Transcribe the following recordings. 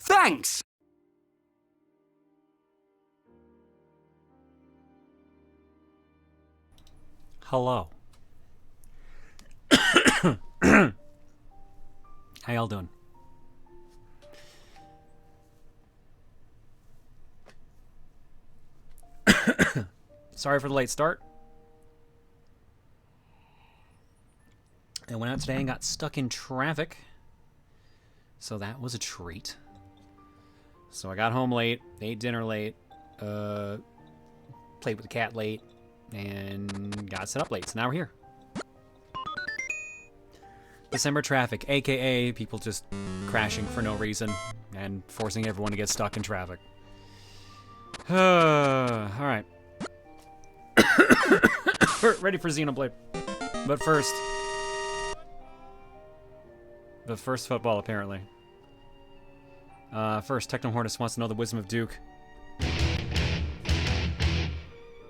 Thanks! Hello. How y'all doing? Sorry for the late start. I went out today and got stuck in traffic. So that was a treat. So I got home late, ate dinner late, played with the cat late, and got set up late. So now we're here. December traffic, aka people just crashing for no reason and forcing everyone to get stuck in traffic. Alright. We're ready for Xenoblade. But first, football, apparently. First, Technohornus wants to know the wisdom of Duke.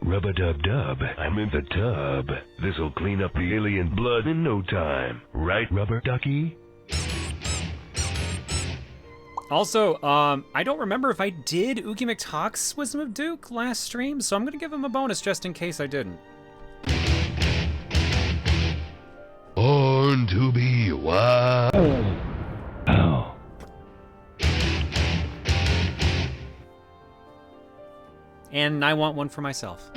Rub-a-dub-dub, I'm in the tub. This'll clean up the alien blood in no time. Right, Rubber Ducky? Also, I don't remember if I did Oogie McTalk's Wisdom of Duke last stream, so I'm gonna give him a bonus just in case I didn't. Born to be wild. Oh. And I want one for myself.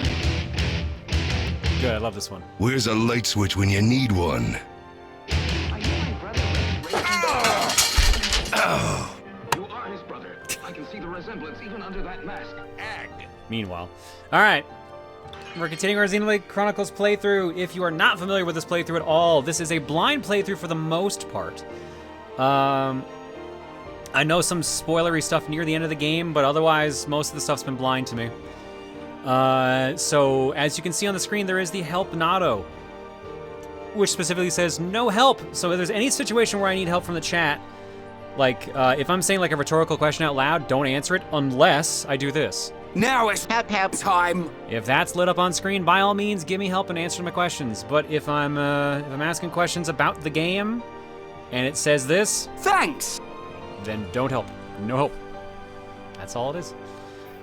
Good, I love this one. Where's a light switch when you need one? Are you my brother? Oh. You are see the resemblance even under that mask. Meanwhile. Alright. We're continuing our Xenoblade Chronicles playthrough. If you are not familiar with this playthrough at all, this is a blind playthrough for the most part. I know some spoilery stuff near the end of the game, but otherwise, most of the stuff's been blind to me. So, as you can see on the screen, there is the help Nado, which specifically says no help. So if there's any situation where I need help from the chat, like, if I'm saying like a rhetorical question out loud, don't answer it unless I do this. Now it's help time. If that's lit up on screen, by all means, give me help and answer my questions. But if I'm asking questions about the game, and it says this, Thanks. then don't help. No help. That's all it is.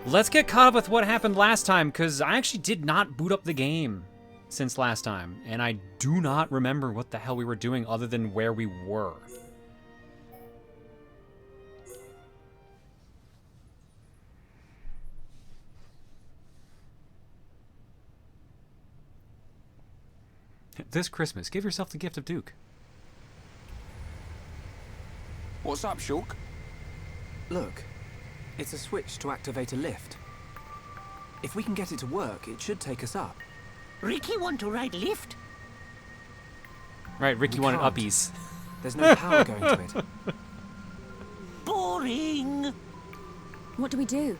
Let's get caught up with what happened last time, because I actually did not boot up the game since last time, and I do not remember what the hell we were doing other than where we were. This Christmas, give yourself the gift of Duke. What's up, Shulk? Look, it's a switch to activate a lift. If we can get it to work, it should take us up. Ricky want to ride lift? Right, Ricky We wanted can't. uppies. There's no power going to it. Boring. What do we do?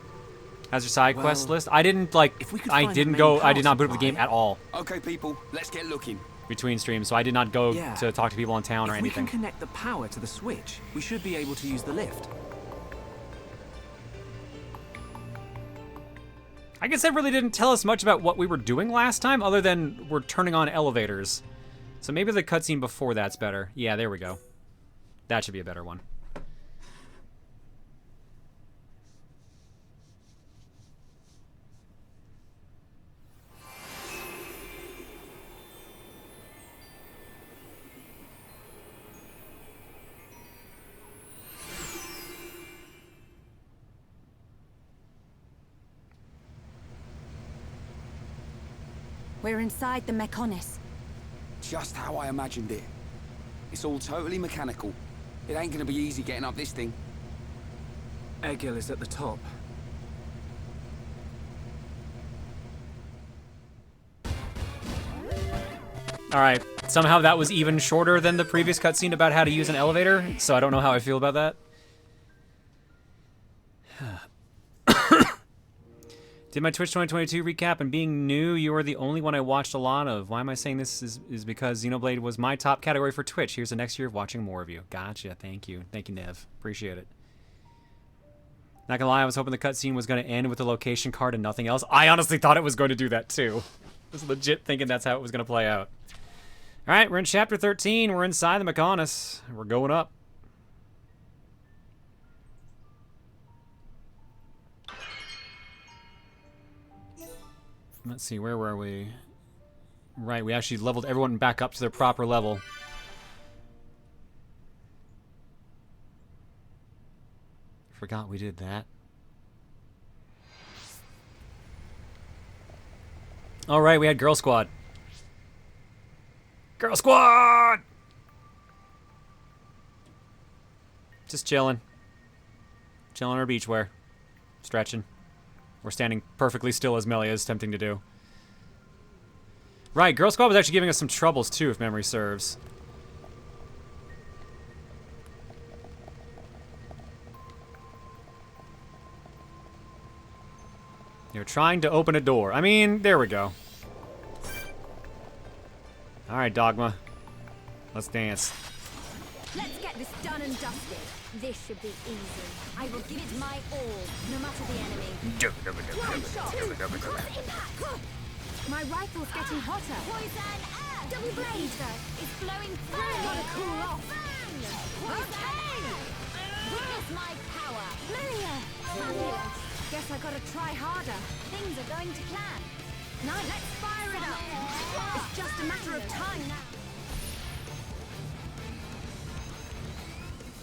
How's your side quest Well, list? I didn't like. if we could I find didn't the go. main I did power not boot up the game supply- at all Okay, people, let's get looking. between streams, so I did not go Yeah. to talk to people in town or If we anything. can connect the power to the switch, we should be able to use the lift. I guess that really didn't tell us much about what we were doing last time, other than we're turning on elevators. So maybe the cutscene before that's better. Yeah, there we go. That should be a better one. We're inside the Mechonis. Just how I imagined it. It's all totally mechanical. It ain't gonna be easy getting up this thing. Egil is at the top. Alright, somehow that was even shorter than the previous cutscene about how to use an elevator, so I don't know how I feel about that. Did my Twitch 2022 recap, and being new, you are the only one I watched a lot of. Why am I saying this is because Xenoblade was my top category for Twitch. Here's the next year of watching more of you. Gotcha, thank you. Thank you, Nev. Appreciate it. Not gonna lie, I was hoping the cutscene was gonna end with the location card and nothing else. I honestly thought it was going to do that too. I was legit thinking that's how it was gonna play out. Alright, we're in chapter 13. We're inside the Mechonis. We're going up. Let's see, where were we? Right, we actually leveled everyone back up to their proper level. Forgot we did that. Alright, we had Girl Squad. Girl Squad! Just chilling. Chilling our beachwear. Stretching. We're standing perfectly still as Melia is attempting to do. Right, Girl Squad was actually giving us some troubles too, if memory serves. You're trying to open a door. I mean, there we go. Alright, Dogma. Let's dance. Let's get this done and dusted. This should be easy. I will give it my all, no matter the enemy. One shot. Impact. My rifle's getting hotter. Poison air. Double blade. It's blowing through. Gotta cool off. Okay. Witness my power. Melia. Fabulous. Guess I gotta try harder. Things are going to plan. Now let's fire it up. It's just a matter of time now.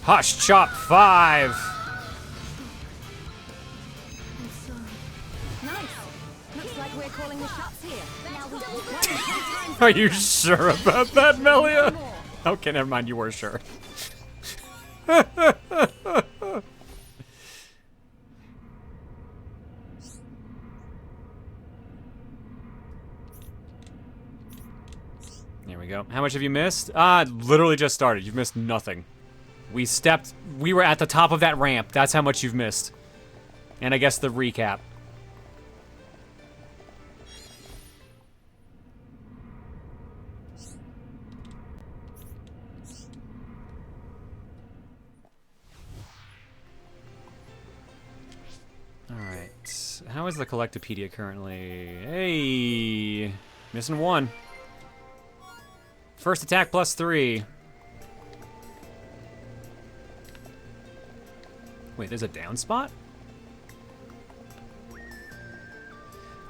Hush Chop 5! I'm sorry. Nice. Looks like we're calling the shots here. Now we can Are you sure about that, Melia? Okay, never mind, you were sure. we go. How much have you missed? Literally just started. You've missed nothing. We were at the top of that ramp. That's how much you've missed. And I guess the recap. Alright. How is the Collectopedia currently? Hey! Missing one. First attack plus 3. Wait, there's a down spot?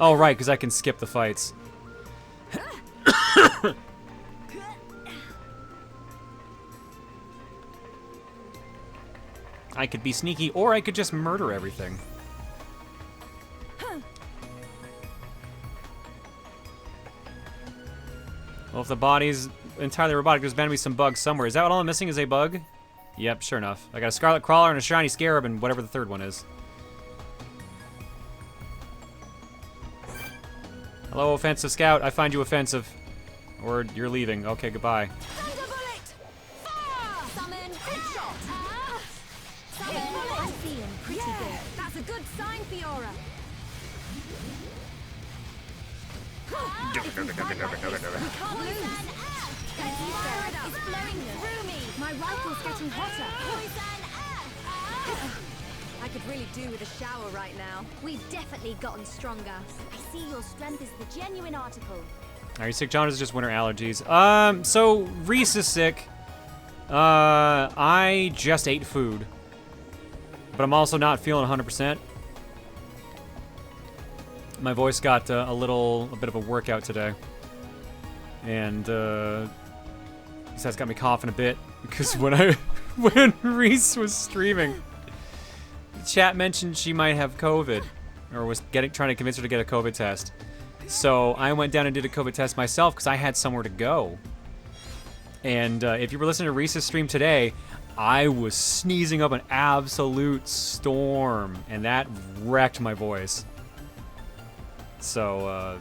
Oh, right, because I can skip the fights. I could be sneaky, or I could just murder everything. Well, if the body's entirely robotic, there's bound to be some bugs somewhere. Is that what all I'm missing is a bug? Yep, sure enough. I got a Scarlet Crawler and a Shiny Scarab and whatever the third one is. Hello, Offensive Scout. I find you offensive. Or you're leaving. Okay, goodbye. Summon headshot. I'm feeling pretty good. That's a good sign, Fiora. My rifle's getting hotter. I could really do with a shower right now. We've definitely gotten stronger. I see your strength is the genuine article. Are you sick, John? Or is it just winter allergies? So Reese is sick. I just ate food. But I'm also not feeling 100%. My voice got a bit of a workout today. And, that's got me coughing a bit. Because when Reese was streaming, the chat mentioned she might have COVID. Or was trying to convince her to get a COVID test. So I went down and did a COVID test myself because I had somewhere to go. And if you were listening to Reese's stream today, I was sneezing up an absolute storm. And that wrecked my voice. So,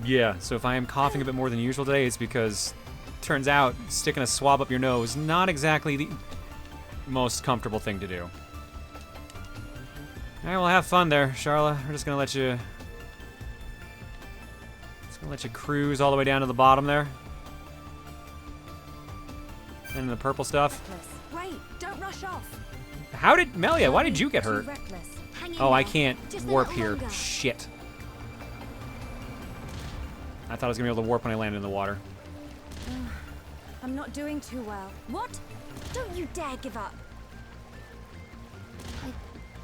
yeah. So if I am coughing a bit more than usual today, it's because, turns out, sticking a swab up your nose, not exactly the most comfortable thing to do. Alright, well, have fun there, Charlotte. We're just gonna let you... cruise all the way down to the bottom there. And the purple stuff. Wait, don't rush off. How did... Melia, why did you get hurt? Oh, I can't Just warp a here. little longer. Shit. I thought I was gonna be able to warp when I landed in the water. I'm not doing too well. What? Don't you dare give up.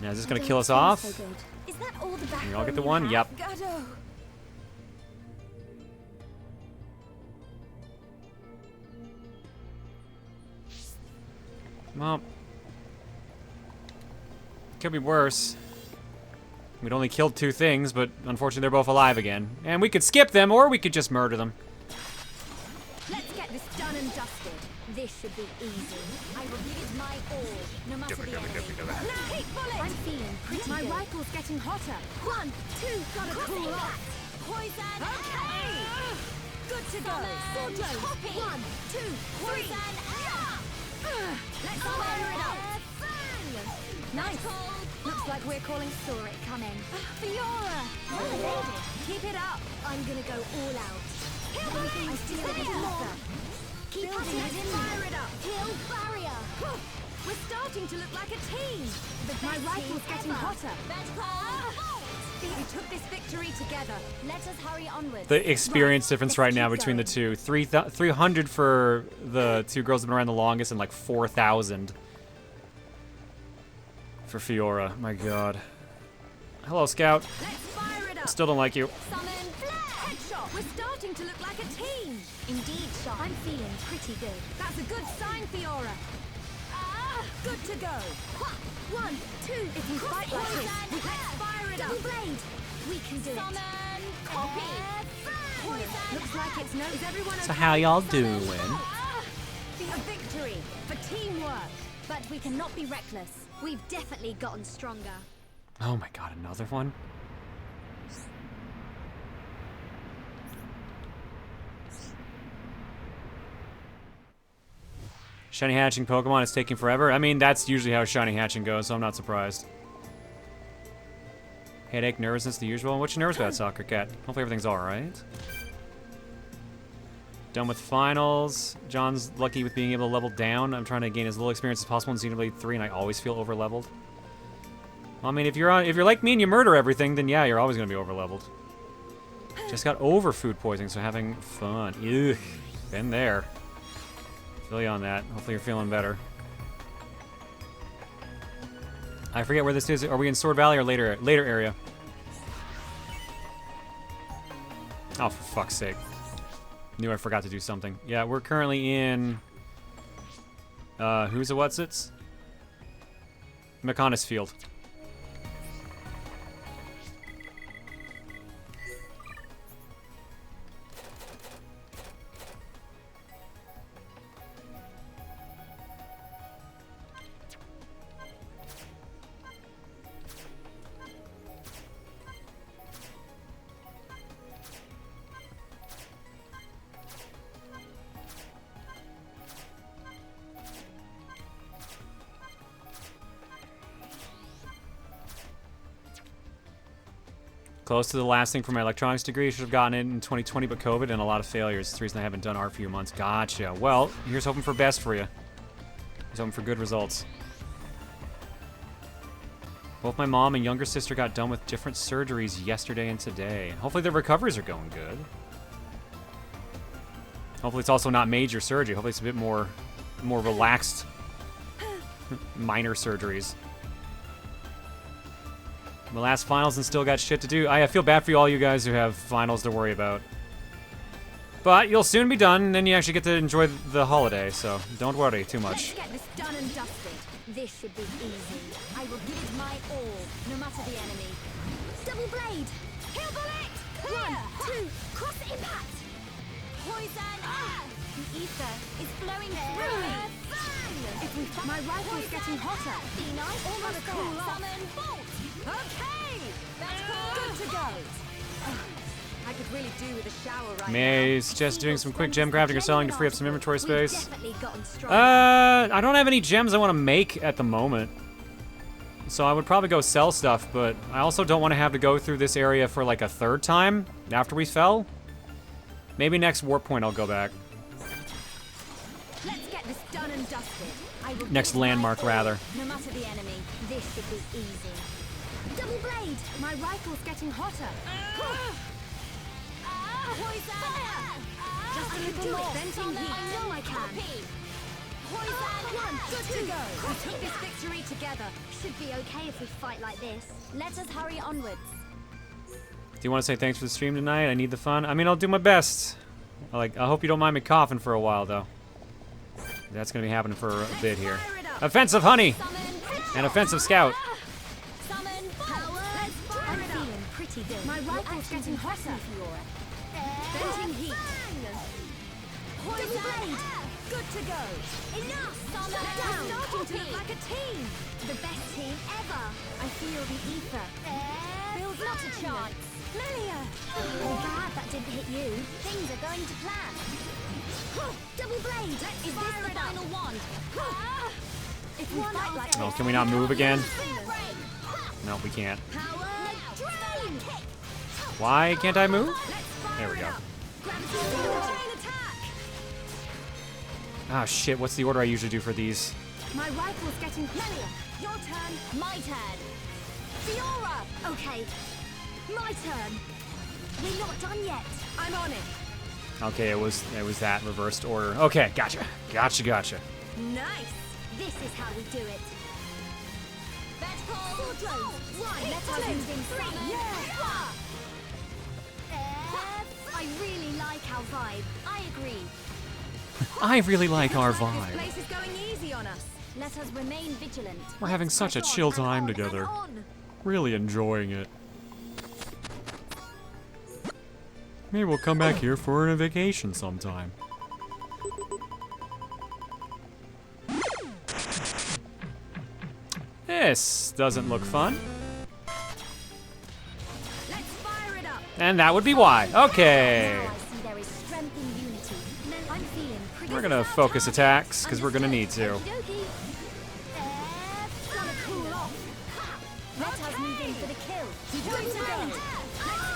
Now, is this gonna kill us off? So good. Is that all the You all get backbone the you one? have? Yep. Gado. Well, could be worse. We'd only killed 2 things, but unfortunately they're both alive again. And we could skip them, or we could just murder them. Let's get this done and dusted. This should be easy. I will give it my all, no matter the enemy. Keep bullet! I'm feeling pretty My rifle's getting hotter. 1, 2, gotta cool off. Poison! Okay! Good to go. Full dose. 1, 2, 3. Let's fire it up. Nice. Looks like we're calling Sora coming. Fiora! Well, keep it up. I'm gonna go all out. I see a bit more. Keep building it in. Fire it up. Kill barrier. We're starting to look like a team. My rifle's getting hotter. We took this victory together. Let us hurry onwards. The experience difference right now between the two. 300 for the 2 girls that have been around the longest and like 4,000 for Fiora. My god. Hello, Scout. Let's fire it up. Still don't like you. Summon headshot. We're starting to look like a team. Indeed, Sean. I'm feeling pretty good. That's a good sign, Fiora. Good to go. 1, 2. If you fight like this, let's fire it up. Blade. We can do it. Summon copy. Looks like it's no. Is everyone okay? So how y'all doing? A victory for teamwork. But we cannot be reckless. We've definitely gotten stronger. Oh my god, another one? Shiny hatching Pokemon is taking forever. I mean, that's usually how shiny hatching goes, so I'm not surprised. Headache, nervousness, the usual. What's your nerves about, Soccer Cat? Hopefully everything's alright. Done with finals. John's lucky with being able to level down. I'm trying to gain as little experience as possible in Xenoblade 3, and I always feel over-leveled. Well, I mean, if you're like me and you murder everything, then yeah, you're always gonna be over-leveled. Just got over food poisoning, so having fun. Ugh, been there. Feel you on that. Hopefully you're feeling better. I forget where this is. Are we in Sword Valley or later area? Oh, for fuck's sake. Knew I forgot to do something. Yeah, we're currently in... who's a what's-its? McConaughey's Field. Close to the last thing for my electronics degree. Should have gotten it in 2020, but COVID and a lot of failures. That's the reason I haven't done art for a few months. Gotcha. Well, here's hoping for best for you. Here's hoping for good results. Both my mom and younger sister got done with different surgeries yesterday and today. Hopefully their recoveries are going good. Hopefully it's also not major surgery. Hopefully it's a bit more relaxed minor surgeries. My last finals and still got shit to do. I feel bad for all you guys who have finals to worry about. But you'll soon be done, and then you actually get to enjoy the holiday, so don't worry too much. Let's get this done and dusted. This should be easy. I will give it my all, no matter the enemy. Double blade! Kill bullet! 1, 2, cross impact! Poison! The ether is flowing through me. If we my rifle's getting hotter. Be nice. Almost cool off. Summon bolt! Okay! That's good to go. I could really do with a shower right May suggest doing some quick gem crafting or selling to free up some inventory space. I don't have any gems I want to make at the moment. So I would probably go sell stuff, but I also don't want to have to go through this area for like a third time after we fell. Maybe next warp point I'll go back. Let's get this done and dusted. I will Next landmark, rather. No matter the enemy, this should be easy. Double blade! My rifle's getting hotter. Poison! Just a little more. Venting heat. I know I can. Poison! Good to go. We'll take this victory together. Should be okay if we fight like this. Let us hurry onwards. Do you want to say thanks for the stream tonight? I need the fun. I mean, I'll do my best. I hope you don't mind me coughing for a while, though. That's going to be happening for a bit here. Offensive Honey! And Offensive Scout. My rifle's getting hotter. Venting heat. Poison blade. Good to go. Enough. We're starting to look like a team. The best team ever. I feel the ether. Builds not a chance. Melia. I'm glad that didn't hit you. Things are going to plan. Double blade. Is this the final one? If we fight like Oh, can we not move again? No, we can't. Why can't I move? There we go. Ah, shit. What's the order I usually do for these? My rifle's getting Melia. Your turn. My turn. Fiora. Okay. My turn. We're not done yet. I'm on it. Okay, it was that reversed order. Okay, gotcha. Gotcha. Nice. This is how we do it. Vertical. Let us move in 3. Yeah. I really like our vibe. I agree. I really like our This vibe. place is going easy on us. Let us remain vigilant. We're having such a chill time together. Really enjoying it. Maybe we'll come back here for a vacation sometime. This doesn't look fun. Let's fire it up. And that would be why. Okay. Now I see there is strength in unity. I'm feeling pretty We're gonna focus attacks, because we're gonna need to. Okey-dokey. Gonna cool off. Let us move in for the kill. Point to go. Let's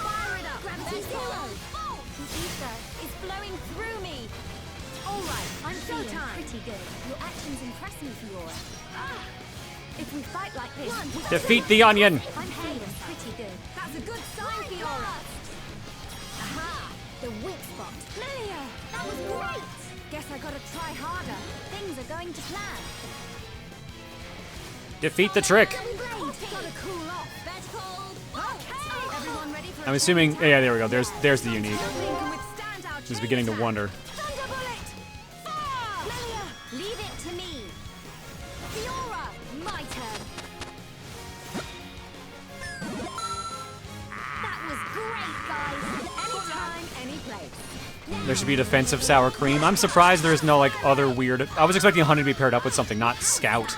fire it up. Gravity zero. The ether is flowing through me. All right, I'm feeling pretty good. Your actions impress me, Fiora. If we fight like this, Defeat the onion! I'm feeling pretty good. That's a good sign, Fiora. Aha! The weak spot. Lilia, that was great. Guess I gotta try harder. Things are going to plan. Defeat the trick! Gotta cool off. Okay. Everyone ready for I'm assuming, yeah, there we go. There's the unique. Nothing can withstand our Just beginning to chain wonder. attack. Thunderbolt! Fire! Lilia, leave it to me. Fiora, my turn. That was great, guys. Anytime, any place. There should be defensive sour cream. I'm surprised there's no, like, other weird... I was expecting Honey to be paired up with something, not Scout.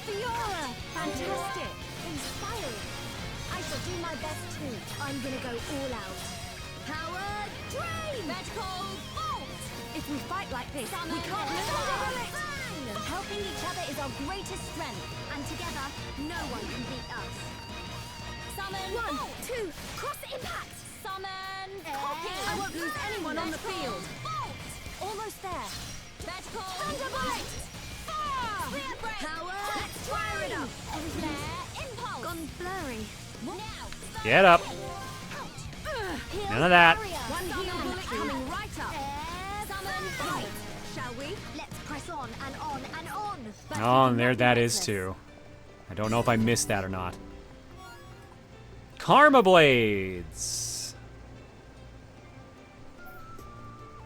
Fiora, fantastic, inspiring. I shall do my best too. I'm gonna go all out. Power drain. Vertical bolt. If we fight like this, we can't lose. Helping each other is our greatest strength, and together, no one can beat us. Summon. 1, 2, cross impact. Summon. Copy. I won't lose anyone on the field. Bolt. Almost there. Vertical. Thunderbolt. Fire. Power. Let's fire it up. Flare. Impulse. Gone blurry. Now. Get up. None of that. One heal bullet coming right up. Summon. Fight. Shall we? Let's press on and on and on. Oh, and there that is too. I don't know if I missed that or not. Karma Blades.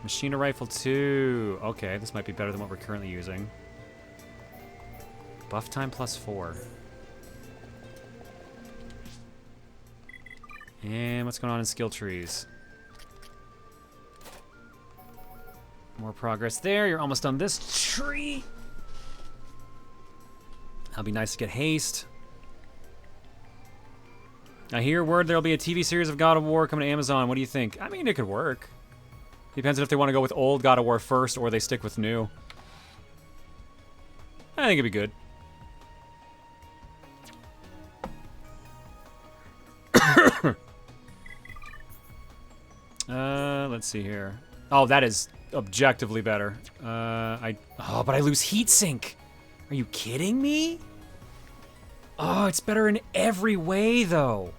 Machina Rifle 2. Okay, this might be better than what we're currently using. Buff time +4. And what's going on in skill trees? More progress there. You're almost done this tree. That'll be nice to get haste. I hear word there'll be a TV series of God of War coming to Amazon. What do you think? I mean, it could work. Depends on if they want to go with old God of War first or they stick with new. I think it'd be good. Let's see here. Oh, that is objectively better. But I lose heatsink. Are you kidding me? Oh, it's better in every way, though.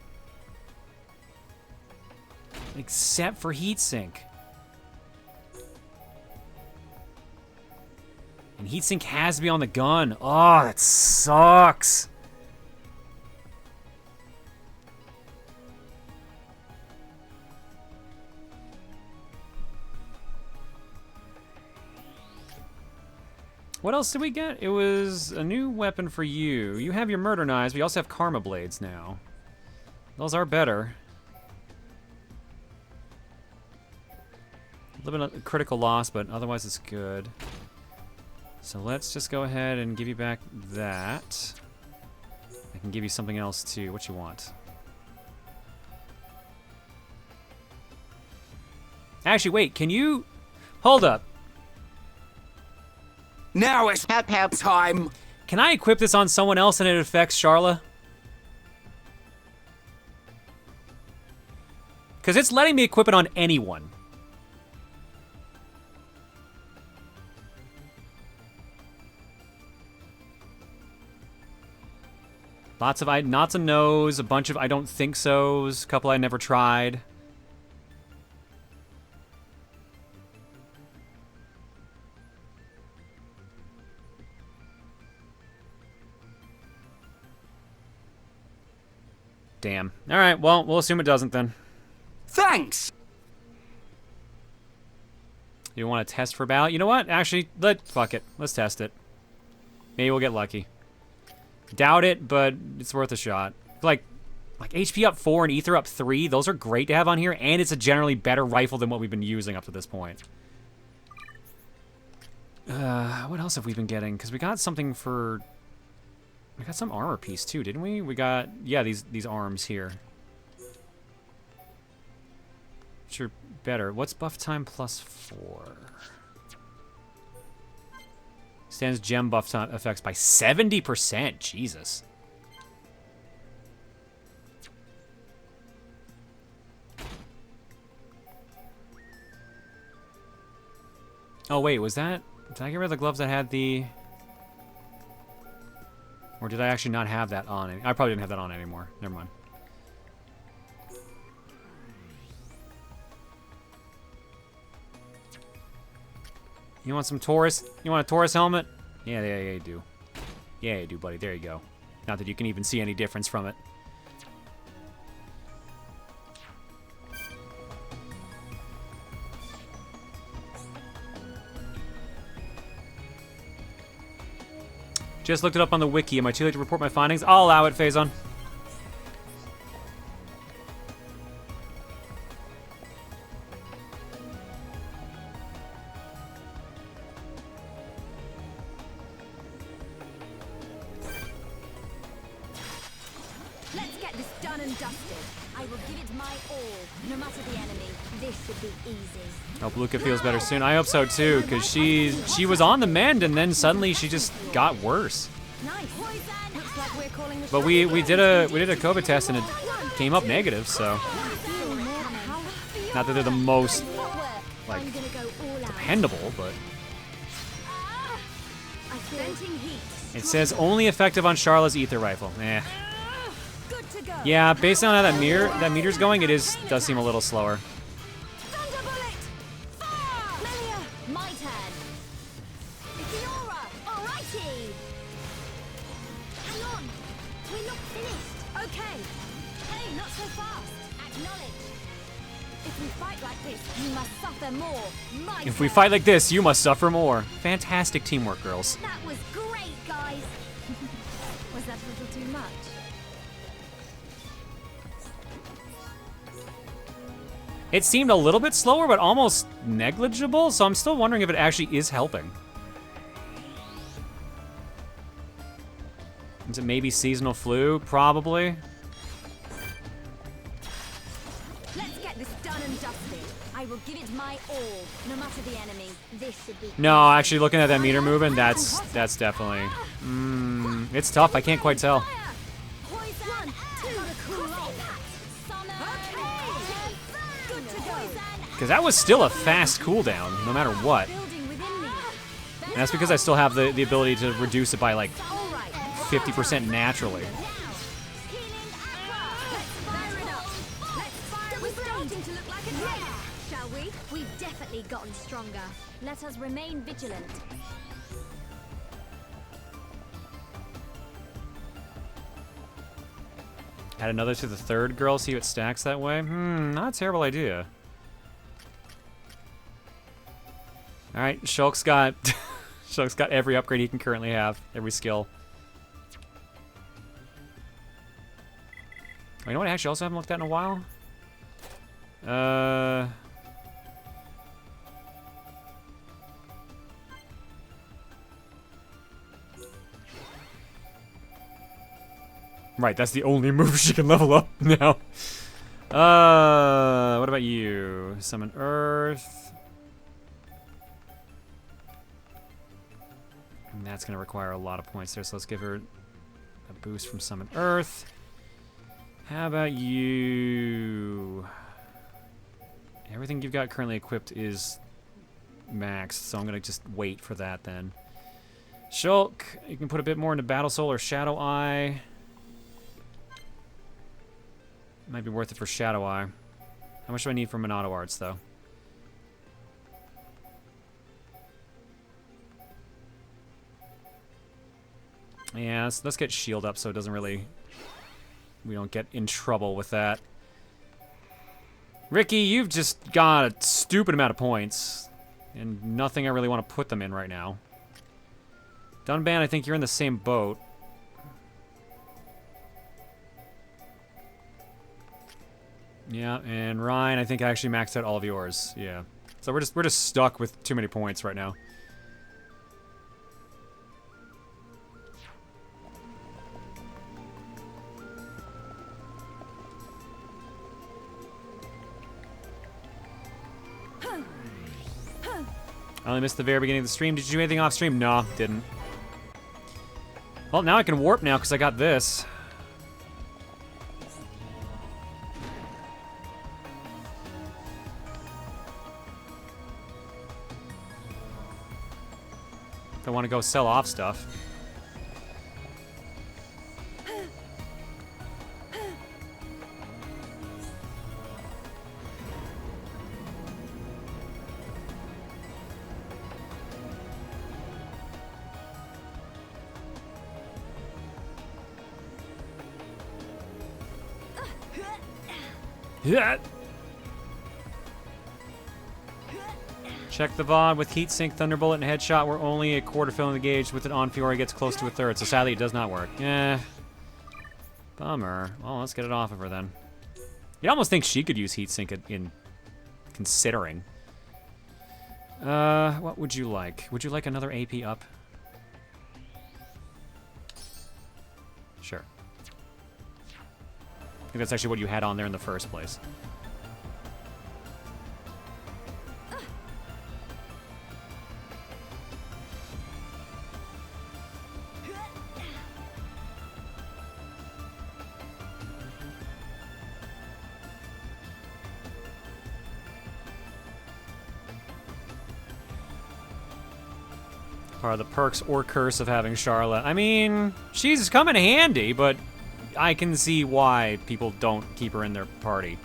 Except for heatsink. And heatsink has to be on the gun. Oh, that sucks. What else did we get? It was a new weapon for you. You have your murder knives, but you also have karma blades now. Those are better. A little bit of critical loss, but otherwise it's good. So let's just go ahead and give you back that. I can give you something else too. What you want? Actually, wait, can you... Hold up. Now it's help time. Can I equip this on someone else and it affects Charla? Because it's letting me equip it on anyone. Lots of nots and no's, a bunch of I don't think so's, a couple I never tried. Damn. All right, well, we'll assume it doesn't then. Thanks. You want to test for battle? You know what? Actually, fuck it. Let's test it. Maybe we'll get lucky. Doubt it, but it's worth a shot. Like HP up 4 and Ether up 3, those are great to have on here, and it's a generally better rifle than what we've been using up to this point. What else have we been getting? Because we got something for... We got some armor piece too, didn't we? We got, yeah, these arms here. Which are better. What's buff time +4? Extends gem buff effects by 70%. Jesus. Oh, wait, was that... Did I get rid of the gloves that had the... Or did I actually not have that on? I probably didn't have that on anymore. Never mind. You want some Taurus? You want a Taurus helmet? Yeah, you do. Yeah, you do, buddy. There you go. Not that you can even see any difference from it. Just looked it up on the wiki. Am I too late to report my findings? I'll allow it, Phazon. Let's get this done and dusted. I will give it my all, no matter the enemy. This should be easy. Hope Luca feels better soon. I hope so too, because she was on the mend and then suddenly she just got worse. Nice. Looks like we're calling the But we did a COVID test and it came up negative, so not that they're the most like dependable, but it says only effective on Charla's ether rifle. Eh. Yeah, based on how that meter's going, does seem a little slower. My turn. It's the aura. Alrighty. Hang on. We're not finished. Okay. Hey, not so fast. Acknowledge. If we fight like this, you must suffer more. My If we turn. fight like this, you must suffer more. Fantastic teamwork, girls. That was great, guys. Was that a little too much? It seemed a little bit slower, but almost negligible, so I'm still wondering if it actually is helping. Is it maybe seasonal flu? Probably. Let's get this done and dusted. I will give it my all, no matter the enemy. This should be. No, actually, looking at that meter moving, that's definitely. It's tough. I can't quite tell. Poison. 2. Cool off. Because that was still a fast cooldown, no matter what. Building within me. And that's because I still have the ability to reduce it by like 50% naturally. Healing aqua. Let's fire it up. Let's fire. We're starting to look like a team, shall we? We've definitely gotten stronger. Let us remain vigilant. Add another to the third girl, see what stacks that way? Not a terrible idea. Alright, Shulk's got Shulk's got every upgrade he can currently have, every skill. Oh, you know what I actually also haven't looked at in a while? Right, that's the only move she can level up now. What about you? Summon Earth. And that's going to require a lot of points there, so let's give her a boost from Summon Earth. How about you? Everything you've got currently equipped is maxed, so I'm going to just wait for that then. Shulk, you can put a bit more into Battle Soul or Shadow Eye. Might be worth it for Shadow Eye. How much do I need for Monado Arts, though? Yeah, let's get shield up so it doesn't really... We don't get in trouble with that. Ricky, you've just got a stupid amount of points. And nothing I really want to put them in right now. Dunban, I think you're in the same boat. Yeah, and Ryan, I think I actually maxed out all of yours. Yeah. So we're just stuck with too many points right now. I only missed the very beginning of the stream. Did you do anything off stream? No, didn't. Well, now I can warp now because I got this. If I want to go sell off stuff. Yeah. Check the VOD with Heatsink, Thunderbolt, and Headshot. We're only a quarter filling the gauge. With it on, Fiora gets close to a third. So sadly, it does not work. Yeah. Bummer. Well, let's get it off of her then. You'd almost think she could use Heatsink in considering. What would you like? Would you like another AP up? Sure. I think that's actually what you had on there in the first place. Are the perks or curse of having Charlotte? I mean, she's come in handy, but I can see why people don't keep her in their party.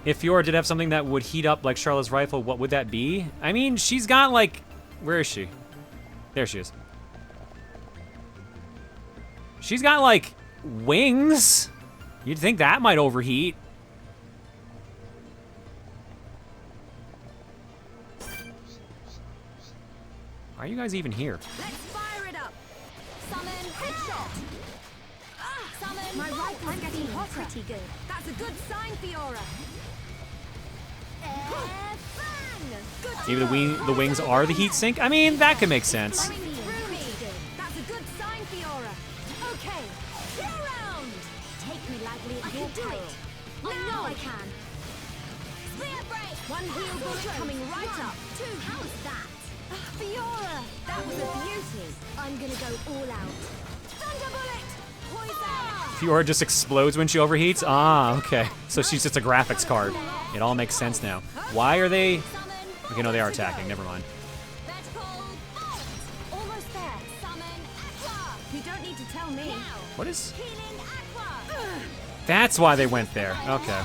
If Fiora did have something that would heat up like Charlotte's rifle, what would that be? I mean, she's got like... Where is she? There she is. She's got like wings. You'd think that might overheat. Why are you guys even here? Let's fire it up. Summon headshot. Summon. My rifle's getting hot. Pretty good. That's a good sign, Fiora. Maybe the wings are the heat sink? I mean, that could make sense. That's a good sign, Fiora. Okay, get around. Take me lightly at your peril. I know I can. Spear break. One heal bullet coming right up. Two. How's that? Fiora, that was a beauty. I'm gonna go all out. Thunder bullet. Poison. Fiora just explodes when she overheats? Ah, okay. So she's just a graphics card. It all makes sense now. Why are they... Okay, no, they are attacking. Never mind. Almost there. Summon Aqua. You don't need to tell me. What is... Healing Aqua. That's why they went there. Okay.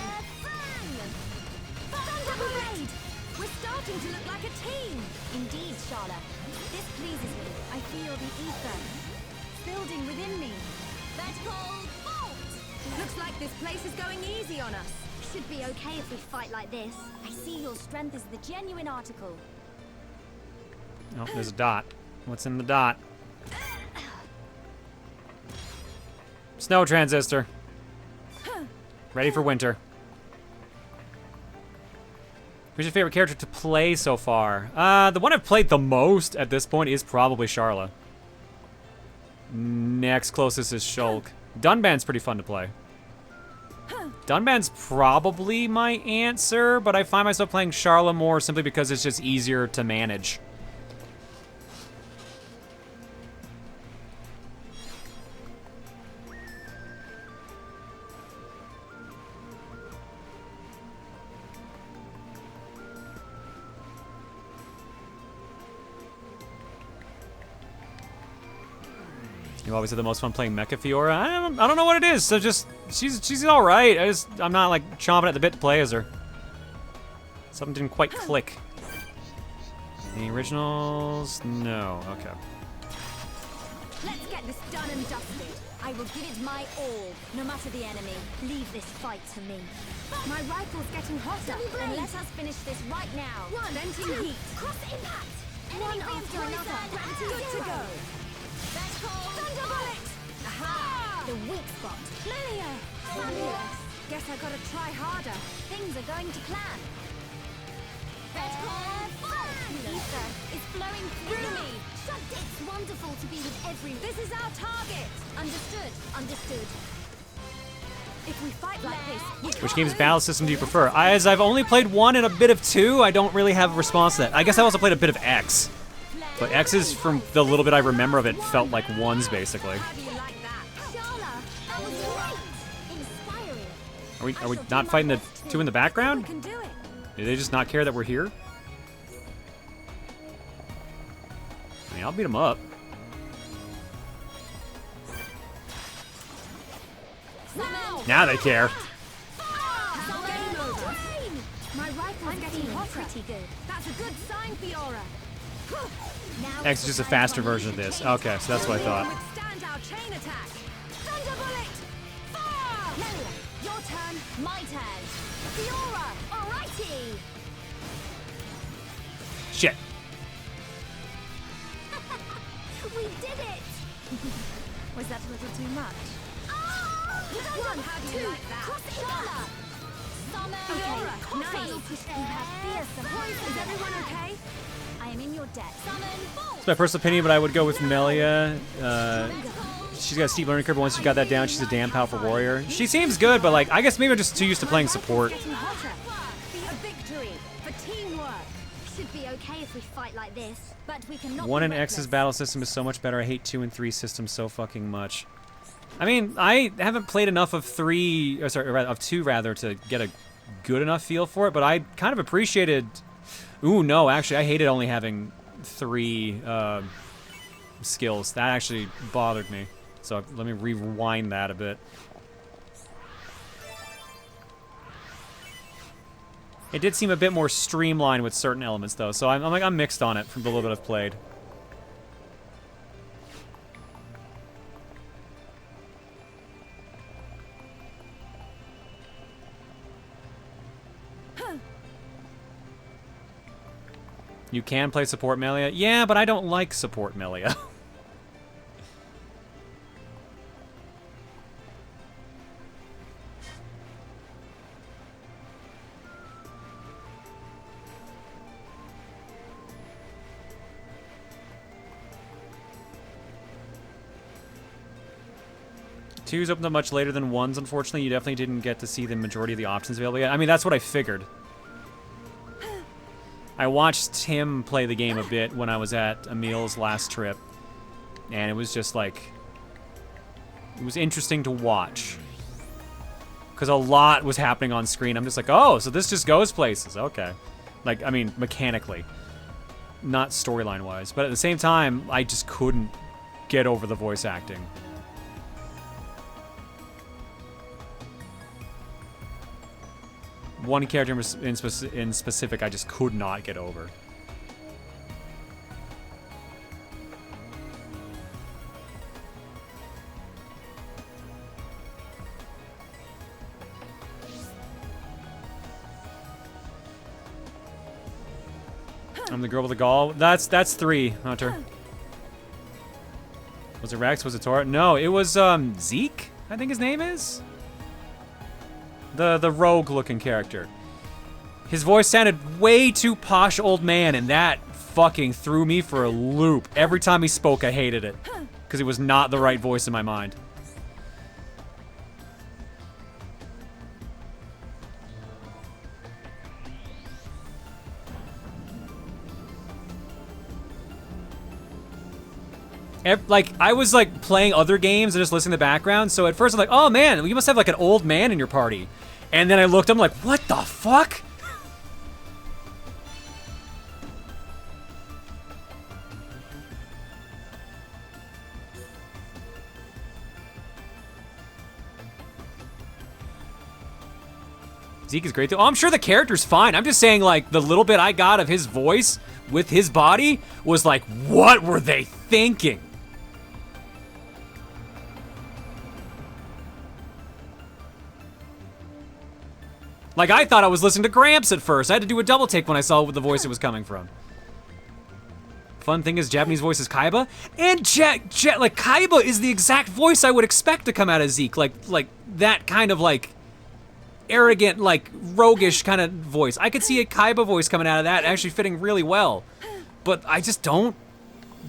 Thunderblade. We're starting to look like a team. Indeed, Charlotte. This pleases me. I feel the ether building within me. Vertical bolt. Looks like this place is going easy on us. Should be okay if we fight like this. I see your strength is the genuine article. Oh, there's a dot. What's in the dot? Snow transistor. Ready for winter. Who's your favorite character to play so far? The one I've played the most at this point is probably Charla. Next closest is Shulk. Dunban's pretty fun to play. Dunban's probably my answer, but I find myself playing Charla more simply because it's just easier to manage. You always have the most fun playing Mecha Fiora. I don't know what it is. So just she's all right. I'm not like chomping at the bit to play as her. Something didn't quite click. The originals? No. Okay. Let's get this done and dusted. I will give it my all, no matter the enemy. Leave this fight to me. My rifle's getting hotter, and let us finish this right now. One, venting heat. Cross impact. One after another. Good to go. Thunder bullet! Aha! The weak spot. Lilia! Fabulous. Guess I gotta try harder. Things are going to plan. Ether is flowing through me. It's wonderful to be with everyone. This is our target. Understood. Understood. If we fight like this, Which game's battle system do you prefer? As I've only played 1 and a bit of 2, I don't really have a response to that. I guess I also played a bit of X. But X's, from the little bit I remember of it, felt like 1's, basically. how do you like that? Shala, that was great. Inspiring. Are we not fighting the 2 in the background? We can do it. Do they just not care that we're here? I mean, I'll beat them up. Now they care. My rifle's getting pretty good. That's a good sign, Fiora. X is just a faster version of this. Okay, so that's what I thought. Withstand our chain attack. Thunderbolt! Fire! Melia, your turn, my turn. Fiora, alrighty. Shit. We did it. Was that a little too much? One, how do you like that? Shala! Summon! Fiora, nice. You have fearsome. Is everyone okay? I am in your debt. Summon! It's my personal opinion, but I would go with Melia. She's got a steep learning curve, but once you got that down, she's a damn powerful warrior. She seems good, but like, I guess maybe I'm just too used to playing support. Getting hotter. A victory for teamwork. Should be okay if we fight like this, but we cannot. 1 be and X's reckless. battle system is so much better. I hate 2 and 3 systems so fucking much. I mean, I haven't played enough of 3, or sorry, of 2 rather, to get a good enough feel for it, but I kind of appreciated... Ooh, no, actually, I hated only having 3 skills. That actually bothered me. So let me rewind that a bit. It did seem a bit more streamlined with certain elements, though, so I'm mixed on it from the little bit I've played. You can play support Melia? Yeah, but I don't like support Melia. Twos opened up much later than 1s, unfortunately. You definitely didn't get to see the majority of the options available yet. I mean, that's what I figured. I watched him play the game a bit when I was at Emil's last trip, and it was just like, it was interesting to watch. Because a lot was happening on screen. I'm just like, oh, so this just goes places. Okay. Like, I mean, mechanically. Not storyline-wise. But at the same time, I just couldn't get over the voice acting. One character in specific I just could not get over. I'm the girl with the gall. That's 3, Hunter. Was it Rex? Was it Tora? No, it was Zeke, I think his name is. The rogue-looking character. His voice sounded way too posh old man, and that fucking threw me for a loop. Every time he spoke, I hated it. Because it was not the right voice in my mind. Like, I was, like, playing other games and just listening to the background, so at first I'm like, oh man, you must have, like, an old man in your party. And then I looked, I'm like, what the fuck? Zeke is great, though. Oh, I'm sure the character's fine. I'm just saying, like, the little bit I got of his voice with his body was like, what were they thinking? Like, I thought I was listening to Gramps at first. I had to do a double take when I saw what the voice it was coming from. Fun thing is, Japanese voice is Kaiba, and like, Kaiba is the exact voice I would expect to come out of Zeke. Like that kind of, like, arrogant, like, roguish kind of voice. I could see a Kaiba voice coming out of that actually fitting really well. But I just don't.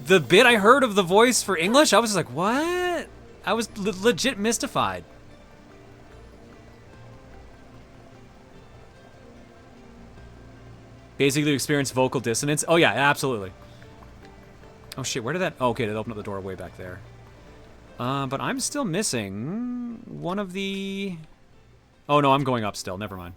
The bit I heard of the voice for English, I was just like, what? I was legit mystified. Basically, you experience vocal dissonance. Oh, yeah, absolutely. Oh, shit, where did that... Oh, okay, it opened up the door way back there. But I'm still missing one of the... Oh, no, I'm going up still. Never mind.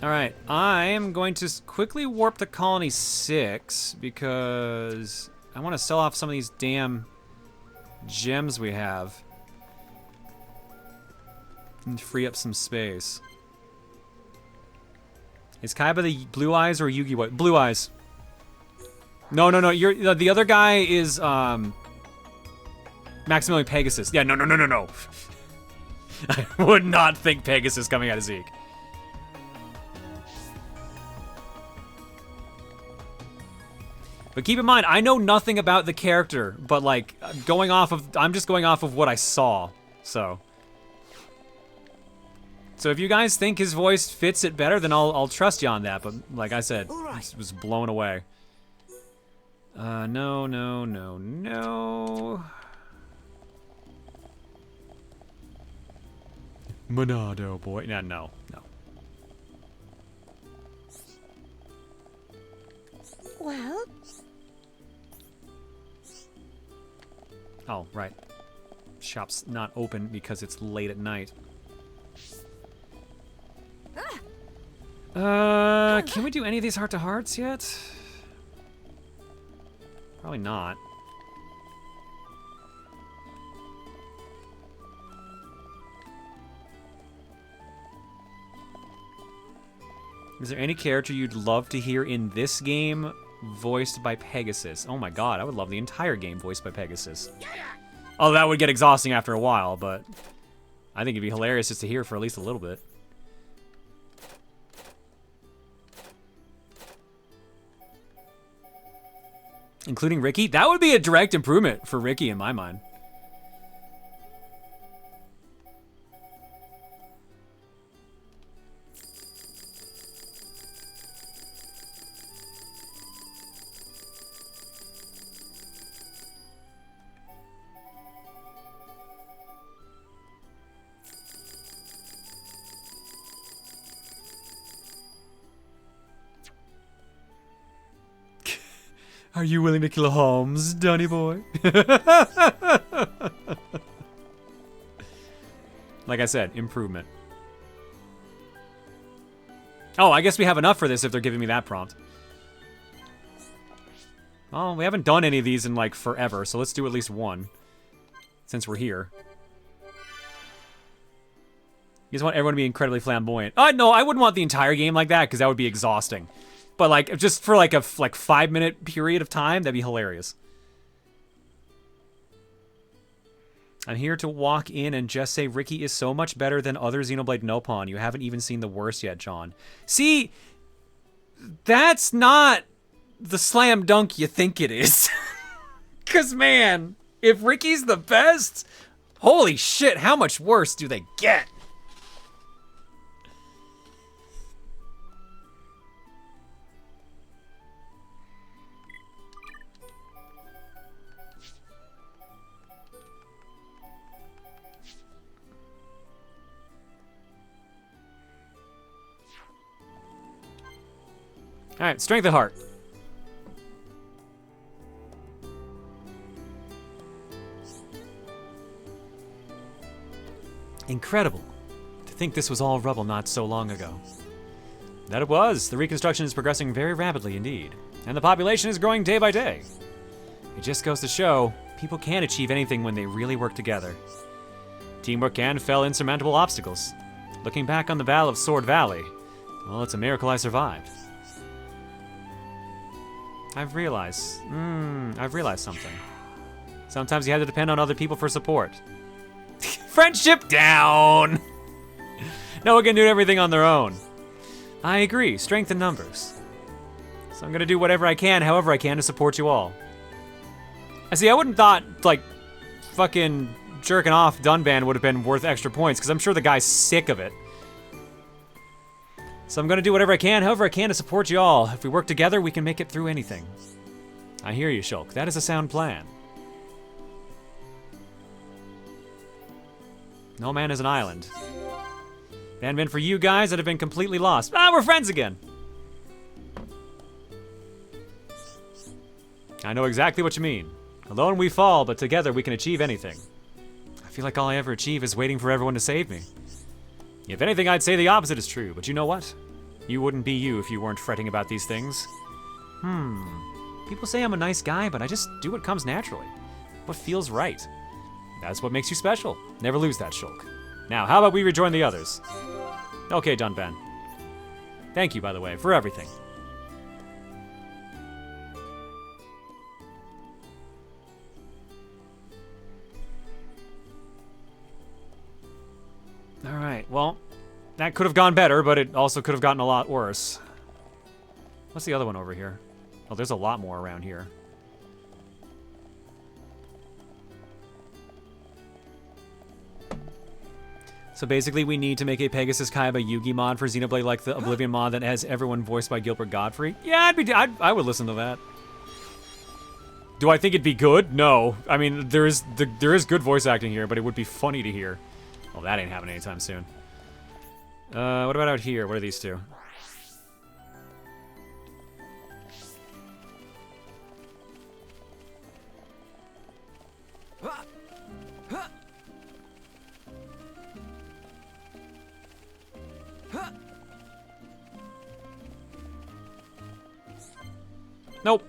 Alright, I am going to quickly warp to Colony 6 because I want to sell off some of these damn gems we have and free up some space. Is Kaiba the Blue Eyes or Yugi what? Blue Eyes. No, you're the other guy is Maximilian Pegasus. Yeah, no. I would not think Pegasus coming out of Zeke. But keep in mind, I know nothing about the character, but like I'm just going off of what I saw. So if you guys think his voice fits it better, then I'll trust you on that. But like I said, I was blown away. No. Monado boy. No. Well? Oh, right. Shop's not open because it's late at night. Can we do any of these heart-to-hearts yet? Probably not. Is there any character you'd love to hear in this game voiced by Pegasus? Oh my god, I would love the entire game voiced by Pegasus. Oh, that would get exhausting after a while, but I think it'd be hilarious just to hear for at least a little bit. Including Ricky? That would be a direct improvement for Ricky in my mind. Are you willing to kill Holmes, Donny boy? Like I said, improvement. Oh, I guess we have enough for this if they're giving me that prompt. Oh, we haven't done any of these in like forever, so let's do at least one. Since we're here. You just want everyone to be incredibly flamboyant. No, I wouldn't want the entire game like that, because that would be exhausting. But like, just for like a 5-minute period of time, that'd be hilarious. I'm here to walk in and just say Ricky is so much better than other Xenoblade Nopon. You haven't even seen the worst yet, John. See, that's not the slam dunk you think it is. Because, man, if Ricky's the best, holy shit, how much worse do they get? Alright, Strength of Heart. Incredible. To think this was all rubble not so long ago. That it was. The reconstruction is progressing very rapidly indeed. And the population is growing day by day. It just goes to show, people can achieve anything when they really work together. Teamwork can fell insurmountable obstacles. Looking back on the Battle of Sword Valley, well, it's a miracle I survived. I've realized something. Sometimes you have to depend on other people for support. Friendship down! No one can do everything on their own. I agree, strength in numbers. So I'm gonna do whatever I can, however I can, to support you all. I see, I wouldn't thought, like, fucking jerking off Dunban would have been worth extra points, because I'm sure the guy's sick of it. So I'm gonna do whatever I can, however I can, to support you all. If we work together, we can make it through anything. I hear you, Shulk. That is a sound plan. No man is an island. If it hadn't been for you guys, I'd have been completely lost. Ah, we're friends again! I know exactly what you mean. Alone we fall, but together we can achieve anything. I feel like all I ever achieve is waiting for everyone to save me. If anything, I'd say the opposite is true, but you know what? You wouldn't be you if you weren't fretting about these things. People say I'm a nice guy, but I just do what comes naturally. What feels right. That's what makes you special. Never lose that shulk. Now, how about we rejoin the others? Okay, Dunban. Thank you, by the way, for everything. Alright, well, that could have gone better, but it also could have gotten a lot worse. What's the other one over here? Oh, there's a lot more around here. So basically, we need to make a Pegasus Kaiba Yugi mod for Xenoblade, like the Oblivion mod that has everyone voiced by Gilbert Gottfried. Yeah, I would listen to that. Do I think it'd be good? No. I mean, there is good voice acting here, but it would be funny to hear. Well, that ain't happening anytime soon. What about out here? What are these two? Nope.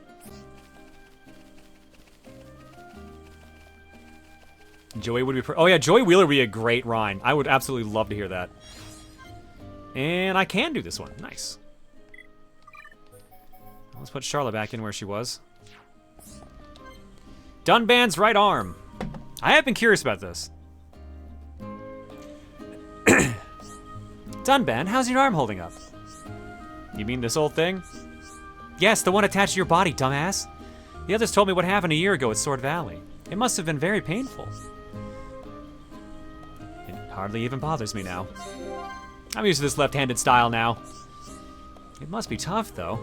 Joey would be... oh yeah, Joey Wheeler would be a great Rhine. I would absolutely love to hear that. And I can do this one. Nice. Let's put Charlotte back in where she was. Dunban's right arm. I have been curious about this. Dunban, how's your arm holding up? You mean this old thing? Yes, the one attached to your body, dumbass. The others told me what happened a year ago at Sword Valley. It must have been very painful. It hardly even bothers me now. I'm used to this left-handed style now. It must be tough, though.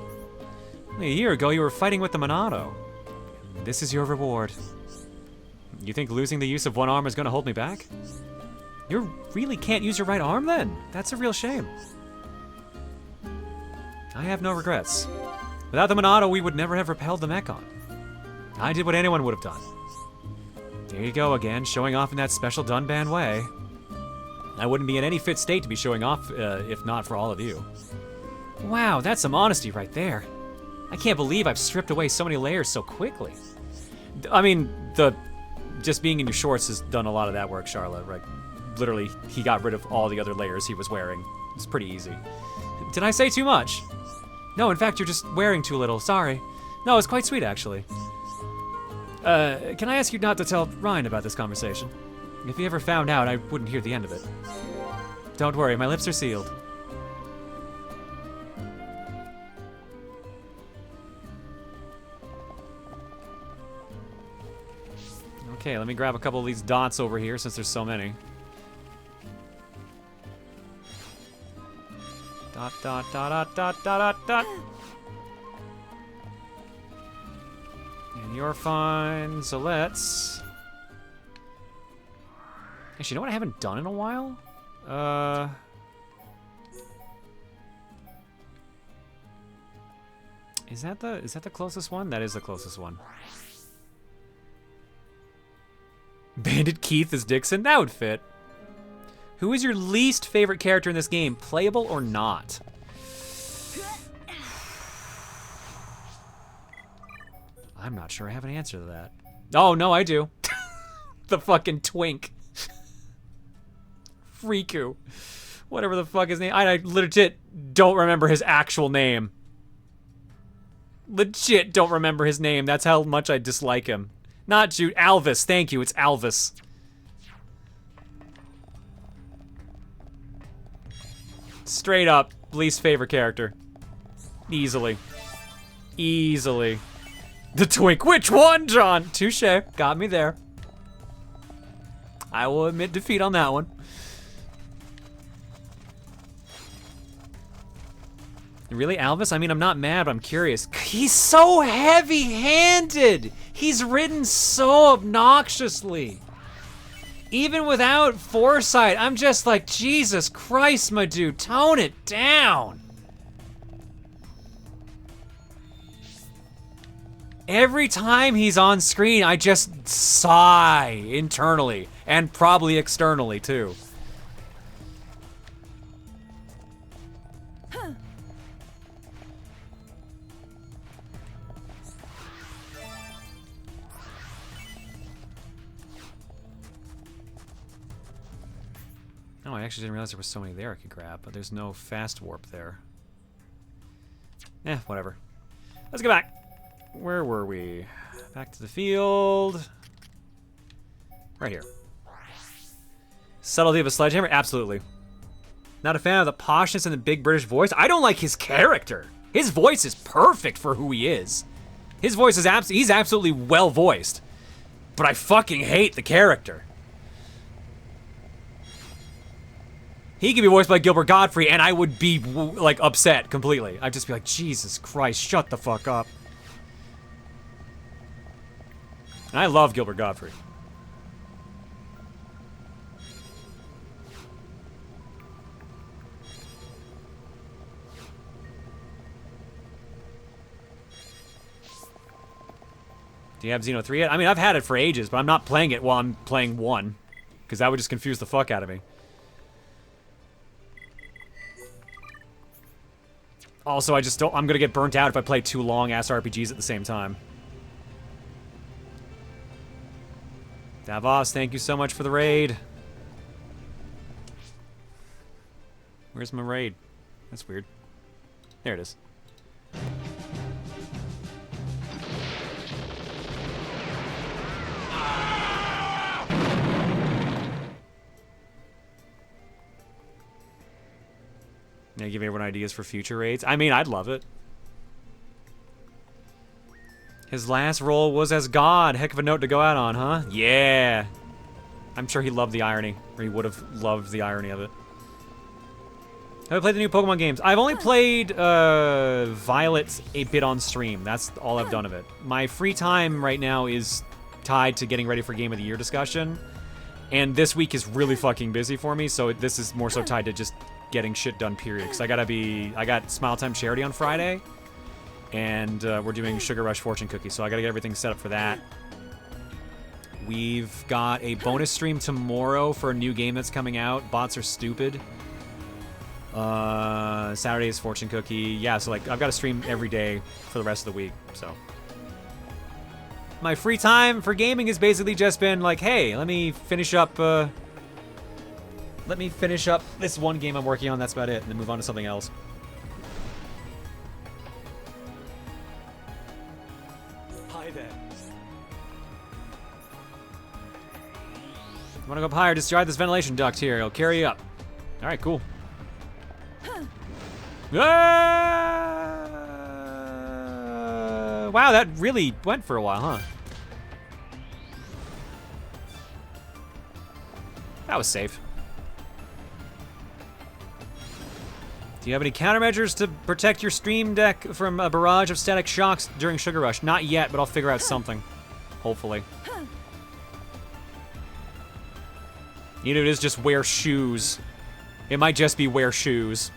Only a year ago, you were fighting with the Monado. This is your reward. You think losing the use of one arm is going to hold me back? You really can't use your right arm, then? That's a real shame. I have no regrets. Without the Monado, we would never have repelled the Mechon. I did what anyone would have done. There you go again, showing off in that special Dunban way. I wouldn't be in any fit state to be showing off if not for all of you. Wow, that's some honesty right there. I can't believe I've stripped away so many layers so quickly. I mean, just being in your shorts has done a lot of that work, Charlotte. Right? Literally, he got rid of all the other layers he was wearing. It's pretty easy. Did I say too much? No, in fact, you're just wearing too little. Sorry. No, it's quite sweet, actually. Can I ask you not to tell Ryan about this conversation? If he ever found out, I wouldn't hear the end of it. Don't worry, my lips are sealed. Okay, let me grab a couple of these dots over here since there's so many. Dot, dot, dot, dot, dot, dot, dot. And you're fine, so let's... Actually, you know what I haven't done in a while? Is that the closest one? That is the closest one. Bandit Keith as Dixon? That would fit. Who is your least favorite character in this game, playable or not? I'm not sure I have an answer to that. Oh, no, I do. The fucking twink. Riku. Whatever the fuck his name. I legit don't remember his actual name. Legit don't remember his name. That's how much I dislike him. Not Jude. Alvis. Thank you. It's Alvis. Straight up, least favorite character. Easily. Easily. The twink. Which one, John? Touche. Got me there. I will admit defeat on that one. Really, Alvis? I mean, I'm not mad, but I'm curious. He's so heavy-handed! He's written so obnoxiously. Even without foresight, I'm just like, Jesus Christ, my dude, tone it down. Every time he's on screen, I just sigh internally, and probably externally, too. Oh, I actually didn't realize there were so many there I could grab, but there's no fast warp there. Eh, whatever. Let's get back. Where were we? Back to the field. Right here. Subtlety of a sledgehammer? Absolutely. Not a fan of the poshness and the big British voice? I don't like his character. His voice is perfect for who he is. His voice is he's absolutely well voiced. But I fucking hate the character. He could be voiced by Gilbert Gottfried, and I would be, like, upset completely. I'd just be like, Jesus Christ, shut the fuck up. And I love Gilbert Gottfried. Do you have Xeno 3 yet? I mean, I've had it for ages, but I'm not playing it while I'm playing 1. Because that would just confuse the fuck out of me. Also, I'm gonna get burnt out if I play two long-ass RPGs at the same time. Davos, thank you so much for the raid. Where's my raid? That's weird. There it is. Yeah, give everyone ideas for future raids. I mean, I'd love it. His last role was as God. Heck of a note to go out on, huh? Yeah. I'm sure he loved the irony, or he would have loved the irony of it. Have I played the new Pokemon games? I've only played Violet a bit on stream. That's all I've done of it. My free time right now is tied to getting ready for Game of the Year discussion. And this week is really fucking busy for me, so this is more so tied to just getting shit done, period. Because I got Smile Time Charity on Friday, and we're doing Sugar Rush Fortune Cookie, so I gotta get everything set up for that. We've got a bonus stream tomorrow for a new game that's coming out. Bots Are Stupid. Saturday is Fortune Cookie. Yeah, so like I've got to stream every day for the rest of the week, so. My free time for gaming has basically just been like, hey, let me finish up this one game I'm working on, that's about it, and then move on to something else. Hi there. You wanna go up higher? Just drive this ventilation duct here, it'll carry you up. Alright, cool. Wow, that really went for a while, huh? That was safe. Do you have any countermeasures to protect your stream deck from a barrage of static shocks during Sugar Rush? Not yet, but I'll figure out something. Hopefully. Either it is just wear shoes. It might just be wear shoes.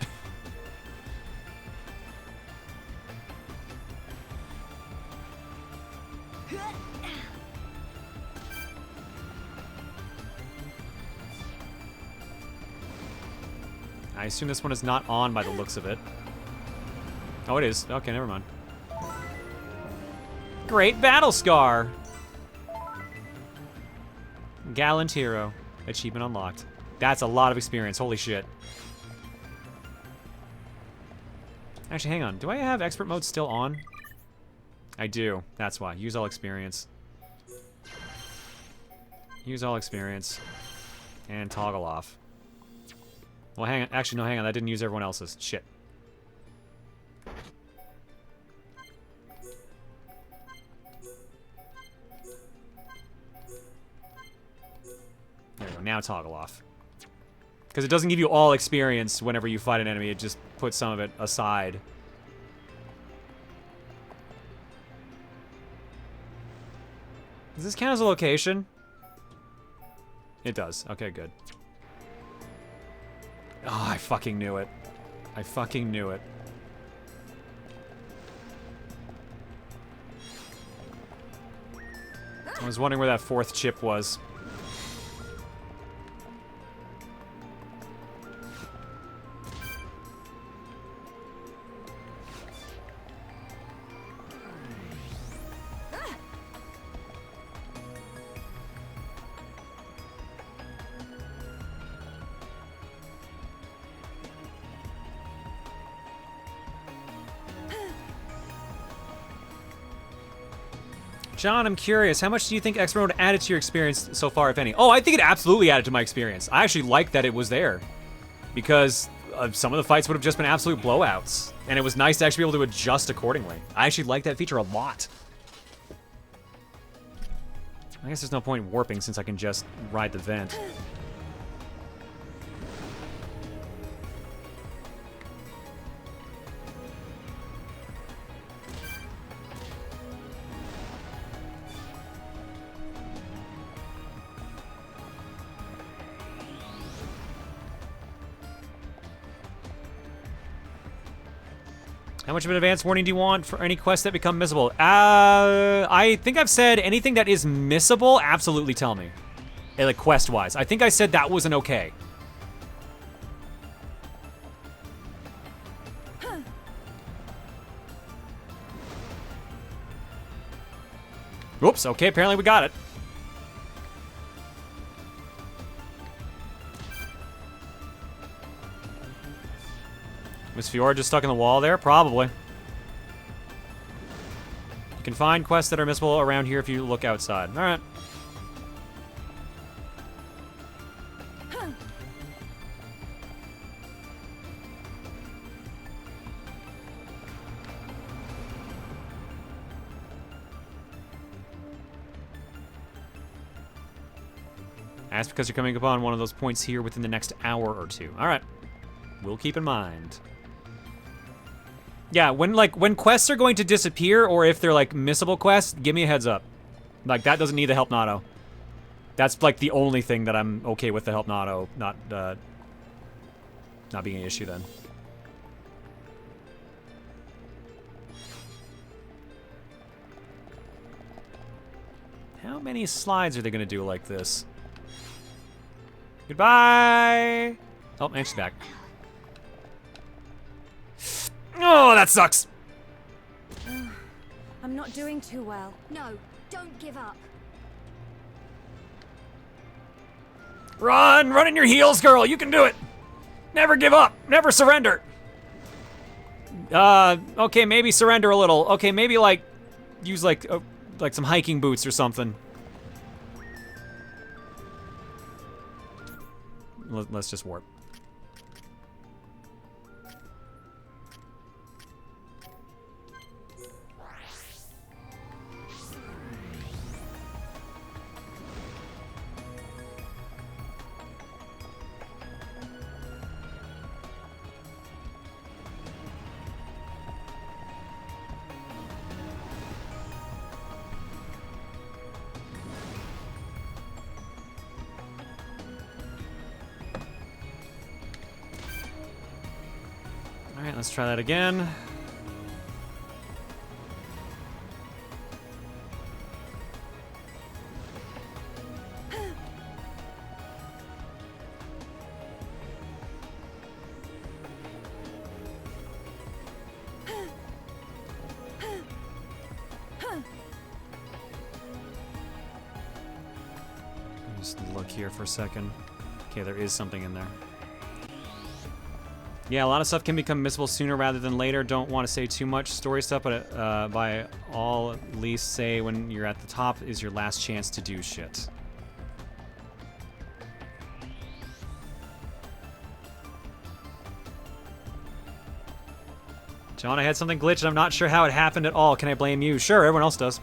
I assume this one is not on by the looks of it. Oh, it is. Okay, never mind. Great Battle Scar! Gallant Hero. Achievement unlocked. That's a lot of experience. Holy shit. Actually, hang on. Do I have Expert Mode still on? I do. That's why. Use all experience. Use all experience. And toggle off. Well, hang on. Actually, no, hang on. I didn't use everyone else's. Shit. There we go. Now toggle off. Because it doesn't give you all experience whenever you fight an enemy. It just puts some of it aside. Does this count as a location? It does. Okay, good. Oh, I fucking knew it. I fucking knew it. I was wondering where that fourth chip was. John, I'm curious, how much do you think Expert Mode added to your experience so far, if any? Oh, I think it absolutely added to my experience. I actually like that it was there. Because some of the fights would have just been absolute blowouts. And it was nice to actually be able to adjust accordingly. I actually like that feature a lot. I guess there's no point warping since I can just ride the vent. How much of an advance warning do you want for any quests that become missable? I think I've said anything that is missable, absolutely tell me. Like, quest-wise. I think I said that was an okay. Whoops, okay, apparently we got it. Was Fiora just stuck in the wall there? Probably. You can find quests that are missable around here if you look outside. Alright. That's because you're coming upon one of those points here within the next hour or two. Alright. We'll keep in mind. Yeah, when quests are going to disappear, or if they're, like, missable quests, give me a heads up. Like, that doesn't need the help Nato. That's, like, the only thing that I'm okay with the help Nato not being an issue then. How many slides are they gonna do like this? Goodbye! Oh, and she's back. Oh, that sucks! I'm not doing too well. No, don't give up. Run! Run in your heels, girl! You can do it! Never give up! Never surrender! Okay, maybe surrender a little. Okay, maybe, like, use, like some hiking boots or something. Let's just warp. Alright, let's try that again. Just look here for a second. Okay, there is something in there. Yeah, a lot of stuff can become missable sooner rather than later. Don't want to say too much story stuff, but by all at least say when you're at the top is your last chance to do shit. John, I had something glitch and I'm not sure how it happened at all. Can I blame you? Sure, everyone else does.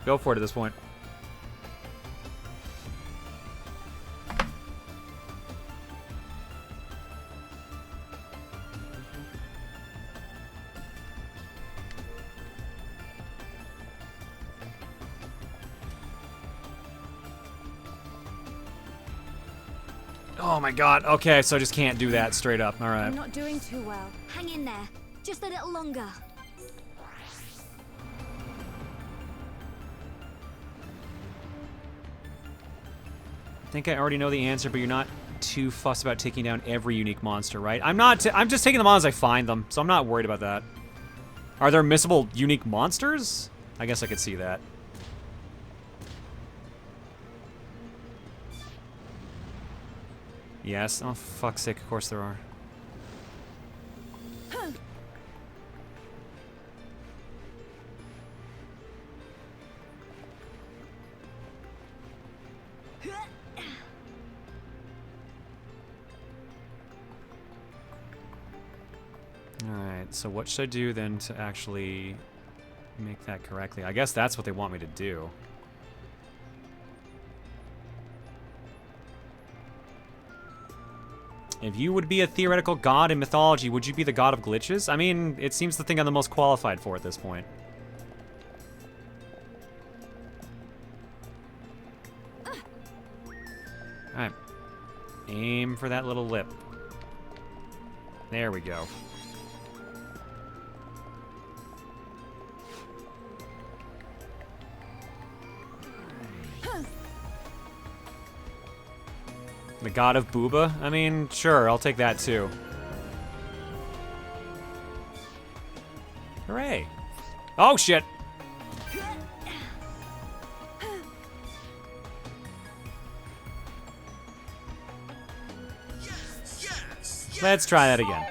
Go for it at this point. Oh my god. Okay, so I just can't do that straight up. All right. I'm not doing too well. Hang in there. Just a little longer. I think I already know the answer, but you're not too fussed about taking down every unique monster, right? I'm not. I'm just taking them on as I find them, so I'm not worried about that. Are there missable unique monsters? I guess I could see that. Yes. Oh, fuck's sake, of course there are. Alright, so what should I do then to actually make that correctly? I guess that's what they want me to do. If you would be a theoretical god in mythology, would you be the god of glitches? I mean, it seems the thing I'm the most qualified for at this point. Alright. Aim for that little lip. There we go. The god of Booba? I mean, sure, I'll take that too. Hooray. Oh, shit! Let's try that again.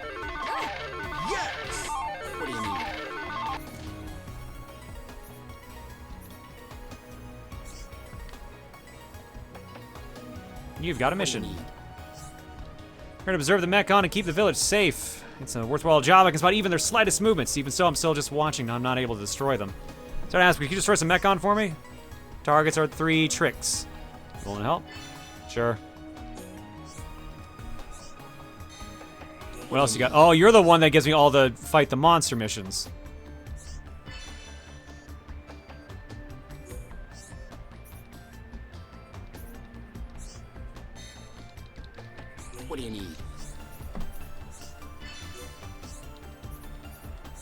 What do you mean? You've got a mission. We're gonna observe the Mechon and keep the village safe. It's a worthwhile job. I can spot even their slightest movements. Even so, I'm still just watching. I'm not able to destroy them. So I ask, can you destroy some Mechon for me? Targets are 3 tricks. Willing to help? Sure. What else you got? Oh, you're the one that gives me all the fight the monster missions. What do you need?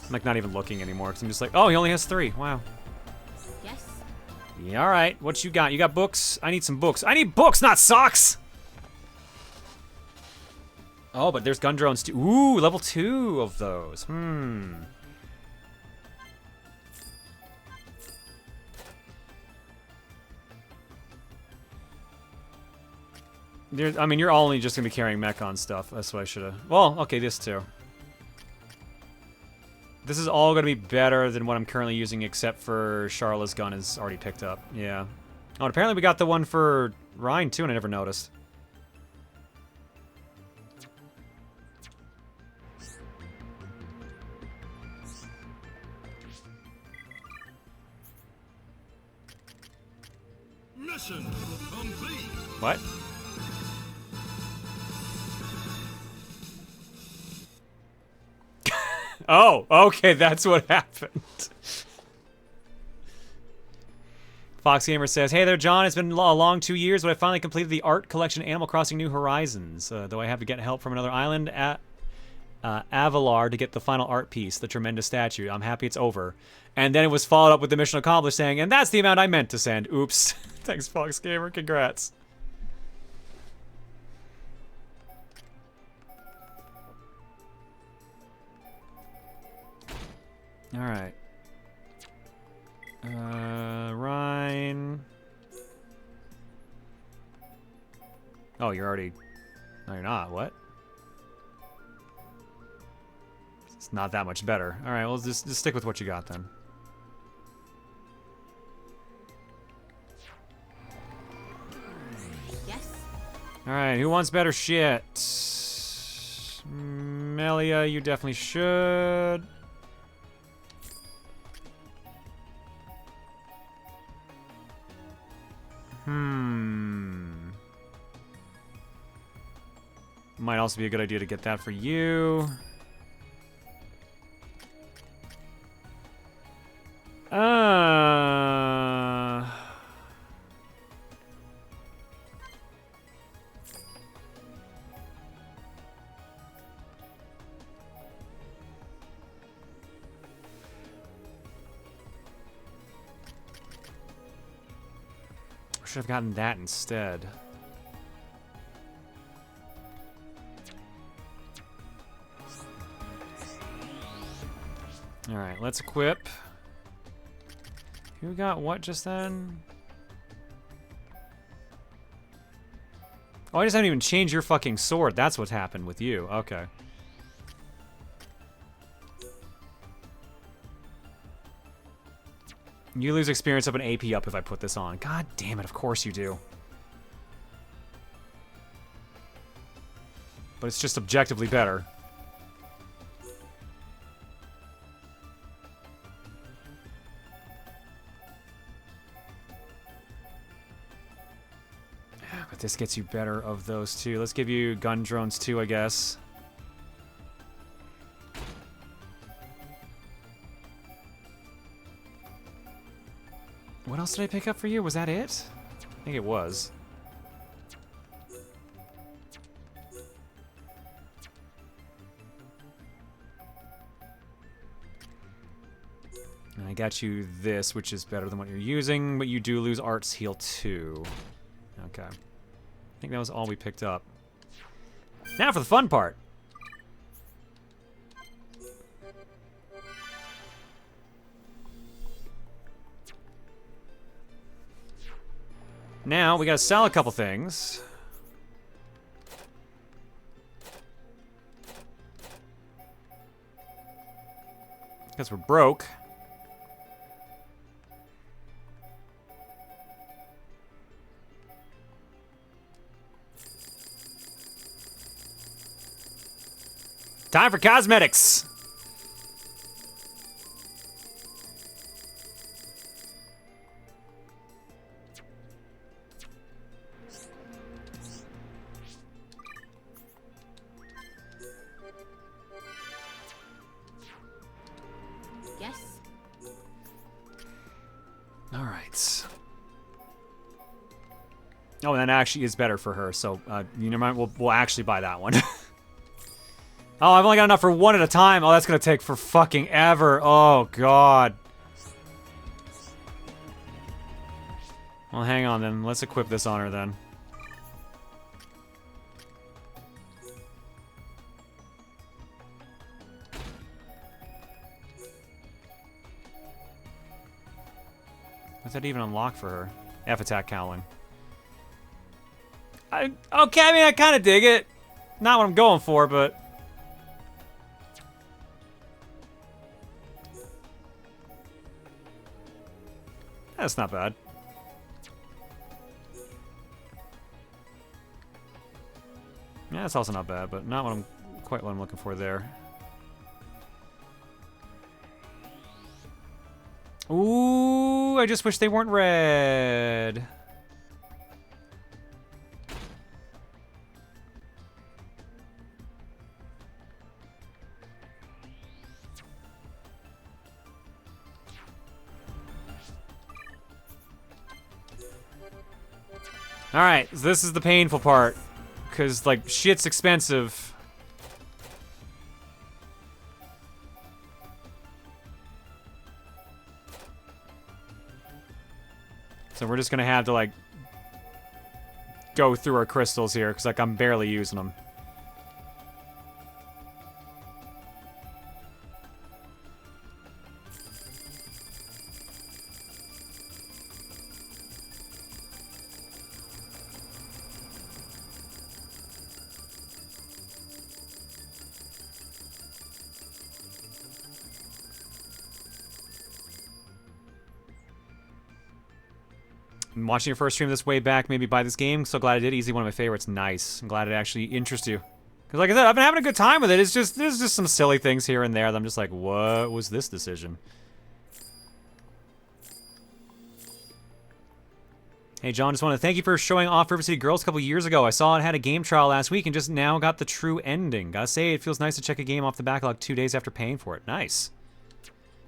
I'm like not even looking anymore because I'm just like, oh, he only has 3. Wow. Yes. Yeah, all right. What you got? You got books? I need some books. I need books, not socks. Oh, but there's gun drones too. Ooh, level 2 of those. I mean, you're only just gonna be carrying Mechon stuff. That's what I should have. Well, okay, this too. This is all gonna be better than what I'm currently using, except for Charla's gun is already picked up. Yeah. Oh, and apparently we got the one for Rhine too, and I never noticed. Mission complete. What? Oh, okay, that's what happened. Fox Gamer says, hey there, John. It's been a long 2 years, but I finally completed the art collection Animal Crossing New Horizons. Though I have to get help from another island at Avalar to get the final art piece, the tremendous statue. I'm happy it's over. And then it was followed up with the mission accomplished saying, and that's the amount I meant to send. Oops. Thanks, Fox Gamer. Congrats. Alright. Rhine. Oh, you're already... No, you're not. What? It's not that much better. Alright, well, just stick with what you got, then. Yes. Alright, who wants better shit? Melia, you definitely should. Might also be a good idea to get that for you. should have gotten that instead. Alright, let's equip. Who got what just then? Oh, I just haven't even changed your fucking sword. That's what's happened with you. Okay. You lose experience up and AP up if I put this on. God damn it, of course you do. But it's just objectively better. But this gets you better of those two. Let's give you gun drones too, I guess. What else did I pick up for you? Was that it? I think it was. And I got you this, which is better than what you're using, but you do lose Art's Heal too. Okay. I think that was all we picked up. Now for the fun part. Now, we gotta sell a couple things. Because we're broke. Time for cosmetics! Oh, and that actually is better for her, so, you know, we'll actually buy that one. Oh, I've only got enough for one at a time. Oh, that's gonna take for fucking ever. Oh, God. Well, hang on, then. Let's equip this on her, then. What's that even unlock for her? F attack cowling. Okay, I mean, I kind of dig it. Not what I'm going for, but... That's not bad. Yeah, that's also not bad, but not quite what I'm looking for there. Ooh, I just wish they weren't red. Alright, so this is the painful part. Because, like, shit's expensive. So we're just gonna have to, like, go through our crystals here, because, like, I'm barely using them. I'm watching your first stream this way back, maybe buy this game. So glad I did. Easy, one of my favorites. Nice. I'm glad it actually interests you. Because like I said, I've been having a good time with it. It's just, there's just some silly things here and there that I'm just like, what was this decision? Hey, John, just want to thank you for showing off River City Girls a couple years ago. I saw it had a game trial last week and just now got the true ending. Gotta say, it feels nice to check a game off the backlog 2 days after paying for it. Nice.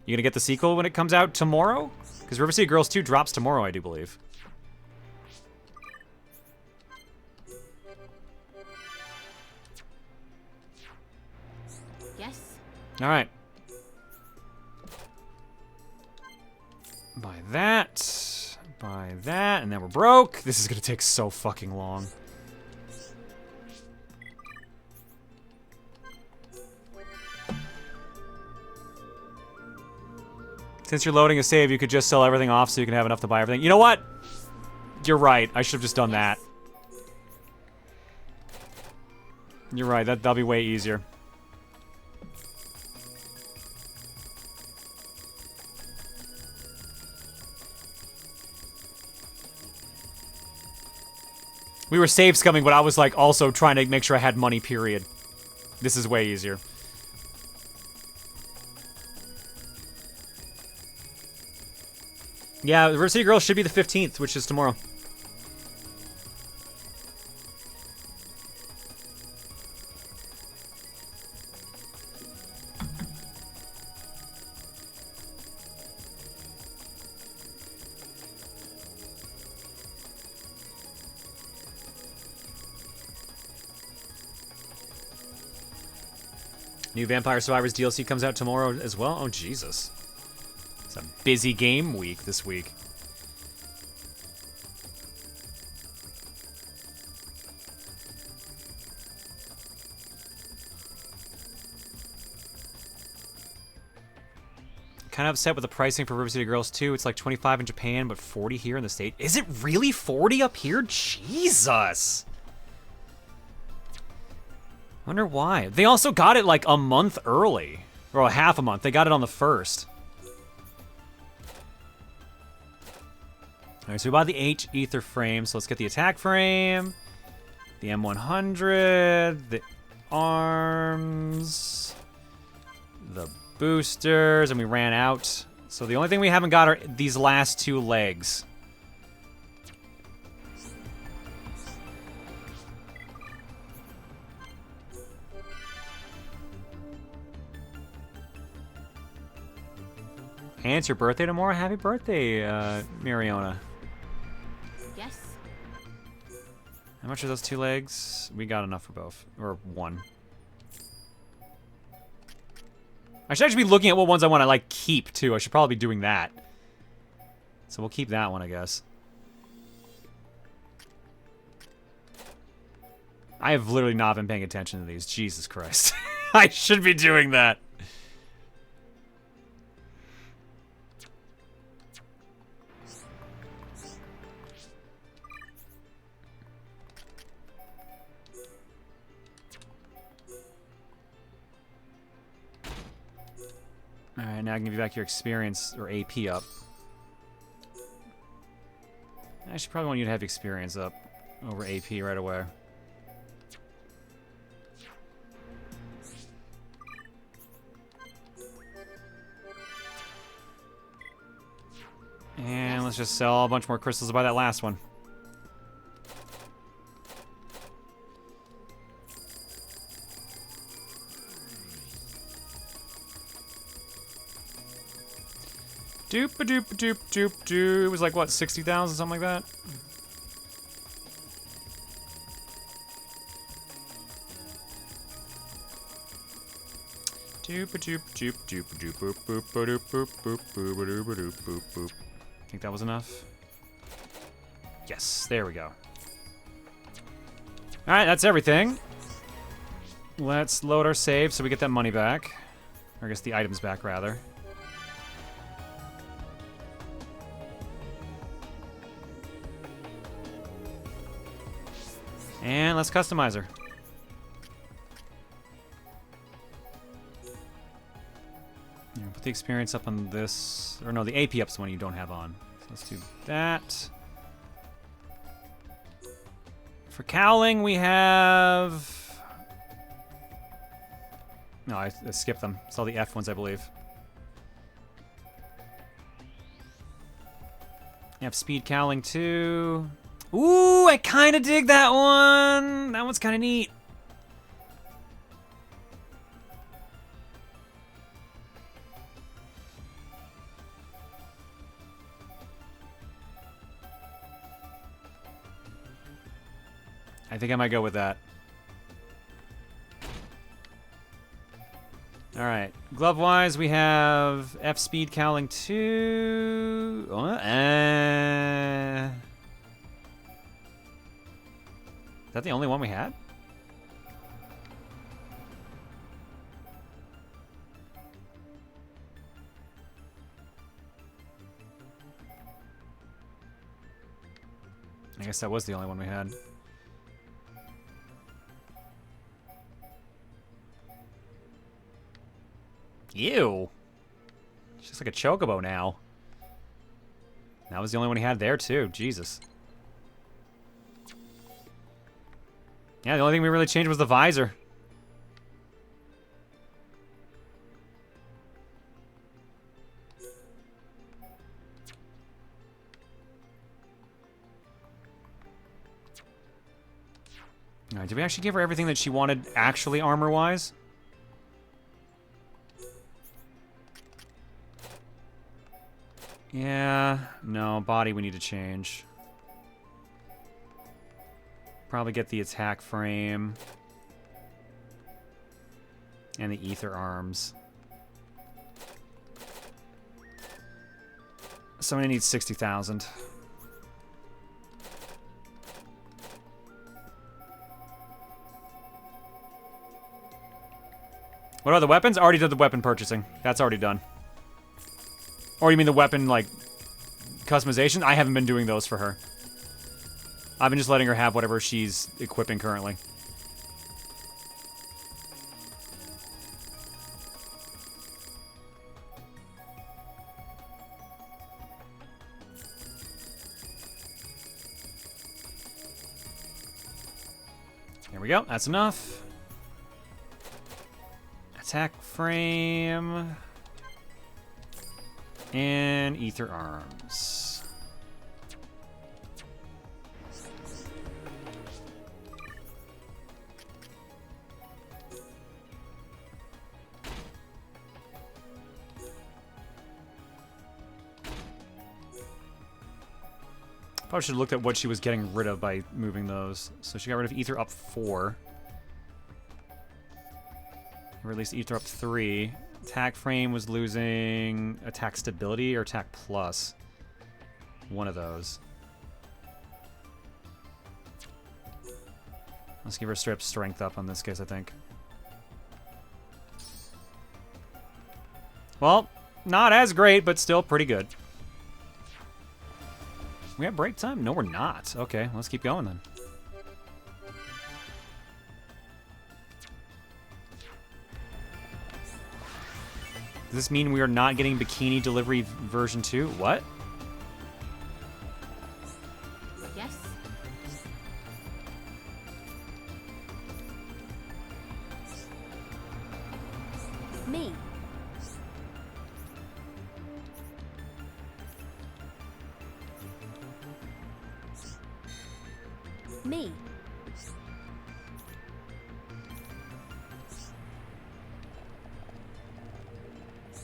You gonna get the sequel when it comes out tomorrow? Because River City Girls 2 drops tomorrow, I do believe. Yes. All right. Buy that, and then we're broke. This is gonna take so fucking long. Since you're loading a save, you could just sell everything off so you can have enough to buy everything. You know what? You're right. I should have just done that. You're right. That'll be way easier. We were save scumming, but I was like also trying to make sure I had money, period. This is way easier. Yeah, River City Girls should be the 15th, which is tomorrow. New Vampire Survivors DLC comes out tomorrow as well. Oh, Jesus. It's a busy game week this week. Kind of upset with the pricing for River City Girls 2. It's like 25 in Japan, but 40 here in the States. Is it really 40 up here? Jesus! I wonder why. They also got it like a month early. Or a half a month. They got it on the 1st. Alright, so we bought the H Ether frame. So let's get the attack frame. The M100. The arms. The boosters. And we ran out. So the only thing we haven't got are these last 2 legs. And it's your birthday tomorrow. Happy birthday, Mariona. Yes. How much are those 2 legs? We got enough for both. Or 1. I should actually be looking at what ones I want to, like, keep, too. I should probably be doing that. So we'll keep that one, I guess. I have literally not been paying attention to these. Jesus Christ. I should be doing that. Alright, now I can give you back your experience, or AP up. I should probably want you to have experience up over AP right away. And let's just sell a bunch more crystals to buy that last one. Doop-a-doop-a-doop-doop-doo. It was like, what, 60,000, something like that? Doop-a-doop-doop-doop-doop-boop-boop-boop-boop-boop-boop-boop-boop-boop-boop-boop. Think that was enough? Yes, there we go. Alright, that's everything. Let's load our save so we get that money back. Or I guess the items back, rather. And let's customize her. Yeah, put the experience up on this. Or no, the AP up's the one you don't have on. So let's do that. For cowling, we have... No, I skipped them. It's all the F ones, I believe. You have speed cowling too. Ooh, I kind of dig that one. That one's kind of neat. I think I might go with that. Alright, glove-wise, we have F speed cowling 2. Is that the only one we had? I guess that was the only one we had. Ew. It's just like a chocobo now. That was the only one he had there, too. Jesus. Yeah, the only thing we really changed was the visor. Alright, did we actually give her everything that she wanted, actually, armor-wise? Yeah, no, body we need to change. Probably get the attack frame. And the ether arms. Somebody needs 60,000. What about the weapons? Already did the weapon purchasing. That's already done. Or you mean the weapon, like, customization? I haven't been doing those for her. I've been just letting her have whatever she's equipping currently. Here we go. That's enough. Attack frame. And ether arms. Probably should have looked at what she was getting rid of by moving those. So she got rid of ether up 4. Released ether up 3. Attack frame was losing attack stability or attack plus. One of those. Let's give her straight up strength up on this case, I think. Well, not as great, but still pretty good. We have break time? No, we're not. Okay, let's keep going then. Does this mean we are not getting Bikini Delivery version 2? What? Yes. Me. Me.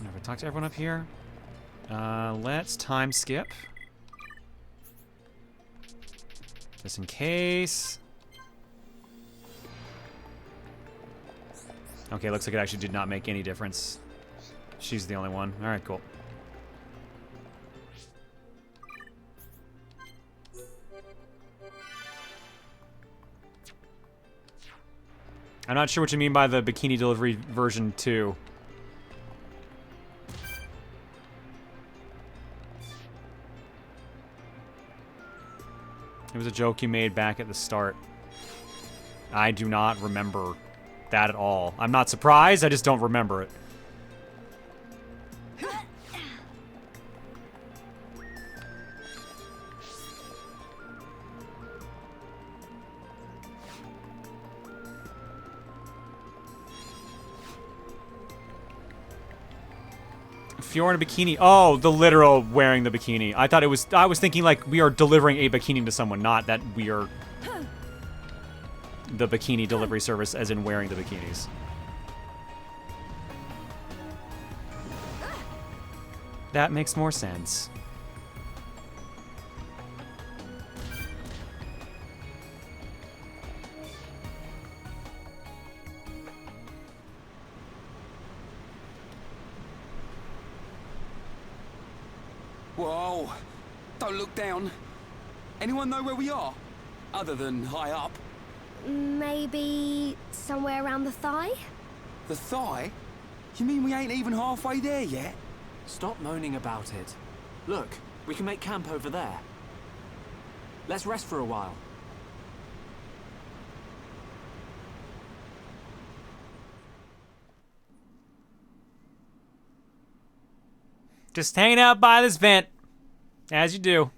Have I talked to everyone up here? Let's time skip. Just in case. Okay, looks like it actually did not make any difference. She's the only one. Alright, cool. I'm not sure what you mean by the Bikini Delivery version 2. It was a joke you made back at the start. I do not remember that at all. I'm not surprised, I just don't remember it. Fiora in a bikini. Oh, the literal wearing the bikini. I thought it was... I was thinking, like, we are delivering a bikini to someone, not that we are... the bikini delivery service, as in wearing the bikinis. That makes more sense. Whoa! Don't look down. Anyone know where we are? Other than high up? Maybe somewhere around the thigh? The thigh? You mean we ain't even halfway there yet? Stop moaning about it. Look, we can make camp over there. Let's rest for a while. Just hanging out by this vent. As you do.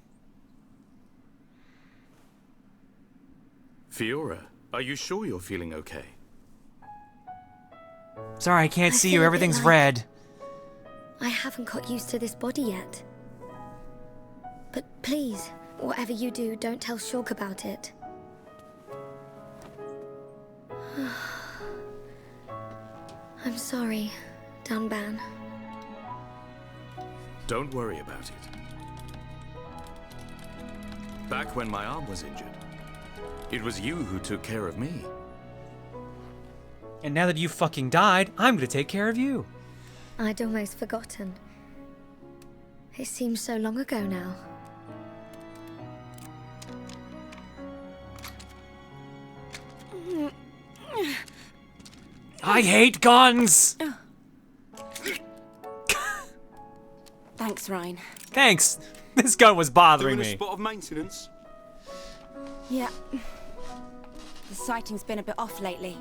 Fiora, are you sure you're feeling okay? Sorry, I can't see you. feel a bit Everything's like- red. I haven't got used to this body yet. But please, whatever you do, don't tell Shulk about it. I'm sorry, Dunban. Don't worry about it. Back when my arm was injured, it was you who took care of me. And now that you fucking died, I'm gonna take care of you. I'd almost forgotten. It seems so long ago now. I hate guns! Thanks, Ryan. Thanks. This gun was bothering Doing a me. spot of maintenance? Yeah. The sighting's been a bit off lately.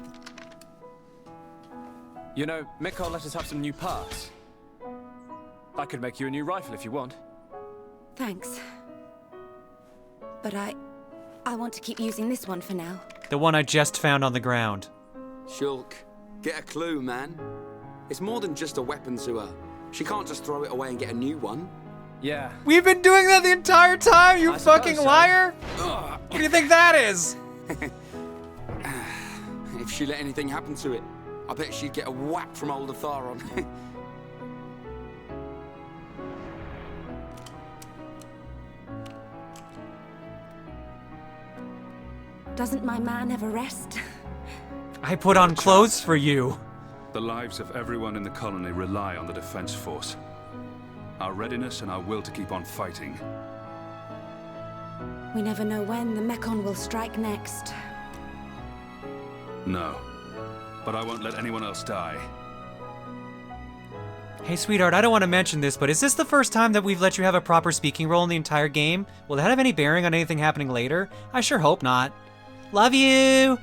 You know, Mikhail let us have some new parts. I could make you a new rifle if you want. Thanks. But I want to keep using this one for now. The one I just found on the ground. Shulk, get a clue, man. It's more than just a weapon to her. She can't just throw it away and get a new one. Yeah. We've been doing that the entire time, you I fucking suppose so. liar! What do you think that is? If she let anything happen to it, I bet she'd get a whack from old Atharon. Doesn't my man ever rest? I put on clothes for you. The lives of everyone in the colony rely on the defense force. Our readiness and our will to keep on fighting. We never know when the Mekon will strike next. No. But I won't let anyone else die. Hey, sweetheart, I don't want to mention this, but is this the first time that we've let you have a proper speaking role in the entire game? Will that have any bearing on anything happening later? I sure hope not. Love you!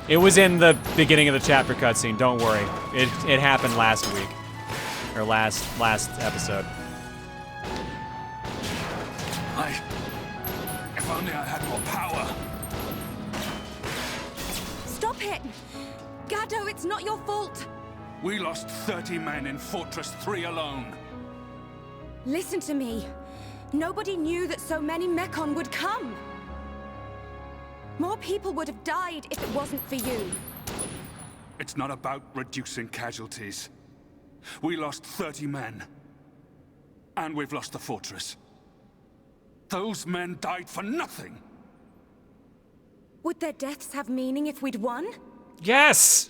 It was in the beginning of the chapter cutscene, don't worry. It happened last week. Or last episode. If only I had more power. Stop it! Gado, it's not your fault! We lost 30 men in Fortress 3 alone. Listen to me. Nobody knew that so many Mekon would come. More people would have died if it wasn't for you. It's not about reducing casualties. We lost 30 men. And we've lost the fortress. Those men died for nothing. Would their deaths have meaning if we'd won? Yes!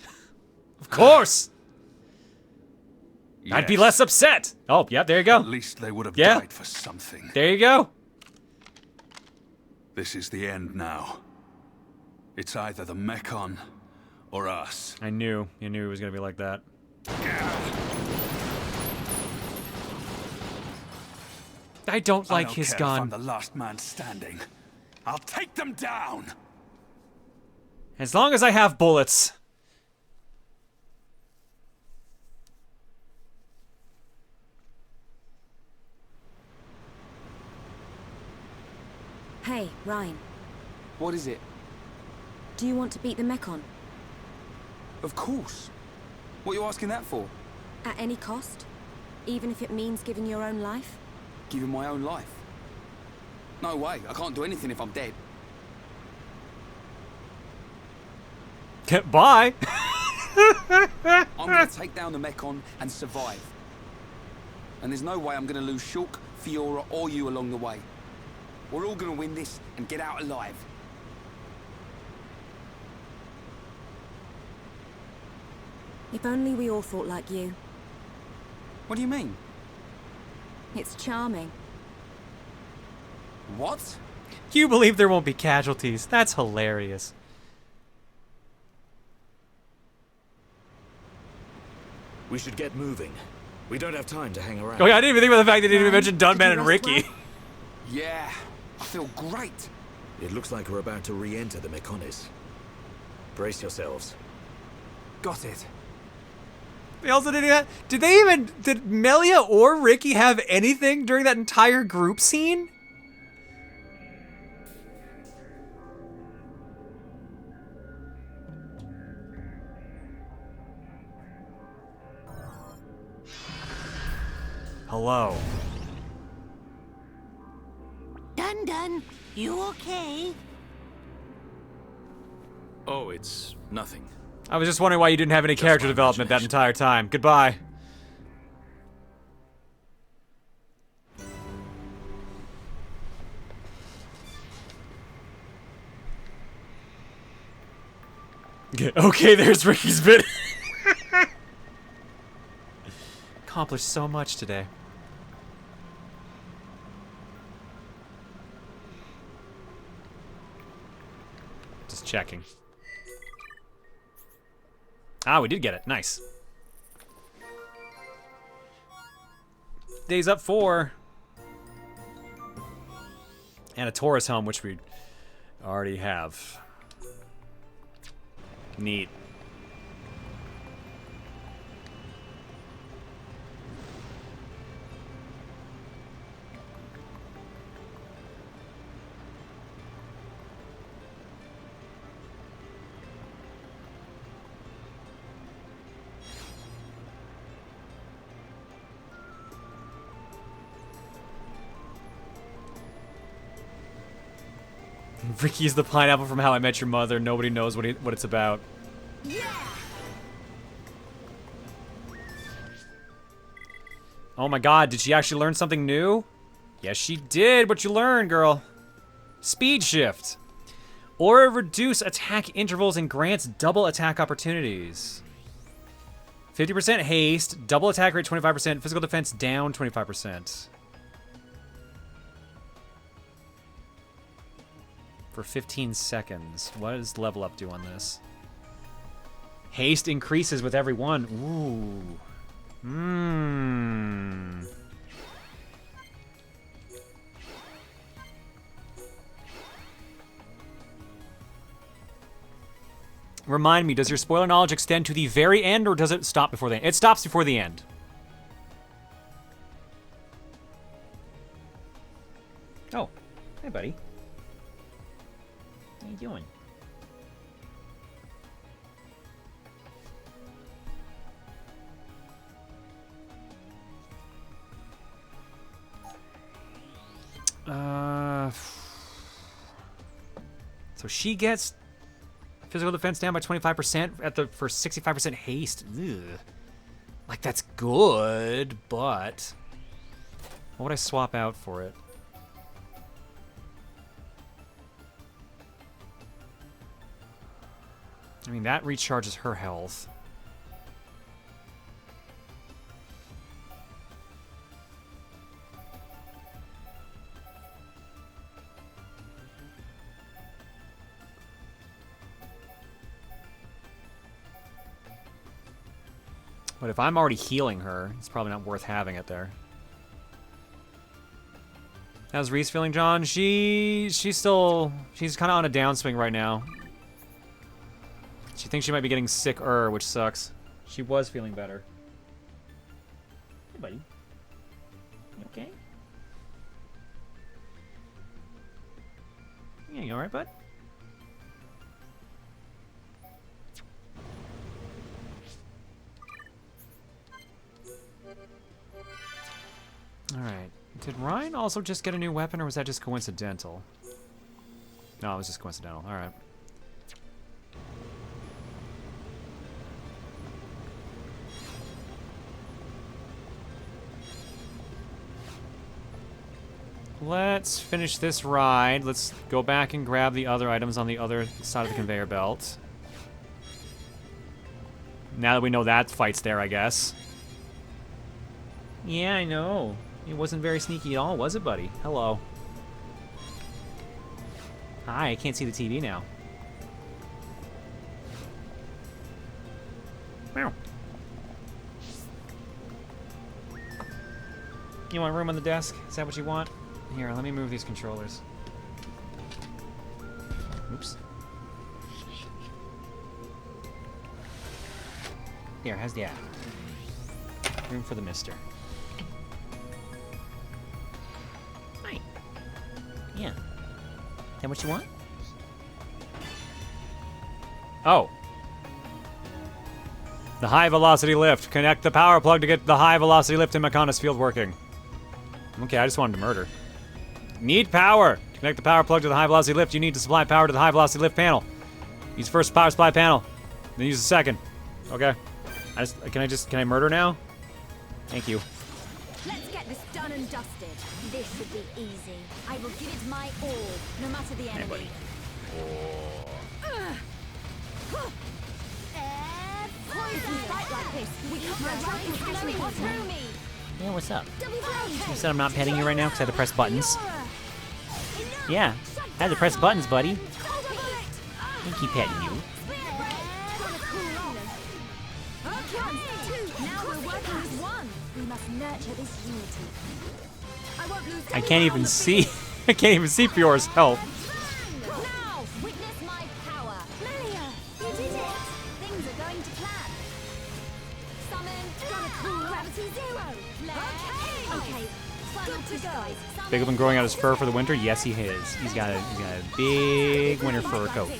Of course! I'd be less upset. Oh, yeah, there you go. At least they would have Yeah. died for something. There you go. This is the end now. It's either the Mekon or us. I knew. You knew it was gonna be like that. I don't like his care gun. If I'm the last man standing. I'll take them down. As long as I have bullets. Hey, Ryan. What is it? Do you want to beat the Mekon? Of course. What are you asking that for? At any cost? Even if it means giving your own life? Giving my own life? No way. I can't do anything if I'm dead. Bye. I'm gonna take down the Mekon and survive. And there's no way I'm gonna lose Shulk, Fiora, or you along the way. We're all gonna win this and get out alive. If only we all thought like you. What do you mean? It's charming. What? You believe there won't be casualties? That's hilarious. We should get moving. We don't have time to hang around. Oh yeah, I didn't even think about the fact that they didn't even mention Dunman and Ricky. Yeah, I feel great. It looks like we're about to re-enter the Mechonis. Brace yourselves. Got it. They also didn't even... Did Melia or Ricky have anything during that entire group scene? Hello. Dun, you okay? Oh, it's nothing. I was just wondering why you didn't have any character development that entire time. Goodbye. Okay, there's Ricky's bit. Accomplished so much today. Just checking. Ah, we did get it. Nice. Days up 4. And a Taurus helm, which we already have. Neat. Ricky is the pineapple from How I Met Your Mother. Nobody knows what it's about. Yeah. Oh my god, did she actually learn something new? Yes, she did. What you learn, girl? Speed shift. Or reduce attack intervals and grants double attack opportunities. 50% haste, double attack rate 25%, physical defense down 25%. For 15 seconds. What does level up do on this? Haste increases with every one. Ooh. Remind me, does your spoiler knowledge extend to the very end, or does it stop before the end? It stops before the end. Oh. Hey, buddy. What are you doing? So she gets physical defense down by 25% for 65% haste. Ugh. Like, that's good, but what would I swap out for it? I mean, that recharges her health. But if I'm already healing her, it's probably not worth having it there. How's Reese feeling, John? She's kind of on a downswing right now. She thinks she might be getting sicker, which sucks. She was feeling better. Hey, buddy. You okay? Yeah, you alright, bud? Alright. Did Ryan also just get a new weapon, or was that just coincidental? No, it was just coincidental. Alright. Let's finish this ride. Let's go back and grab the other items on the other side of the conveyor belt. Now that we know that fight's there, I guess. Yeah, I know. It wasn't very sneaky at all, was it, buddy? Hello. Hi, I can't see the TV now. Meow. You want room on the desk? Is that what you want? Here, let me move these controllers. Oops. Here, how's that? Room for the mister. Hi. Yeah. Is that what you want? Oh. The high velocity lift. Connect the power plug to get the high velocity lift in Mechonis field working. Okay, I just wanted to murder. Need power. To connect the power plug to the high velocity lift, you need to supply power to the high velocity lift panel. Use first power supply panel, then use the second. Okay. Can I murder now? Thank you. Let's get this done and dusted. This should be easy. I will give it my all, no matter the enemy. Poison fight like this. We can't flowing through me. Yeah, what's up? You said I'm not petting you right now because I had to press buttons. Yeah, I had to press buttons, buddy. I keep petting you. Now we're working as one. We must nurture this unity. I can't even see. I can't even see Fiora's health. Now, witness my power. Melia, you did it. Things are going to plan. Summon, got a cool gravity zero. Okay, good to go. Big been growing out his fur for the winter? Yes, he has. He's got a big winter fur coat.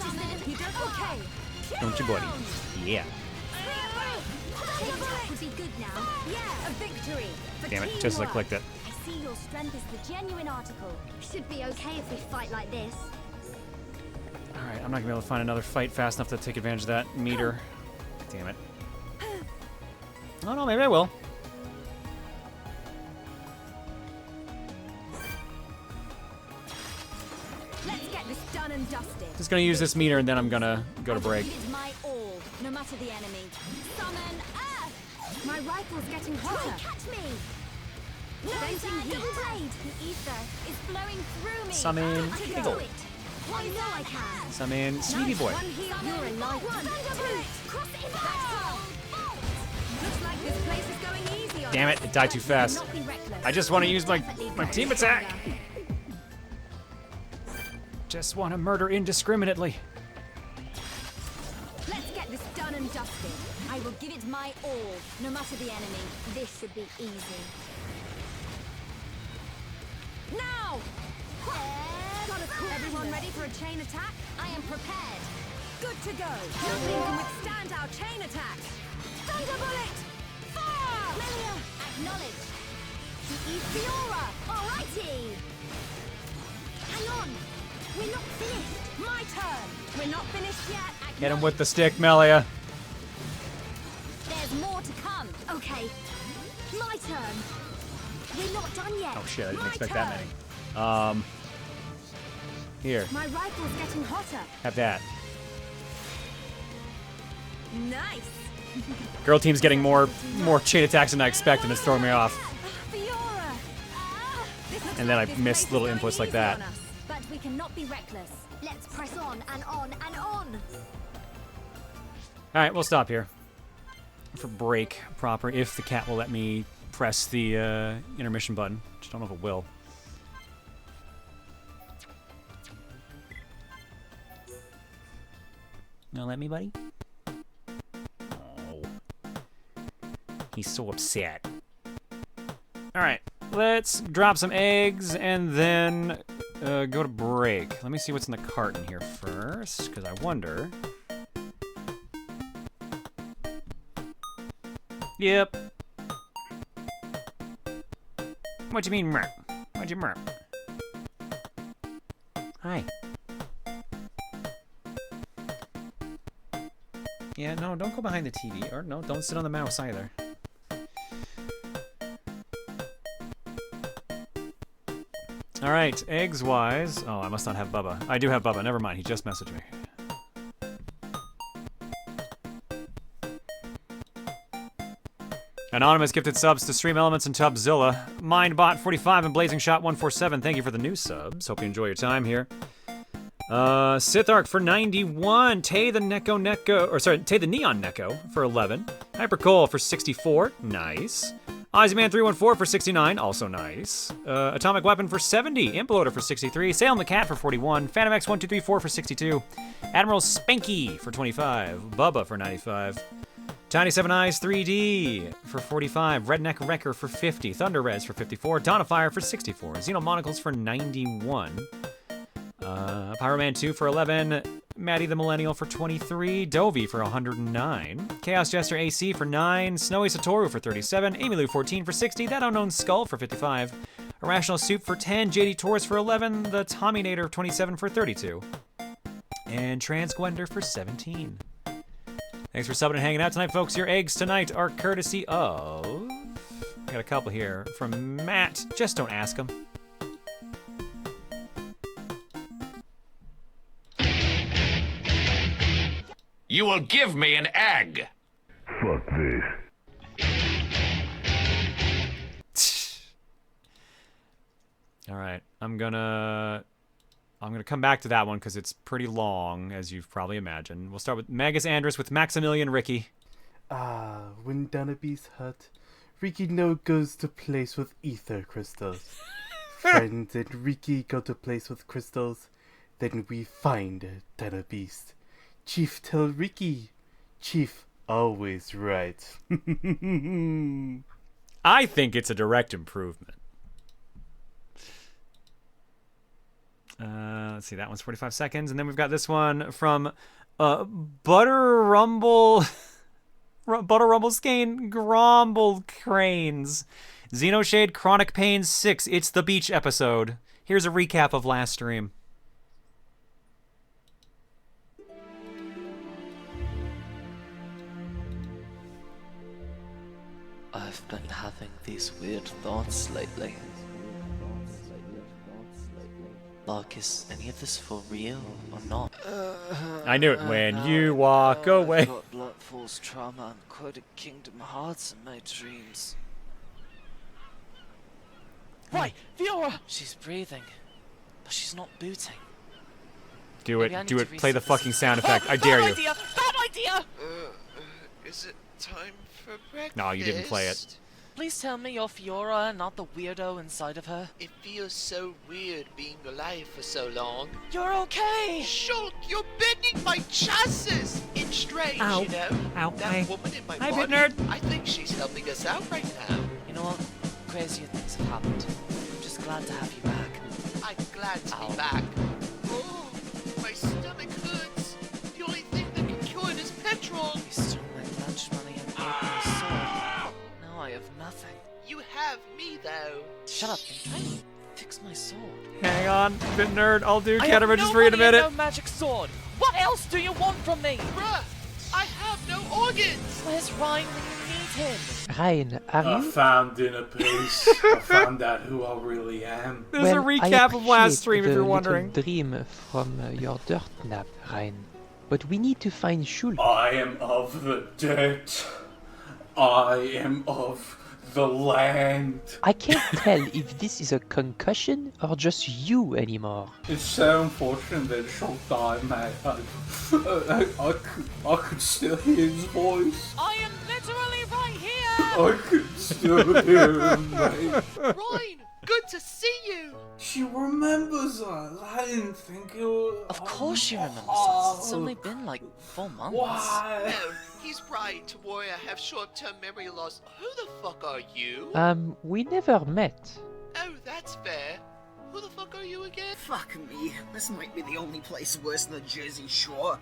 Don't you, buddy? Yeah. Would be good now. Yeah, a victory. Damn it! Just as I clicked it. I see your strength is the genuine article. Should be okay if we fight like this. All right, I'm not gonna be able to find another fight fast enough to take advantage of that meter. Damn it. Oh no, maybe I will. Let's get this done and dusted. Just gonna use this meter and then I'm gonna go to break. It is my all, no matter the enemy. Summon Earth. My rifle's getting hotter. Catch me. Venting heat. The ether is flowing through me. Summon Eagle. I know I can. Summon Sweetie Boy. You're a light. Cross looks like this place is going easy on Damn it! It died too fast. I just want to use my team attack. Just want to murder indiscriminately. Let's get this done and dusted. I will give it my all, no matter the enemy. This should be easy. Now! Everyone ready for a chain attack? I am prepared. Good to go. Nothing can withstand our chain attack. Thunder bullet! Fire! Melia, acknowledge. Fiora, alrighty. Hang on. We're not finished. My turn. We're not finished yet. Hit him with the stick, Melia. There's more to come. Okay. My turn. We're not done yet. Oh shit! I didn't expect that many. Here. My rifle's getting hotter. Have that. Nice. Girl team's getting more chain attacks than I expected, and it's throwing me off. And then I miss little inputs like that. But we cannot be reckless. Let's press on and on and on. All right, we'll stop here for break proper if the cat will let me press the intermission button. Just don't know if it will. No, let me, buddy. Oh, he's so upset. All right, let's drop some eggs and then go to break. Let me see what's in the carton here first, because I wonder. Yep. What do you mean, merp? What'd you merp? Hi. Yeah, no, don't go behind the TV. Or no, don't sit on the mouse either. Alright, eggs-wise... Oh, I must not have Bubba. I do have Bubba. Never mind, he just messaged me. Anonymous gifted subs to Stream Elements and Tubzilla. Mindbot45 and Blazing Shot 147. Thank you for the new subs. Hope you enjoy your time here. Sith Arc for 91. Tay the Neon Neko for 11. Hypercole for 64. Nice. Ozzyman314 for 69. Also nice. Atomic Weapon for 70. Imploder for 63. Salem the Cat for 41. Phantom X1234 for 62. Admiral Spanky for 25. Bubba for 95. Tiny 7 Eyes 3D for 45. Redneck Wrecker for 50. Thunder Rez for 54. Dawnafire for 64. Xenomonocles for 91. Pyroman 2 for 11. Maddie the Millennial for 23. Dovey for 109. Chaos Jester AC for 9. Snowy Satoru for 37. Amilu 14 for 60. That Unknown Skull for 55. Irrational Soup for 10. JD Taurus for 11. The Tominator 27 for 32. And Transgwender for 17. Thanks for subbing and hanging out tonight, folks. Your eggs tonight are courtesy of... I got a couple here. From Matt. Just don't ask him. You will give me an egg. Fuck this. All right, I'm gonna come back to that one because it's pretty long, as you've probably imagined. We'll start with Magus Andrus with Maximilian Ricky. When Danabe's hurt, Ricky no goes to place with ether crystals. Friend and Ricky go to place with crystals, then we find Danabeast. Chief tell Ricky. Chief always right. I think it's a direct improvement. Let's see, that one's 45 seconds. And then we've got this one from Butter Rumble Skane Grumble Cranes. Xenoshade Chronic Pain 6. It's the beach episode. Here's a recap of last stream. I've been having these weird thoughts lately. Like, is any of this for real or not? I knew it when you walk away. I've got Bloodfall's trauma and quoted Kingdom Hearts in my dreams. Right, Fiora! She's breathing, but she's not booting. Do Maybe I it. need Do to it. Play the reset this. fucking sound effect. I dare you. Bad idea! Is it time for breakfast? No, you didn't play it. Please tell me you're Fiora and not the weirdo inside of her. It feels so weird being alive for so long. You're okay! Shulk, you're bending my chassis! It's strange, Ow. you know? Ow. That woman in my Hi, body, Bitnerd. I think she's helping us out right now. You know what? Crazier things have happened. I'm just glad to have you back. I'm glad to be back. Oh, my stomach hurts. The only thing that can cure it is petrol. You stole my lunch money and broke my sword. Now I have nothing. You have me, though. Shut up. I'm trying to fix my sword. Hang on, Bitnerd. I'll do I have Canterbury no just for you in a money and minute. no magic sword. What else do you want from me? Bruh, I have no organs. Where's Ryan when you need him? Ryan, are I you? found inner peace. I found out who I really am. There's a recap of last stream if you're the wondering. little dream from your dirt nap, Ryan. But we need to find Shulk. I am of the dead. I am of the land. I can't tell if this is a concussion or just you anymore. It's so unfortunate that Shulk died, mate. I could still hear his voice. I am literally right here! I could still hear him, mate. Ryan, good to see you. She remembers us. I didn't think it was... Of course she remembers us. It's only been like 4 months. Why? No, he's right. Warrior have short-term memory loss. Who the fuck are you? We never met. Oh, that's fair. Who the fuck are you again? Fuck me. This might be the only place worse than the Jersey Shore.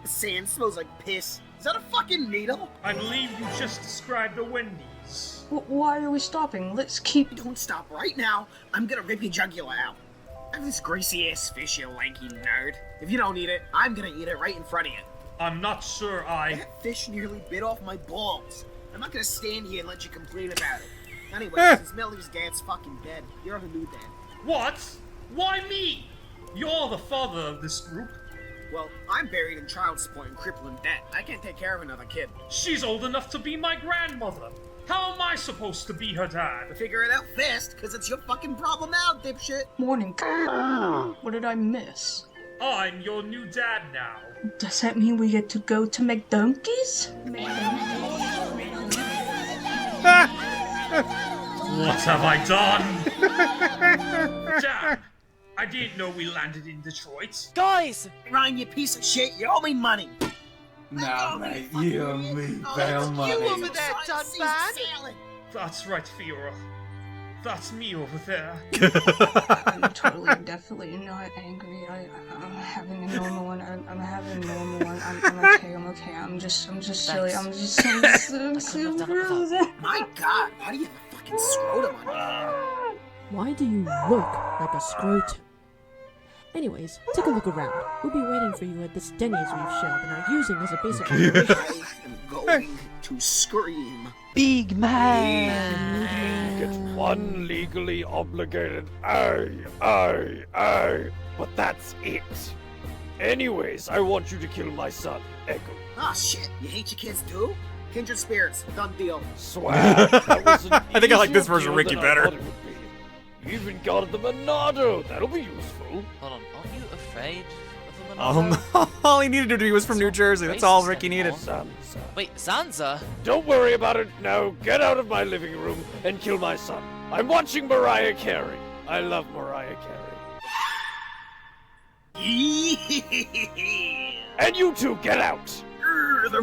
The sand smells like piss. Is that a fucking needle? I believe you just described a Wendy's. Why are we stopping? Let's keep... Don't stop right now. I'm gonna rip your jugular out. Have this greasy-ass fish, you lanky nerd. If you don't eat it, I'm gonna eat it right in front of you. I'm not sure That fish nearly bit off my balls. I'm not gonna stand here and let you complain about it. Anyway, since Melly's dad's fucking dead, you're the new dad. What? Why me? You're the father of this group. Well, I'm buried in child support and crippling debt. I can't take care of another kid. She's old enough to be my grandmother. How am I supposed to be her dad? Figure it out fast, because it's your fucking problem now, dipshit. Morning. What did I miss? I'm your new dad now. Does that mean we get to go to McDonkeys? What have I done? Dad, I didn't know we landed in Detroit. Guys! Ryan, you piece of shit, you owe me money. Nah, mate, you owe me bail money. You over there, Dunbag? That's right, Fiora. That's me over there. I'm totally, definitely not angry. I'm having a normal one. I'm having a normal one. I'm okay. I'm just silly. I'm just so My God, why do you have a fucking scrotum on you? Why do you look like a scrotum? Anyways, take a look around. We'll be waiting for you at this Denny's we've shelled and are using as a base of operation. I am going to scream. Big man! Get one legally obligated but that's it. Anyways, I want you to kill my son, Echo. Ah, shit, you hate your kids too? Kindred spirits, done deal. Swag. That was an I think I like this easier version of deal Ricky than I better. thought it would be. You even got the Monado. That'll be useful. Hold on, aren't you afraid of the Monado? All he needed to do was from New Jersey. That's all Ricky needed. Wait, Zanza? Don't worry about it. Now get out of my living room and kill my son. I'm watching Mariah Carey. I love Mariah Carey. And you two, get out. The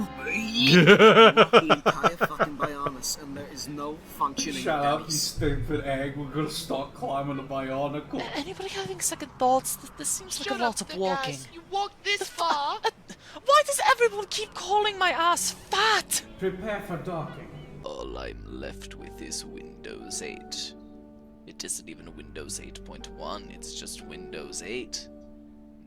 entire fucking Bionis, and there is no functioning Shut up, you Denny's. stupid egg. We're gonna start climbing the Bionicle. Anybody having second thoughts? This seems like a lot of walking. You walked this far? Why does everyone keep calling my ass fat? Prepare for docking. All I'm left with is Windows 8. It isn't even Windows 8.1, it's just Windows 8.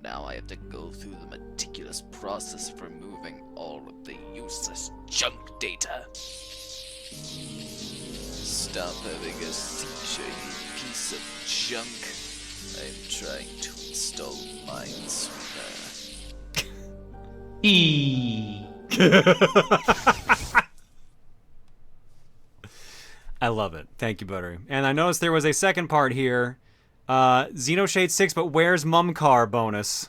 Now I have to go through the meticulous process of removing all of the useless junk data. Stop having a seizure, you piece of junk. I'm trying to install Minesweeper. I love it. Thank you, Buttery. And I noticed there was a second part here. Xenoshade 6, but where's Mumcar bonus?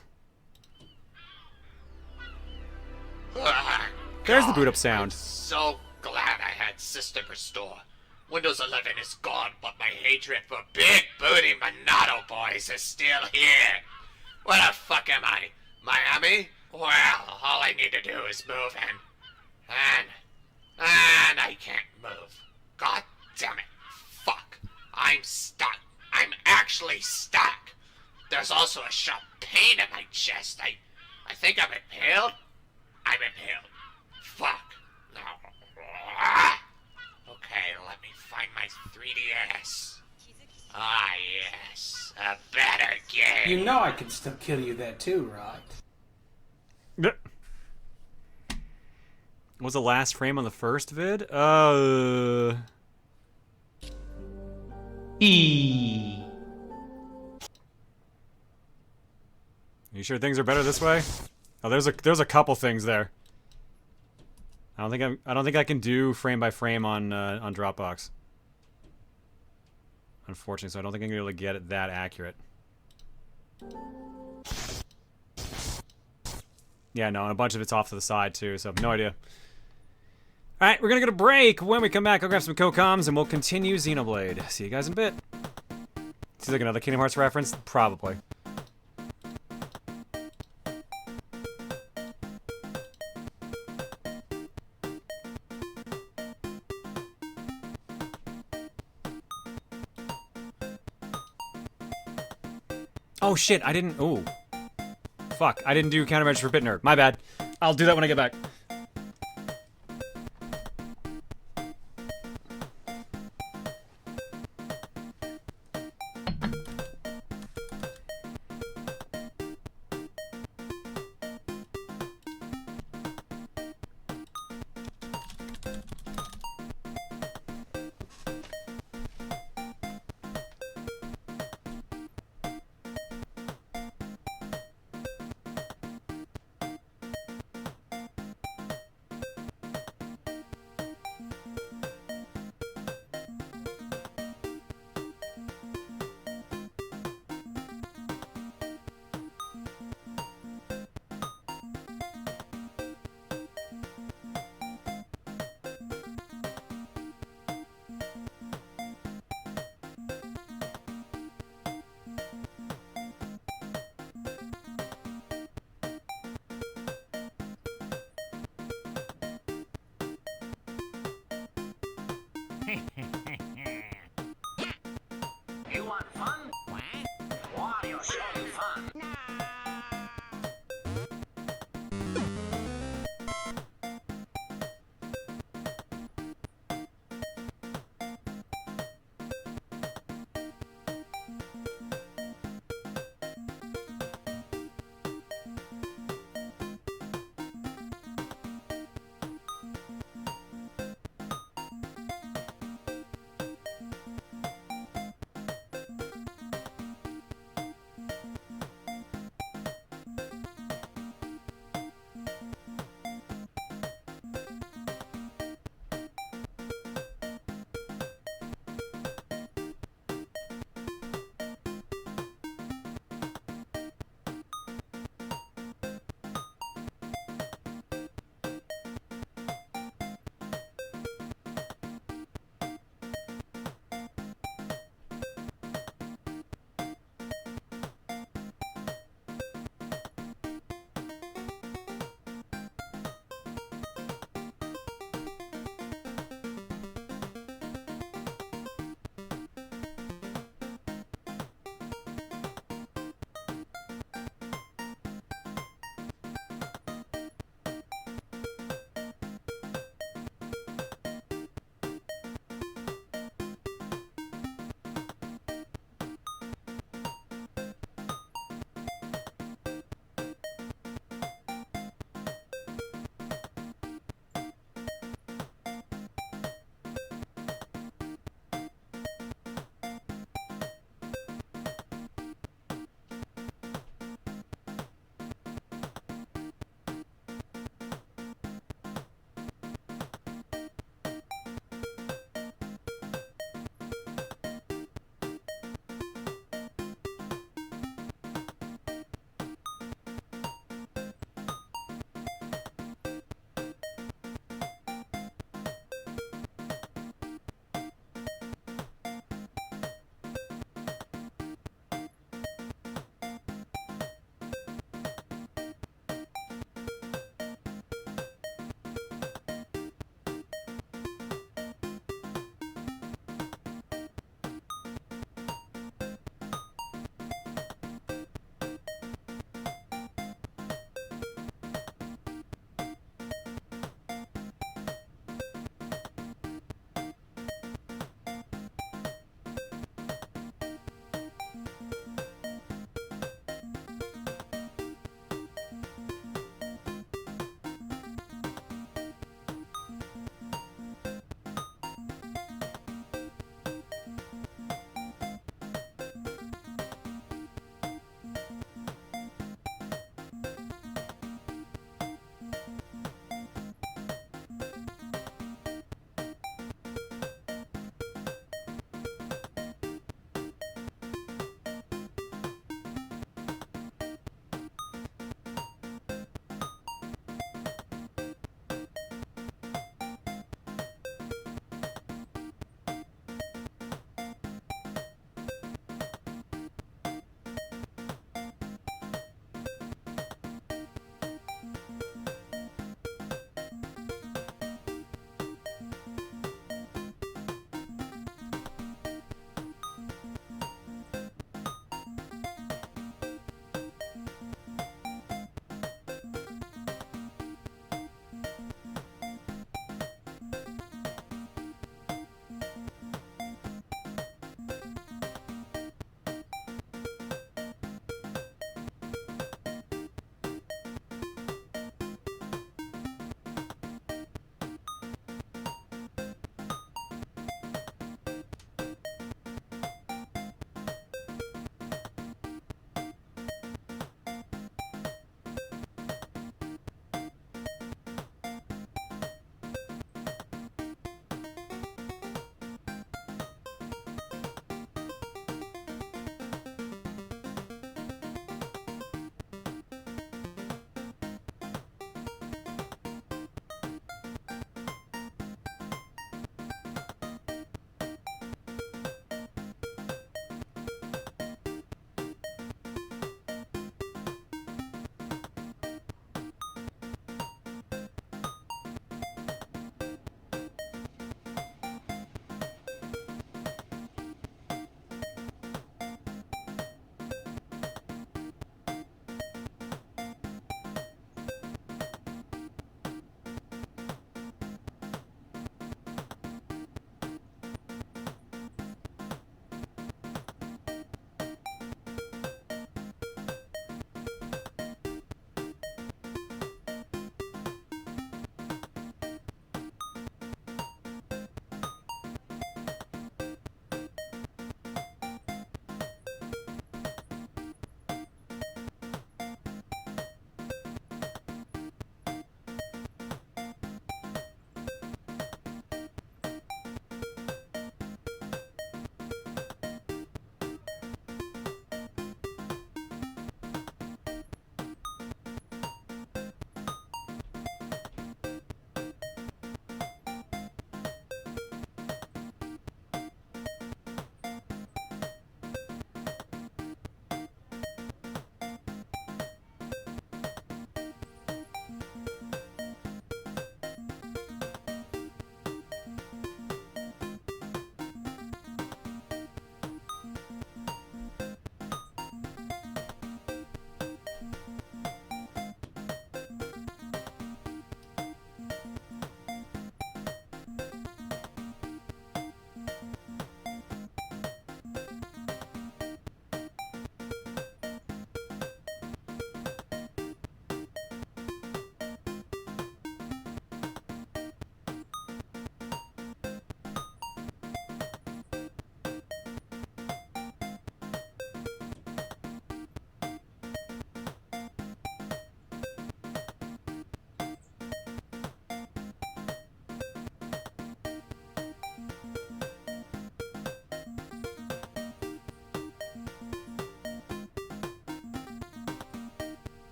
There's the boot up sound. So glad I had System Restore. Windows 11 is gone, but my hatred for big booty Monado boys is still here. Where the fuck am I? Miami? Well, all I need to do is move and I can't move. God damn it. Fuck. I'm stuck. I'm actually stuck. There's also a sharp pain in my chest. I think I'm impaled. I'm impaled. Fuck. No. Okay, let me find my 3DS. Ah, yes. A better game. You know I can still kill you there too, right? What was the last frame on the first vid? You sure things are better this way? Oh, there's a couple things there. I don't think I can do frame by frame on Dropbox. Unfortunately, so I don't think I'm gonna be able to get it that accurate. Yeah, no, and a bunch of it's off to the side too, so no idea. Alright, we're gonna get a break. When we come back, I'll grab some co-coms and we'll continue Xenoblade. See you guys in a bit. Seems like another Kingdom Hearts reference? Probably. Oh shit, I didn't. Oh. Fuck, I didn't do countermeasures for Bit Nerd. My bad. I'll do that when I get back.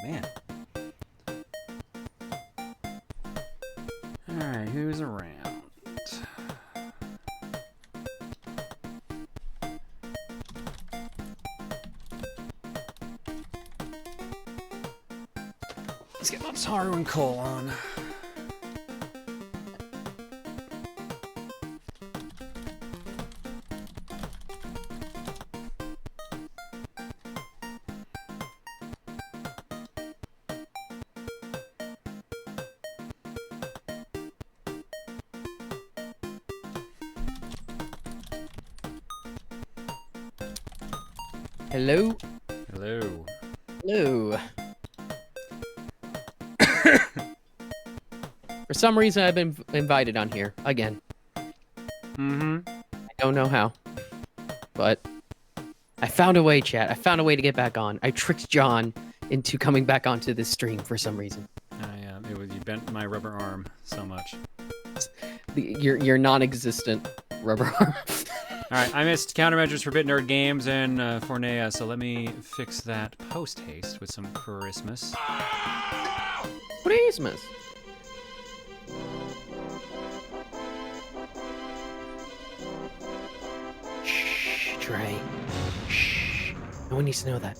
Man. Alright, who's around? Let's get Montaru and Cole on. Hello? Hello. Hello. For some reason, I've been invited on here again. Mm-hmm. I don't know how, but I found a way, chat. I found a way to get back on. I tricked John into coming back onto this stream for some reason. You bent my rubber arm so much. Your non-existent rubber arm. Alright, I missed countermeasures for Bit Nerd Games and Fornea, so let me fix that post-haste with some Christmas. Christmas. Shh, Trey. Shh. No one needs to know that.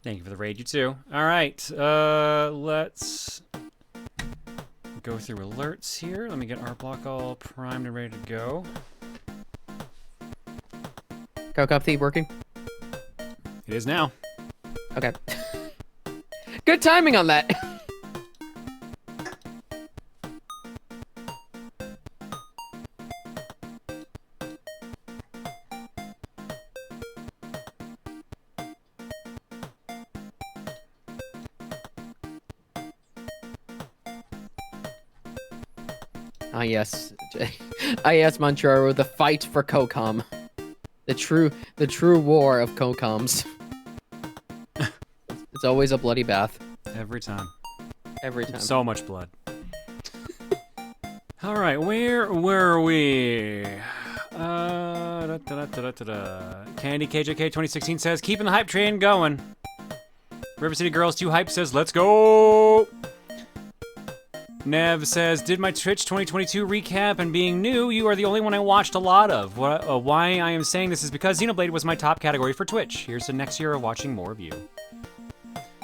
Thank you for the raid, you too. Alright, let's go through alerts here. Let me get our block all primed and ready to go. Coke up thief working? It is now. Okay. Good timing on that. Ah yes, yes, Mancharo, the fight for Kokom, the true war of Kokoms. It's always a bloody bath. Every time. Every time. So much blood. All right, where were we? Candy KJK 2016 says, keeping the hype train going. River City Girls 2 Hype says, let's go. Nev says, did my Twitch 2022 recap, and being new, you are the only one I watched a lot of. Why I am saying this is because Xenoblade was my top category for Twitch. Here's to next year of watching more of you.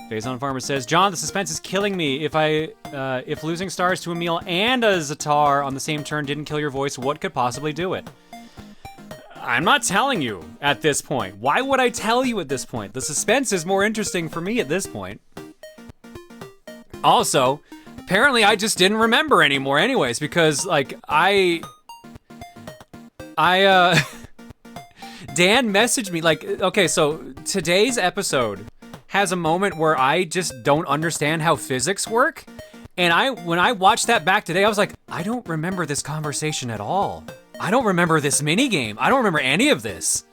Phazon Farmer says, John, the suspense is killing me. If losing stars to Emil and a Zatar on the same turn didn't kill your voice, what could possibly do it? I'm not telling you at this point. Why would I tell you at this point? The suspense is more interesting for me at this point. Also, apparently I just didn't remember anymore anyways, because, like, Dan messaged me, like, okay, so today's episode has a moment where I just don't understand how physics work, and when I watched that back today, I was like, I don't remember this conversation at all. I don't remember this minigame. I don't remember any of this.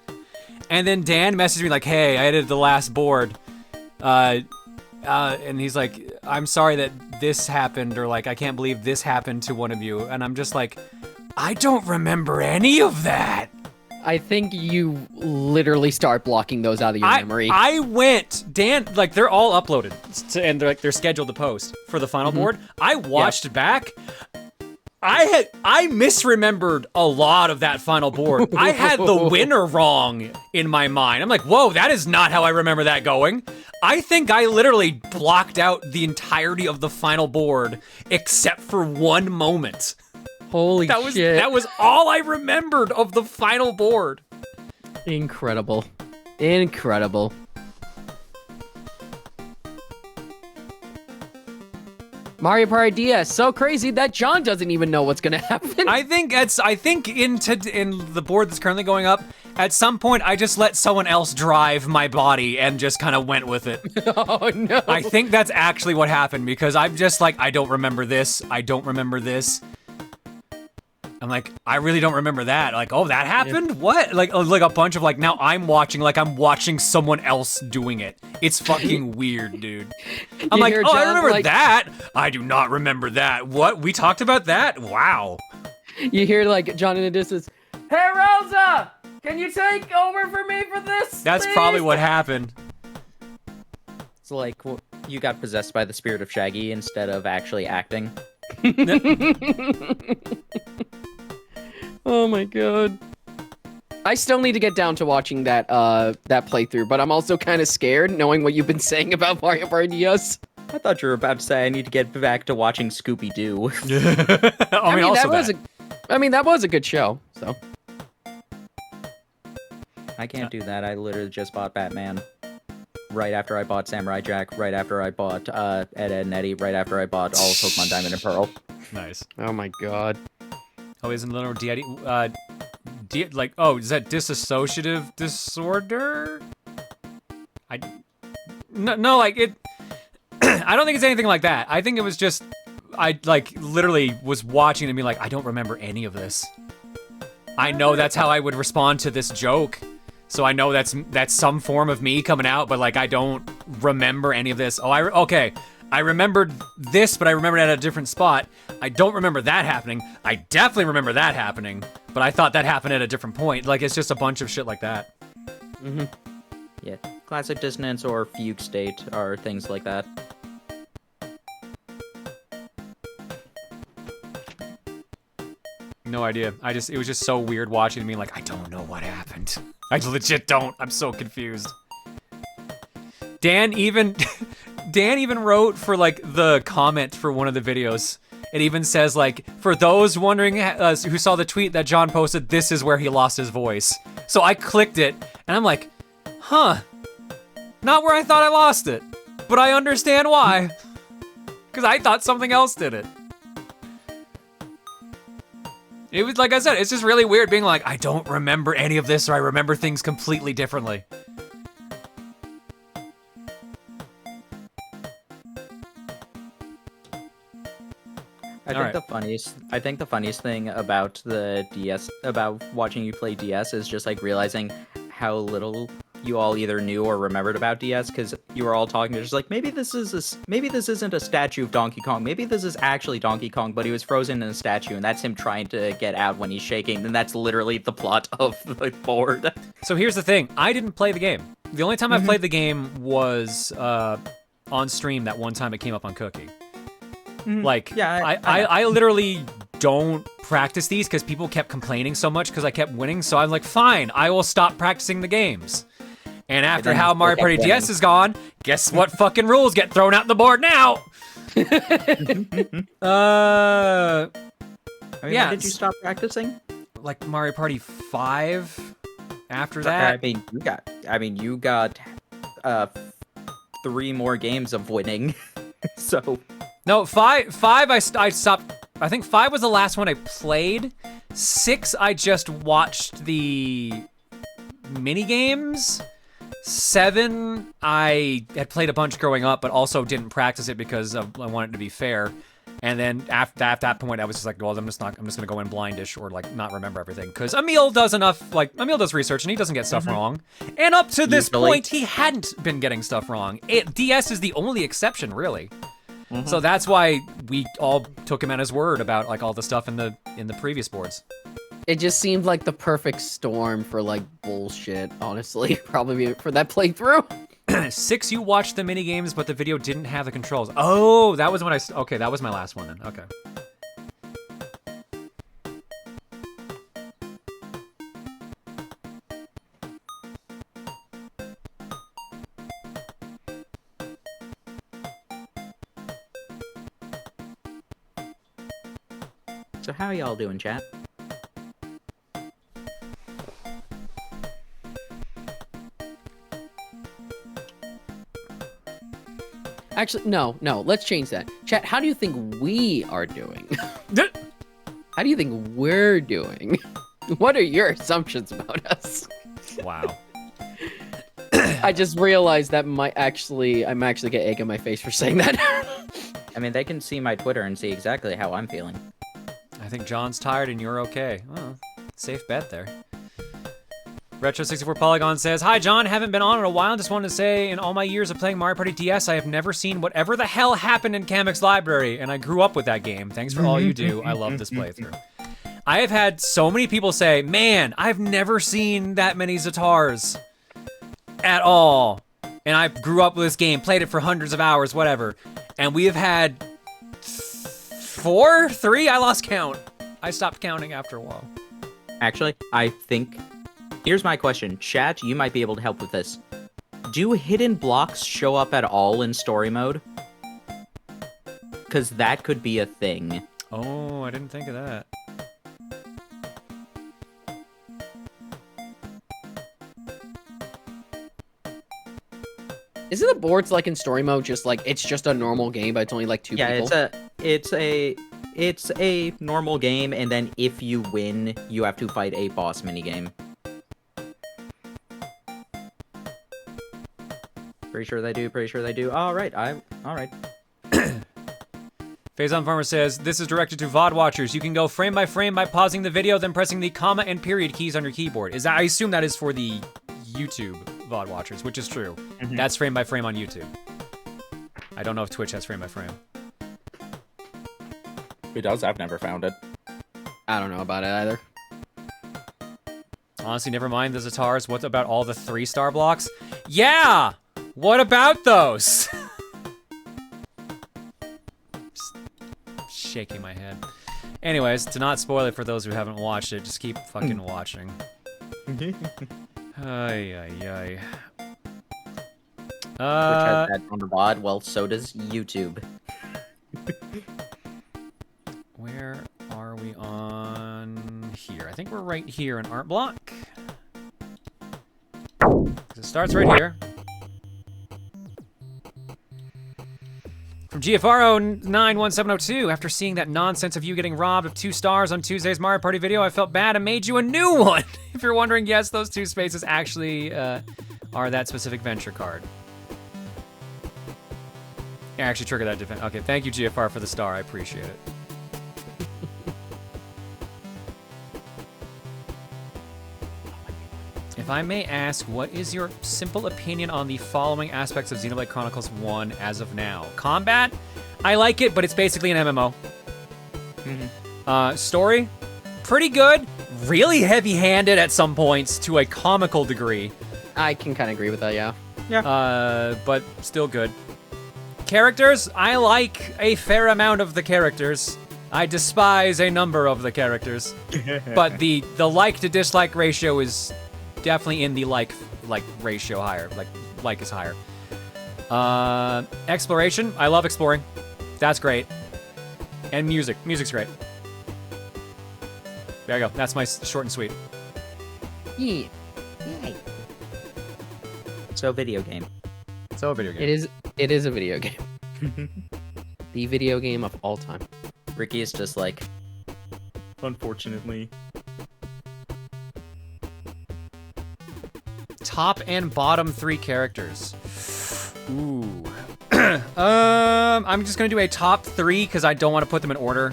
And then Dan messaged me like, hey, I edited the last board, and he's like, I'm sorry that this happened, or like, I can't believe this happened to one of you. And I'm just like, I don't remember any of that. I think you literally start blocking those out of your memory. I went, Dan, like, they're all uploaded, and they're scheduled to post for the final board. I watched it back. I misremembered a lot of that final board. I had the winner wrong in my mind. I'm like, whoa, that is not how I remember that going. I think I literally blocked out the entirety of the final board except for one moment. Holy shit. That was all I remembered of the final board. Incredible. Incredible. Mario Party DS, so crazy that John doesn't even know what's gonna happen. I think in the board that's currently going up, at some point I just let someone else drive my body and just kind of went with it. Oh no. I think that's actually what happened, because I'm just like, I don't remember this, I don't remember this. I'm like, I really don't remember that. Like, oh, that happened? What? Like a bunch of like, now I'm watching someone else doing it. It's fucking weird, dude. I'm like, oh, I remember that. I do not remember that. What? We talked about that? Wow. You hear like John in the distance, "Hey, Rosa, can you take over for me for this, That's please?" probably what happened. It's like you got possessed by the spirit of Shaggy instead of actually acting. Oh my god. I still need to get down to watching that playthrough, but I'm also kind of scared knowing what you've been saying about Mario Party DS. I thought you were about to say I need to get back to watching Scooby-Doo. That was a good show, so. I can't do that. I literally just bought Batman. Right after I bought Samurai Jack, right after I bought Ed, Edd and Eddy, right after I bought all of Pokemon Diamond and Pearl. Nice. Oh my god. Oh, isn't little is that dissociative disorder? No, like it. I don't think it's anything like that. I think it was just I like literally was watching and being like, I don't remember any of this. I know that's how I would respond to this joke. So I know that's some form of me coming out, but like I don't remember any of this. Oh, okay. I remembered this, but I remembered it at a different spot. I don't remember that happening. I definitely remember that happening, but I thought that happened at a different point. Like it's just a bunch of shit like that. Mm-hmm. Yeah, classic dissonance or fugue state are things like that. No idea. It was just so weird watching me like, I don't know what happened. I legit don't. I'm so confused. Dan even wrote for like the comment for one of the videos. It even says like, for those wondering who saw the tweet that John posted, this is where he lost his voice. So I clicked it and I'm like, huh, not where I thought I lost it, but I understand why. Because I thought something else did it. It was, like I said, it's just really weird being like, I don't remember any of this, or I remember things completely differently. I think the funniest thing about the DS, about watching you play DS, is just like realizing how little you all either knew or remembered about DS, because you were all talking, just like, maybe this isn't a statue of Donkey Kong, maybe this is actually Donkey Kong, but he was frozen in a statue, and that's him trying to get out when he's shaking, and that's literally the plot of the board. So here's the thing, I didn't play the game. The only time I played the game was on stream that one time it came up on Cookie. Like, yeah, I literally don't practice these because people kept complaining so much because I kept winning, so I'm like, fine, I will stop practicing the games. And after how Mario Party DS is gone, guess what fucking rules get thrown out the board now? When did you stop practicing? Like Mario Party 5 after that. You got 3 more games of winning. So no, 5 I stopped. I think 5 was the last one I played. 6 I just watched the mini games. 7 I had played a bunch growing up, but also didn't practice it because I wanted it to be fair. And then after that point, I was just like, well, I'm just gonna go in blindish or like not remember everything. Because Emil does Emil does research and he doesn't get stuff wrong. And up to this point, he hadn't been getting stuff wrong. DS is the only exception, really. So that's why we all took him at his word about like all the stuff in the previous boards. It just seemed like the perfect storm for like bullshit, honestly, probably for that playthrough. 6, you watched the mini games, but the video didn't have the controls. Oh, that was when okay, that was my last one then. Okay. So how y'all doing, chat? Actually, no, let's change that. Chat, how do you think we are doing? How do you think we're doing? What are your assumptions about us? Wow. I just realized that I'm actually getting egg on my face for saying that. I mean, they can see my Twitter and see exactly how I'm feeling. I I think John's tired and you're okay. Well, safe bet there. Retro64 Polygon says, "Hi John, haven't been on in a while. Just wanted to say, in all my years of playing Mario Party DS, I have never seen whatever the hell happened in Kamek's Library, and I grew up with that game. Thanks for all you do. I love this playthrough." I have had so many people say, "Man, I've never seen that many Zatars at all. And I grew up with this game, played it for hundreds of hours, whatever." And we have had 4? 3? I lost count. I stopped counting after a while. Actually, I think... Here's my question. Chat, you might be able to help with this. Do hidden blocks show up at all in story mode? Because that could be a thing. Oh, I didn't think of that. Isn't the boards like in story mode just like it's just a normal game, but it's only like 2 people? Yeah, it's a normal game, and then if you win, you have to fight a boss minigame. Pretty sure they do. All right. Phazon Farmer says, "This is directed to VOD watchers. You can go frame by frame by pausing the video, then pressing the comma and period keys on your keyboard." I assume that is for the YouTube VOD watchers, which is true. Mm-hmm. That's frame by frame on YouTube. I don't know if Twitch has frame by frame. It does. I've never found it. I don't know about it either. Honestly, never mind the Zatars. What about all the 3-star blocks? Yeah! What about those? Just shaking my head. Anyways, to not spoil it for those who haven't watched it, just keep fucking watching. Ay, ay, ay. Which has that on the VOD? Well, so does YouTube. Where are we on here? I think we're right here in art block. It starts right here. From GFRO91702, after seeing that nonsense of you getting robbed of 2 stars on Tuesday's Mario Party video, I felt bad and made you a new one. If you're wondering, yes, those 2 spaces actually are that specific venture card. Yeah, actually trigger that defense. Okay, thank you, GFR, for the star. I appreciate it. If I may ask, what is your simple opinion on the following aspects of Xenoblade Chronicles 1 as of now? Combat? I like it, but it's basically an MMO. Story? Pretty good. Really heavy-handed at some points to a comical degree. I can kind of agree with that, yeah. But still good. Characters? I like a fair amount of the characters. I despise a number of the characters. But the like to dislike ratio is definitely in the like ratio higher. Like is higher. Exploration. I love exploring. That's great. And music. Music's great. There you go. That's my short and sweet. Yeah. So video game. So a video game. It is a video game. The video game of all time. Ricky is just like, unfortunately. Top and bottom 3 characters. Ooh. I'm just gonna do a top 3 because I don't want to put them in order.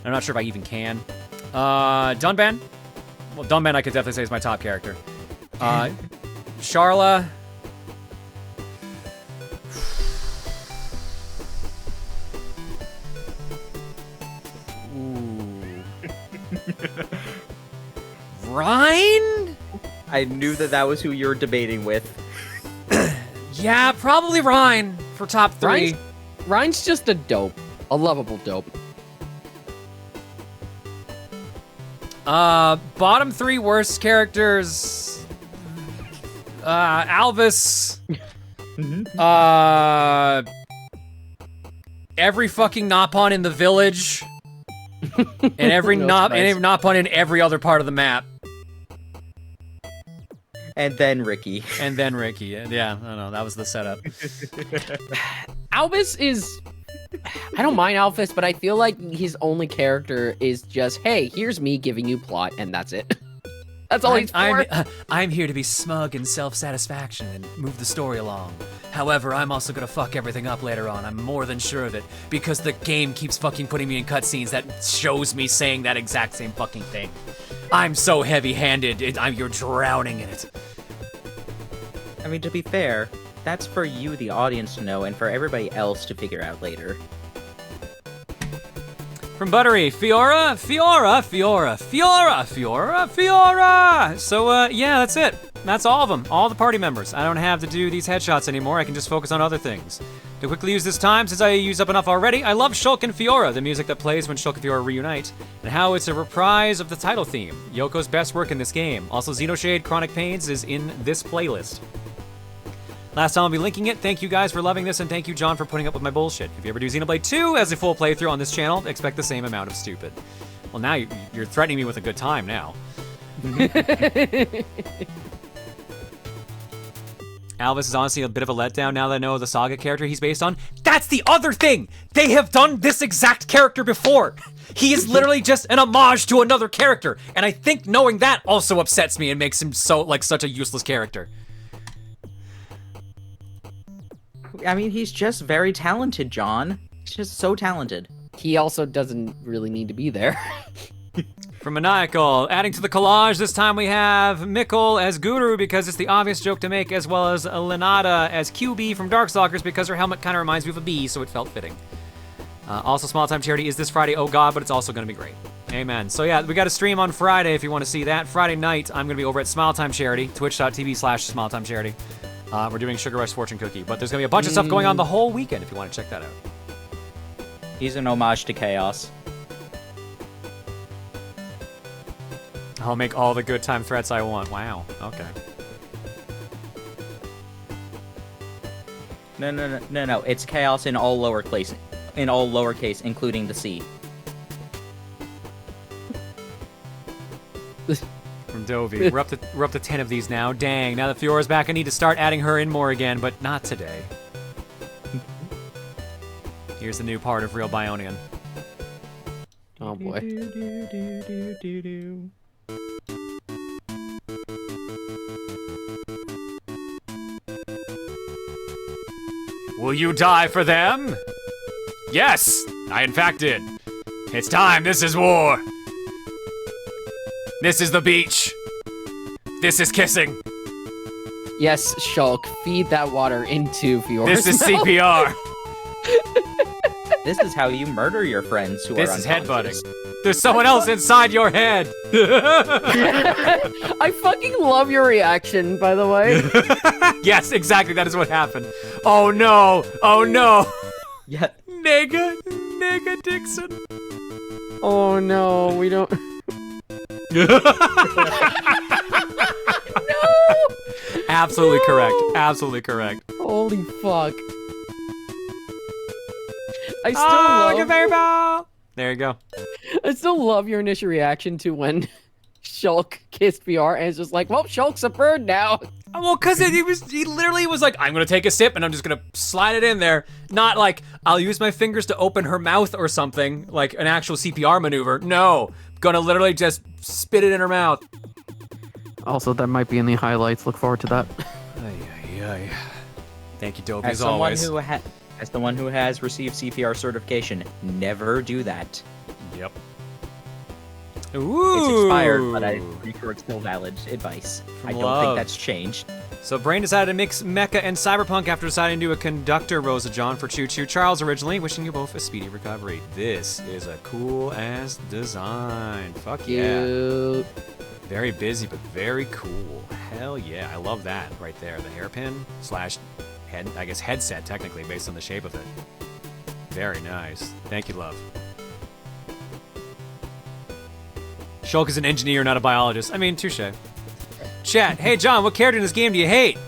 I'm not sure if I even can. Dunban. Well, Dunban I could definitely say is my top character. Charla. Rhine? I knew that was who you were debating with. Yeah, probably Rhine for top 3. Rhine's just a dope. A lovable dope. Bottom 3 worst characters. Alvis. Every fucking Nopon in the village. And every Nopon in every other part of the map. And then Ricky. Yeah, I don't know. That was the setup. Albus is... I don't mind Alphys, but I feel like his only character is just, hey, here's me giving you plot, and that's it. That's all he's for. I'm here to be smug and self-satisfaction and move the story along. However, I'm also gonna fuck everything up later on. I'm more than sure of it, because the game keeps fucking putting me in cutscenes that shows me saying that exact same fucking thing. I'm so heavy-handed, you're drowning in it. I mean, to be fair, that's for you, the audience, to know, and for everybody else to figure out later. From Buttery, Fiora. So, yeah, that's it. That's all of them, all the party members. I don't have to do these headshots anymore. I can just focus on other things. To quickly use this time, since I used up enough already, I love Shulk and Fiora, the music that plays when Shulk and Fiora reunite, and how it's a reprise of the title theme. Yoko's best work in this game. Also, Xenoblade Chronicles Pains is in this playlist. Last time I'll be linking it. Thank you guys for loving this, and thank you, John, for putting up with my bullshit. If you ever do Xenoblade 2 as a full playthrough on this channel, expect the same amount of stupid. Well, now you're threatening me with a good time now. Alvis is honestly a bit of a letdown now that I know the Saga character he's based on. That's the other thing! They have done this exact character before! He is literally just an homage to another character, and I think knowing that also upsets me and makes him such a useless character. I mean, he's just very talented, John. He's just so talented. He also doesn't really need to be there. From Maniacal, adding to the collage, this time we have Mikkel as Guru because it's the obvious joke to make, as well as Lenata as QB from Darkstalkers because her helmet kind of reminds me of a bee, so it felt fitting. Also, Small Time Charity is this Friday, oh god, but it's also going to be great. Amen. So yeah, we got a stream on Friday if you want to see that. Friday night, I'm going to be over at Smile Time Charity, twitch.tv/SmileTimeCharity. We're doing Sugar Rush Fortune Cookie, but there's going to be a bunch of stuff going on the whole weekend if you want to check that out. He's an homage to Chaos. I'll make all the good time threats I want. Wow. Okay. No. It's Chaos in all lowercase, including the C. From Dovey, we're up to 10 of these now. Dang, now that Fiora's back, I need to start adding her in more again, but not today. Here's the new part of Real Bionian. Oh boy. Will you die for them? Yes, I in fact did. It's time, this is war. This is the beach. This is kissing. Yes, Shulk, feed that water into Fiora's This is mouth. CPR. This is how you murder your friends who This are is unconscious. headbutting. There's someone else inside your head. I fucking love your reaction, by the way. Yes, exactly. That is what happened. Oh no. Oh no. Yeah. Nigga Dixon. Oh no, we don't. No. Absolutely correct. Absolutely correct. Holy fuck. I still love. There you go. I still love your initial reaction to when Shulk kissed VR, and it's just like, well, Shulk's a bird now. Well, cause he literally was like, I'm gonna take a sip and I'm just gonna slide it in there. Not like, I'll use my fingers to open her mouth or something, like an actual CPR maneuver. No, gonna literally just spit it in her mouth. Also, that might be in the highlights. Look forward to that. Thank you, Dobie, as always. As the one who has received CPR certification, never do that. Yep. It's expired, but I'm pretty sure it's still valid advice. I don't think that's changed. So Brain decided to mix Mecha and Cyberpunk after deciding to do a conductor Rosa John for Choo Choo Charles originally, wishing you both a speedy recovery. This is a cool-ass design. Fuck yeah. Very busy, but very cool. Hell yeah, I love that right there. The hairpin slash head, I guess headset technically based on the shape of it. Very nice. Thank you, love. Shulk is an engineer, not a biologist. I mean, touche. Chat, hey John, what character in this game do you hate?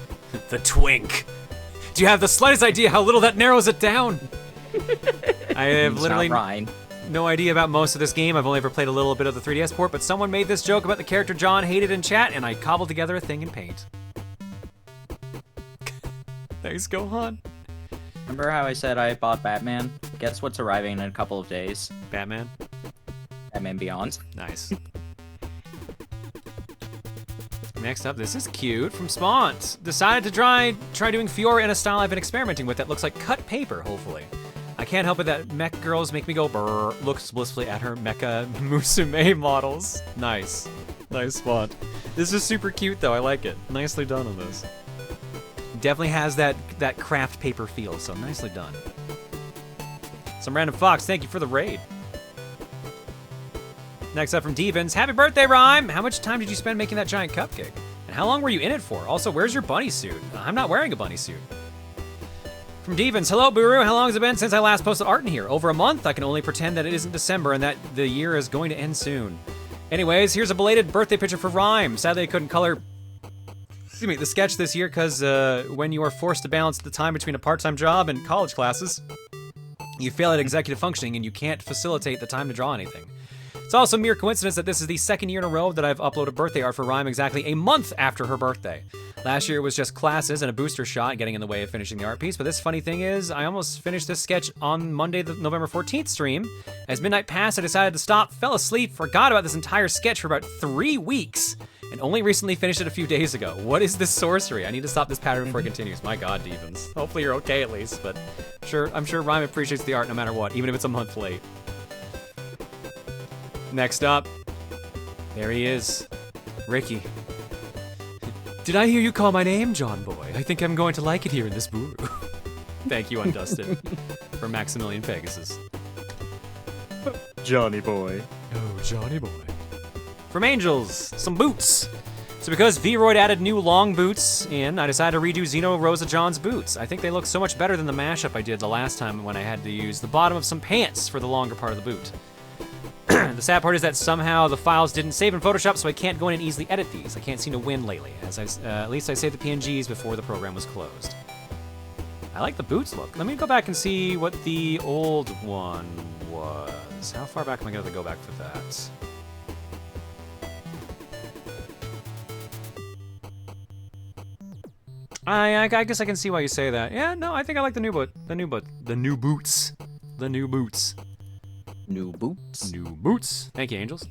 The twink. Do you have the slightest idea how little that narrows it down? I have literally no idea about most of this game. I've only ever played a little bit of the 3DS port, but someone made this joke about the character John hated in chat, and I cobbled together a thing in Paint. Thanks, Gohan. Remember how I said I bought Batman? Guess what's arriving in a couple of days? Batman? Batman Beyond. Nice. next up, this is cute, from Spaunt. Decided to try doing Fiora in a style I've been experimenting with that looks like cut paper, hopefully. I can't help it that mech girls make me go brrr, looks blissfully at her mecha Musume models. Nice. Nice Spaunt. This is super cute though, I like it. Nicely done on this. Definitely has that craft paper feel, so nicely done. Some random fox, thank you for the raid. Next up from Devens, happy birthday, Rhyme! How much time did you spend making that giant cupcake? And how long were you in it for? Also, where's your bunny suit? I'm not wearing a bunny suit. From Devens, hello, Booru. How long has it been since I last posted art in here? Over a month? I can only pretend that it isn't December and that the year is going to end soon. Anyways, here's a belated birthday picture for Rhyme. Sadly, I couldn't color the sketch this year because when you are forced to balance the time between a part-time job and college classes, you fail at executive functioning and you can't facilitate the time to draw anything. It's also mere coincidence that this is the second year in a row that I've uploaded birthday art for Rhyme exactly a month after her birthday. Last year it was just classes and a booster shot getting in the way of finishing the art piece, but this funny thing is, I almost finished this sketch on Monday, the November 14th stream. As midnight passed, I decided to stop, fell asleep, forgot about this entire sketch for about 3 weeks, and only recently finished it a few days ago. What is this sorcery? I need to stop this pattern before it continues. My god, Devens. Hopefully you're okay at least, but I'm sure Rhyme appreciates the art no matter what, even if it's a month late. Next up, there he is, Ricky. Did I hear you call my name, John Boy? I think I'm going to like it here in this Booru. Thank you, Undusted, for Maximilian Pegasus. Johnny Boy. Oh, Johnny Boy. From Angels, some boots. So because V-Royd added new long boots in, I decided to redo Xeno Rosa John's boots. I think they look so much better than the mashup I did the last time when I had to use the bottom of some pants for the longer part of the boot. The sad part is that somehow the files didn't save in Photoshop, so I can't go in and easily edit these. I can't seem to win lately, as at least I saved the PNGs before the program was closed. I like the boots look. Let me go back and see what the old one was. How far back am I going to go back for that? I guess I can see why you say that. Yeah, no, I think I like the new boots. New boots? New boots. Thank you, Angels.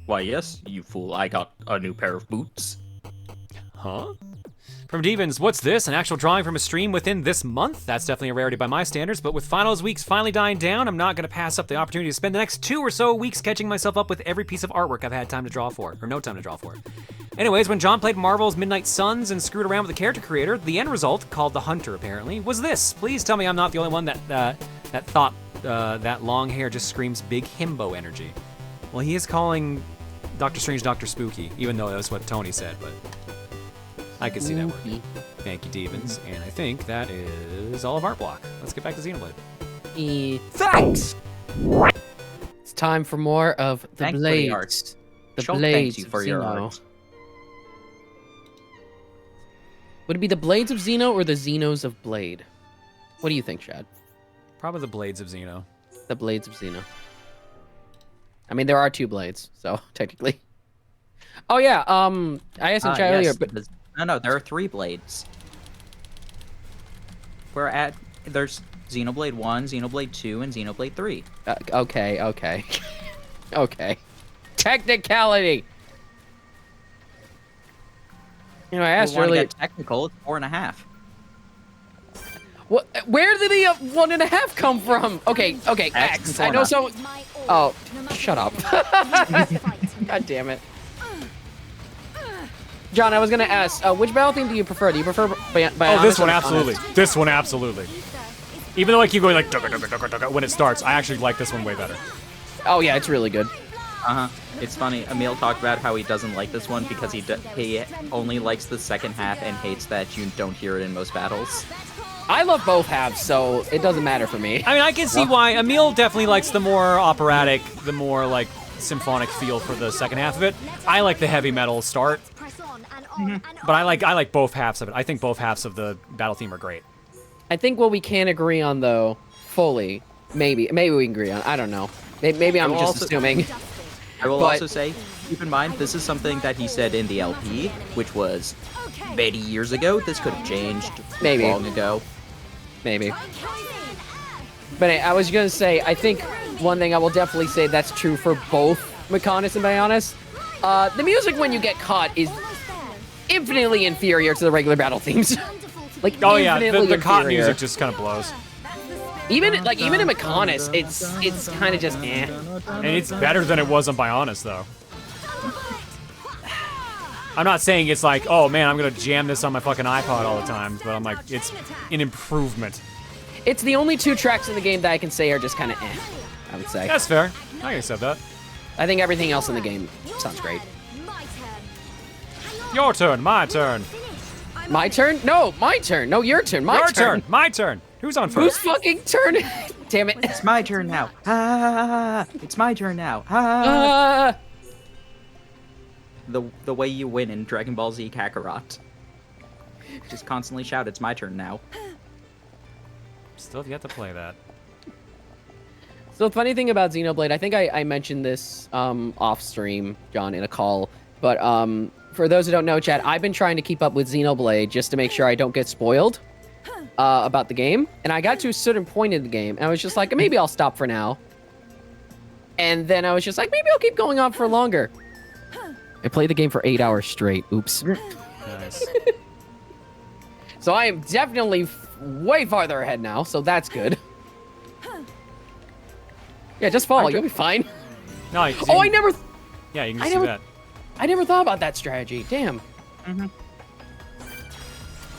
Why, yes, you fool. I got a new pair of boots. Huh? From Devens, what's this? An actual drawing from a stream within this month? That's definitely a rarity by my standards, but with finals weeks finally dying down, I'm not going to pass up the opportunity to spend the next 2 or so weeks catching myself up with every piece of artwork I've had time to draw for, or no time to draw for. Anyways, when John played Marvel's Midnight Suns and screwed around with the character creator, the end result, called the Hunter apparently, was this. Please tell me I'm not the only one that thought that long hair just screams big himbo energy. Well, he is calling Doctor Strange Dr. Spooky, even though that's what Tony said, but I could see that working. Thank you, Devens, and I think that is all of Art Block. Let's get back to Xenoblade. Thanks! It's time for more of the Thanks blades. for the art. The Shulk blades thanks you for of your Xeno. art. Would it be the Blades of Xeno or the Xenos of Blade? What do you think, Chad? Probably the Blades of Xeno. The Blades of Xeno. I mean, there are 2 blades, so technically. Oh yeah, I asked Chad earlier, yes, but no, there are 3 blades. There's Xenoblade 1, Xenoblade 2, and Xenoblade 3. Okay. Okay. Technicality. You know, I asked earlier. Get technical, it's 4.5. What? Where did the 1.5 come from? Okay, X. I know so. Oh, shut up. God damn it. John, I was gonna ask, which battle theme do you prefer? Do you prefer Oh, this one absolutely. This one absolutely. Even though I keep going like when it starts, I actually like this one way better. Oh yeah, it's really good. It's funny. Emil talked about how he doesn't like this one because he only likes the second half and hates that you don't hear it in most battles. I love both halves, so it doesn't matter for me. I mean, I can see why. Emil definitely likes the more operatic, the more like symphonic feel for the second half of it. I like the heavy metal start, but I like both halves of it. I think both halves of the battle theme are great. I think what we can agree on, though, fully, maybe we can agree on. I don't know. Maybe I'm just assuming. I will also say, keep in mind, this is something that he said in the LP, which was many years ago. This could have changed long ago. Maybe. But I was going to say, I think one thing I will definitely say that's true for both Mechonis and Bionis. The music when you get caught is infinitely inferior to the regular battle themes. Like, Oh yeah, infinitely the cotton inferior. music just kind of blows. Even in Mechonis, it's kind of just eh. And it's better than it was on Bionis, though. I'm not saying it's like, oh man, I'm gonna jam this on my fucking iPod all the time, but I'm like, it's an improvement. It's the only 2 tracks in the game that I can say are just kind of eh, I would say. That's fair. I can accept that. I think everything else in the game sounds great. Your turn, my turn. My turn? No, my turn. No, your turn. My Your turn. My turn. Who's on Whose first? fucking turn? Damn it. It's my turn now. Ah, it's my turn now. Ah. The way you win in Dragon Ball Z Kakarot. Just constantly shout, it's my turn now. Still have yet to play that. So the funny thing about Xenoblade, I think I mentioned this off stream, John, in a call, but for those who don't know, chat, I've been trying to keep up with Xenoblade just to make sure I don't get spoiled about the game. And I got to a certain point in the game, and I was just like, maybe I'll stop for now. And then I was just like, maybe I'll keep going on for longer. I played the game for 8 hours straight. Oops. Nice. So I am definitely way farther ahead now, so that's good. Yeah, just fall. You'll be fine. No, oh, I never... Yeah, you can just do that. I never thought about that strategy. Damn. Mm-hmm.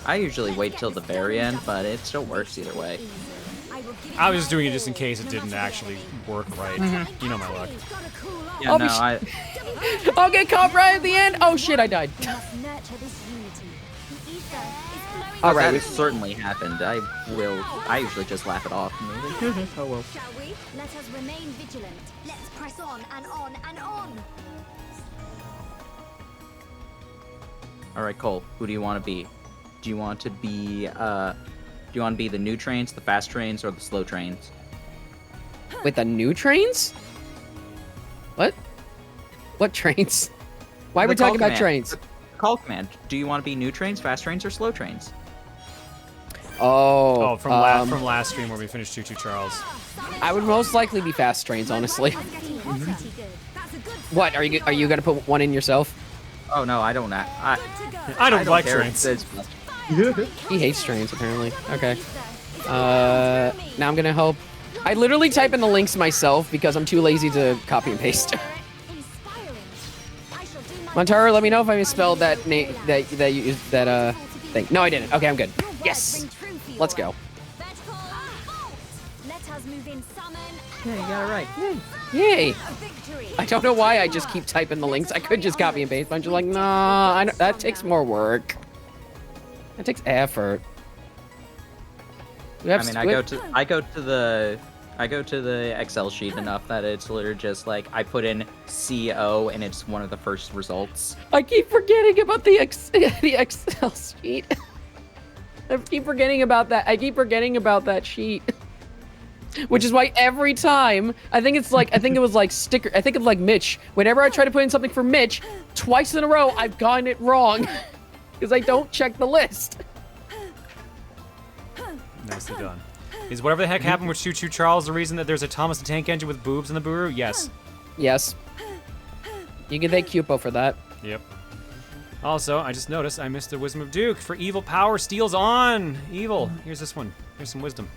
I usually wait till the very end, but it still works either way. I was just doing it just in case it didn't actually work right. You know my luck. Yeah, I'll no, be I'll get caught right at the end. Oh shit, I died. All right, it certainly happened. I usually just laugh it off. Oh well. Shall we? Let us remain vigilant. Let's press on and on and on. All right, Cole. Who do you want to be? Do you want to be the new trains, the fast trains, or the slow trains? With the new trains? What? What trains? Why are we talking about trains? The call command. Do you want to be new trains, fast trains, or slow trains? Oh. From last stream where we finished 2-2 Charles. I would most likely be fast trains, honestly. What? Are you gonna put one in yourself? Oh no, I don't. I don't like care. trains. He hates trains, apparently. Okay. Now I'm gonna help. I literally type in the links myself because I'm too lazy to copy and paste. Montaro, let me know if I misspelled that name, that thing. No, I didn't. Okay, I'm good. Yes. Let's go. Yeah, you got it right. Yay. I don't know why I just keep typing the links. I could just copy and paste, but I'm just like, nah, that takes more work. That takes effort. I mean, I go to the Excel sheet enough that it's literally just like I put in CO and it's one of the first results. I keep forgetting about the Excel sheet. I keep forgetting about that. I keep forgetting about that sheet. Which is why every time, I think it was like sticker, I think of like Mitch. Whenever I try to put in something for Mitch, twice in a row, I've gotten it wrong. Because I don't check the list. Nicely done. Is whatever the heck happened with 2-2 Charles the reason that there's a Thomas the Tank Engine with boobs in the Booru? Yes. Yes. You can thank Cupo for that. Yep. Also, I just noticed I missed the Wisdom of Duke for Evil Power Steals on. Evil. Here's this one. Here's some wisdom.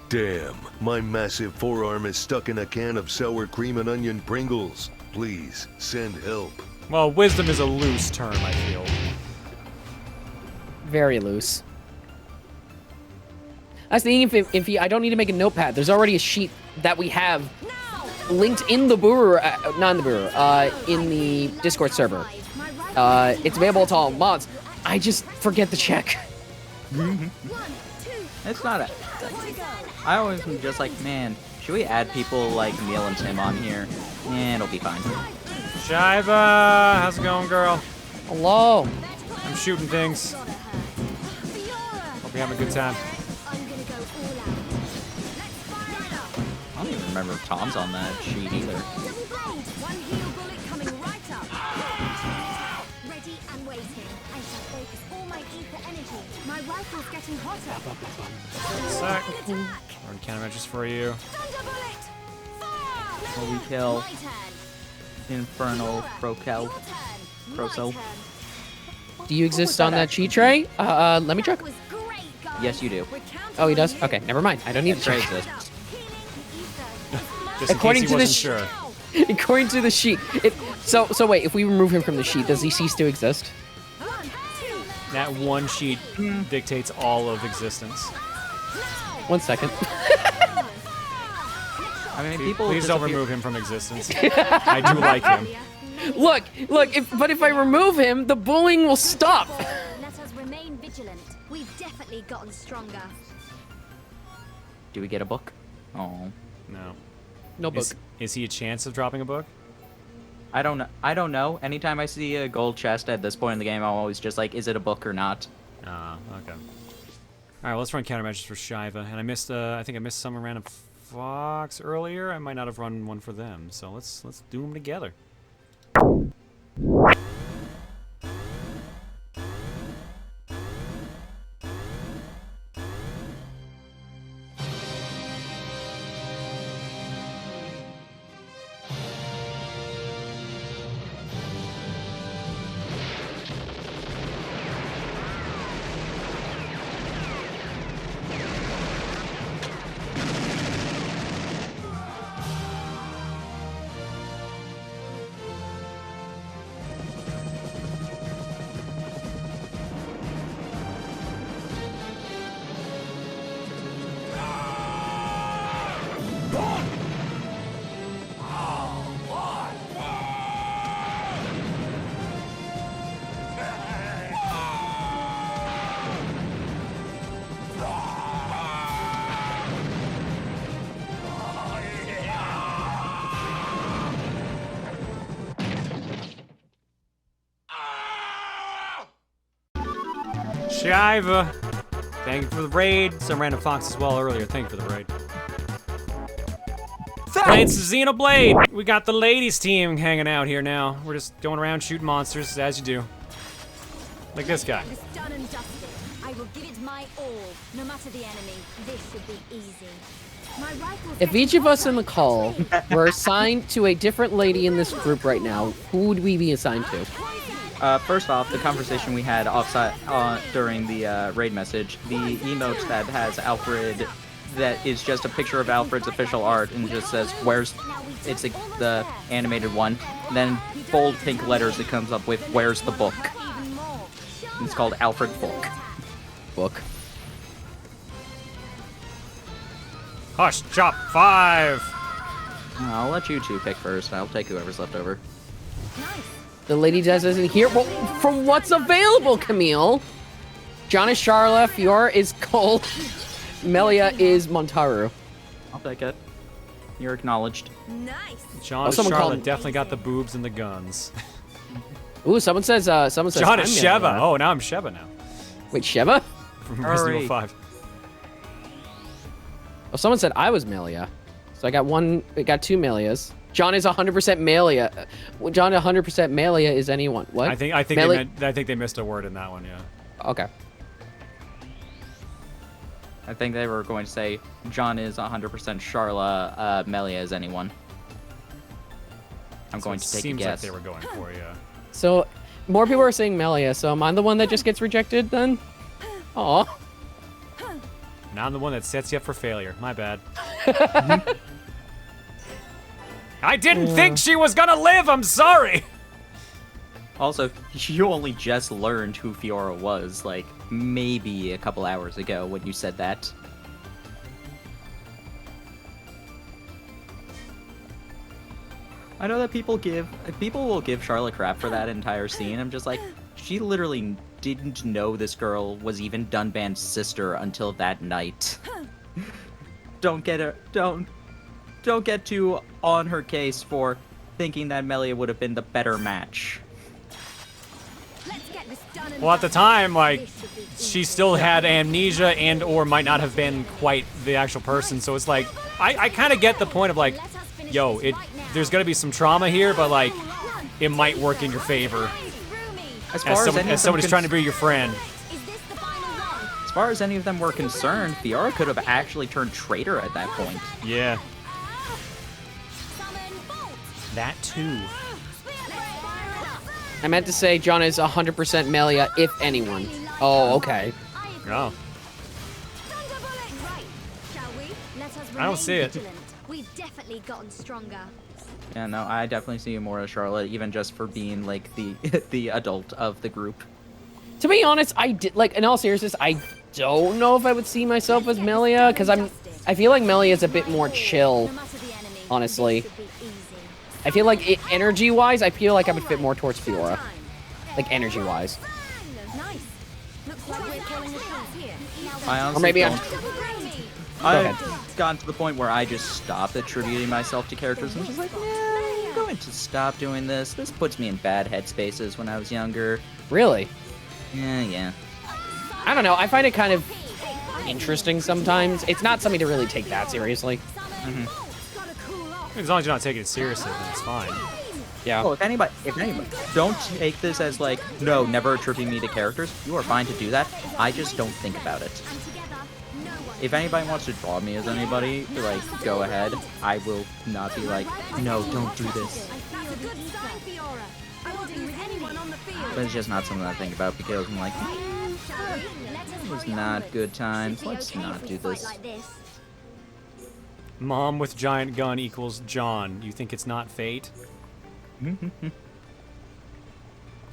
Damn, my massive forearm is stuck in a can of sour cream and onion Pringles. Please, send help. Well, wisdom is a loose term, I feel. Very loose. I was thinking if I don't need to make a notepad. There's already a sheet that we have linked in the Booru, not in the Booru, in the Discord server. It's available to all mods. I just forget to check. It's not a... I always am just like, man, should we add people like Neil and Tim on here? And it'll be fine. Shiva, how's it going, girl? Hello. I'm shooting things. Hope you're having a good time. I don't even remember if Tom's on that sheet either. Ready and waiting. I shall focus all my ether energy. My rifle's getting hotter. Sec. Run countermeasures for you. Will we kill Infernal Procal? Procel. Do you exist on that cheat tray? Let me check. Yes, you do. Oh, he does? Okay, never mind. I don't need to Tray check. exists. Just in According case he to the wasn't sure. According to the sheet. So wait, if we remove him from the sheet, does he cease to exist? That one sheet dictates all of existence. 1 second. I mean, people. Please don't remove him from existence. I do like him. Look, but if I remove him, the bullying will stop. Let us remain vigilant. We've definitely gotten stronger. Do we get a book? Oh. No. No book. Is he a chance of dropping a book? I don't know. Anytime I see a gold chest at this point in the game, I'm always just like, is it a book or not? Ah, okay. All right, well, let's run countermeasures for Shiva. And I missed, I think I missed some random Fox earlier. I might not have run one for them. So let's do them together. Shiva! Thank you for the raid. Some random Fox as well earlier. Thank you for the raid. Playing some Xenoblade! We got the ladies team hanging out here now. We're just going around shooting monsters, as you do. Like this guy. It's done and dusted. I will give it my all, no matter the enemy. This should be easy. My rifle's If each of us in the call were assigned to a different lady in this group right now, who would we be assigned to? First off, the conversation we had offside during the raid message, the emote that has Alfred, that is just a picture of Alfred's official art and just says, where's, it's the animated one, and then bold pink letters it comes up with, where's the book? And it's called Alfred Book. Book. Hush, chop 5! I'll let you two pick first, and I'll take whoever's left over. The Lady Des isn't here. Well, from what's available, Camille. John is Charla, Fiora is Cole, Melia is Montaru. I'll take it. You're acknowledged. Nice. John and Charlotte definitely got the boobs and the guns. Ooh, someone says John I'm is Sheva. Oh, now I'm Sheva now. Wait, Sheva? From Resident Evil 5. Oh, someone said I was Melia. So I got two Melias. John is 100% Melia. John 100% Melia is anyone. What? I think they missed a word in that one, yeah. Okay. I think they were going to say John is 100% Charla, Melia is anyone. I'm going to take a guess. Seems like they were going for, yeah. So, more people are saying Melia, so am I the one that just gets rejected then? Aw. Now I'm the one that sets you up for failure. My bad. I didn't think she was gonna live! I'm sorry! Also, you only just learned who Fiora was, like, maybe a couple hours ago when you said that. I know that people will give Charlotte crap for that entire scene. I'm just like, she literally didn't know this girl was even Dunban's sister until that night. Don't get too on her case for thinking that Melia would have been the better match. Well, at the time, like, she still had amnesia and or might not have been quite the actual person, so it's like, I kind of get the point of like, yo, there's gonna be some trauma here, but like, it might work in your favor. As someone who's trying to be your friend. As far as any of them were concerned, Fiora could have actually turned traitor at that point. Yeah. That too. I meant to say John is 100% Melia, if anyone. Oh, okay. No. I don't see it. We've definitely gotten stronger. Yeah, no, I definitely see you more as Charlotte, even just for being like the the adult of the group. To be honest, I did like in all seriousness, I don't know if I would see myself as Melia because I feel like Melia is a bit more chill. Honestly, I feel like energy-wise, I feel like I would fit more towards Fiora, like energy-wise. I honestly Or maybe don't. I've gotten to the point where I just stopped attributing myself to characters. I'm just like, yeah, I'm going to stop doing this. This puts me in bad headspaces when I was younger. Really? Yeah. I don't know. I find it kind of interesting sometimes. It's not something to really take that seriously. As long as you're not taking it seriously, then it's fine. Yeah. Oh, if anybody, don't take this as like, no, never attribute me to characters. You are fine to do that. I just don't think about it. If anybody wants to draw me as anybody, like, go ahead. I will not be like, no, don't do this. But it's just not something I think about because I'm like, it was not good times. Let's not do this. Mom with giant gun equals John. You think it's not fate? I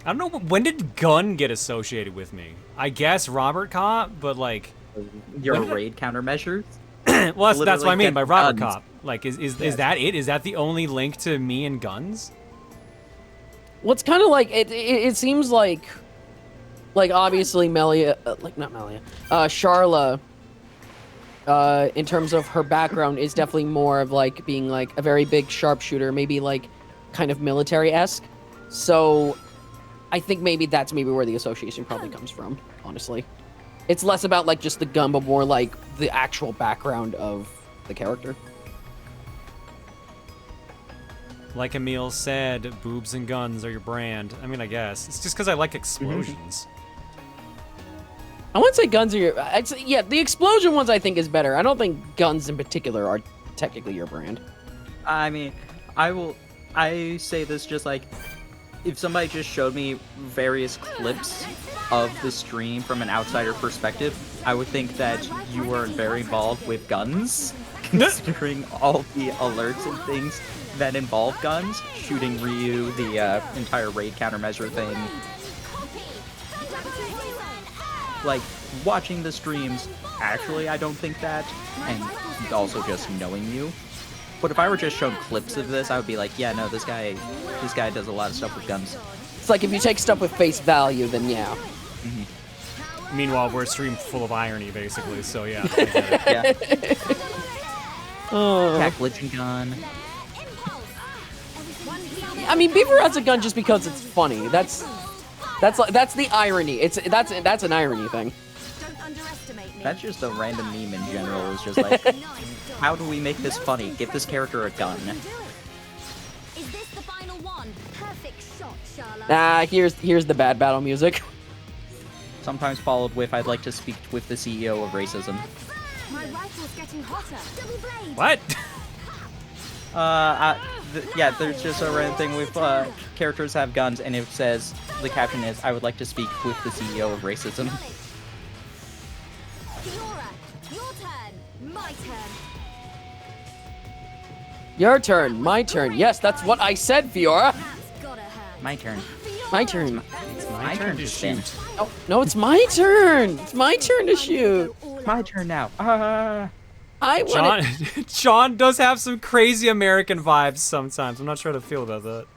don't know, when did gun get associated with me? I guess Robert Cop, but like... Your raid countermeasures? Well, that's what I mean by Robert guns. Cop. Like, is that it? Is that the only link to me and guns? Well, it's kind of like it seems like obviously Melia, not Melia, Charla. In terms of her background, is definitely more of like being like a very big sharpshooter, maybe like kind of military-esque. So, I think maybe that's where the association probably comes from. Honestly, it's less about like just the gun, but more like the actual background of the character. Like Emil said, boobs and guns are your brand. I mean, I guess. It's just because I like explosions. I wouldn't say guns are your... I'd say, yeah, the explosion ones I think is better. I don't think guns in particular are technically your brand. I mean, I say this just like, if somebody just showed me various clips of the stream from an outsider perspective, I would think that you were very involved with guns, considering all the alerts and things that involve guns, shooting Ryu, the entire raid countermeasure thing. Like, watching the streams, actually I don't think that, and also just knowing you. But if I were just shown clips of this, I would be like, yeah, no, this guy does a lot of stuff with guns. It's like if you take stuff with face value, then yeah. Meanwhile, we're a stream full of irony, basically, so yeah. I get it. Yeah. Glitching gun. I mean, Beaver has a gun just because it's funny. That's the irony. That's an irony thing. That's just a random meme in general. It's just like, how do we make this funny? Give this character a gun. Is this the final one? Perfect shot, Charlotte. Ah, here's the bad battle music. Sometimes followed with, I'd like to speak with the CEO of racism. My rifle's getting hotter. Double blade. What? Yeah, there's just a random thing with characters have guns, and it says, the caption is, I would like to speak with the CEO of racism. Fiora, your turn. My turn. Your turn. My turn. Yes, that's what I said, Fiora. My turn. My turn. It's my turn to shoot. No, it's my turn. It's my turn to shoot. My turn now. John does have some crazy American vibes sometimes. I'm not sure how to feel about that.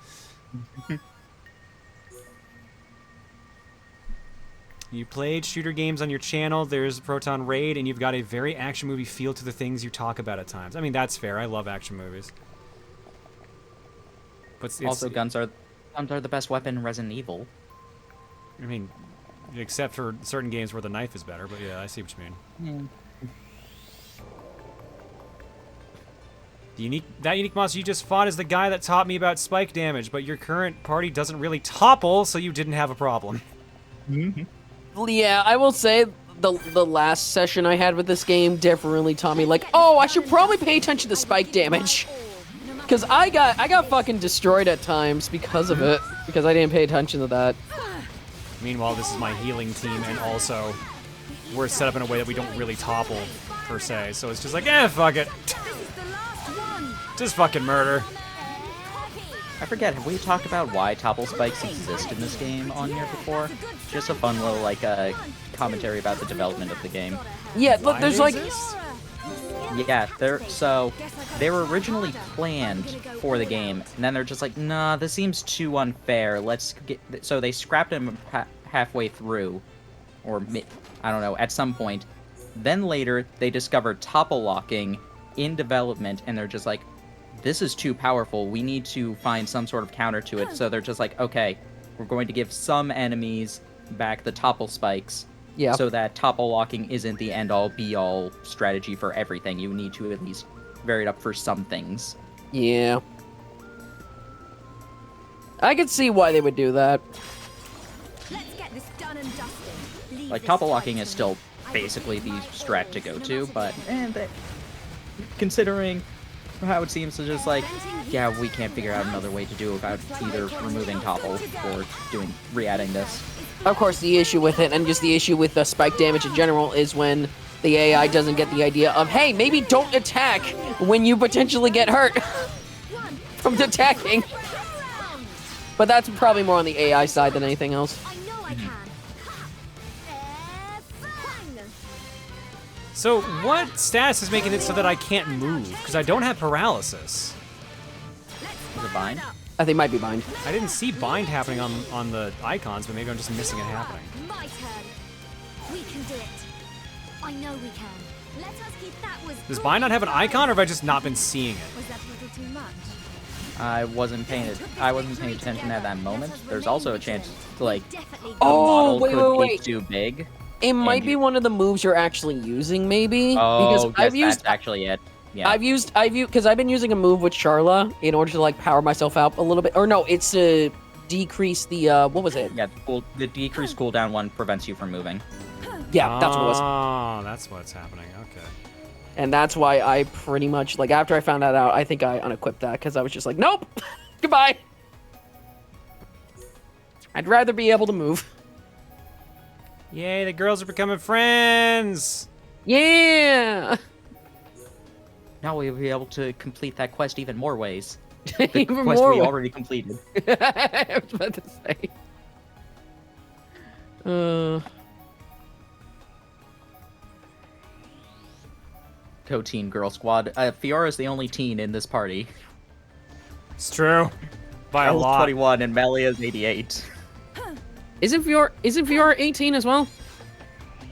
You played shooter games on your channel, there's Proton Raid, and you've got a very action movie feel to the things you talk about at times. I mean, that's fair. I love action movies. But also, guns are the best weapon in Resident Evil. I mean, except for certain games where the knife is better, but yeah, I see what you mean. That unique monster you just fought is the guy that taught me about spike damage, but your current party doesn't really topple, so you didn't have a problem. Yeah, I will say the last session I had with this game definitely taught me, like, oh, I should probably pay attention to spike damage. Because I got fucking destroyed at times because of it. Because I didn't pay attention to that. Meanwhile, this is my healing team, and also we're set up in a way that we don't really topple, per se. So it's just like, fuck it. Just fucking murder. I forget, have we talked about why topple spikes exist in this game on here before? Just a fun little, like, commentary about the development of the game. Yeah, look, there's like... Yeah, they were originally planned for the game, and then they're just like, nah, this seems too unfair, so they scrapped them halfway through, or I don't know, at some point. Then later, they discovered topple locking in development, and they're just like, this is too powerful, we need to find some sort of counter to it, so they're just like, okay, we're going to give some enemies back the topple spikes, so that topple locking isn't the end-all, be-all strategy for everything. You need to at least vary it up for some things. Yeah. I could see why they would do that. Let's get this done and dusted. Like, topple locking is still basically the strat to go to, but considering how it seems to just like, yeah, we can't figure out another way to do about either removing topple or re-adding this. Of course, the issue with it, and just the issue with the spike damage in general, is when the AI doesn't get the idea of, hey, maybe don't attack when you potentially get hurt from attacking. But that's probably more on the AI side than anything else. So what status is making it so that I can't move? Because I don't have paralysis. Is it bind? I think it might be bind. I didn't see bind happening on the icons, but maybe I'm just missing it happening. My turn. We can do it. I know we can. Let us keep that was. Does bind not have an icon, or have I just not been seeing it? Was that a little too much? I wasn't paying attention at that moment. There's also a chance to, like, the Oh, model wait, could wait, be wait. too big. It might be one of the moves you're actually using, maybe. Oh, because yes, that's actually it. Yeah. Because I've been using a move with Charla in order to like power myself out a little bit. Or no, it's to decrease the what was it? Yeah, the decreased cooldown one prevents you from moving. Yeah, that's what it was. Oh, that's what's happening. Okay. And that's why I pretty much like after I found that out, I think I unequipped that because I was just like, nope, goodbye. I'd rather be able to move. Yay, the girls are becoming friends! Yeah! Now we'll be able to complete that quest even more ways. The Even quest more we ways. already completed. I was about to say. Co-teen girl squad. Fiora's the only teen in this party. It's true. By a Belle's lot. 21 and Melia's 88. Isn't Fiora 18 as well?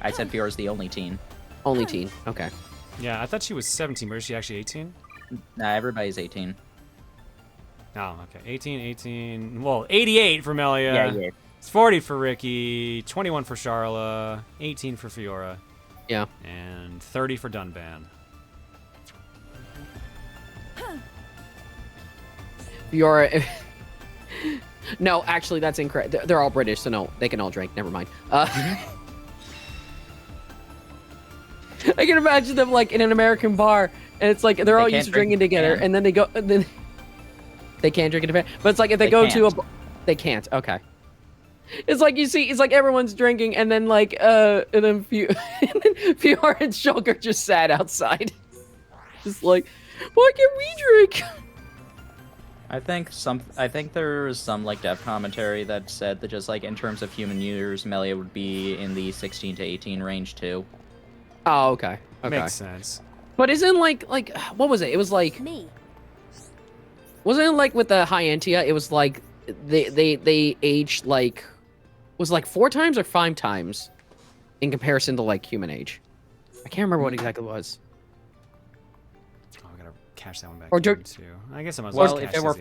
I said Fiora's the only teen. Only teen. Okay. Yeah, I thought she was 17, but is she actually 18? Nah, everybody's 18. Oh, okay. 18. Well, 88 for Melia. Yeah. It's 40 for Ricky, 21 for Charla, 18 for Fiora. Yeah. And 30 for Dunban. Fiora. No, actually, that's incorrect. They're all British, so no, they can all drink. Never mind. I can imagine them like in an American bar, and it's like they're all used to drinking together, and then they go. And then they can't drink in Japan, but it's like if they go to a, they can't. Okay. It's like you see, it's like everyone's drinking, and then like and then Fiora and Shulk are just sat outside, just like, why can't we drink? I think there was some like dev commentary that said that just like in terms of human users, Melia would be in the 16 to 18 range too. Oh, okay. Makes sense. But isn't like what was it? It was like wasn't it like with the high Entia? It was like they aged like was it like 4 times or 5 times in comparison to like human age. I can't remember what exactly it was. Oh, I gotta cash that one back Or in too. I guess I must. Well, if it were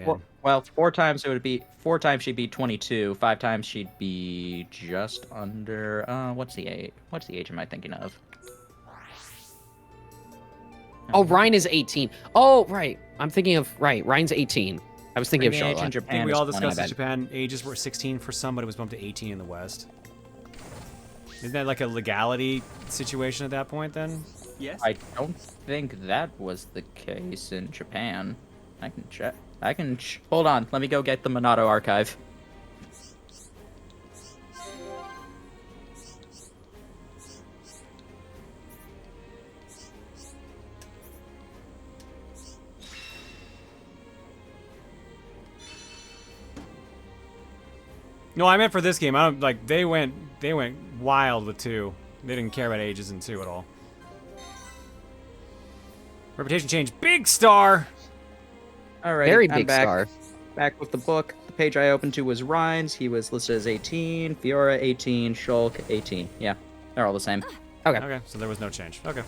4 times, it would be 4 times she'd be 22. 5 times she'd be just under. What's the age? What's the age am I thinking of? Oh, Ryan is 18. Oh, right. I'm thinking of Ryan's 18. I was thinking of Charlotte. I think we all discussed that Japan ages were 16 for some, but it was bumped to 18 in the West. Isn't that like a legality situation at that point then? Yes. I don't think that was the case in Japan. I can check. Hold on. Let me go get the Minato archive. No, I meant for this game. I don't like they went wild with 2. They didn't care about ages in 2 at all. Reputation change, big star. All right, Very I'm big back. star. Back with the book. The page I opened to was Rhines. He was listed as 18. Fiora 18. Shulk 18. Yeah, they're all the same. Okay, so there was no change. Okay.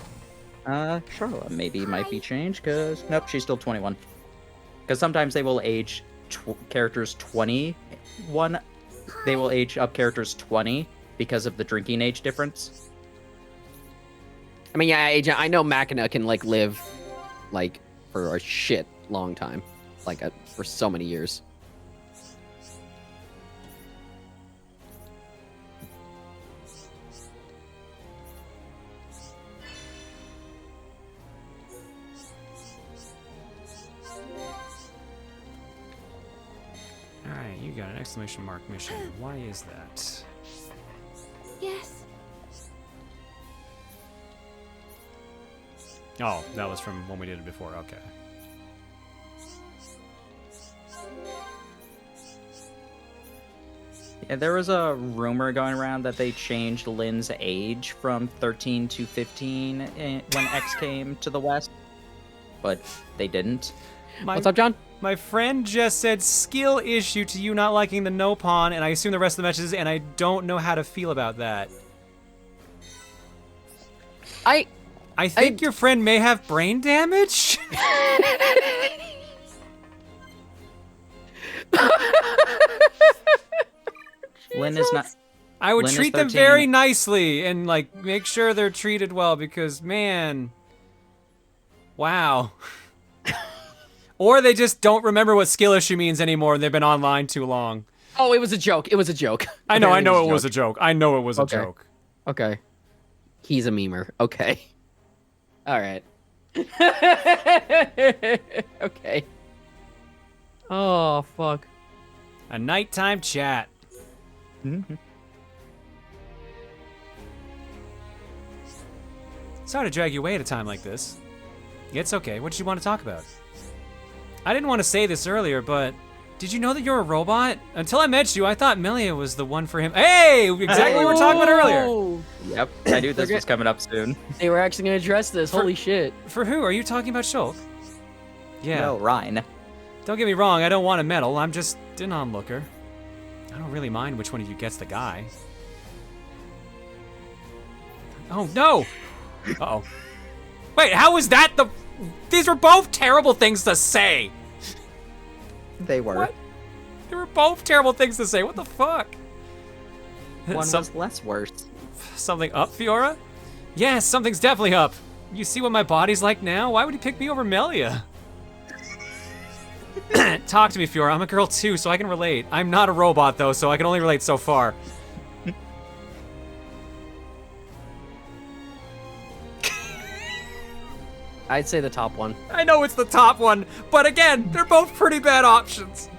Charlotte maybe might be changed because nope, she's still 21. Because sometimes they will age characters 21. They will age up characters 20 because of the drinking age difference. I mean, yeah, I know Machina can like live like for a shit long time, like for so many years. Alright, you got an exclamation mark mission. Why is that? Yes. Oh, that was from when we did it before. Okay. Yeah, there was a rumor going around that they changed Lynn's age from 13 to 15 when X came to the West, but they didn't. What's up, John? My friend just said skill issue to you not liking the no pawn, and I assume the rest of the messages, and I don't know how to feel about that. I think your friend may have brain damage. Lynn is not. I would Lynn is treat them 13. very nicely and like make sure they're treated well because man, wow. Or they just don't remember what skill issue means anymore and they've been online too long. Oh, it was a joke. It was a joke. I know it was a joke. I know it was a joke. Okay. He's a memer. Okay. All right. Okay. Oh, fuck. A nighttime chat. Sorry to drag you away at a time like this. It's okay. What did you want to talk about? I didn't want to say this earlier, but did you know that you're a robot? Until I met you, I thought Melia was the one for him. Hey! Exactly what we were talking about earlier. Yep, I knew this was coming up soon. They were actually going to address this. Holy shit. For who? Are you talking about Shulk? Yeah. No, Ryan. Don't get me wrong, I don't want a medal. I'm just an onlooker. I don't really mind which one of you gets the guy. Oh, no! Uh-oh. Wait, how was that the... These were both terrible things to say! They were. What? They were both terrible things to say. What the fuck? One was less worse. Something up, Fiora? Yes, something's definitely up. You see what my body's like now? Why would he pick me over Melia? Talk to me, Fiora. I'm a girl too, so I can relate. I'm not a robot, though, so I can only relate so far. I'd say the top one. I know it's the top one, but again, they're both pretty bad options.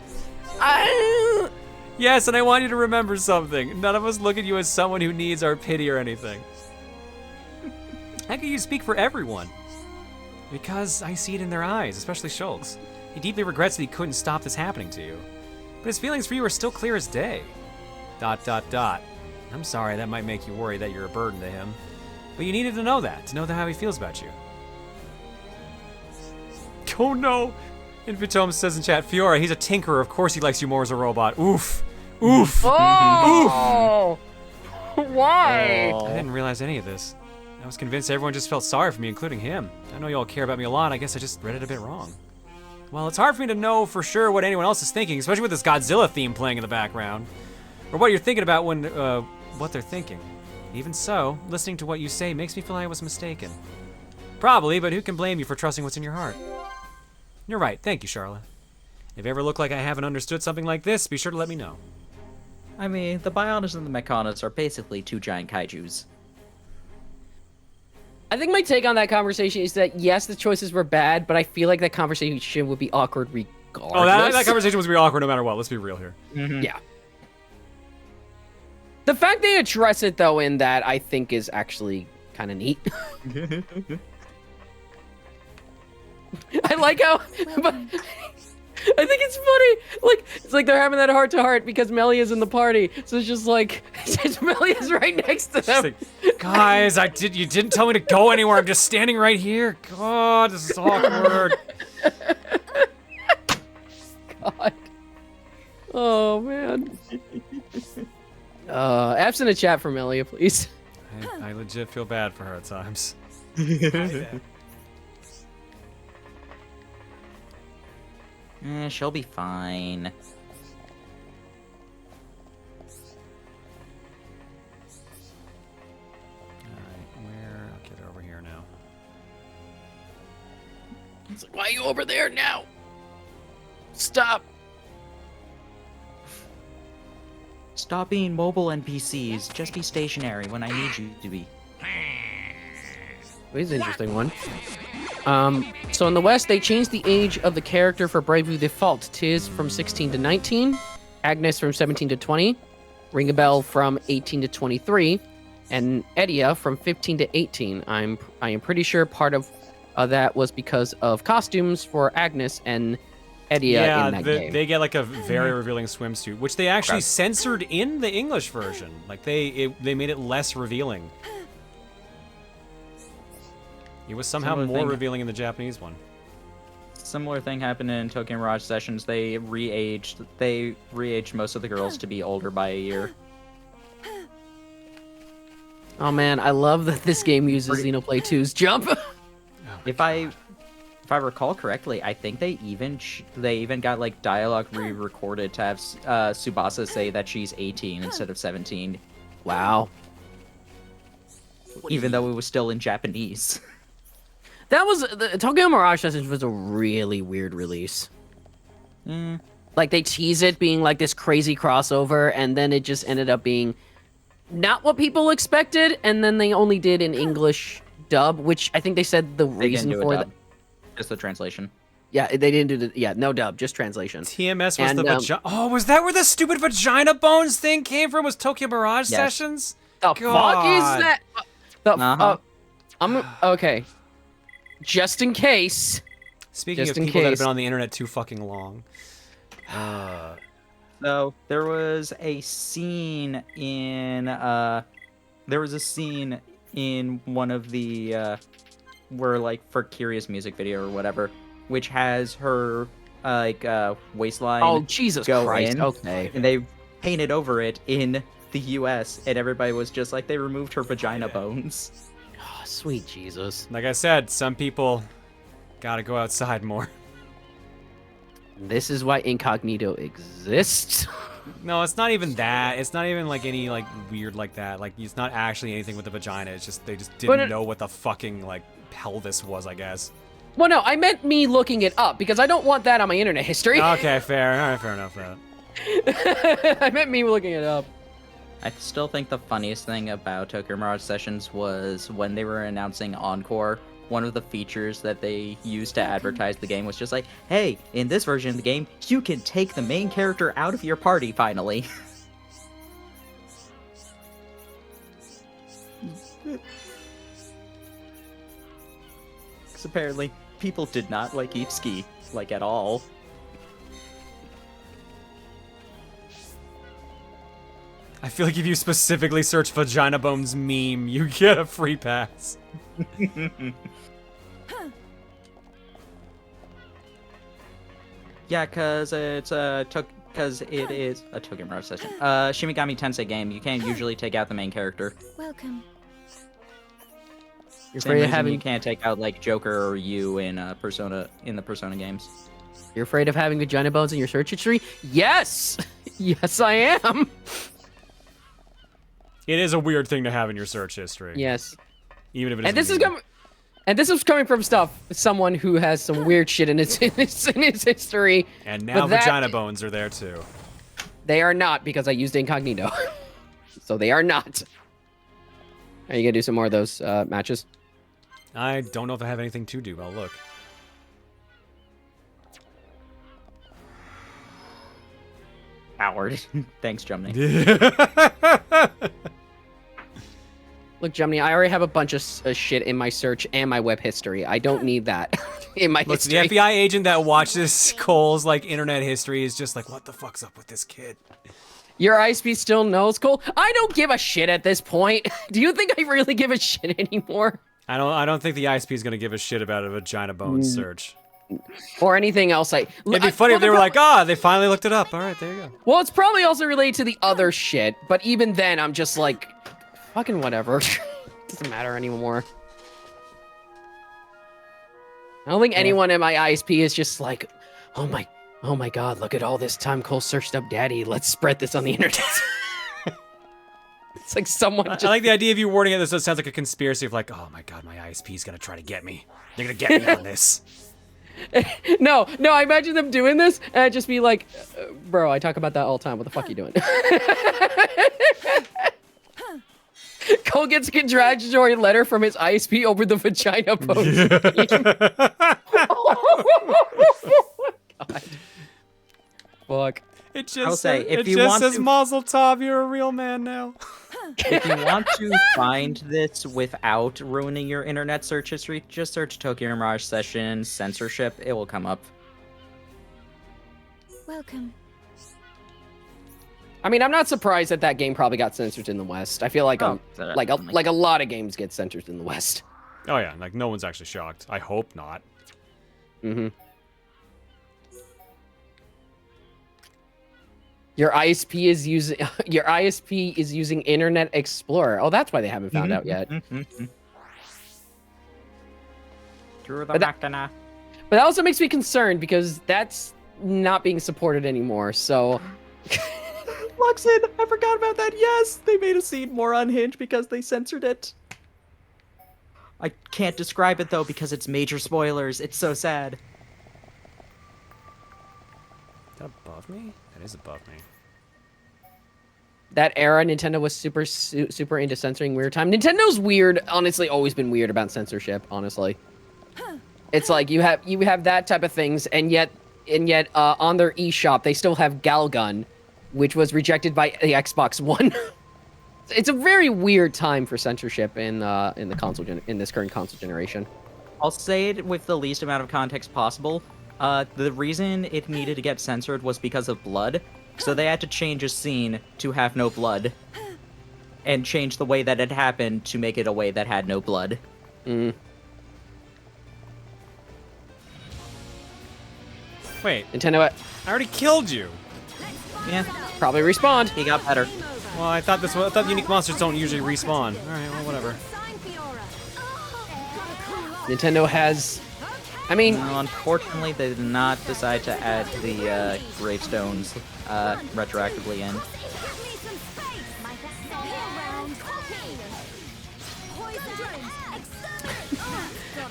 Yes, and I want you to remember something. None of us look at you as someone who needs our pity or anything. How can you speak for everyone? Because I see it in their eyes, especially Schultz. He deeply regrets that he couldn't stop this happening to you. But his feelings for you are still clear as day. ... I'm sorry, that might make you worry that you're a burden to him. But you needed to know how he feels about you. Oh no! Invitome says in chat, Fiora, he's a tinkerer. Of course he likes you more as a robot. Oof. Oof. Oh! Why? I didn't realize any of this. I was convinced everyone just felt sorry for me, including him. I know you all care about me a lot. I guess I just read it a bit wrong. Well, it's hard for me to know for sure what anyone else is thinking, especially with this Godzilla theme playing in the background. Or what you're thinking about when, what they're thinking. Even so, listening to what you say makes me feel I was mistaken. Probably, but who can blame you for trusting what's in your heart? You're right. Thank you, Charlotte. If you ever look like I haven't understood something like this, be sure to let me know. I mean, the Bionis and the Mechonis are basically two giant kaijus. I think my take on that conversation is that, yes, the choices were bad, but I feel like that conversation would be awkward regardless. Oh, that conversation was going to be awkward no matter what. Let's be real here. Yeah. The fact they address it, though, in that, I think is actually kind of neat. I like how... I think it's funny. Like, it's like they're having that heart-to-heart because Melia's in the party. So it's just like, Melia's right next to them. Like, guys, you didn't tell me to go anywhere. I'm just standing right here. God, this is awkward. God. Oh, man. F's in a chat for Melia, please. I legit feel bad for her at times. She'll be fine. I'll get her over here now. It's like, why are you over there now? Stop. Stop being mobile NPCs. Just be stationary when I need you to be. This is an interesting one. So in the West, they changed the age of the character for Bravely Default. Tiz from 16 to 19, Agnes from 17 to 20, Ring a Bell from 18 to 23, and Edia from 15 to 18. I am pretty sure part of that was because of costumes for Agnes and Edia in that game. They get like a very revealing swimsuit, which they actually censored in the English version. Like they made it less revealing. It was somehow more revealing in the Japanese one. Similar thing happened in Tokyo Mirage Sessions. They re-aged most of the girls to be older by a year. Oh man, I love that this game uses Xenoblade 2's jump. If I recall correctly, I think they even got like dialogue re-recorded to have Tsubasa say that she's 18 instead of 17. Wow. Even though it was still in Japanese. That was the Tokyo Mirage Sessions was a really weird release. Like they tease it being like this crazy crossover, and then it just ended up being not what people expected, and then they only did an English dub, which I think they said the reason for that. Just the translation. Yeah, they didn't do no dub, just translation. TMS was the vagina. Oh, was that where the stupid vagina bones thing came from? Was Tokyo Mirage Sessions? The fuck is that? Okay. Just in case. Speaking of people that have been on the internet too fucking long. So there was a scene in one of the where like for Curious music video or whatever, which has her waistline. Oh Jesus Christ! Okay. And they painted over it in the U.S. and everybody was just like they removed her vagina bones. Oh, sweet Jesus! Like I said, some people gotta go outside more. This is why incognito exists. No, it's not even that. It's not even like any like weird like that. Like it's not actually anything with the vagina. It's just they just didn't know what the fucking like pelvis was, I guess. Well, no, I meant me looking it up because I don't want that on my internet history. Okay, fair. All right, fair enough. I meant me looking it up. I still think the funniest thing about Tokyo Mirage Sessions was when they were announcing Encore. One of the features that they used to advertise the game was just like, hey, in this version of the game, you can take the main character out of your party, finally. Because apparently, people did not like Ipski, like, at all. I feel like if you specifically search Vagina Bones meme, you get a free pass. Yeah, because it is a Tokyo Mirage Session. Shimigami Tensei game. You can't usually take out the main character. Welcome. You're Same afraid of reason you can't take out like Joker or you in the Persona games. You're afraid of having vagina bones in your search history? Yes, yes, I am. It is a weird thing to have in your search history. Yes. Even if it and this is coming from someone who has some weird shit in his history. And now vagina bones are there too. They are not because I used incognito. So they are not. Are you gonna do some more of those matches? I don't know if I have anything to do. I'll look. Howard. Thanks, Jumney. Look, Gemini, I already have a bunch of shit in my search and my web history. I don't need that in my Look, history. the FBI agent that watches Cole's like internet history is just like, what the fuck's up with this kid? Your ISP still knows, Cole? I don't give a shit at this point. Do you think I really give a shit anymore? I don't think the ISP is gonna give a shit about a vagina bone search. Or anything else. It'd be funny if they were like, they finally looked it up. All right, there you go. Well, it's probably also related to the other shit, but even then, I'm just like, fucking whatever. Doesn't matter anymore. I don't think anyone in my ISP is just like, oh my god, look at all this time Cole searched up daddy. Let's spread this on the internet. It's like someone I like the idea of you wording it so it sounds like a conspiracy of like, oh my god, my ISP is gonna try to get me. They're gonna get me on this. No, I imagine them doing this, and I'd just be like, bro, I talk about that all the time. What the fuck are you doing? Cole gets a congratulatory letter from his ISP over the vagina pose. God. Fuck. It just, I'll say, if it you just want says to- Mazel Tov, you're a real man now. If you want to find this without ruining your internet search history, just search Tokyo Mirage Session censorship. It will come up. Welcome. I mean, I'm not surprised that that game probably got censored in the West. I feel like like a lot of games get censored in the West. Oh yeah, like no one's actually shocked. I hope not. Mm-hmm. Your ISP is using Internet Explorer. Oh, that's why they haven't found out yet. Through the But that also makes me concerned because that's not being supported anymore. So, Luxin, I forgot about that. Yes, they made a scene more unhinged because they censored it. I can't describe it though because it's major spoilers. It's so sad. Is that above me? That is above me. that era, Nintendo was super into censoring weird time. Nintendo's weird, honestly, always been weird about censorship, honestly. It's like you have that type of things, and yet on their eShop they still have Galgun, which was rejected by the Xbox One. It's a very weird time for censorship in this current console generation. I'll say it with the least amount of context possible. The reason it needed to get censored was because of blood, so they had to change a scene to have no blood, and change the way that it happened to make it a way that had no blood. Wait, Nintendo, I already killed you. Yeah, probably respawned. He got better. Well, I thought unique monsters don't usually respawn. All right, well, whatever. Nintendo has, I mean, no, unfortunately, they did not decide to add the gravestones retroactively in.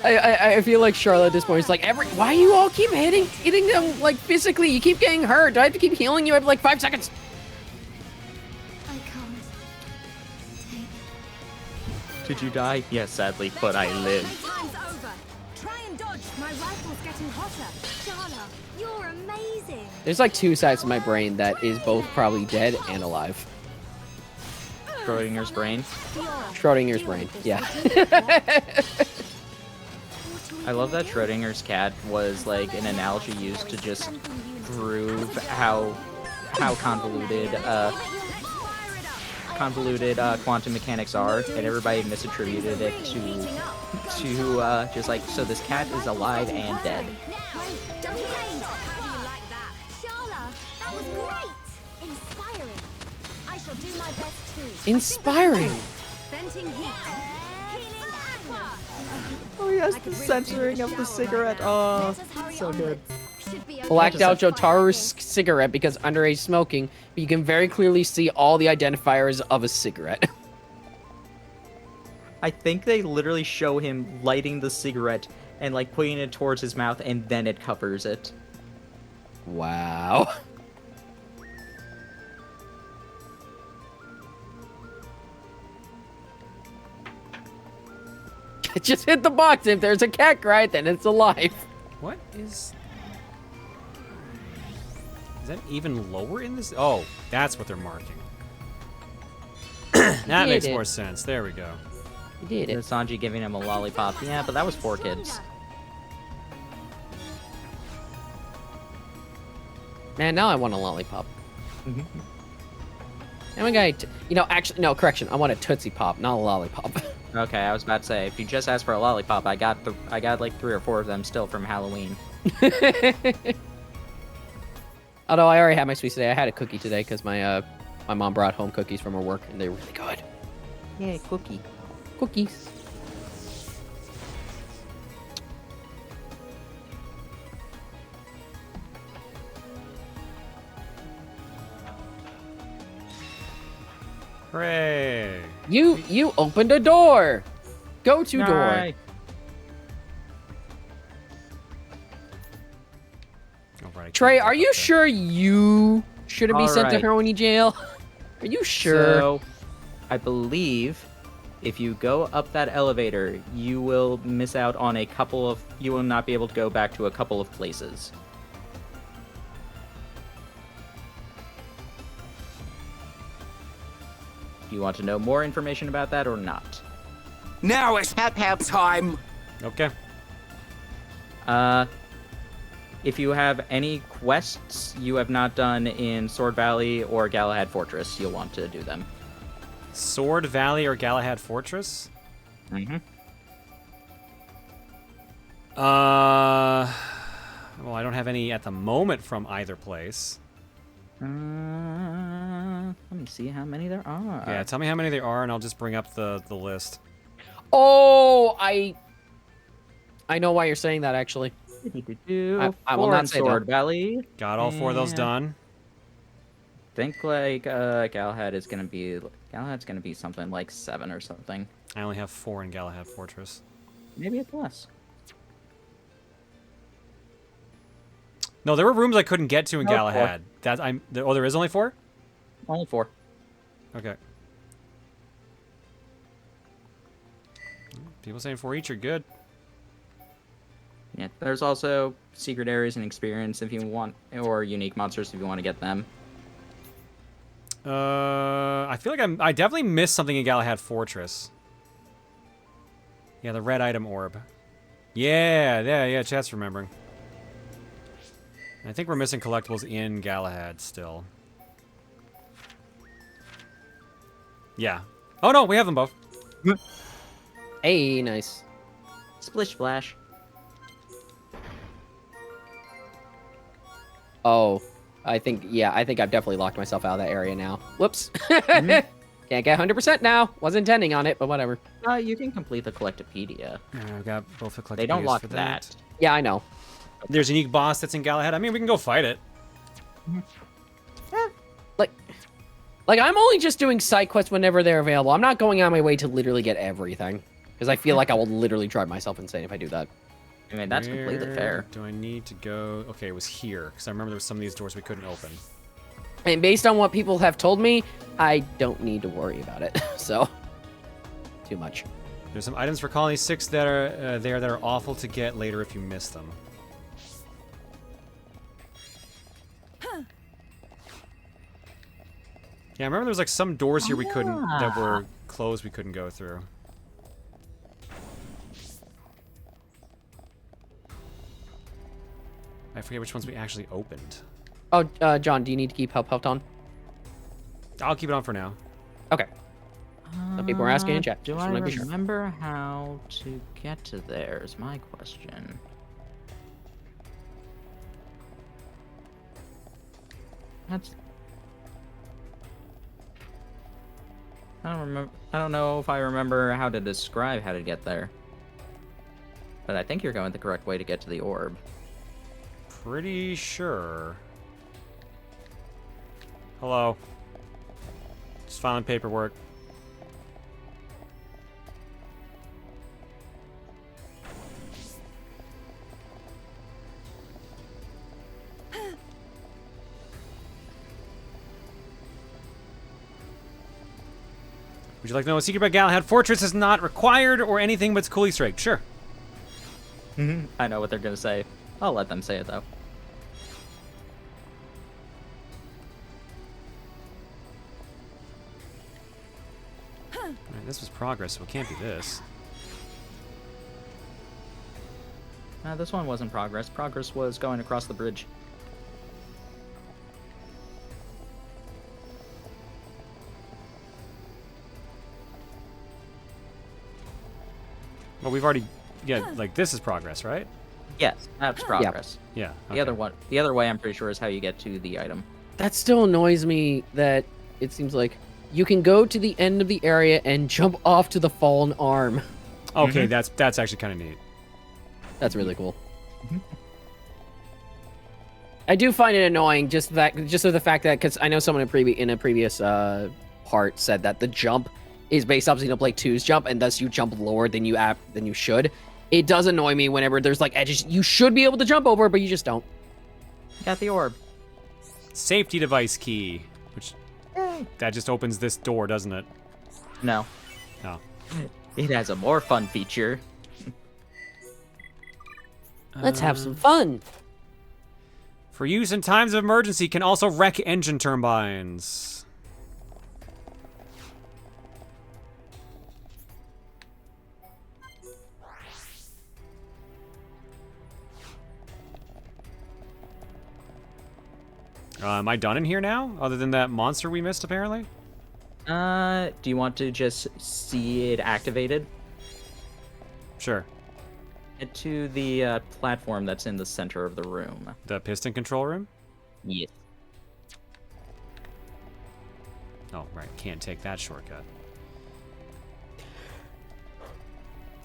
I feel like Charlotte at this point is like, why you all keep hitting them like physically? You keep getting hurt. Do I have to keep healing you every like 5 seconds? Did you die? Yes, sadly, but I live. Time's over. Try and dodge. My rifle's getting hotter. Dana, you're amazing. There's like 2 sides of my brain that is both probably dead and alive. Schrodinger's brain. Schrodinger's brain, yeah. I love that Schrodinger's cat was like an analogy used to just prove how convoluted quantum mechanics are, and everybody misattributed it to just like, so this cat is alive and dead. Inspiring. Oh yes, the censoring of the cigarette. Oh, so good. Blacked out Jotaro's cigarette because underage smoking, but you can very clearly see all the identifiers of a cigarette. I think they literally show him lighting the cigarette and like putting it towards his mouth, and then it covers it. Wow. Just hit the box. If there's a cat cry, then it's alive. What is that even lower in this? Oh, that's what they're marking. That makes more sense. There we go. He did it. Sanji giving him a lollipop. Yeah, but that was 4 kids. Man, now I want a lollipop. And we got, actually, no, correction. I want a Tootsie Pop, not a lollipop. Okay, I was about to say, if you just asked for a lollipop, I got like 3 or 4 of them still from Halloween. Although I already had my sweets today. I had a cookie today because my mom brought home cookies from her work, and they were really good. Yeah, cookie. Cookies. Hooray! You opened a door. Go to door. Alright, Trey, are you sure you shouldn't be sent to Alright. Haroni jail? Are you sure? So, I believe if you go up that elevator, you will miss out on a couple of... You will not be able to go back to a couple of places. Do you want to know more information about that or not? Now it's help time. Okay. If you have any quests you have not done in Sword Valley or Galahad Fortress, you'll want to do them. Sword Valley or Galahad Fortress? Mm-hmm. Well, I don't have any at the moment from either place. Let me see how many there are. Yeah, tell me how many there are, and I'll just bring up the list. Oh, I know why you're saying that, actually. I will not say Sword that. Valley. Got all 4 of those done. Think like Galahad's gonna be something like 7 or something. I only have 4 in Galahad Fortress. Maybe it's less. No, there were rooms I couldn't get to in No, Galahad. There is only 4? Only 4. Okay. People saying 4 each are good. Yeah, there's also secret areas and experience if you want, or unique monsters if you want to get them. I feel like I definitely missed something in Galahad Fortress. Yeah, the red item orb. Yeah, chat's remembering. I think we're missing collectibles in Galahad still. Yeah. Oh no, we have them both. Hey, nice. Splish Splash. Oh, I think I've definitely locked myself out of that area now. Whoops. Can't get 100% now. Wasn't intending on it, but whatever. You can complete the Collectopedia. I've got both the collectibles. They don't lock that. Yeah, I know. There's a unique boss that's in Galahad. I mean, we can go fight it. Like, I'm only just doing side quests whenever they're available. I'm not going on my way to literally get everything. Because I feel like I will literally drive myself insane if I do that. I mean, that's completely fair. Do I need to go? Okay, it was here. Because I remember there were some of these doors we couldn't open. And based on what people have told me, I don't need to worry about it. So, too much. There's some items for Colony 6 that are there that are awful to get later if you miss them. Yeah, I remember there was like some doors here we couldn't, that were closed we couldn't go through. I forget which ones we actually opened. Oh, John, do you need to keep help on? I'll keep it on for now. Okay. Some people were asking in chat. Do Just I wanna be sure. remember how to get to there is my question. I don't know if I remember how to describe how to get there. But I think you're going the correct way to get to the orb. Pretty sure. Hello. Just filing paperwork. Would you like to know a secret about Galahad Fortress is not required or anything but it's cool Easter egg? Sure. I know what they're gonna say. I'll let them say it though. Alright, This was progress, so it can't be this. This one wasn't progress. Progress was going across the bridge. Well, we've already... Yeah, like, this is progress, right? Yes, that's progress. Yeah. The other one, the other way, I'm pretty sure, is how you get to the item. That still annoys me that it seems like you can go to the end of the area and jump off to the fallen arm. Okay, that's actually kind of neat. That's really cool. I do find it annoying just for the fact that, because I know someone in a previous part said that the jump is based off Xenoblade 2's jump, and thus you jump lower than you should. It does annoy me whenever there's like edges you should be able to jump over, but you just don't. Got the orb. Safety device key, which that just opens this door, doesn't it? No. No. It has a more fun feature. Let's have some fun. For use in times of emergency, can also wreck engine turbines. Am I done in here now? Other than that monster we missed, apparently? Do you want to just see it activated? Sure. Get to the platform that's in the center of the room. The piston control room? Yes. Oh, right. Can't take that shortcut.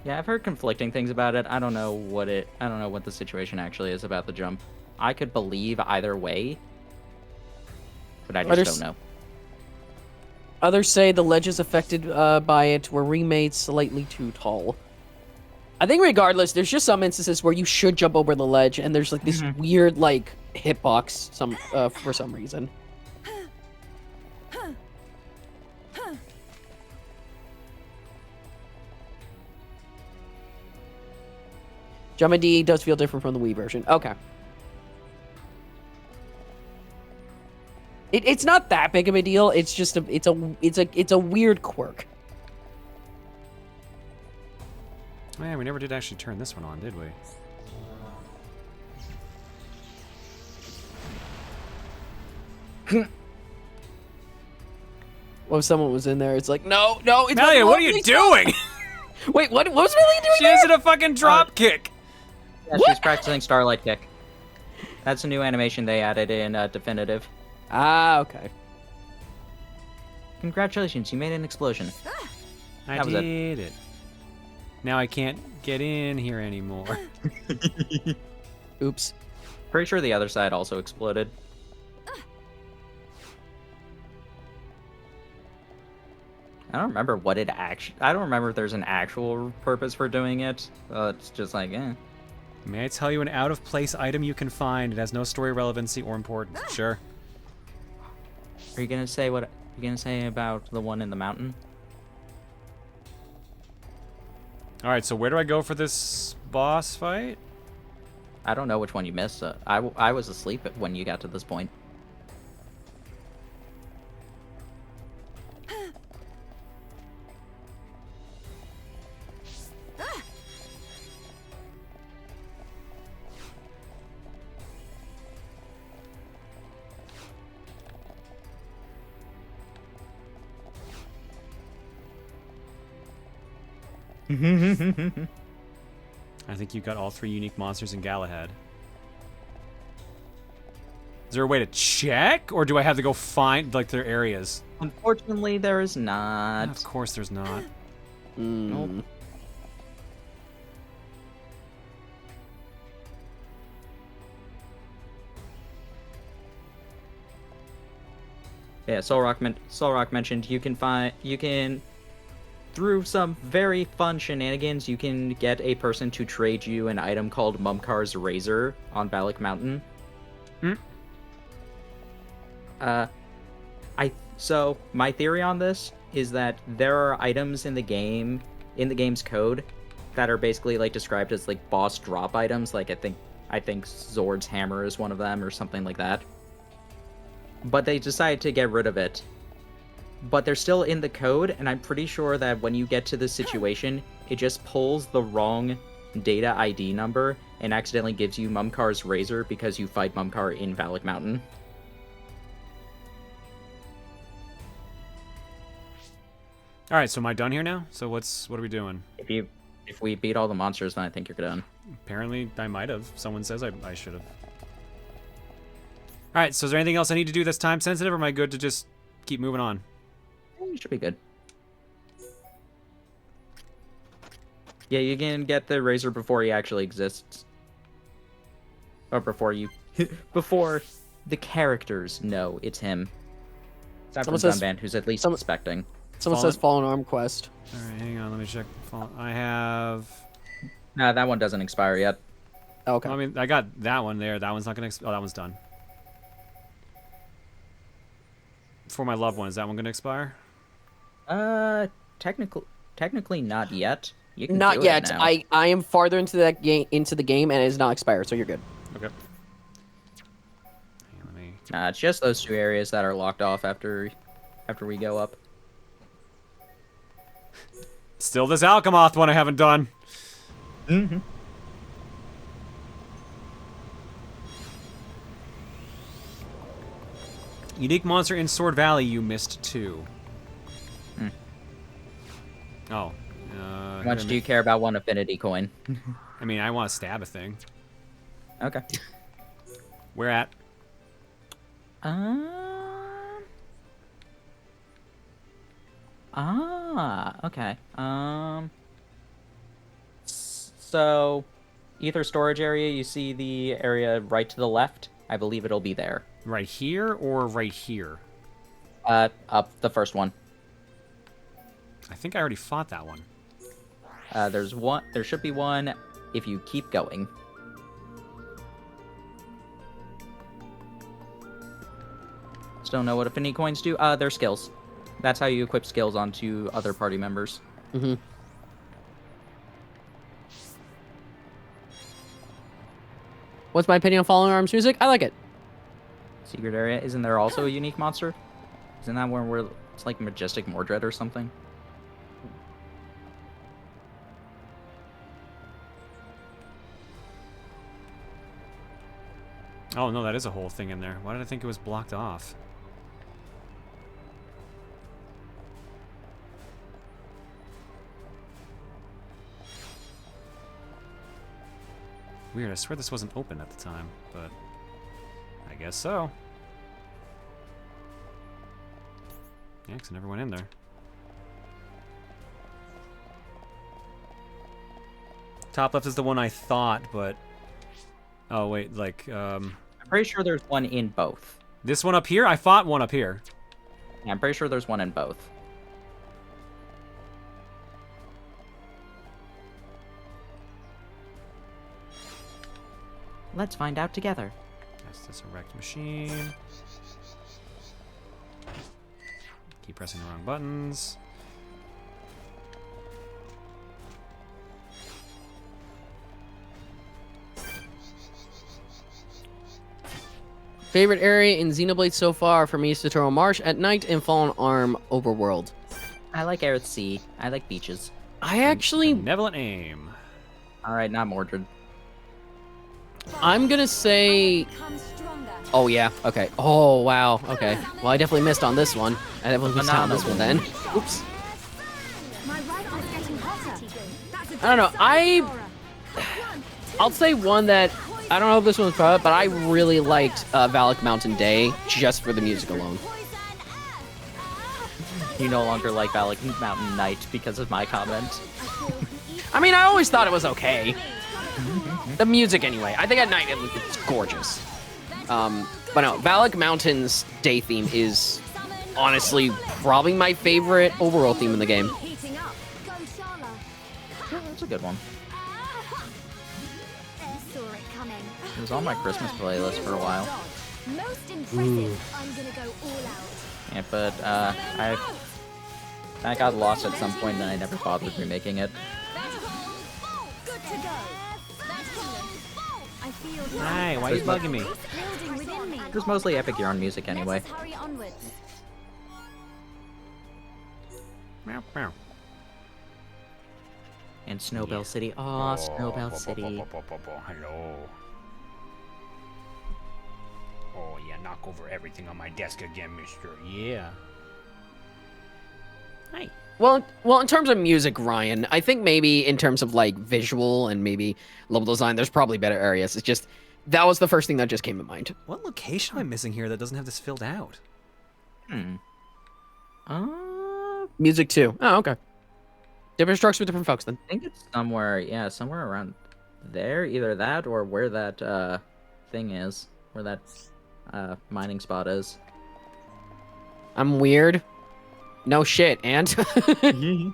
Yeah, I've heard conflicting things about it. I don't know what the situation actually is about the jump. I could believe either way, but I just don't know. Others say the ledges affected by it were remade slightly too tall. I think regardless, there's just some instances where you should jump over the ledge, and there's like this weird like hitbox for some reason. Jump D does feel different from the Wii version. Okay. It's not that big of a deal. It's just it's a weird quirk. Man, we never did actually turn this one on, did we? Well, if someone was in there, it's like, no, it's Melia, what are you doing? Wait, what was Melia doing? She is in a fucking drop kick. Yeah, she's practicing Starlight Kick. That's a new animation they added in Definitive. Ah, okay. Congratulations, you made an explosion. I did it. Now I can't get in here anymore. Oops. Pretty sure the other side also exploded. I don't remember what it actually... I don't remember if there's an actual purpose for doing it. It's just like, eh. May I tell you an out-of-place item you can find? It has no story relevancy or importance. Sure. Are you gonna say what... Are you gonna say about the one in the mountain? Alright, so where do I go for this boss fight? I don't know which one you missed. I was asleep when you got to this point. I think you got all 3 unique monsters in Galahad. Is there a way to check? Or do I have to go find, like, their areas? Unfortunately, there is not. Of course there's not. Nope. Yeah, Solrock mentioned you can through some very fun shenanigans, you can get a person to trade you an item called Mumkar's Razor on Balik Mountain. So my theory on this is that there are items in the game's code that are basically like described as like boss drop items. Like I think Zord's hammer is one of them or something like that. But they decided to get rid of it but they're still in the code, and I'm pretty sure that when you get to this situation, it just pulls the wrong data ID number and accidentally gives you Mumkar's Razor because you fight Mumkar in Valak Mountain. All right, so am I done here now? So what are we doing? If we beat all the monsters, then I think you're done. Apparently, I might have. Someone says I should have. All right, so is there anything else I need to do that's time sensitive, or am I good to just keep moving on? You should be good. Yeah, you can get the Razor before he actually exists. Or before you... before the characters know it's him. Except for Dunban, who's at least suspecting. Someone says Fallen Arm Quest. Alright, hang on, let me check. I have... Nah, that one doesn't expire yet. Okay. Well, I mean, I got that one there. That one's not going to... Oh, that one's done. For my loved one, is that one going to expire? Technically not yet. You can Not do it yet. now. I am farther into the game, and it is not expired, so you're good. Okay. Nah, it's just those two areas that are locked off after we go up. Still this Alchemoth one I haven't done. Mm-hmm. Unique monster in Sword Valley, you missed too. Oh. How much do you care about one affinity coin? I mean, I want to stab a thing. Okay. Where at? Okay. So, Ether storage area, you see the area right to the left? I believe it'll be there. Right here or right here? Up the first one. I think I already fought that one. There's one. There should be one if you keep going. Still know what affinity coins do? They're skills. That's how you equip skills onto other party members. Mm-hmm. What's my opinion on Fallen Arms music? I like it. Secret area. Isn't there also a unique monster? Isn't that where it's like Majestic Mordred or something? Oh, no, that is a whole thing in there. Why did I think it was blocked off? Weird, I swear this wasn't open at the time, but I guess so. Yeah, 'cause I never went in there. Top left is the one I thought, but... Oh, wait, like, I'm pretty sure there's one in both. This one up here? I fought one up here. Yeah, I'm pretty sure there's one in both. Let's find out together. That's this erect machine. Keep pressing the wrong buttons. Favorite area in Xenoblade so far for me is Sotoro Marsh at night and Fallen Arm Overworld. I like Air at Sea. I like beaches. I actually... Benevolent Aim. Alright, not Mordred. I'm gonna say... Oh, yeah. Okay. Oh, wow. Okay. Well, I definitely missed on this one. I definitely missed on this one then. Oops. I don't know. I'll say one that... I don't know if this one's probably, but I really liked Valak Mountain Day just for the music alone. You no longer like Valak Mountain Night because of my comment. I mean, I always thought it was okay. The music, anyway. I think at night it's gorgeous. But no, Valak Mountain's day theme is honestly probably my favorite overall theme in the game. Yeah, that's a good one. It was on my Christmas playlist for a while. Yeah, but I got lost at some point and I never bothered remaking it. Hey, why are you bugging me? It was mostly Epic Yarn music anyway. Meow, meow. And Snowbell City. Aw, Snowbell City. Hello. Oh, yeah, knock over everything on my desk again, mister. Yeah. Hi. Well, in terms of music, Ryan, I think maybe in terms of like visual and maybe level design, there's probably better areas. It's just that was the first thing that just came to mind. What location am I missing here that doesn't have this filled out? Music too. Oh, okay. Different strokes with different folks then. I think it's somewhere, yeah, somewhere around there. Either that or where that thing is, where that mining spot is. I'm weird. No shit, and Hello.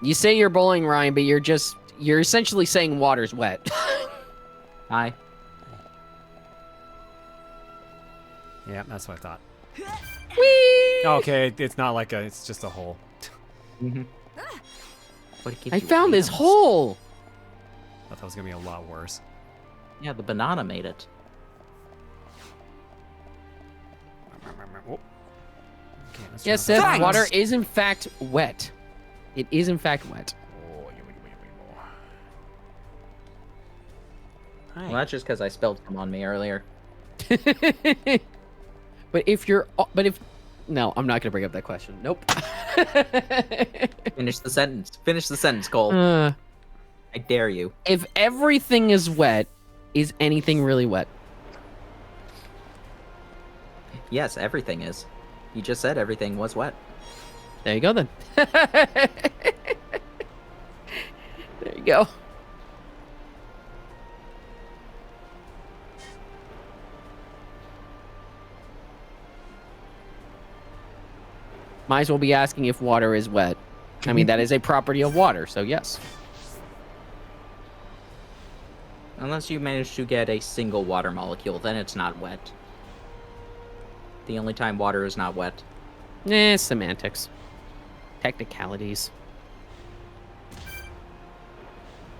You say you're bowling, Ryan, but you're essentially saying water's wet. Hi. Yeah, that's what I thought. Whee! Okay, it's not like it's just a hole. I found this hole. I thought that was gonna be a lot worse. Yeah, the banana made it. Oh. Okay, let's Yes, try Seth, to- water is in fact wet. It is in fact wet. Well, that's just because I spilled some on me earlier. But if no, I'm not gonna bring up that question. Nope. Finish the sentence. Finish the sentence, Cole. I dare you. If everything is wet, is anything really wet? Yes, everything is. You just said everything was wet. There you go then. There you go. Might as well be asking if water is wet. I mean, that is a property of water, so yes. Unless you manage to get a single water molecule, then it's not wet. The only time water is not wet. Semantics. Technicalities.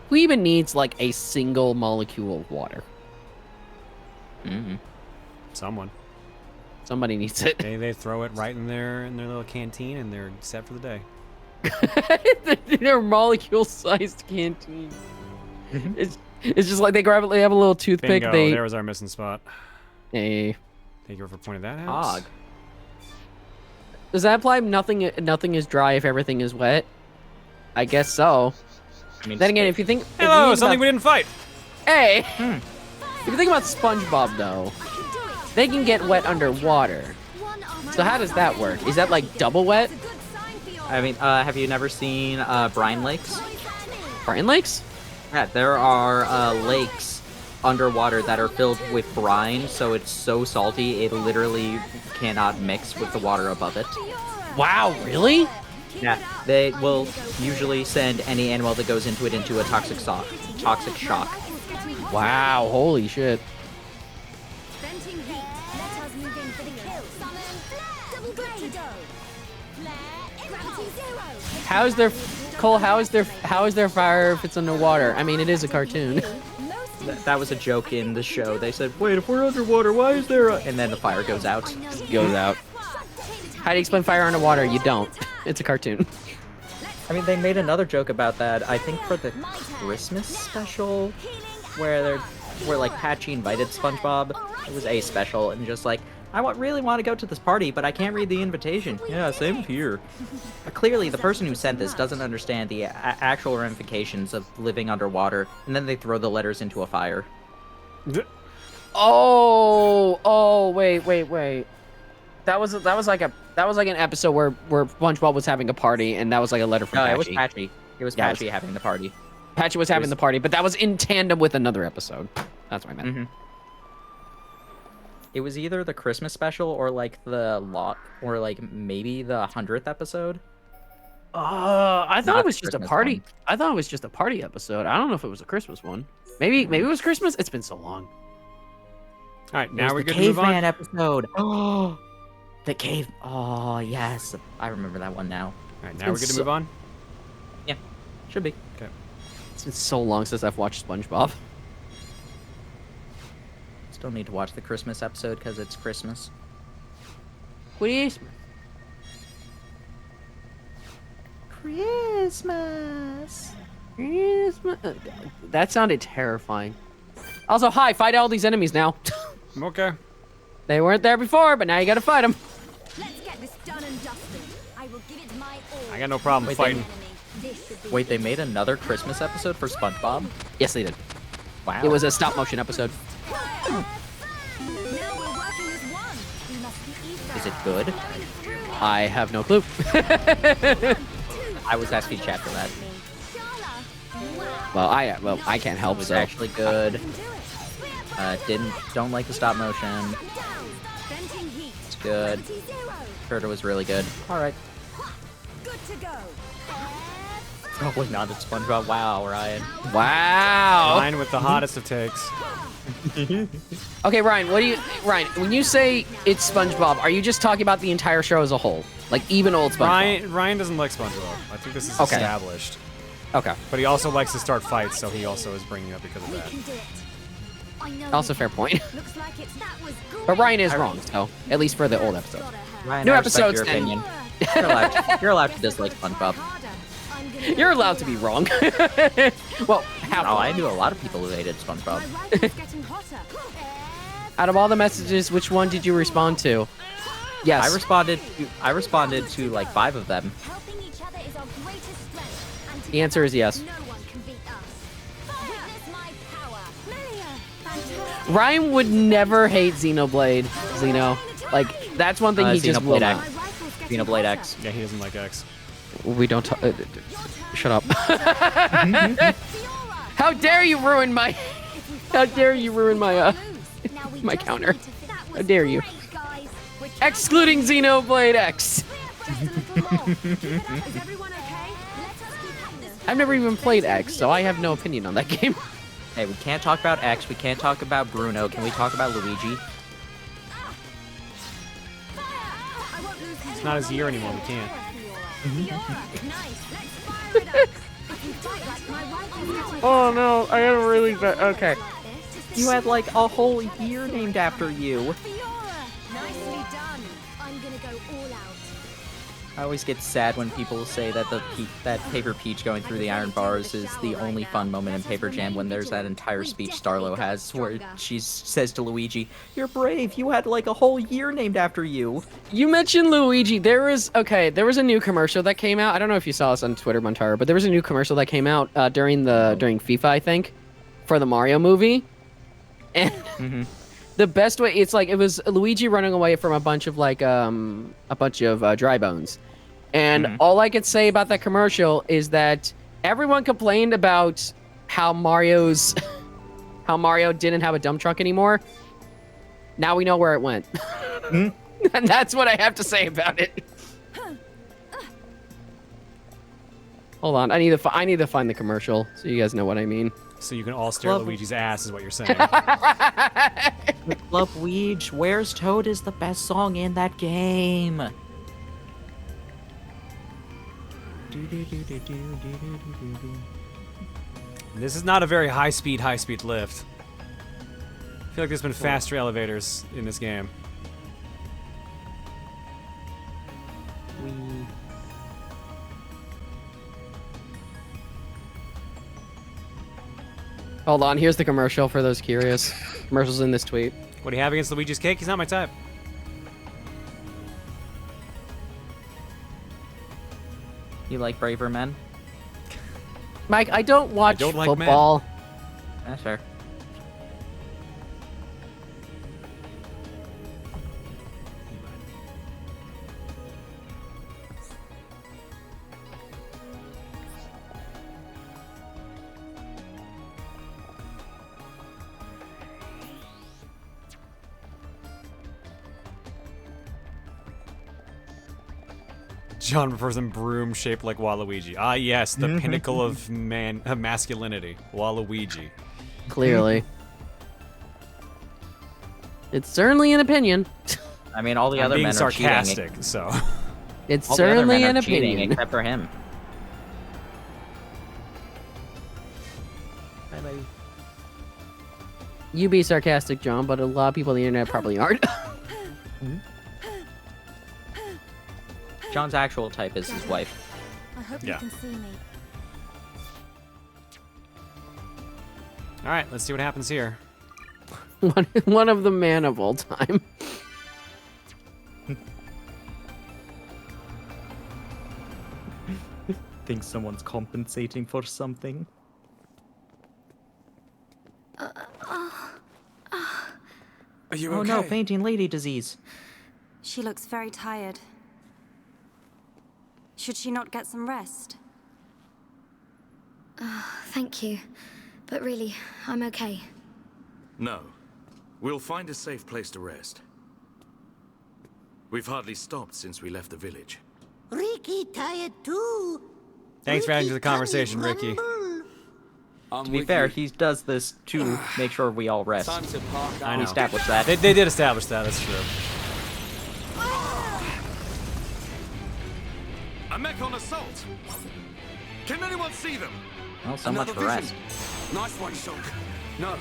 Who even needs, like, a single molecule of water? Someone. Somebody needs it. They throw it right in their little canteen and they're set for the day. Their molecule-sized canteen. It's just like they grab it. They have a little toothpick. Bingo, there was our missing spot. Hey. Thank you for pointing that out. Does that imply nothing is dry if everything is wet? I guess so. I mean, then again, if you think... Hello, something we didn't fight. Hey! If you think about SpongeBob, though, they can get wet underwater. So how does that work? Is that like double wet? I mean, have you never seen brine lakes? Brine lakes? Yeah, there are lakes underwater that are filled with brine, so it's so salty it literally cannot mix with the water above it. Wow, really? Yeah, they will usually send any animal that goes into it into a toxic shock. Wow, holy shit. How's their Cole? How is their fire if it's underwater? I mean, it is a cartoon. That was a joke in the show. They said, "Wait, if we're underwater, why is there a..." And then the fire goes out. Goes out. How do you explain fire underwater? You don't. It's a cartoon. I mean, they made another joke about that. I think for the Christmas special, where like Patchy invited SpongeBob. It was a special, and just like, I really want to go to this party, but I can't read the invitation. Yeah, same here. But clearly, the person who sent this doesn't understand the actual ramifications of living underwater, and then they throw the letters into a fire. Wait. That was like an episode where SpongeBob was having a party, and that was like a letter from Patchy. No, it was Patchy. It was Patchy having the party. Patchy was having the party, but that was in tandem with another episode. That's what I meant. It was either the Christmas special or like or like maybe the 100th episode. I thought it was just a party. One. I thought it was just a party episode. I don't know if it was a Christmas one. Maybe it was Christmas. It's been so long. All right, now we're good to move on. Caveman episode. Oh, the cave. Oh yes, I remember that one now. All right, now we're good to move on. Yeah, should be. Okay. It's been so long since I've watched SpongeBob. Still need to watch the Christmas episode because it's Christmas. Christmas. Christmas. Christmas. That sounded terrifying. Also, hi, fight all these enemies now. Okay. They weren't there before, but now you gotta fight them. Let's get this done and dusted. I will give it my all. I got no problem fighting. Wait, they made another Christmas episode for SpongeBob? Yes, they did. Wow. It was a stop motion episode. Is it good? I have no clue. I was asking chat for that. Well, I can't help. It was so. actually good. Don't like the stop motion. It's good. Heard it was really good. All right. Probably not a SpongeBob. Wow, Ryan. Wow. Ryan with the hottest of takes. Okay, Ryan, Ryan, when you say it's SpongeBob, are you just talking about the entire show as a whole? Like even old SpongeBob? Ryan doesn't like SpongeBob. I think this is Okay. established. Okay. But he also likes to start fights, so he also is bringing it up because of that. Also, fair point. But Ryan is wrong, so at least for the old episode. Ryan, New I respect episodes. your then- opinion. You're allowed to dislike SpongeBob. You're allowed to be wrong. Well, Oh, I knew a lot of people who hated SpongeBob. Out of all the messages, which one did you respond to? Yes. I responded to like 5 of them. The answer is yes. Ryan would never hate Xenoblade. Like, that's one thing he just will Xenoblade not. X. Xenoblade X. Yeah, he doesn't like X. We don't talk. Shut up. How dare you ruin my. How dare you ruin my, my counter. How dare you. Excluding Xenoblade X. I've never even played X, so I have no opinion on that game. Hey, we can't talk about X. We can't talk about Bruno. Can we talk about Luigi? It's not his year anymore. We can't. Oh no, I got a really bad. Okay. You had like a whole year named after you. I always get sad when people say that that Paper Peach going through the iron bars is the only fun moment in Paper Jam when there's that entire speech Starlo has where she says to Luigi, "You're brave, you had like a whole year named after you." You mentioned Luigi. There was a new commercial that came out. I don't know if you saw this on Twitter, Montaro, but there was a new commercial that came out during FIFA, I think, for the Mario movie. And the best way, it was Luigi running away from a bunch of dry bones. And all I could say about that commercial is that everyone complained about how Mario didn't have a dump truck anymore. Now we know where it went. And that's what I have to say about it. Hold on, I need to find the commercial so you guys know what I mean. So you can all stare at Luigi's ass, is what you're saying. Love Weege, Where's Toad is the best song in that game. This is not a very high-speed lift. I feel like there's been faster elevators in this game. Hold on, here's the commercial for those curious. Commercial's in this tweet. What do you have against Luigi's Cake? He's not my type. You like Braver Men? Mike, I don't watch like football. That's fair. John prefers a broom shaped like Waluigi. Ah, yes, the pinnacle of masculinity. Waluigi. Clearly. It's certainly an opinion. I mean, all the I'm other being men sarcastic, are cheating. so. It's All the other certainly men an are cheating, opinion. except for him. You be sarcastic, John, but a lot of people on the internet probably aren't. John's actual type is his wife. I hope Yeah. you can see me. All right, let's see what happens here. One of the man of all time. Think someone's compensating for something. Are you Oh okay? no, fainting lady disease. She looks very tired. Should she not get some rest? Thank you. But really, I'm okay. No. We'll find a safe place to rest. We've hardly stopped since we left the village. Ricky tired too. Thanks for adding to the conversation, Ricky. To be fair, he does this to make sure we all rest. I know. We established that. They did establish that, that's true. A mech on assault! Can anyone see them? Well, so much for rest. Nice one, Shulk. No,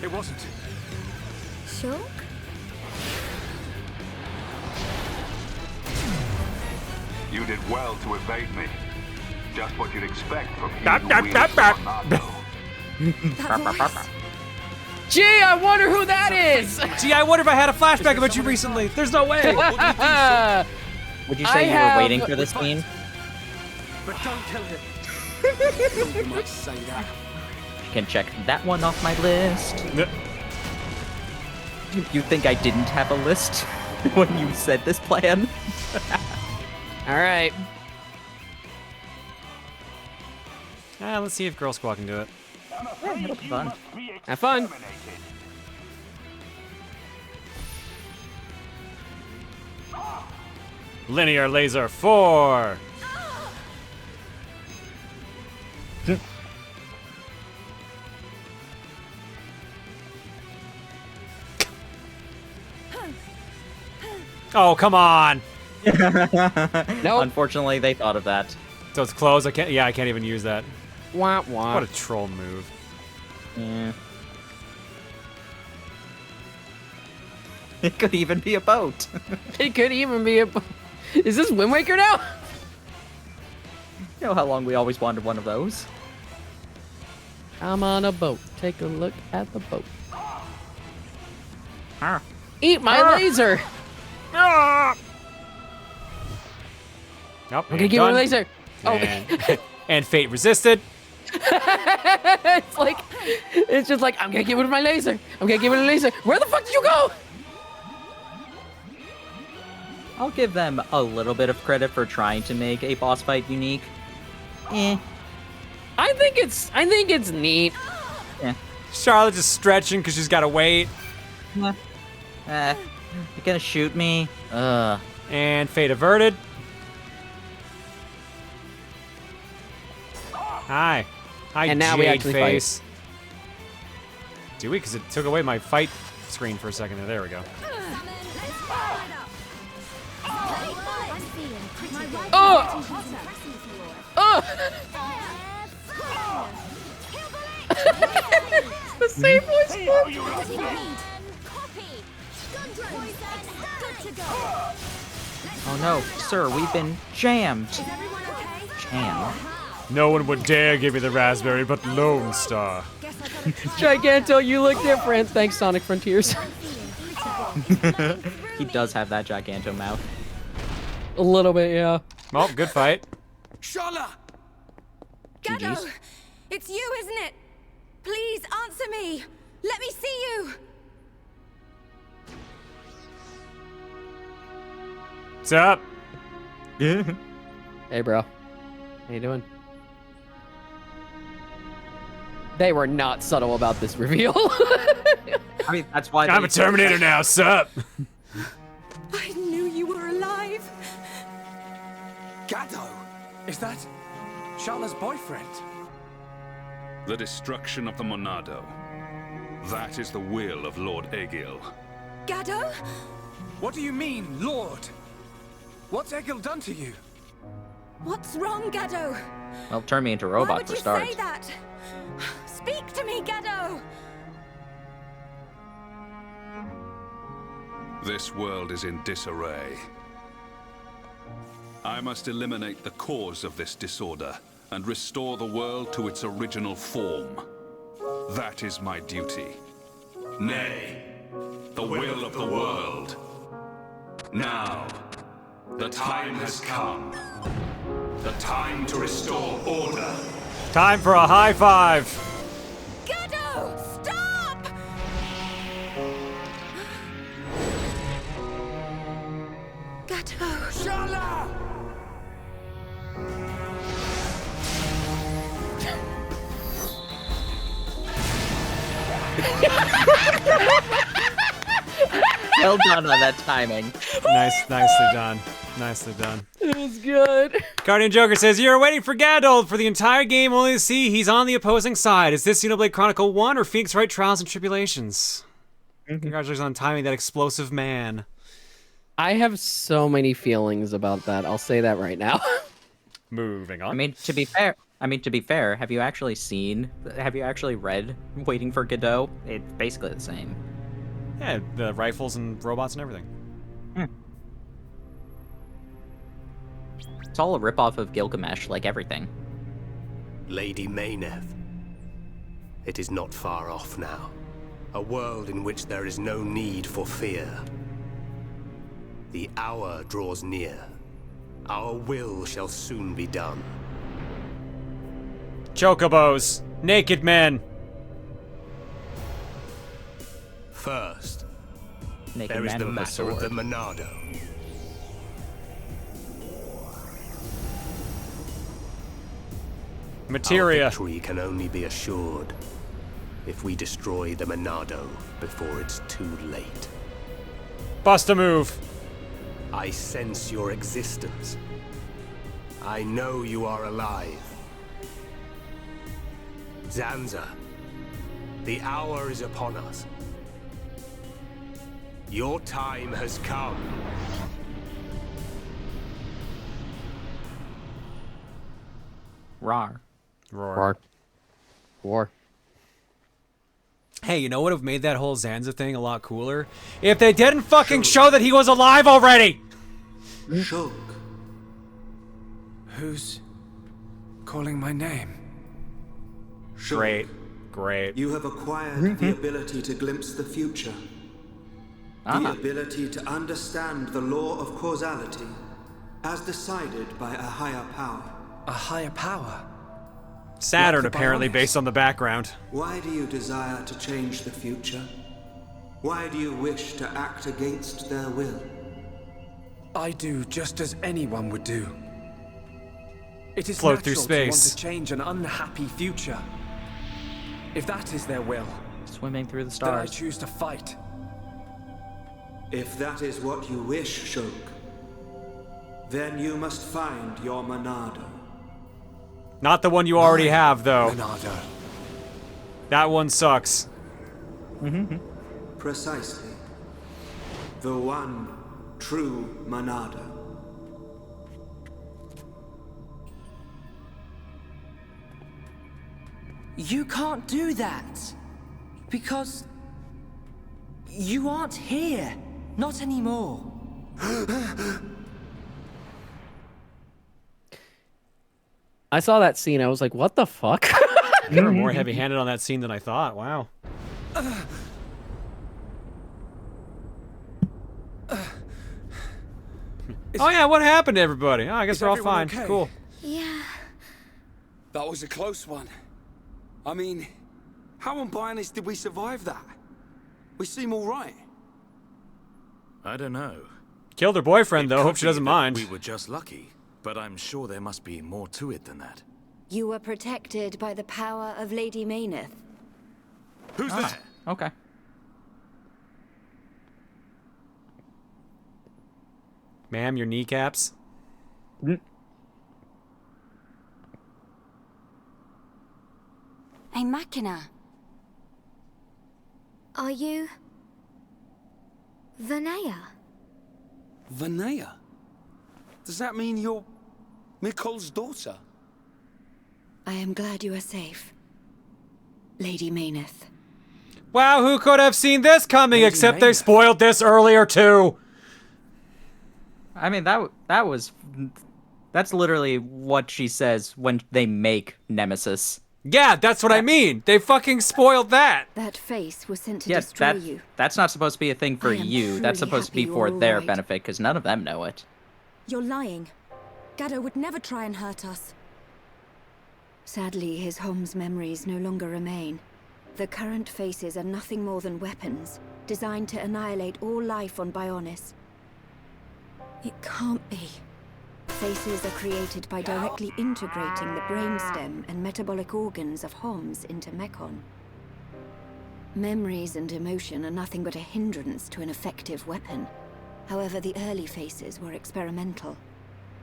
it wasn't. Shulk? You did well to evade me. Just what you'd expect from he Bap, who bap, wields bap, Monado. Gee, I wonder who that is! Gee, I wonder if I had a flashback about you recently. There's no way. Would you say you were waiting for this scene? But don't kill him. You might say that. You can check that one off my list. You think I didn't have a list when you said this plan? All right. Let's see if Girl Squad can do it. Yeah, it'll be fun. Have fun. Linear Laser 4. Oh, come on. Nope. Unfortunately, they thought of that. So it's closed. I can't even use that. Wah, wah. What a troll move. Yeah. It could even be a boat. It could even be a... Is this Wind Waker now? You know how long we always wanted one of those? I'm on a boat. Take a look at the boat. Ah. Eat my laser! Nope. I'm gonna give him a laser. Oh. And, and fate resisted. it's just like, I'm gonna give it my laser. I'm gonna give it a laser. Where the fuck did you go? I'll give them a little bit of credit for trying to make a boss fight unique. Eh. I think it's neat. Yeah. Charlotte just stretching because she's gotta wait. You're gonna shoot me? And fate averted. Hi. Hi, And now Jade we actually face. Do we? Because it took away my fight screen for a second. There we go. Oh! Oh! The same voice. Oh no, sir, we've been jammed. Jam. No one would dare give me the raspberry but Lone Star. Giganto, you look different. Thanks, Sonic Frontiers. He does have that Giganto mouth. A little bit, yeah. Well, good fight. Shala! Gado, it's you, isn't it? Please answer me. Let me see you. What's up? Hey, bro. How you doing? They were not subtle about this reveal. I mean, that's why I'm a Terminator now, sup? I knew you were alive. Gado! Is that Shala's boyfriend? The destruction of the Monado. That is the will of Lord Egil. Gado? What do you mean, Lord? What's Egil done to you? What's wrong, Gado? Well, turn me into a Why robot would for you starters. say that? Speak to me, Gado. This world is in disarray. I must eliminate the cause of this disorder and restore the world to its original form. That is my duty. Nay, the will of the world. Now, the time has come. The time to restore order. Time for a high five. Gado, stop! Gado. Shala! Well done on that timing. Nicely done. Nicely done. It was good. Guardian Joker says, you're waiting for Gandalf for the entire game only to see he's on the opposing side. Is this Xenoblade Chronicle 1 or Phoenix Wright Trials and Tribulations? Congratulations on timing that explosive man. I have so many feelings about that. I'll say that right now. Moving on. I mean, to be fair, have you actually read Waiting for Godot? It's basically the same. Yeah, the rifles and robots and everything. It's all a ripoff of Gilgamesh, like everything. Lady Mayneth. It is not far off now. A world in which there is no need for fear. The hour draws near. Our will shall soon be done. Chocobos. Naked men. First, Naked there is man the with a matter of the sword. Monado. Materia. Our victory can only be assured if we destroy the Monado before it's too late. Bust a move. I sense your existence. I know you are alive. Zanza, the hour is upon us. Your time has come. Rar. Roar. War. Hey, you know what would have made that whole Zanza thing a lot cooler? If they didn't fucking show that he was alive already! Shulk. Who's calling my name? Great. Great. You have acquired the ability to glimpse the future. The ability to understand the law of causality as decided by a higher power. A higher power? Saturn, apparently, based on the background. Why do you desire to change the future? Why do you wish to act against their will? I do just as anyone would do. It is Float through natural to want space. to change an unhappy future. If that is their will, swimming through the then I stars. choose to fight. If that is what you wish, Shulk, then you must find your Monado. Not the one you already have, though. Monado. That one sucks. Precisely. The one true Monado. You can't do that. Because you aren't here. Not anymore. I saw that scene. I was like, what the fuck? They were more heavy-handed on that scene than I thought. Wow. Oh yeah, what happened to everybody? Oh, I guess we're all fine. Okay? Cool. Yeah. That was a close one. I mean, how unbiased did we survive that? We seem all right. I don't know. Killed her boyfriend, though. Could Hope she be doesn't that mind. We were just lucky, but I'm sure there must be more to it than that. You were protected by the power of Lady Mayneth. Who's there? Okay. Ma'am, your kneecaps. A machina. Are you... Vanea? Vanea? Does that mean you're Mikul's daughter? I am glad you are safe, Lady Mayneth. Wow, who could have seen this coming? Lady Except they Maynard. spoiled this earlier too. I mean, that's literally what she says when they make Nemesis. Yeah, that's what I mean. They fucking spoiled that. That face was sent to Yes, destroy you. that's not supposed to be a thing for I am you. That's truly supposed to be happy for you're all their right. benefit, because none of them know it. You're lying. Gaddo would never try and hurt us. Sadly, his home's memories no longer remain. The current faces are nothing more than weapons, designed to annihilate all life on Bionis. It can't be. Faces are created by directly integrating the brainstem and metabolic organs of Homs into Mekon. Memories and emotion are nothing but a hindrance to an effective weapon. However, the early faces were experimental.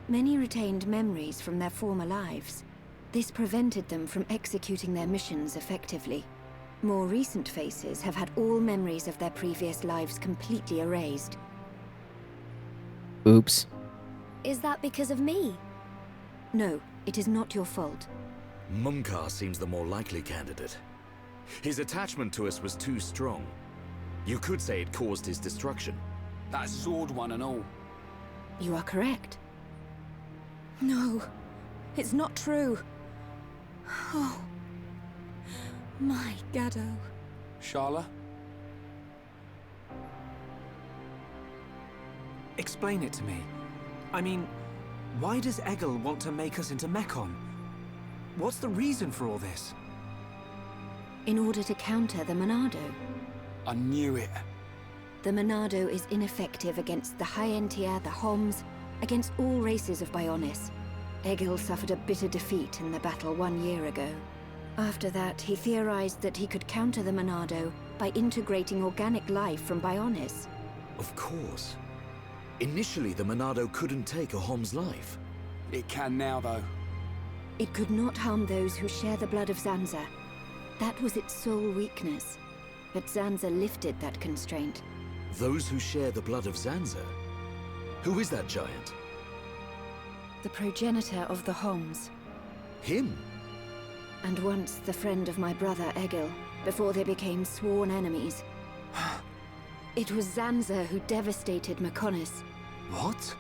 Many retained memories from their former lives. This prevented them from executing their missions effectively. More recent faces have had all memories of their previous lives completely erased. Oops. Is that because of me? No, it is not your fault. Mumkar seems the more likely candidate. His attachment to us was too strong. You could say it caused his destruction. That sword one and all. You are correct. No, it's not true. Oh, my Gaddo. Sharla? Explain it to me. I mean, why does Egil want to make us into Mekon? What's the reason for all this? In order to counter the Monado. I knew it. The Monado is ineffective against the High Entia, the Homs, against all races of Bionis. Egil suffered a bitter defeat in the battle 1 year ago. After that, he theorized that he could counter the Monado by integrating organic life from Bionis. Of course. Initially, the Monado couldn't take a Hom's life. It can now, though. It could not harm those who share the blood of Zanza. That was its sole weakness. But Zanza lifted that constraint. Those who share the blood of Zanza? Who is that giant? The progenitor of the Homs. Him? And once the friend of my brother Egil, before they became sworn enemies. It was Zanza who devastated Mekonis. What?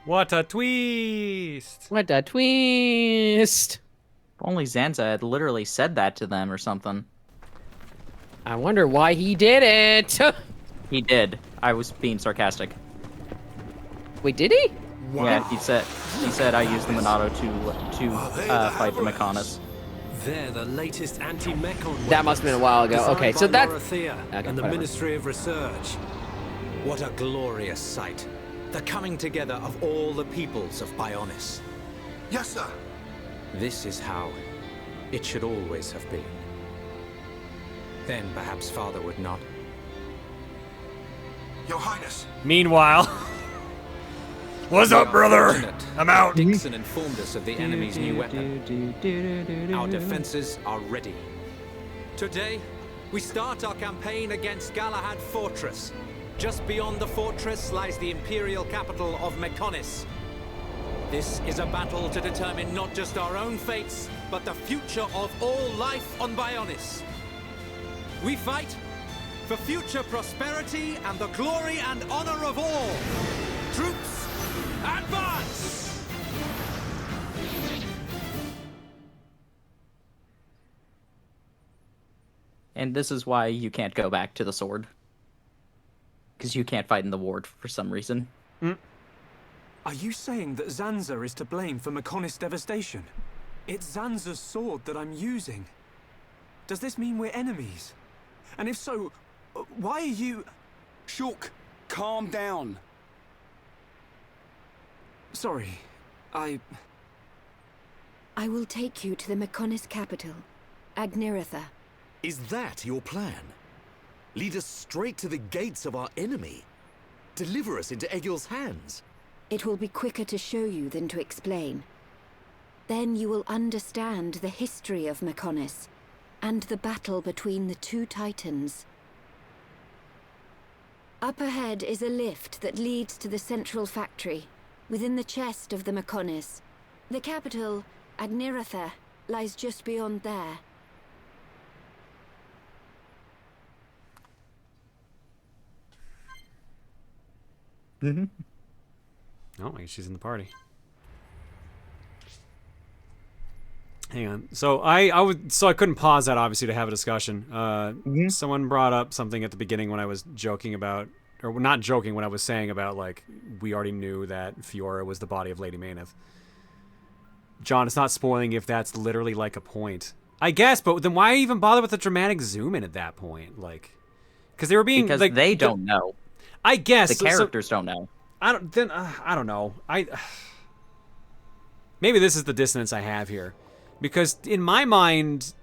What a twist! What a twist! If only Zanza had literally said that to them or something. I wonder why he did it! He did. I was being sarcastic. Wait, did he? Wow. Yeah, he said I used the Monado to fight the Mekonis. They're the latest anti-Mekon. That must have been a while ago. Designed Okay, so by that's... Dorothea Okay, and the whatever. Ministry of Research. What a glorious sight. The coming together of all the peoples of Bionis. Yes, sir. This is how it should always have been. Then perhaps Father would not. Your Highness. Meanwhile... What's up, brother? I'm out. Dixon informed us of the enemy's new weapon. Our defenses are ready. Today, we start our campaign against Galahad Fortress. Just beyond the fortress lies the imperial capital of Mekonis. This is a battle to determine not just our own fates, but the future of all life on Bionis. We fight for future prosperity and the glory and honor of all. Troops, advance! And this is why you can't go back to the sword. Because you can't fight in the ward for some reason. Are you saying that Zanza is to blame for Mekonis' devastation? It's Zanza's sword that I'm using. Does this mean we're enemies? And if so, why are you... Shulk, calm down. Sorry, I will take you to the Mekonis capital, Agniratha. Is that your plan? Lead us straight to the gates of our enemy? Deliver us into Egil's hands? It will be quicker to show you than to explain. Then you will understand the history of Mekonis, and the battle between the two titans. Up ahead is a lift that leads to the central factory, within the chest of the Mekonis. The capital, Agniratha, lies just beyond there. Mm-hmm. Oh, I guess she's in the party. Hang on. So I couldn't pause that obviously to have a discussion. Someone brought up something at the beginning when I was joking about, or not joking, when I was saying about like we already knew that Fiora was the body of Lady Mayneth. John, it's not spoiling if that's literally like a point. I guess, but then why even bother with the dramatic zoom in at that point? Like, because they were being because like, they don't know. I guess the characters don't know. I don't know. Maybe this is the dissonance I have here, because in my mind,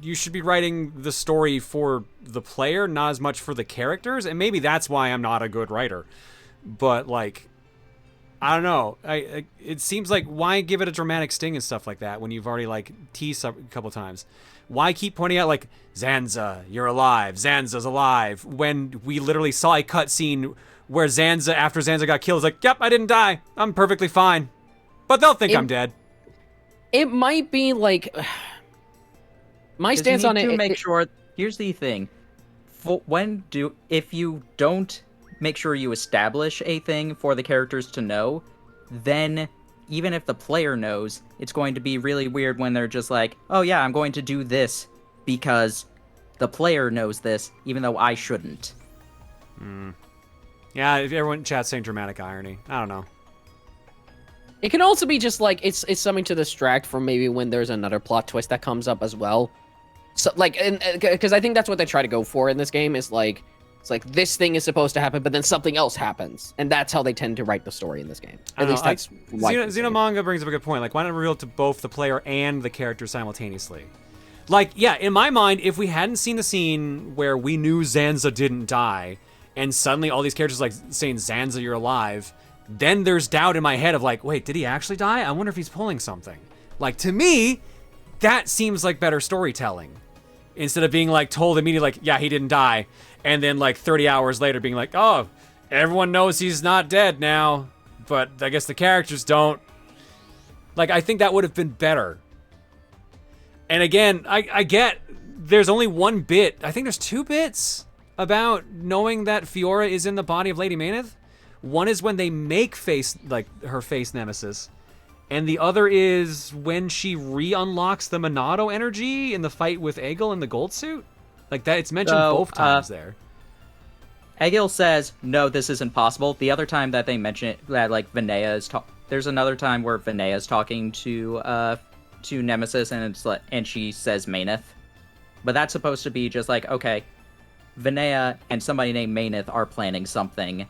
you should be writing the story for the player, not as much for the characters, and maybe that's why I'm not a good writer. But like, I don't know. It seems like why give it a dramatic sting and stuff like that when you've already like teased a couple times. Why keep pointing out like Zanza, you're alive, Zanza's alive, when we literally saw a cutscene where Zanza, after Zanza got killed, is like, yep, I didn't die, I'm perfectly fine, but they'll think I'm dead. It might be like my stance on it. To make sure. Here's the thing: if you don't make sure you establish a thing for the characters to know, then even if the player knows, it's going to be really weird when they're just like, oh yeah, I'm going to do this because the player knows this, even though I shouldn't. Yeah, if everyone in chat's saying dramatic irony. I don't know. It can also be just like it's something to distract from maybe when there's another plot twist that comes up as well. So like, because I think that's what they try to go for in this game is like, it's like this thing is supposed to happen, but then something else happens, and that's how they tend to write the story in this game. At least that's Xenomanga brings up a good point. Like, why not reveal it to both the player and the character simultaneously? Like, yeah, in my mind, if we hadn't seen the scene where we knew Zanza didn't die, and suddenly all these characters like saying Zanza, you're alive, then there's doubt in my head of like, wait, did he actually die? I wonder if he's pulling something. Like, to me, that seems like better storytelling. Instead of being like told immediately like, yeah, he didn't die. And then like 30 hours later being like, oh, everyone knows he's not dead now, but I guess the characters don't. Like, I think that would have been better. And again, I get there's only one bit. I think there's 2 bits about knowing that Fiora is in the body of Lady Mayneth. One is when they make her face nemesis. And the other is when she re-unlocks the Monado energy in the fight with Egil in the gold suit. Like that, it's mentioned both times there. Egil says, no, this isn't possible. The other time that they mention it, that like Vinaya is there's another time where Vinaya is talking to Nemesis, and it's like, and she says Mayneth. But that's supposed to be just like, okay, Vinaya and somebody named Mayneth are planning something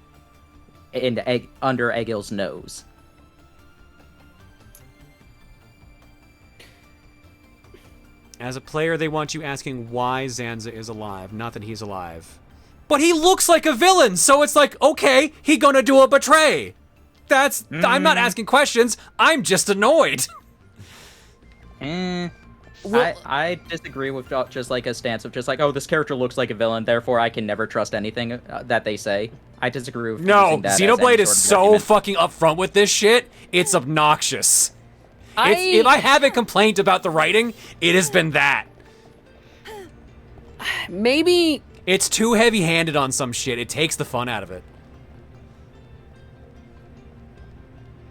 under Egil's nose. As a player, they want you asking why Zanza is alive, not that he's alive. But he looks like a villain, so it's like, okay, he gonna do a betray. I'm not asking questions, I'm just annoyed. I disagree with just like a stance of just like, oh, this character looks like a villain, therefore I can never trust anything that they say. I disagree with No, Xenoblade is so fucking upfront with this shit, it's obnoxious. If I have a complaint about the writing, it has been that. Maybe it's too heavy-handed on some shit. It takes the fun out of it.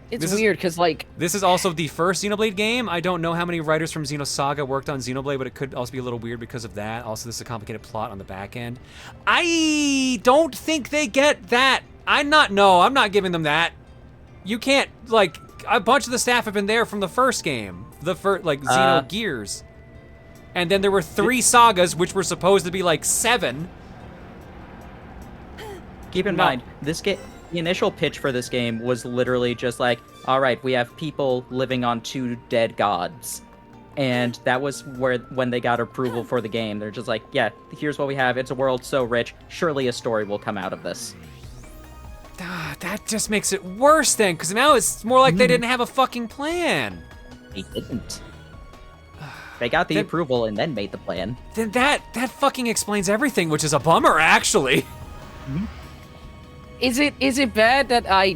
It's weird because like this is also the first Xenoblade game. I don't know how many writers from Xenosaga worked on Xenoblade, but it could also be a little weird because of that. Also, this is a complicated plot on the back end. I don't think they get that. I'm not giving them that. You can't like. A bunch of the staff have been there from the first game, Xenogears, and then there were 3 sagas, which were supposed to be like 7. Keep in mind, this game, the initial pitch for this game was literally just like, all right, we have people living on 2 dead gods, and that was when they got approval for the game. They're just like, yeah, here's what we have. It's a world so rich, surely a story will come out of this. That just makes it worse then, because now it's more like they didn't have a fucking plan. They didn't. They got the approval and then made the plan. Then that fucking explains everything, which is a bummer, actually. Is it bad that I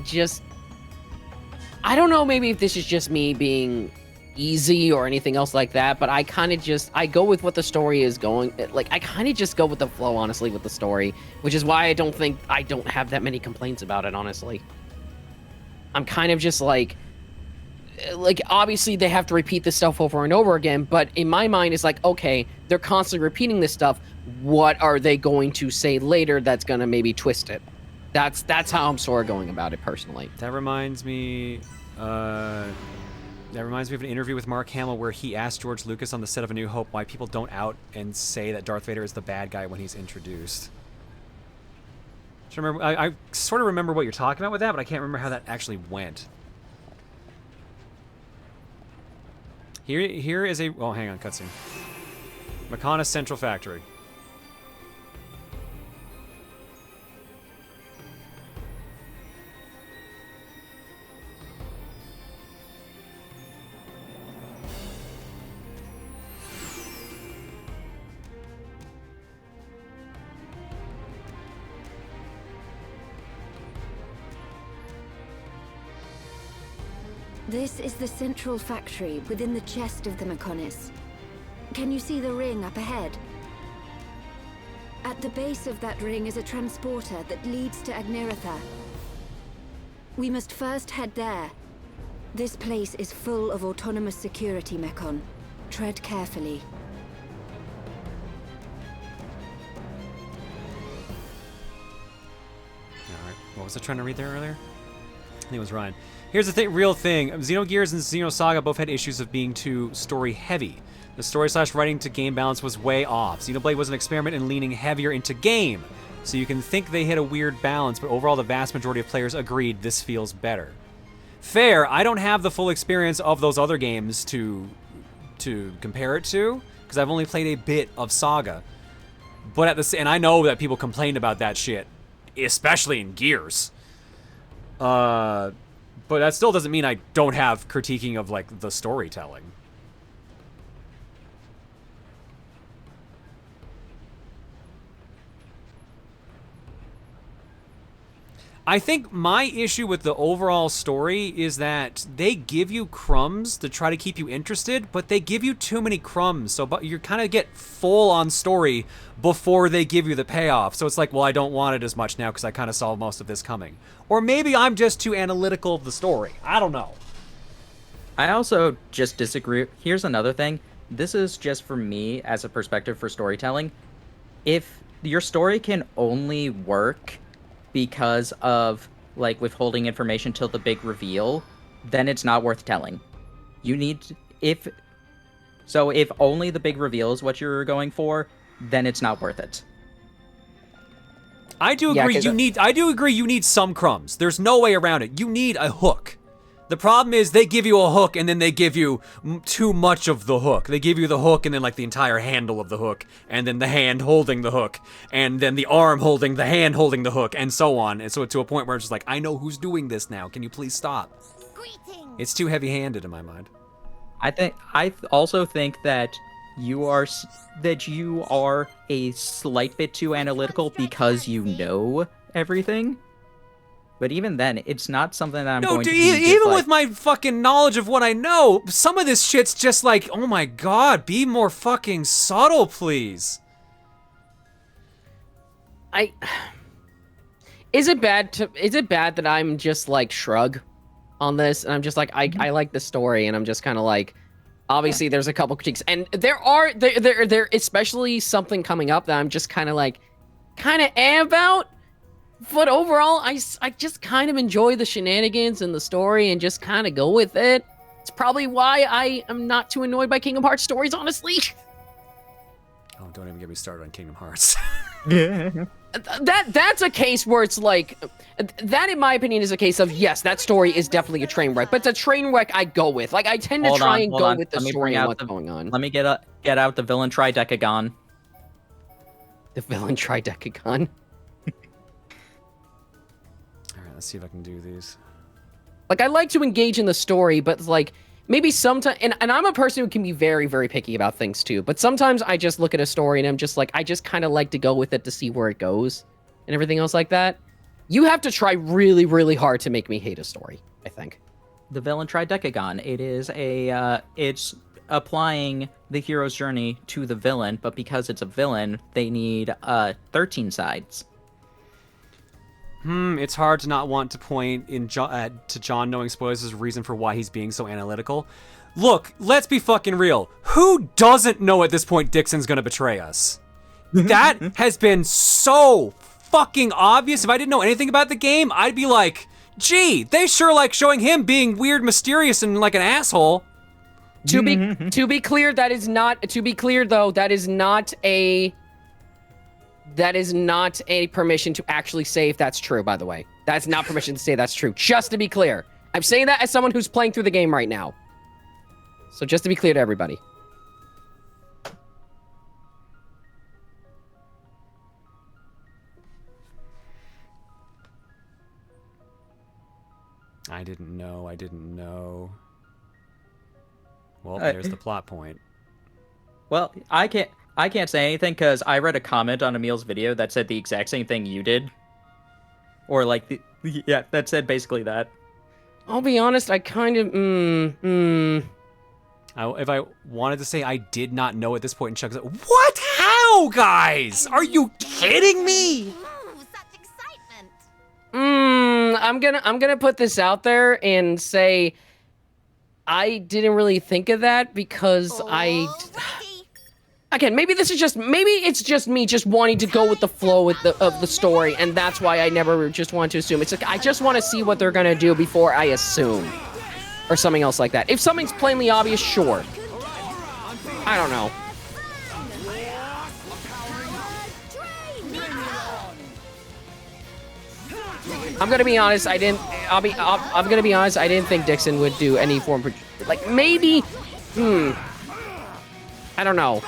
don't know, maybe if this is just me being easy or anything else like that, but I kind of just, I go with what the story is going, like, I kind of just go with the flow, honestly, with the story, which is why I don't have that many complaints about it, honestly. I'm kind of just like, obviously they have to repeat this stuff over and over again, but in my mind, it's like, okay, they're constantly repeating this stuff. What are they going to say later that's going to maybe twist it? That's how I'm sort of going about it, personally. That reminds me of an interview with Mark Hamill where he asked George Lucas on the set of A New Hope why people don't out and say that Darth Vader is the bad guy when he's introduced. I sort of remember what you're talking about with that, but I can't remember how that actually went. Here is a... Oh, hang on, cutscene. Makana Central Factory. This is the central factory within the chest of the Mechonis. Can you see the ring up ahead? At the base of that ring is a transporter that leads to Agniratha. We must first head there. This place is full of autonomous security, Mechon. Tread carefully. Alright, what was I trying to read there earlier? I think it was Ryan. Here's the real thing. Xenogears and Xenosaga both had issues of being too story-heavy. The story/writing to game balance was way off. Xenoblade was an experiment in leaning heavier into game. So you can think they hit a weird balance, but overall the vast majority of players agreed this feels better. Fair, I don't have the full experience of those other games to compare it to, because I've only played a bit of Saga. But and I know that people complained about that shit, especially in Gears. But that still doesn't mean I don't have critiquing of, like, the storytelling. I think my issue with the overall story is that they give you crumbs to try to keep you interested, but they give you too many crumbs, so you kind of get full on story before they give you the payoff. So it's like, well, I don't want it as much now because I kind of saw most of this coming. Or maybe I'm just too analytical of the story. I don't know. I also just disagree. Here's another thing. This is just for me as a perspective for storytelling. If your story can only work because of, like, withholding information till the big reveal, then it's not worth telling. You need to, if only the big reveal is what you're going for, then it's not worth it. I do agree. I do agree. You need some crumbs. There's no way around it. You need a hook. The problem is they give you a hook and then they give you too much of the hook. They give you the hook and then like the entire handle of the hook, and then the hand holding the hook, and then the arm holding the hand holding the hook, and so on. And so to a point where it's just like, I know who's doing this now. Can you please stop? It's too heavy-handed in my mind. I also think that you are a slight bit too analytical because you know everything. But even then, it's not something that I'm going to be even with my fucking knowledge of what I know, some of this shit's just like, oh my god, be more fucking subtle, please. Is it bad that I'm just like shrug on this, and I'm just like, I like the story, and I'm just kind of like, obviously there's a couple critiques, and there especially something coming up that I'm just kind of about. But overall, I just kind of enjoy the shenanigans and the story and just kind of go with it. It's probably why I am not too annoyed by Kingdom Hearts stories, honestly. Oh, don't even get me started on Kingdom Hearts. That's a case where it's like, that in my opinion is a case of, yes, that story is definitely a train wreck, but it's a train wreck I go with. Like, I tend to try and go with the story and what's going on. Let me get out the villain Tridecagon. The villain Tridecagon? Let's see if I can do these. Like, I like to engage in the story, but like, maybe sometimes, and I'm a person who can be very, very picky about things too, but sometimes I just look at a story and I'm just like, I just kind of like to go with it to see where it goes and everything else like that. You have to try really, really hard to make me hate a story, I think. the villain tridecagon. It is it's applying the hero's journey to the villain, but because it's a villain, they need 13 sides. It's hard to not want to point to John knowing spoilers as a reason for why he's being so analytical. Look, let's be fucking real. Who doesn't know at this point Dixon's gonna betray us? That has been so fucking obvious. If I didn't know anything about the game, I'd be like, gee, they sure like showing him being weird, mysterious, and like an asshole. To be clear, that is not. To be clear, though, that is not a permission to actually say if that's true. By the way, that's not permission to say that's true. Just to be clear, I'm saying that as someone who's playing through the game right now. So just to be clear to everybody. I didn't know. Well, there's the plot point. Well, I can't say anything because I read a comment on Emil's video that said the exact same thing you did. Or like, yeah, that said basically that. I'll be honest, I kind of, If I wanted to say I did not know at this point in Chuck's like, what? How, guys? Are you kidding me? I'm gonna put this out there and say I didn't really think of that because again, maybe it's just me just wanting to go with the flow of the story, and that's why I never just want to assume. It's like I just want to see what they're gonna do before I assume. Or something else like that. If something's plainly obvious, sure. I don't know. I'm gonna be honest. I'm gonna be honest. I didn't think Dixon would do any form of, like, maybe. I don't know.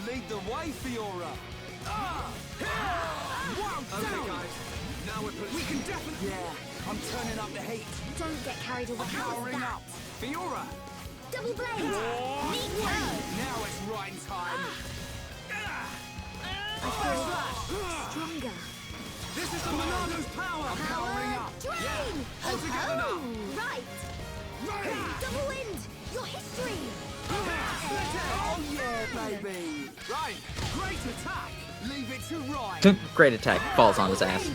Lead the way, Fiora. Okay, guys. Now we can definitely. Yeah, I'm turning up the heat. Don't get carried away. Powering up, Fiora. Double blade. Now it's right time. I feel stronger. This is the Monano's power. I'm powering up. Drain. All together now. Right. Double wind. Your history. Oh yeah, baby. Right. Great attack. Leave it to right. Great attack. Falls on his ass.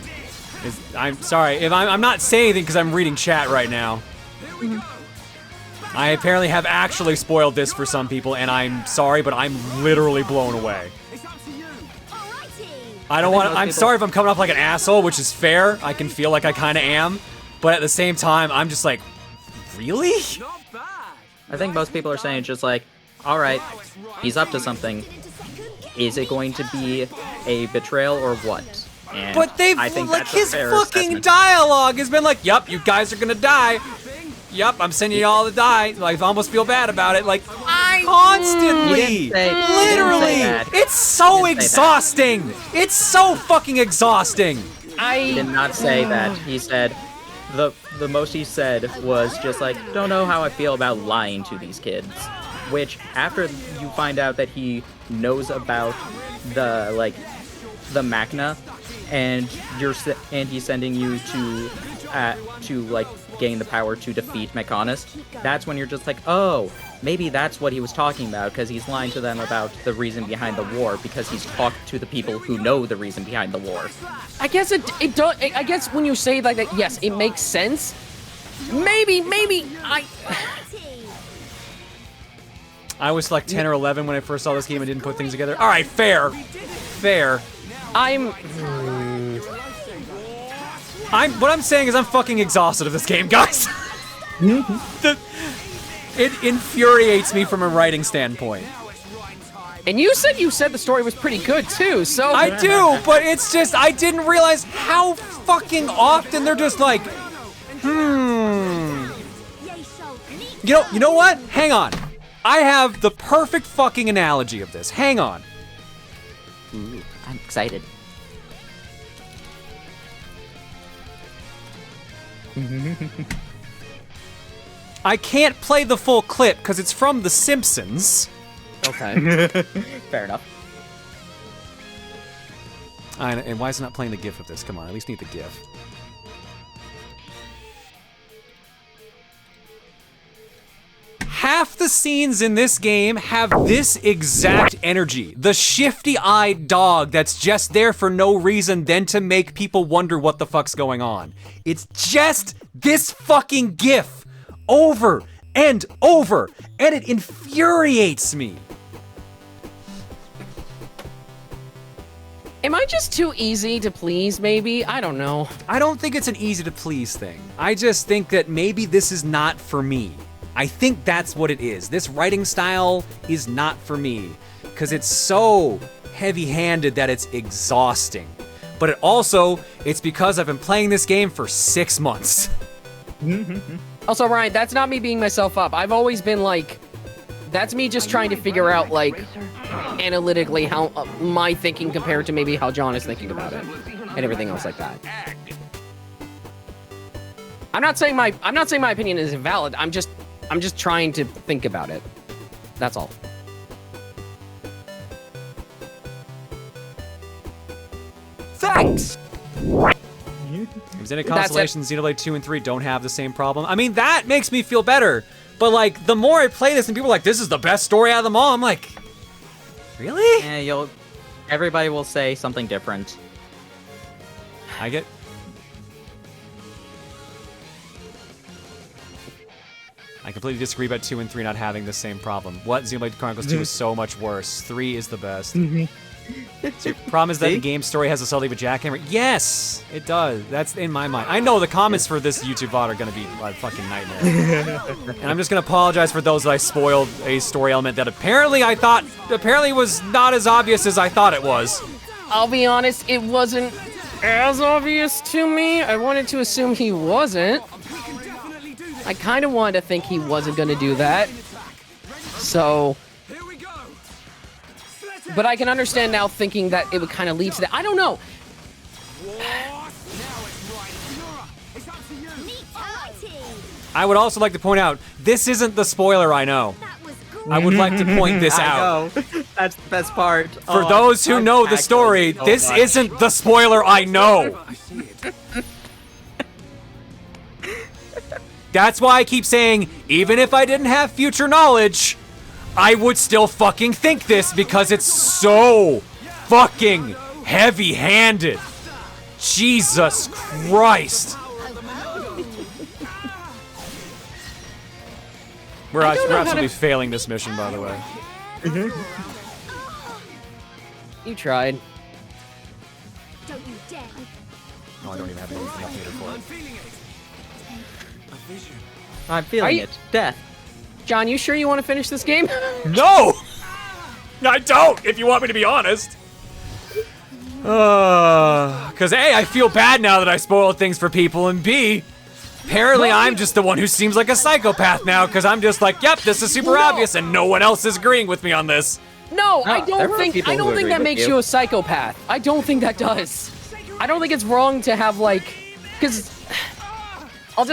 I'm sorry if I'm not saying anything because I'm reading chat right now. I apparently have actually spoiled this for some people, and I'm sorry, but I'm literally blown away. I don't want. I'm sorry if I'm coming off like an asshole, which is fair. I can feel like I kind of am, but at the same time, I'm just like, really? I think most people are saying just like, all right, he's up to something. Is it going to be a betrayal or what? And but they've, I think like, that's his fucking dialogue has been like, yup, you guys are gonna die. Yup, I'm sending you all to die. Like, I almost feel bad about it. Like, constantly. Literally. It's so exhausting. It's so fucking exhausting. He did not say that. He said, the most he said was just like, don't know how I feel about lying to these kids. Which, after you find out that he knows about the Machina, and he's sending you to like gain the power to defeat Mechonis, that's when you're just like, oh, maybe that's what he was talking about, because he's lying to them about the reason behind the war, because he's talked to the people who know the reason behind the war. I guess it does. I guess when you say like that, yes, it makes sense. Maybe I was like 10 or 11 when I first saw this game and didn't put things together. All right, fair. What I'm saying is I'm fucking exhausted of this game, guys. It infuriates me from a writing standpoint. And you said the story was pretty good too, so I do, but it's just I didn't realize how fucking often they're just like, You know what? Hang on. I have the perfect fucking analogy of this. Hang on. Ooh, I'm excited. I can't play the full clip because it's from The Simpsons. Okay. Fair enough. And why is it not playing the GIF of this? Come on, at least need the GIF. Half the scenes in this game have this exact energy. The shifty-eyed dog that's just there for no reason than to make people wonder what the fuck's going on. It's just this fucking GIF over and over, and it infuriates me. Am I just too easy to please, maybe? I don't know. I don't think it's an easy to please thing. I just think that maybe this is not for me. I think that's what it is. This writing style is not for me because it's so heavy-handed that it's exhausting. But it's because I've been playing this game for 6 months. Also, Ryan, that's not me beating myself up. I've always been like, that's me just trying to figure out, like, analytically how my thinking compared to maybe how John is thinking about it and everything else like that. I'm not saying my opinion is invalid. I'm just trying to think about it. That's all. Thanks! Xenoblade Constellations, Xenoblade 2 and 3 don't have the same problem. I mean, that makes me feel better. But, like, the more I play this and people are like, this is the best story out of them all, I'm like, really? Yeah, everybody will say something different. I completely disagree about 2 and 3 not having the same problem. What? Xenoblade Chronicles 2 is so much worse. 3 is the best. So your problem is that the game story has a subtlety of a jackhammer? Yes, it does. That's in my mind. I know the comments for this YouTube VOD are going to be a fucking nightmare. And I'm just going to apologize for those that I spoiled a story element that apparently was not as obvious as I thought it was. I'll be honest, it wasn't as obvious to me. I wanted to assume he wasn't. I kind of wanted to think he wasn't going to do that. So... But I can understand now thinking that it would kind of lead to that. I don't know. I would also like to point out, this isn't the spoiler I know. I would like to point this out. I know. That's the best part. For those who know the story, this isn't the spoiler I know. That's why I keep saying, even if I didn't have future knowledge, I would still fucking think this because it's so fucking heavy-handed. Jesus Christ. We're absolutely failing this mission, by the way. You tried. Don't you dare. No, I don't even have enough meter for it. I'm feeling it. Death. John, you sure you want to finish this game? No! I don't, if you want me to be honest. Because A, I feel bad now that I spoiled things for people, and B, apparently I'm just the one who seems like a psychopath now, because I'm just like, yep, this is super obvious, and no one else is agreeing with me on this. No, I don't think that makes you a psychopath. I don't think that does. I don't think it's wrong to have, like, because... I'll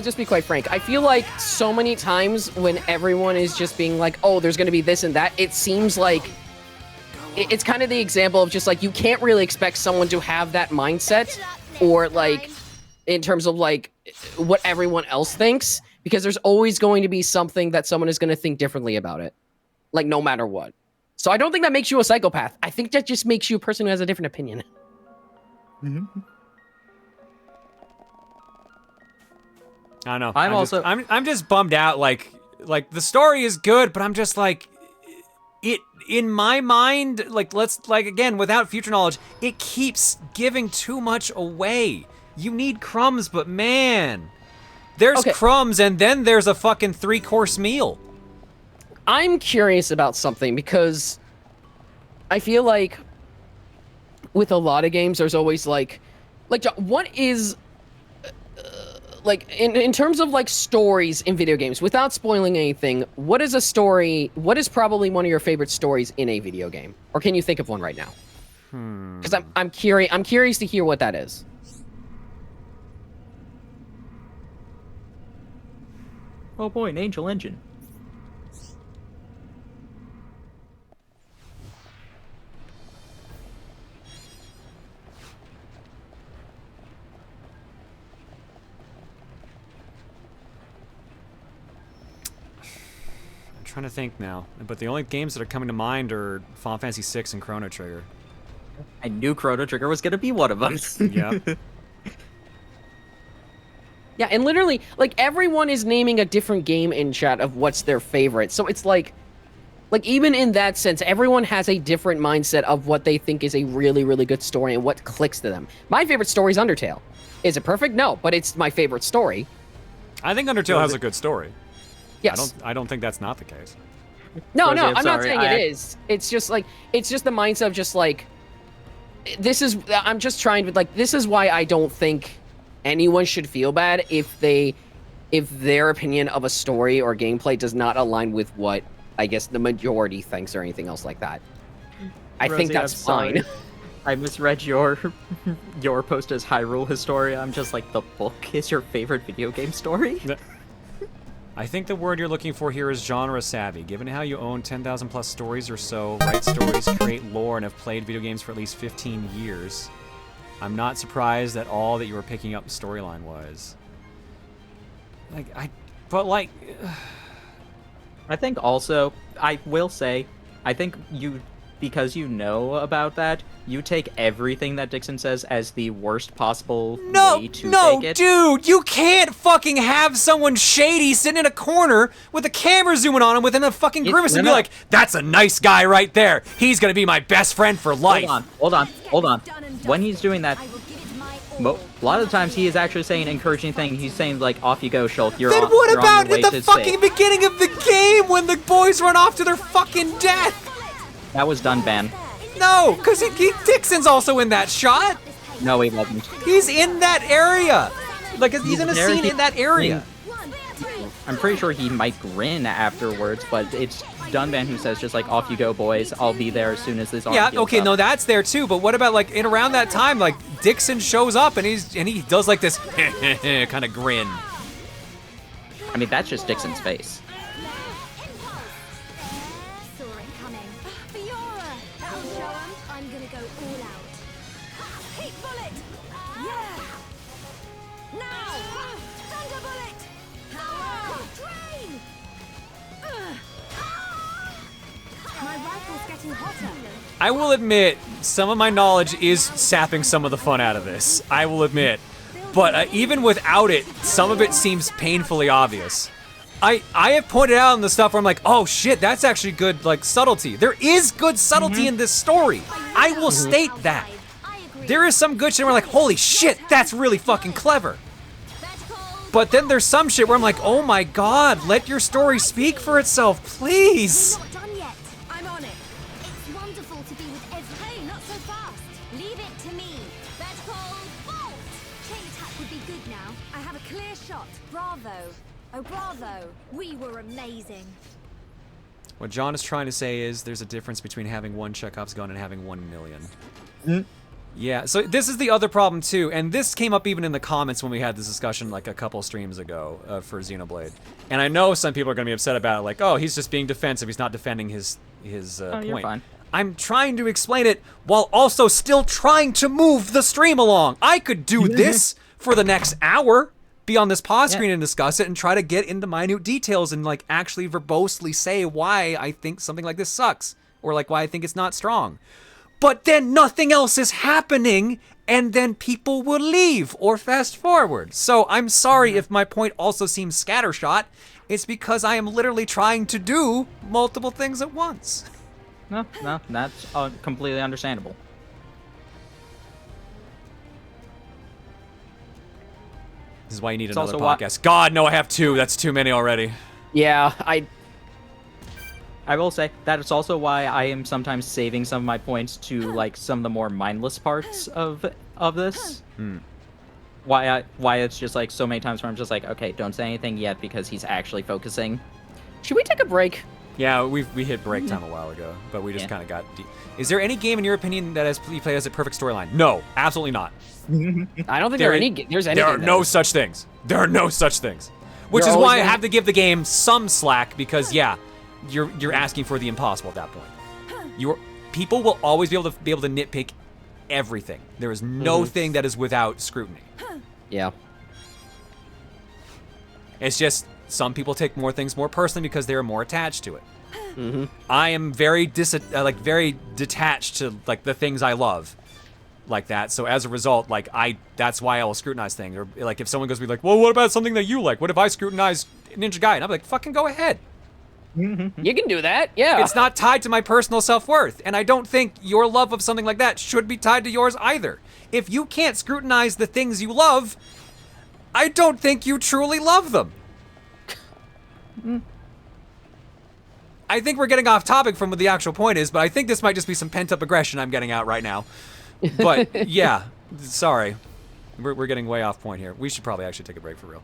just be quite frank. I feel like so many times when everyone is just being like, oh, there's going to be this and that, it seems like it's kind of the example of just like, you can't really expect someone to have that mindset or like in terms of like what everyone else thinks, because there's always going to be something that someone is going to think differently about it, like no matter what. So I don't think that makes you a psychopath. I think that just makes you a person who has a different opinion. I don't know. I'm just bummed out. Like the story is good, but I'm just like, it in my mind. Like again, without future knowledge, it keeps giving too much away. You need crumbs, but man, there's crumbs, and then there's a fucking 3-course meal. I'm curious about something because I feel like with a lot of games, there's always like what is. Like, in terms of, like, stories in video games, without spoiling anything, what is probably one of your favorite stories in a video game? Or can you think of one right now? Because I'm curious to hear what that is. Oh boy, an Angel Engine. trying to think now. But the only games that are coming to mind are Final Fantasy VI and Chrono Trigger. I knew Chrono Trigger was gonna be one of them. Yeah. Yeah, and literally, like, everyone is naming a different game in chat of what's their favorite. So it's like even in that sense, everyone has a different mindset of what they think is a really, really good story and what clicks to them. My favorite story is Undertale. Is it perfect? No, but it's my favorite story. I think Undertale has a good story. Yes. I don't think that's not the case. No, Rosie, I'm not sorry, saying it is. It's just the mindset of just like, I'm just trying to, like, this is why I don't think anyone should feel bad if their opinion of a story or gameplay does not align with what I guess the majority thinks or anything else like that. I Rosie, think that's I'm sorry. fine. I misread your post as Hyrule Historia. I'm just like, the book is your favorite video game story? I think the word you're looking for here is genre savvy. Given how you own 10,000 plus stories or so, write stories, create lore, and have played video games for at least 15 years, I'm not surprised that all that you were picking up storyline-wise. I think also, I will say, I think because you know about that, you take everything that Dixon says as the worst possible way to take it. Dude, you can't fucking have someone shady sitting in a corner with a camera zooming on him within a fucking grimace and be like, that's a nice guy right there. He's gonna be my best friend for life. Hold on. When he's doing that, a lot of the times he is actually saying encouraging things. He's saying, like, off you go, Shulk. Then what about at the fucking beginning of the game when the boys run off to their fucking death? That was Dunban. No, because Dixon's also in that shot. No, he wasn't. He's in that area. Like, he's in a scene in that area. I'm pretty sure he might grin afterwards, but it's Dunban who says just like, off you go, boys. I'll be there as soon as this arm heals up. No, that's there too. But what about, like, in around that time, like, Dixon shows up and he does like this kind of grin. I mean, that's just Dixon's face. I will admit, some of my knowledge is sapping some of the fun out of this. I will admit. But even without it, some of it seems painfully obvious. I have pointed out on the stuff where I'm like, oh shit, that's actually good, like, subtlety. There is good subtlety in this story. I will state that. There is some good shit where I'm like, holy shit, that's really fucking clever. But then there's some shit where I'm like, oh my god, let your story speak for itself, please. Oh, bravo! We were amazing. What John is trying to say is there's a difference between having one Chekhov's gun and having 1 million. Yeah, so this is the other problem too, and this came up even in the comments when we had this discussion like a couple streams ago for Xenoblade. And I know some people are going to be upset about it, like, oh, he's just being defensive, he's not defending his point. You're fine. I'm trying to explain it while also still trying to move the stream along. I could do this for the next hour. Be on this pause screen and discuss it and try to get into minute details and like actually verbosely say why I think something like this sucks or like why I think it's not strong. But then nothing else is happening and then people will leave or fast forward. So I'm sorry if my point also seems scattershot. It's because I am literally trying to do multiple things at once. No, that's completely understandable. This is why you need another podcast. God, no, I have 2. That's too many already. Yeah, I will say that it's also why I am sometimes saving some of my points to like some of the more mindless parts of this. Why it's just like so many times where I'm just like, okay, don't say anything yet because he's actually focusing. Should we take a break? Yeah, we hit break time a while ago, but we just kind of got deep. Is there any game in your opinion that you play as a perfect storyline? No, absolutely not. I don't think there's any. There are no such things. There are no such things. Which is why I have to give the game some slack because you're asking for the impossible at that point. People will always be able to nitpick everything. There is no thing that is without scrutiny. Yeah. It's just Some people take more things more personally because they're more attached to it. I am very very detached to like the things I love, like that. So as a result, like that's why I will scrutinize things. Or like if someone goes to be like, well, what about something that you like? What if I scrutinize Ninja Gaiden? I'm like, fucking go ahead. You can do that, yeah. It's not tied to my personal self-worth, and I don't think your love of something like that should be tied to yours either. If you can't scrutinize the things you love, I don't think you truly love them. I think we're getting off topic from what the actual point is, but I think this might just be some pent-up aggression I'm getting out right now. But, yeah, sorry. We're getting way off point here. We should probably actually take a break for real.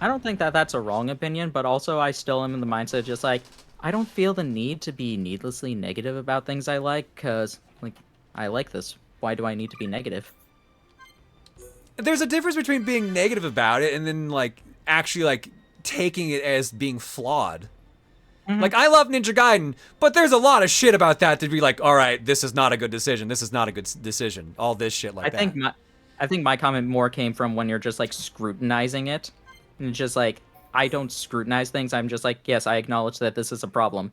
I don't think that that's a wrong opinion, but also I still am in the mindset just like, I don't feel the need to be needlessly negative about things I like, because, like, I like this. Why do I need to be negative? There's a difference between being negative about it and then, like, actually, like, taking it as being flawed. Like, I love Ninja Gaiden, but there's a lot of shit about that to be like, all right, this is not a good decision. This is not a good decision. All this shit like that. I think my comment more came from when you're just, like, scrutinizing it. And it's just like, I don't scrutinize things. I'm just like, yes, I acknowledge that this is a problem.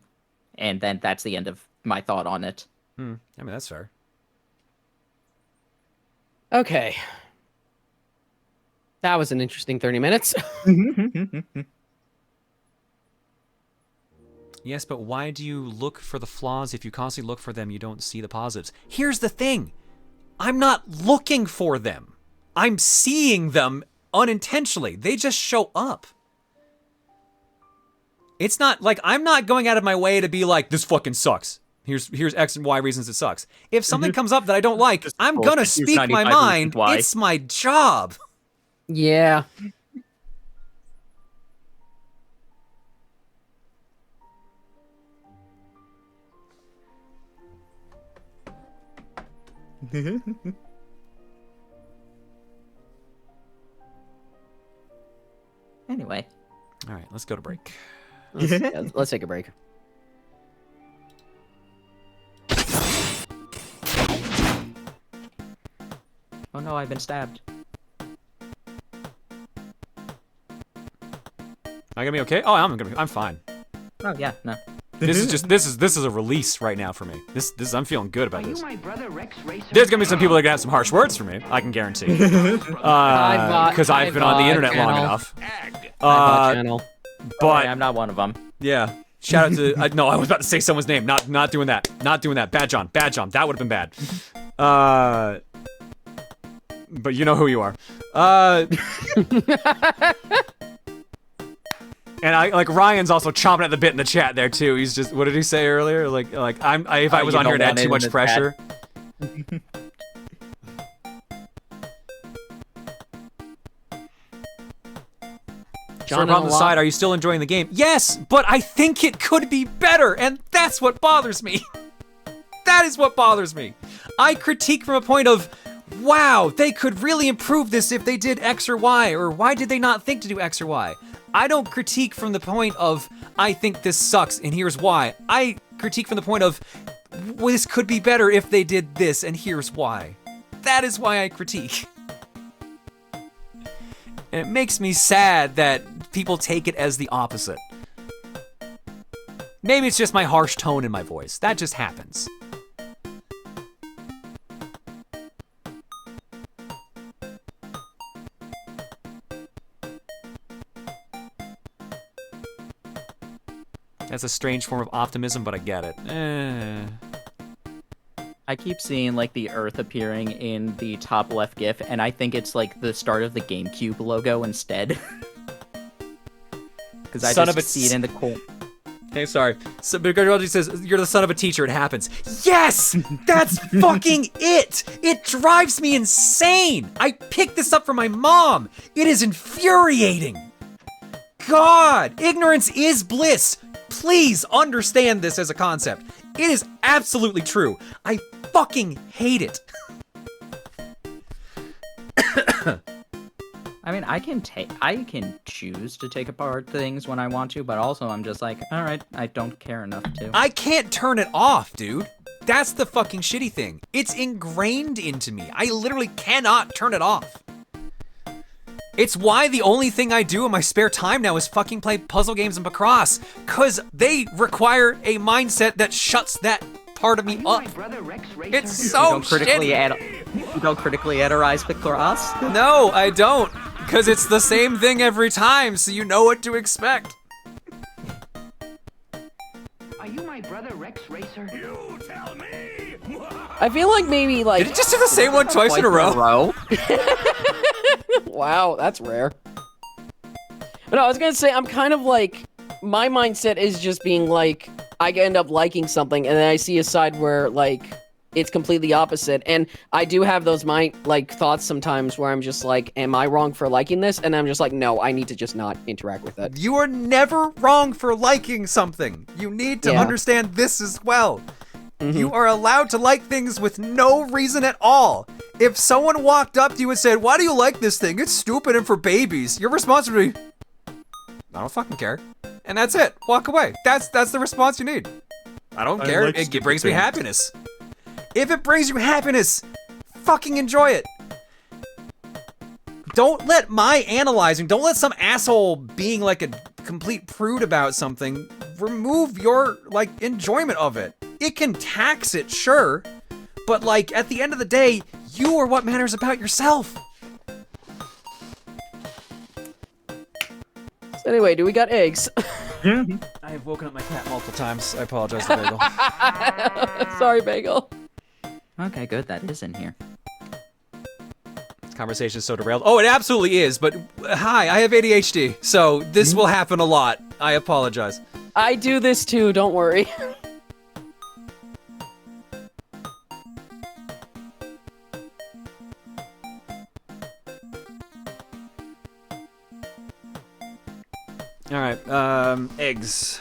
And then that's the end of my thought on it. I mean, that's fair. Okay. That was an interesting 30 minutes. Yes, but why do you look for the flaws? If you constantly look for them, you don't see the positives. Here's the thing. I'm not looking for them. I'm seeing them unintentionally. They just show up. It's not like I'm not going out of my way to be like, this fucking sucks. Here's X and Y reasons it sucks. If something comes up that I don't like, I'm gonna speak my mind. It's my job. Yeah. Anyway. All right, let's go to break. Let's take a break. Oh no, I've been stabbed. Am I gonna be okay? Oh, I'm fine. Oh yeah, no. This is a release right now for me. This I'm feeling good about this. There's gonna be some people that are gonna have some harsh words for me. I can guarantee. Because I've been on the internet long enough. But I'm not one of them. Yeah. Shout out to no, I was about to say someone's name. Not doing that. Not doing that. Bad John. That would have been bad. But you know who you are. And I like Ryan's also chomping at the bit in the chat there too. He's just, what did he say earlier? Like if I was on here and had too much pressure. John, on the side, are you still enjoying the game? Yes, but I think it could be better, and that's what bothers me. That is what bothers me. I critique from a point of, wow, they could really improve this if they did X or Y, or why did they not think to do X or Y? I don't critique from the point of, I think this sucks and here's why. I critique from the point of, well, this could be better if they did this and here's why. That is why I critique. And it makes me sad that people take it as the opposite. Maybe it's just my harsh tone in my voice. That just happens. That's a strange form of optimism, but I get it. I keep seeing like the Earth appearing in the top left GIF, and I think it's like the start of the GameCube logo instead. Because I just see it in the corner. Hey, sorry. So Begrudge says, you're the son of a teacher, it happens. Yes! That's fucking it! It drives me insane! I picked this up from my mom! It is infuriating! God! Ignorance is bliss! Please understand this as a concept. It is absolutely true. I fucking hate it. I mean, I can choose to take apart things when I want to, but also I'm just like, all right, I don't care enough to. I can't turn it off, dude. That's the fucking shitty thing. It's ingrained into me. I literally cannot turn it off. It's why the only thing I do in my spare time now is fucking play puzzle games and Macross, cause they require a mindset that shuts that part of me up. It's so shitty. You don't critically analyze Macross? No, I don't, cause it's the same thing every time, so you know what to expect. Are you my brother Rex Racer? You tell me. I feel like maybe like. Did it just do the same one twice in a row? Wow, that's rare. But no, I was gonna say I'm kind of like my mindset is just being like I end up liking something and then I see a side where like it's completely opposite, and I do have those thoughts sometimes where I'm just like, am I wrong for liking this? And I'm just like, no, I need to just not interact with it. You are never wrong for liking something. You need to understand this as well. You are allowed to like things with no reason at all. If someone walked up to you and said, why do you like this thing? It's stupid and for babies. Your response would be, I don't fucking care. And that's it. Walk away. That's the response you need. I don't care. Like it brings me happiness. If it brings you happiness, fucking enjoy it. Don't let my analyzing, don't let some asshole being like a complete prude about something remove your enjoyment of it. It can tax it, sure, but at the end of the day, you are what matters about yourself. So anyway, do we got eggs? I have woken up my cat multiple times. I apologize to Bagel. Sorry, Bagel. Okay, good. That is in here. This conversation is so derailed. Oh, it absolutely is, but hi, I have ADHD, so this will happen a lot. I apologize. I do this too, don't worry. All right, eggs.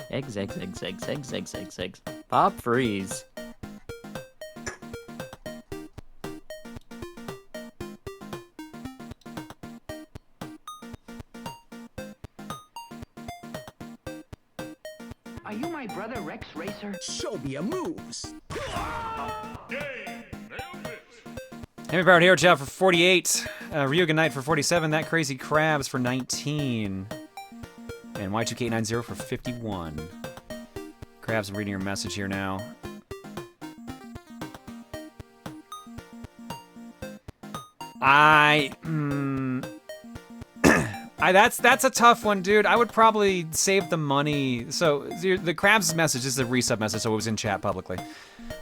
Eggs. Pop freeze. Are you my brother Rex Racer? Show me your moves. Hammy Powered Hero Chat for 48. Ryuga Knight for 47. That Crazy Crabs for 19. And Y2K90 for 51. Crabs, I'm reading your message here now. That's a tough one, dude. I would probably save the money. So the Crabs message is a resub message, so it was in chat publicly.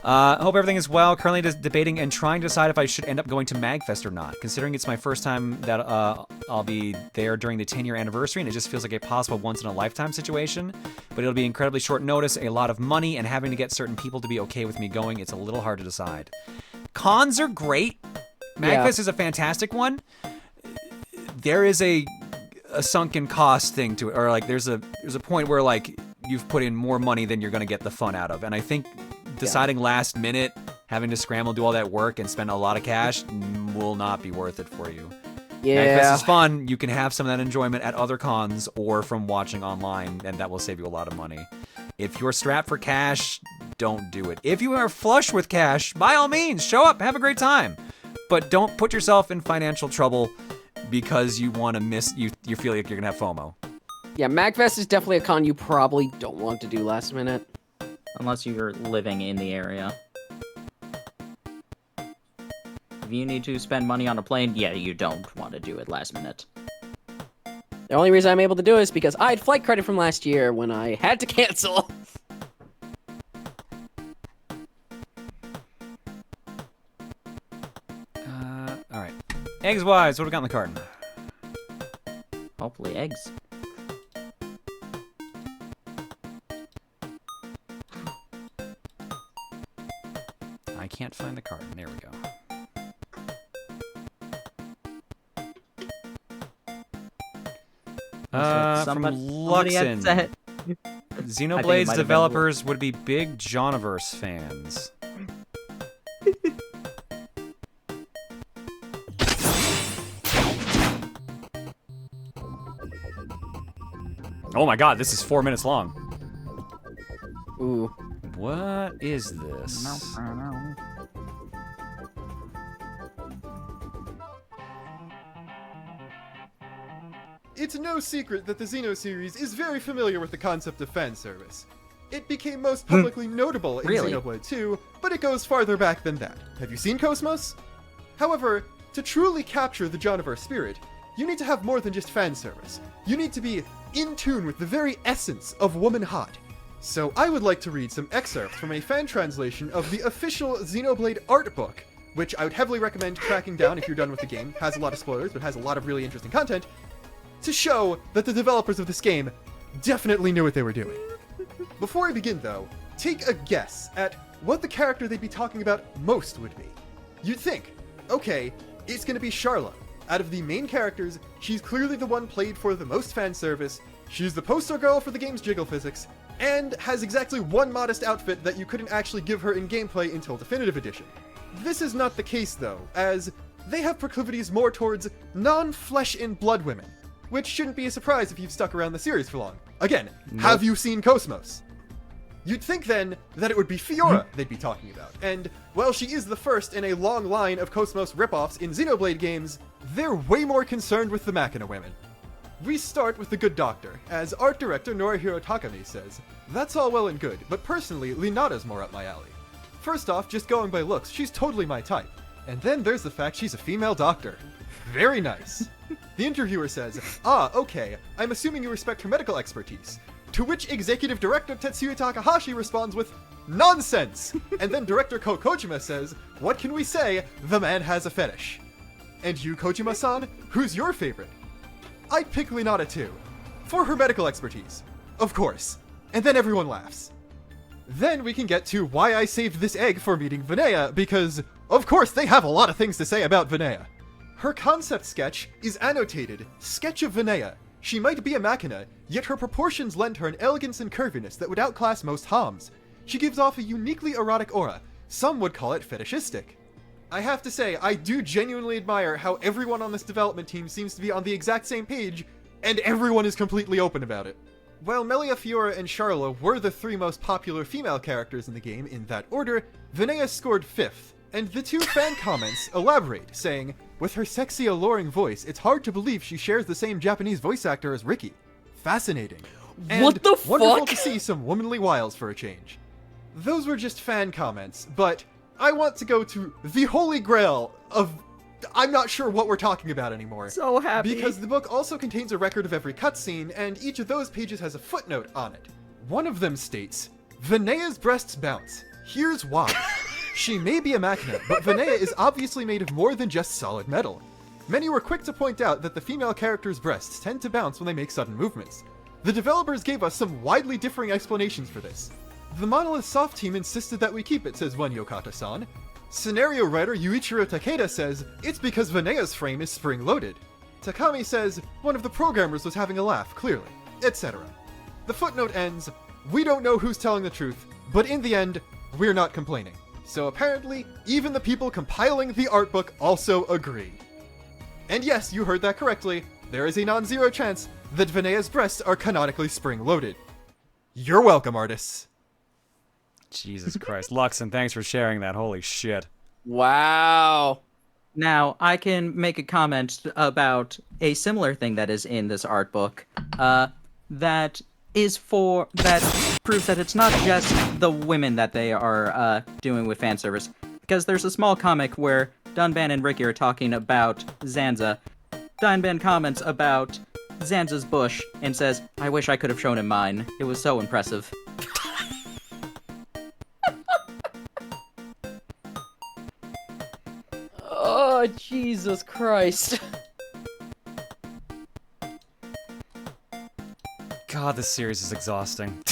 Hope everything is well. Currently just debating and trying to decide if I should end up going to MagFest or not. Considering it's my first time that I'll be there during the 10-year anniversary, and it just feels like a possible once-in-a-lifetime situation. But it'll be incredibly short notice, a lot of money, and having to get certain people to be okay with me going, it's a little hard to decide. Cons are great. MagFest is a fantastic one. There is a sunken cost thing to it, or there's a point where you've put in more money than you're gonna get the fun out of, and I think deciding last minute, having to scramble, do all that work, and spend a lot of cash will not be worth it for you. Yeah. MagFest is fun. You can have some of that enjoyment at other cons or from watching online, and that will save you a lot of money. If you're strapped for cash, don't do it. If you are flush with cash, by all means, show up, have a great time. But don't put yourself in financial trouble because you want to miss, you feel like you're going to have FOMO. Yeah, MagFest is definitely a con you probably don't want to do last minute. Unless you're living in the area. If you need to spend money on a plane, yeah, you don't want to do it last minute. The only reason I'm able to do it is because I had flight credit from last year when I had to cancel. Alright. Eggs-wise, what do we got in the carton? Hopefully eggs. I can't find the carton. There we go. From Luxon. Xenoblade's developers would be big Joniverse fans. Oh my god, this is 4 minutes long. Ooh. What is this? it's no secret that the Xeno series is very familiar with the concept of fan service. It became most publicly notable in Really? Xenoblade 2, but it goes farther back than that. Have you seen Cosmos? However, to truly capture the Jonavar spirit, you need to have more than just fan service. You need to be in tune with the very essence of Woman Hot. So I would like to read some excerpts from a fan translation of the official Xenoblade art book, which I would heavily recommend tracking down if you're done with the game. Has a lot of spoilers, but has a lot of really interesting content, to show that the developers of this game definitely knew what they were doing. Before I begin, though, take a guess at what the character they'd be talking about most would be. You'd think, okay, it's gonna be Charla. Out of the main characters, she's clearly the one played for the most fan service, she's the poster girl for the game's jiggle physics, and has exactly one modest outfit that you couldn't actually give her in gameplay until Definitive Edition. This is not the case, though, as they have proclivities more towards non-flesh and blood women, which shouldn't be a surprise if you've stuck around the series for long. Again, have you seen Cosmos? You'd think then that it would be Fiora they'd be talking about, and while she is the first in a long line of Cosmos ripoffs in Xenoblade games, they're way more concerned with the Machina women. We start with the Good Doctor, as art director Norihiro Takami says, "That's all well and good, but personally, Linata's more up my alley. First off, just going by looks, she's totally my type. And then there's the fact she's a female doctor. Very nice." The interviewer says, "Ah, okay, I'm assuming you respect her medical expertise." To which executive director Tetsuya Takahashi responds with, "Nonsense!" And then director Ko Kojima says, "What can we say? The man has a fetish." And you, Kojima-san, who's your favorite? I'd pick Linata too. For her medical expertise. Of course. And then everyone laughs. Then we can get to why I saved this egg for meeting Vinaya, because, of course, they have a lot of things to say about Vinaya. Her concept sketch is annotated, Sketch of Vinaya. She might be a machina, yet her proportions lend her an elegance and curviness that would outclass most Homs. She gives off a uniquely erotic aura. Some would call it fetishistic. I have to say, I do genuinely admire how everyone on this development team seems to be on the exact same page, and everyone is completely open about it. While Melia, Fiora, and Charla were the three most popular female characters in the game in that order, Vinaya scored 5th, and the two fan comments elaborate, saying, "With her sexy, alluring voice, it's hard to believe she shares the same Japanese voice actor as Ricky. Fascinating. And what the wonderful fuck? to see some womanly wiles for a change." Those were just fan comments, but I want to go to the holy grail of... I'm not sure what we're talking about anymore. So happy. Because the book also contains a record of every cutscene, and each of those pages has a footnote on it. One of them states, "Vinaya's breasts bounce. Here's why. She may be a machina, but Vinaya is obviously made of more than just solid metal. Many were quick to point out that the female character's breasts tend to bounce when they make sudden movements. The developers gave us some widely differing explanations for this. The Monolith Soft team insisted that we keep it," says one Yokata-san. Scenario writer Yuichiro Takeda says, "It's because Vinaya's frame is spring-loaded." Takami says, "One of the programmers was having a laugh, clearly," etc. The footnote ends, "We don't know who's telling the truth, but in the end, we're not complaining." So apparently, even the people compiling the art book also agree. And yes, you heard that correctly, there is a non-zero chance that Vinaya's breasts are canonically spring-loaded. You're welcome, artists. Jesus Christ. Luxon, thanks for sharing that. Holy shit. Wow. Now, I can make a comment about a similar thing that is in this art book, that proves that it's not just the women that they are doing with fan service. Because there's a small comic where Dunban and Ricky are talking about Zanza. Dunban comments about Zanza's bush and says, "I wish I could have shown him mine. It was so impressive." Oh, Jesus Christ. God, this series is exhausting.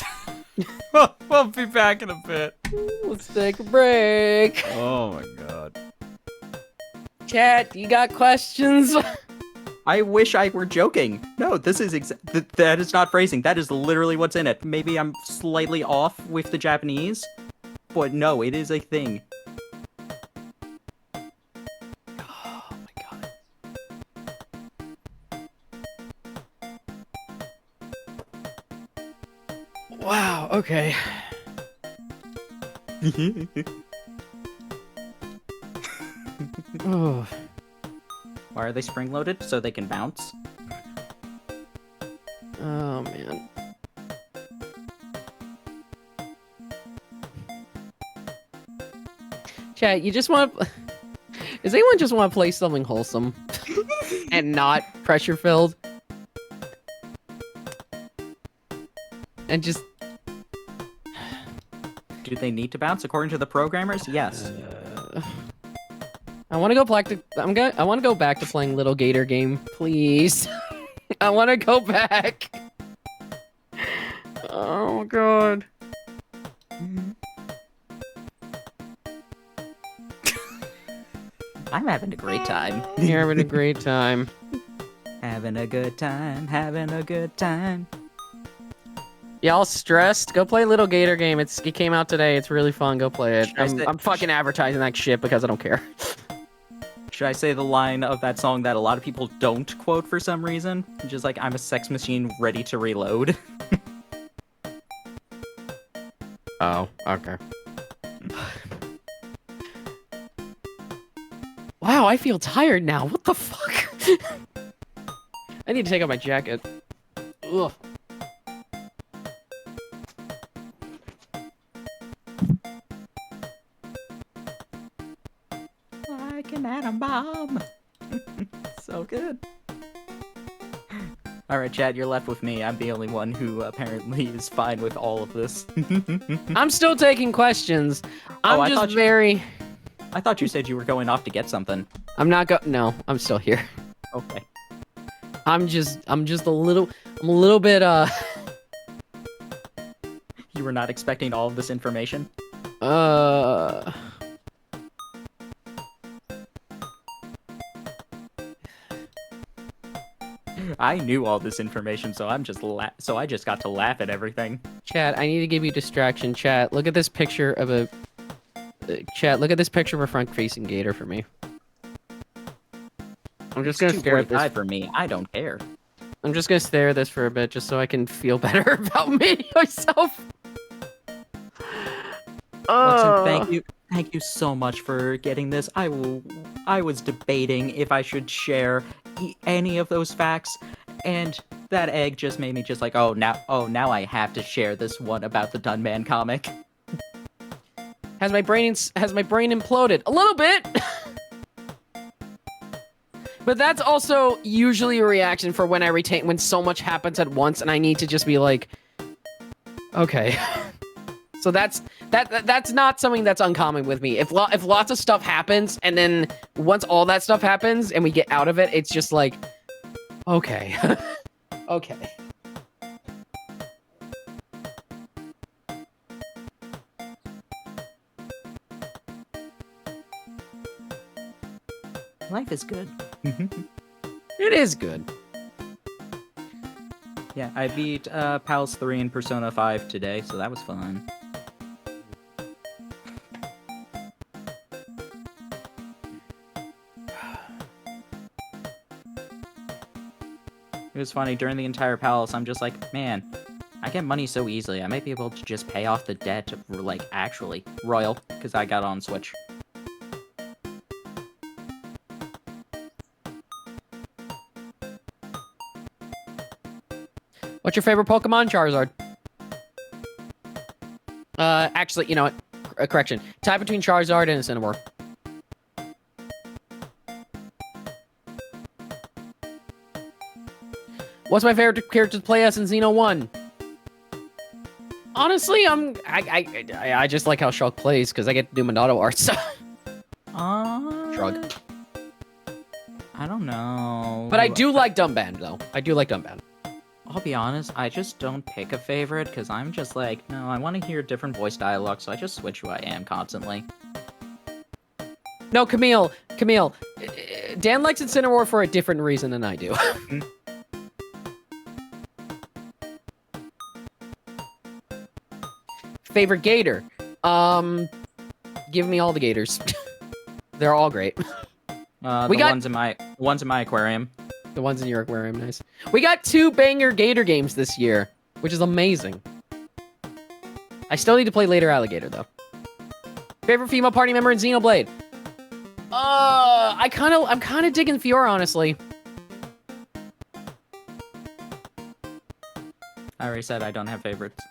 We'll be back in a bit. Let's take a break. Oh my god. Chat, you got questions? I wish I were joking. No, this is that is not phrasing. That is literally what's in it. Maybe I'm slightly off with the Japanese, but no, it is a thing. Oh my god. Wow, okay. Why are they spring-loaded? So they can bounce? Chat, you just want to... Does anyone just want to play something wholesome? And not pressure-filled? And just... Do they need to bounce according to the programmers? Yes. I want to go back to... I want to go back to playing Little Gator Game, please. I want to go back. Oh, God. I'm having a great time. You're having a great time. Having a good time, having a good time. Y'all stressed? Go play Little Gator Game. It came out today. It's really fun. Go play it. I'm fucking advertising that shit because I don't care. Should I say the line of that song that a lot of people don't quote for some reason? Just like, I'm a sex machine ready to reload. Oh, okay. Wow, I feel tired now. What the fuck? I need to take off my jacket. Ugh. Like an atom bomb. So good. Alright, Chad, you're left with me. I'm the only one who apparently is fine with all of this. I'm still taking questions. I thought you said you were going off to get something. I'm not no, I'm still here. Okay. I'm just a little bit, You were not expecting all of this information? I knew all this information, so I just got to laugh at everything. Chat, I need to give you distraction. Chat, look at this picture of a... Chat, look at this picture of a front-facing gator for me. I'm just gonna stare at this. For me, I don't care. I'm just gonna stare at this for a bit, just so I can feel better about me myself. Watson, thank you so much for getting this. I was debating if I should share any of those facts, and that egg just made me just like, now I have to share this one about the Dunman comic. Has my brain imploded a little bit? But that's also usually a reaction for when so much happens at once and I need to just be like, okay. So that's not something that's uncommon with me. If lots of stuff happens and then once all that stuff happens and we get out of it, it's just like, okay. Okay. Life is good. It is good. Yeah, I beat Pals 3 and Persona 5 today, so that was fun. It was funny, during the entire Palace, I'm just like, man, I get money so easily. I might be able to just pay off the debt, like, actually. Royal, because I got on Switch. What's your favorite Pokemon? Charizard. Actually, you know what? Correction. Tie between Charizard and Incineroar. What's my favorite character to play as in Xeno 1? Honestly, I just like how Shulk plays because I get to do Monado art. So. Shrug. I don't know. But I do like Dumbband, though. I do like Dumbband. I'll be honest, I just don't pick a favorite, because I'm just like, no, I want to hear different voice dialogue, so I just switch who I am constantly. No, Camille. Dan likes Incineroar for a different reason than I do. Favorite gator? Give me all the gators. They're all great. Ones in my aquarium. The ones in your aquarium, nice. We got 2 banger gator games this year, which is amazing. I still need to play Later Alligator, though. Favorite female party member in Xenoblade? I'm kind of digging Fiora, honestly. I already said I don't have favorites.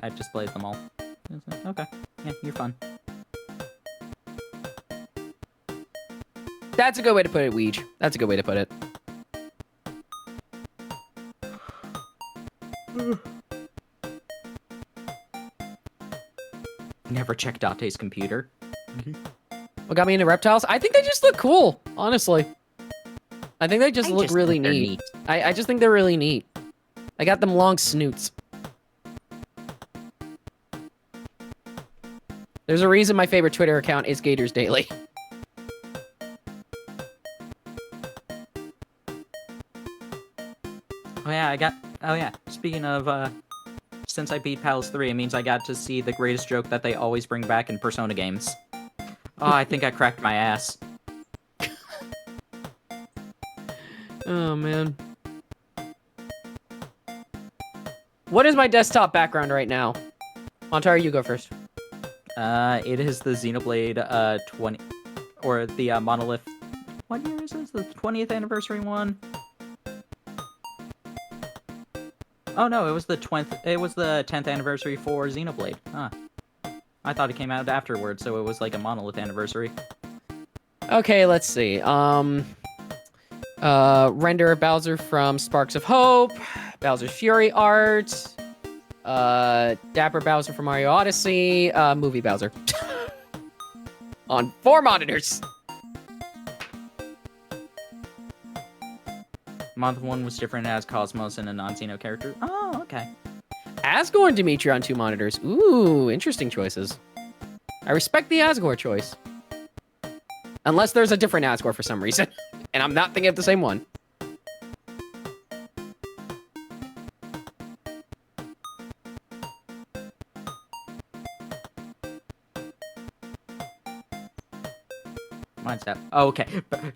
I just played them all. Okay, yeah, you're fun. That's a good way to put it, Weege. That's a good way to put it. Never check Date's computer. What got me into reptiles? I think they just look cool, honestly. I think they just look really neat. I just think they're really neat. I got them long snoots. There's a reason my favorite Twitter account is Gators Daily. Oh yeah, speaking of, since I beat Palace 3, it means I got to see the greatest joke that they always bring back in Persona games. Oh, I think I cracked my ass. Oh, man. What is my desktop background right now? Montaro, you go first. It is the Xenoblade, 20... Or the, Monolith... What year is this? The 20th anniversary one? Oh no, it was the 10th anniversary for Xenoblade. Huh. I thought it came out afterwards, so it was like a Monolith anniversary. Okay, let's see. Render of Bowser from Sparks of Hope, Bowser's Fury art, Dapper Bowser from Mario Odyssey, movie Bowser. On 4 monitors! Month 1 was different as Cosmos and a non-Xeno character. Oh, okay. Asgore and Dimitri on 2 monitors. Ooh, interesting choices. I respect the Asgore choice. Unless there's a different Asgore for some reason. And I'm not thinking of the same one. Mine's that. Oh, okay.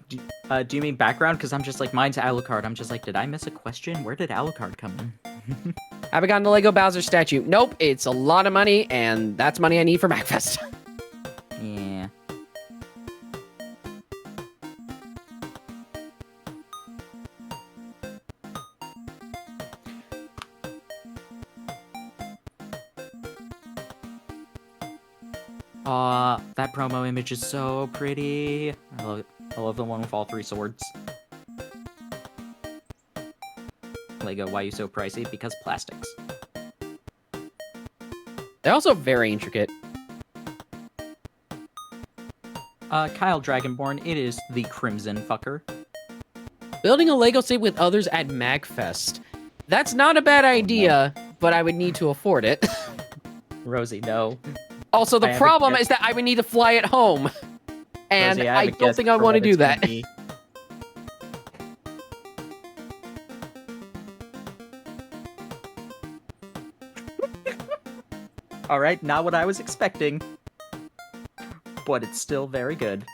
Do you mean background? Because I'm just like, mine's Alucard. I'm just like, did I miss a question? Where did Alucard come in? Have I gotten the Lego Bowser statue? Nope, it's a lot of money, and that's money I need for MacFest. Yeah. That promo image is so pretty. I love the one with all 3 swords. Lego, why you so pricey? Because plastics. They're also very intricate. Kyle Dragonborn, it is the Crimson Fucker. Building a Lego set with others at MagFest. That's not a bad idea, but I would need to afford it. Rosie, no. Also, the problem is that I would need to fly it home. And Rosie, I don't think I want to do that. Alright, not what I was expecting. But it's still very good.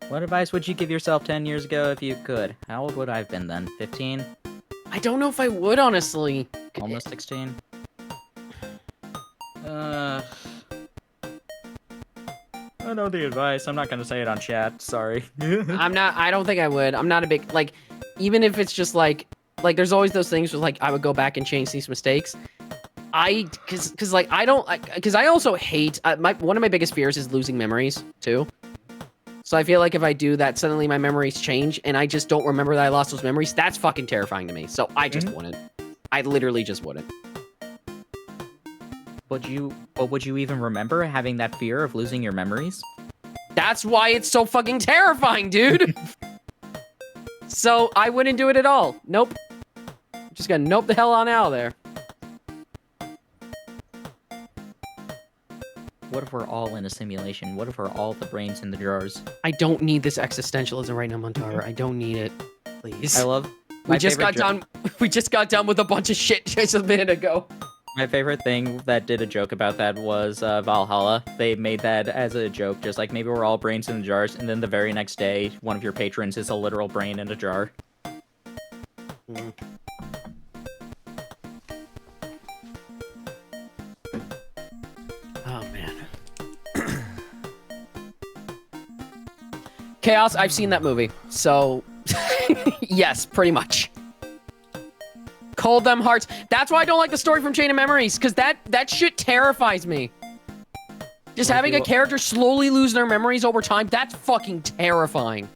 What advice would you give yourself 10 years ago if you could? How old would I have been then? 15? I don't know if I would, honestly. Almost 16? I know the advice. I'm not gonna say it on chat. Sorry. I don't think I would. I'm not a big, like, even if it's just like there's always those things where like I would go back and change these mistakes. Cause I also hate, one of my biggest fears is losing memories too. So I feel like if I do that, suddenly my memories change and I just don't remember that I lost those memories. That's fucking terrifying to me. So I just wouldn't. I literally just wouldn't. Would you even remember having that fear of losing your memories? That's why it's so fucking terrifying, dude. So I wouldn't do it at all. Nope. Just gonna nope the hell on out of there. What if we're all in a simulation? What if we're all the brains in the jars? I don't need this existentialism right now, Montaro. I don't need it. Please. I love. We just got done with a bunch of shit just a minute ago. My favorite thing that did a joke about that was Valhalla. They made that as a joke, just like maybe we're all brains in the jars, and then the very next day, one of your patrons is a literal brain in a jar. Mm. Oh, man. Chaos, I've seen that movie, so yes, pretty much. Cold them hearts. That's why I don't like the story from Chain of Memories, because that shit terrifies me. Just having a character slowly lose their memories over time, that's fucking terrifying.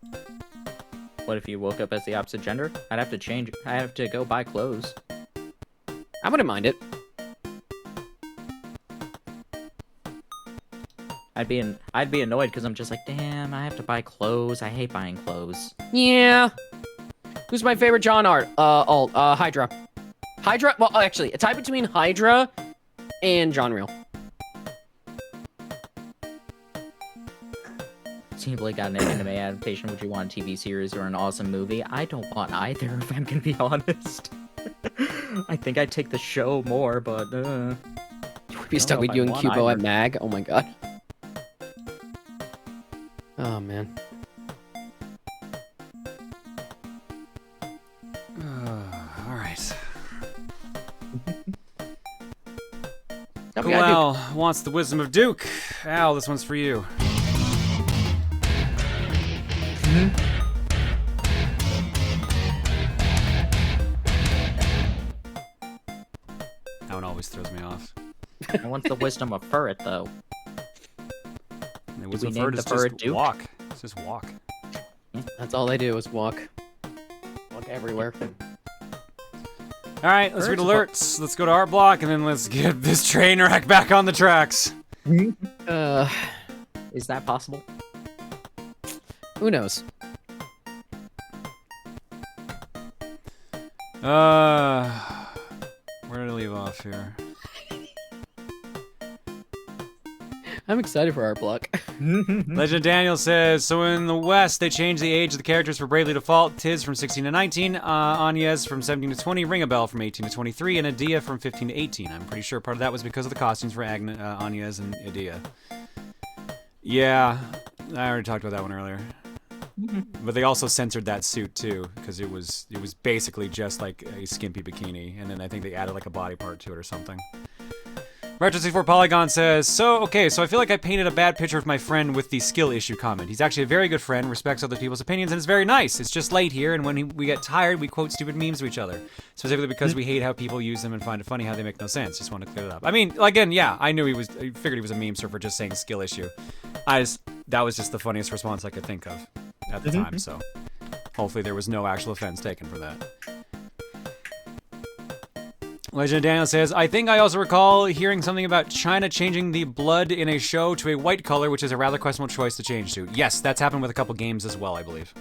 What if you woke up as the opposite gender? I'd have to change. I'd have to go buy clothes. I wouldn't mind it. I'd be annoyed because I'm just like, damn, I have to buy clothes. I hate buying clothes. Yeah. Who's my favorite John art? Hydra. Hydra, well, actually, a tie between Hydra and John Real. Xenoblade got an anime adaptation. Would you want a TV series or an awesome movie? I don't want either, if I'm gonna be honest. I think I'd take the show more, but We'd be stuck with you and Cubo at MAG. Oh my god. Oh man. All right. That'd Cool be Al wants the wisdom of Duke. Al, this one's for you. That one always throws me off. I want the wisdom of Furret, though. The wisdom of Furret is just walk. It's just walk. That's all they do is walk. Walk everywhere. All right, let's read alerts. Let's go to Art Block, and then let's get this train wreck back on the tracks. Is that possible? Who knows? Where did I leave off here? I'm excited for Art Block. Legend Daniel says, so in the West, they changed the age of the characters for Bravely Default. Tiz from 16 to 19, Anya's from 17 to 20, Ringabel from 18 to 23, and Adia from 15 to 18. I'm pretty sure part of that was because of the costumes for Anya's and Adia. Yeah, I already talked about that one earlier. But they also censored that suit too, because it was basically just like a skimpy bikini, and then I think they added like a body part to it or something. Retro64 Polygon says, so I feel like I painted a bad picture of my friend with the skill issue comment. He's actually a very good friend, respects other people's opinions, and is very nice. It's just late here, and when we get tired, we quote stupid memes to each other. Specifically because we hate how people use them and find it funny how they make no sense. Just want to clear it up. I mean, again, yeah, I figured he was a memester for just saying skill issue. That was just the funniest response I could think of at the time, so hopefully there was no actual offense taken for that. Legend of Daniel says, I think I also recall hearing something about China changing the blood in a show to a white color, which is a rather questionable choice to change to. Yes, that's happened with a couple games as well, I believe.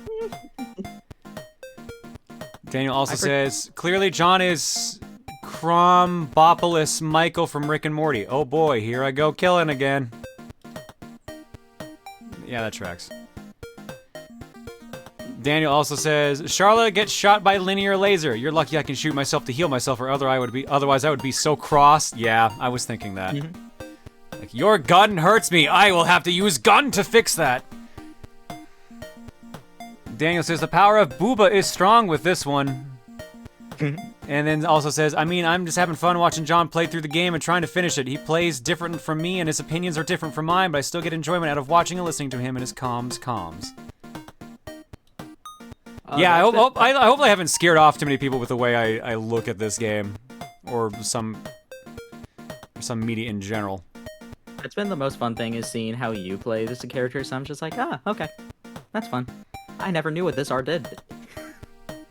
Daniel also says, clearly John is Crombopolis Michael from Rick and Morty. Oh boy, here I go killing again. Yeah, that tracks. Daniel also says, Charlotte gets shot by linear laser. You're lucky I can shoot myself to heal myself, or otherwise I would be so cross. Yeah, I was thinking that. Like, your gun hurts me. I will have to use gun to fix that. Daniel says, the power of Booba is strong with this one. And then also says, I mean, I'm just having fun watching John play through the game and trying to finish it. He plays different from me and his opinions are different from mine, but I still get enjoyment out of watching and listening to him and his comms. Yeah, I hope I haven't scared off too many people with the way I look at this game, or some media in general. It's been the most fun thing is seeing how you play this character, so I'm just like, okay, that's fun. I never knew what this art did.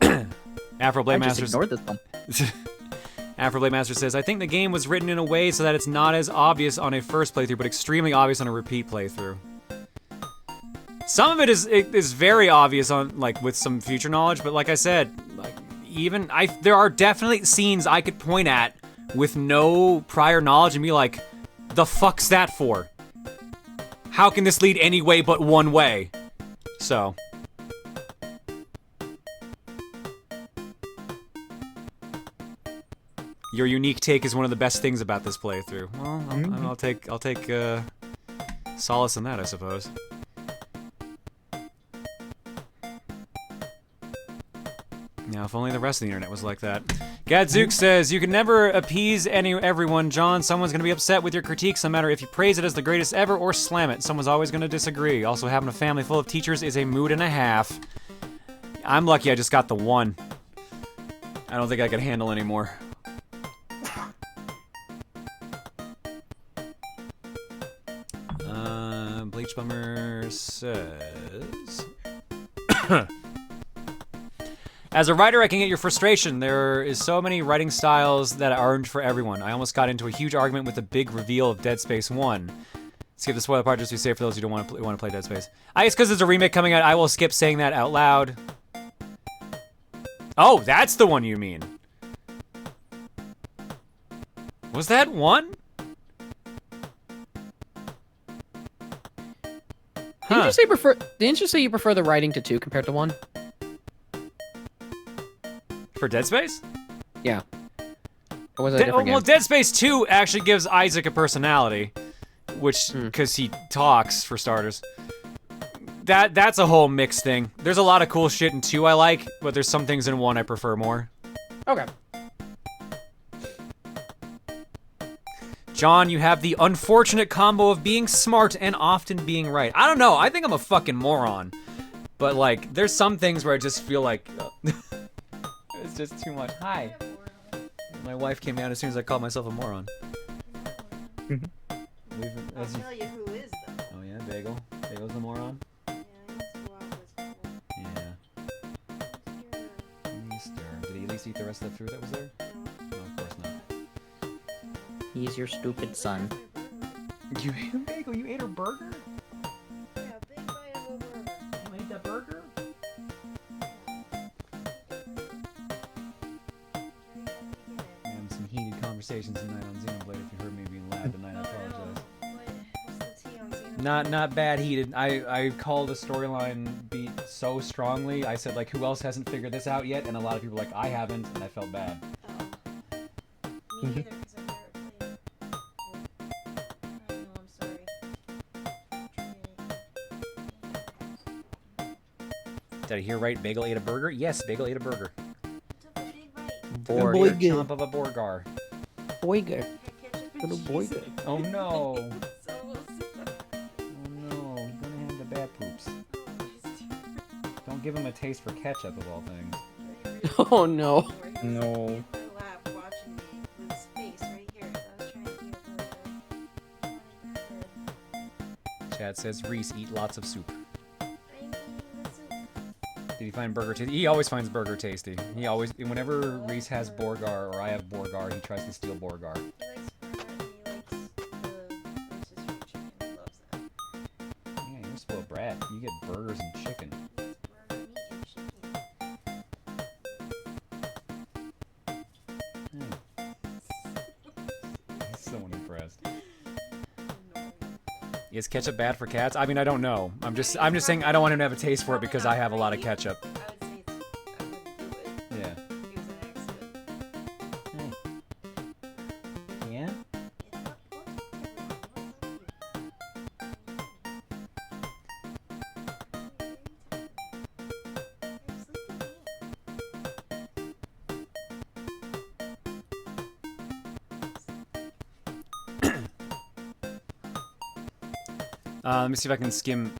Afroblade I just Master ignored this one. Afroblade Master says, I think the game was written in a way so that it's not as obvious on a first playthrough, but extremely obvious on a repeat playthrough. Some of it is very obvious on with some future knowledge, but like I said, there are definitely scenes I could point at with no prior knowledge and be like, the fuck's that for? How can this lead any way but one way? So. Your unique take is one of the best things about this playthrough. Well, I'll take solace in that, I suppose. Now, if only the rest of the internet was like that. Gadzook says, you can never appease everyone, John. Someone's going to be upset with your critiques, no matter if you praise it as the greatest ever or slam it. Someone's always going to disagree. Also, having a family full of teachers is a mood and a half. I'm lucky I just got the one. I don't think I can handle any more. H Bummer says... As a writer, I can get your frustration. There is so many writing styles that aren't for everyone. I almost got into a huge argument with the big reveal of Dead Space 1. Skip the spoiler part just to be safe for those who don't want to play Dead Space. I guess because there's a remake coming out, I will skip saying that out loud. Oh, that's the one you mean. Was that one? Didn't you say you prefer the writing to 2 compared to 1? For Dead Space? Yeah. Or was it a different well, game? Dead Space 2 actually gives Isaac a personality, which because he talks for starters. That's a whole mixed thing. There's a lot of cool shit in 2 I like, but there's some things in 1 I prefer more. Okay. John, you have the unfortunate combo of being smart and often being right. I don't know. I think I'm a fucking moron. But, like, there's some things where I just feel like... it's just too much. Hi. My wife came down as soon as I called myself a moron. I'll tell you who is, though. Oh, yeah? Bagel? Bagel's the moron? Yeah. Easter. Did he at least eat the rest of the fruit that was there? No, of course not. He's your stupid son. You ate a bagel? You ate her burger? Yeah, big bite of a burger. You ate that burger? Having some heated conversations tonight on Xenoblade. If you heard me being loud tonight, I apologize. What's the tea on Xenoblade? Not bad heated. I called the storyline beat so strongly. I said, like, who else hasn't figured this out yet? And a lot of people were like, I haven't, and I felt bad. Me neither, because I've never played. I know, I'm sorry. Did I hear right? Bagel ate a burger? Yes, Bagel ate a burger. Borg. Chomp of a Borgar. Boiger. Little Boiger. Oh no. Oh no, he's gonna have the bad poops. Don't give him a taste for ketchup of all things. Oh no. No. Chad says Reese eat lots of soup. Did he find burger tasty? He always finds burger tasty. He always, whenever Reese has Borgar or I have Borgar, he tries to steal Borgar. Yeah, you're a spoiled brat. You get burgers and chicken. He's so unimpressed. Is ketchup bad for cats? I mean, I don't know. I'm just saying I don't want him to have a taste for it because I have a lot of ketchup. Yeah. Yeah? Let me see if I can skim.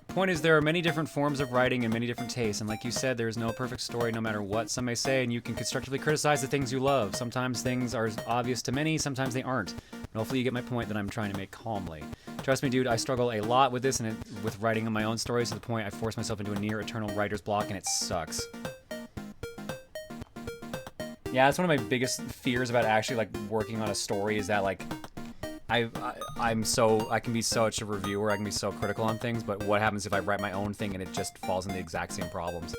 Point is, there are many different forms of writing and many different tastes, and like you said, there is no perfect story no matter what some may say, and you can constructively criticize the things you love. Sometimes things are obvious to many, sometimes they aren't. And hopefully you get my point that I'm trying to make calmly. Trust me, dude, I struggle a lot with this and with writing on my own stories to the point I force myself into a near eternal writer's block, and it sucks. Yeah, that's one of my biggest fears about actually, like, working on a story is that, like, I can be such a reviewer, I can be so critical on things, but what happens if I write my own thing and it just falls into the exact same problems?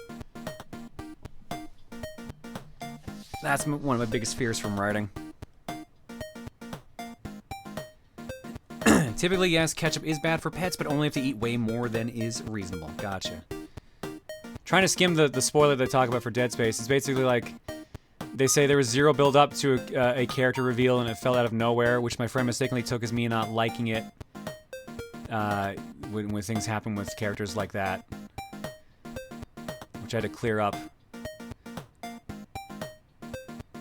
That's one of my biggest fears from writing. Typically, yes, ketchup is bad for pets, but only if they eat way more than is reasonable. Gotcha. Trying to skim the spoiler they talk about for Dead Space. It's basically like, they say there was zero build up to a character reveal and it fell out of nowhere, which my friend mistakenly took as me not liking it when things happen with characters like that, which I had to clear up.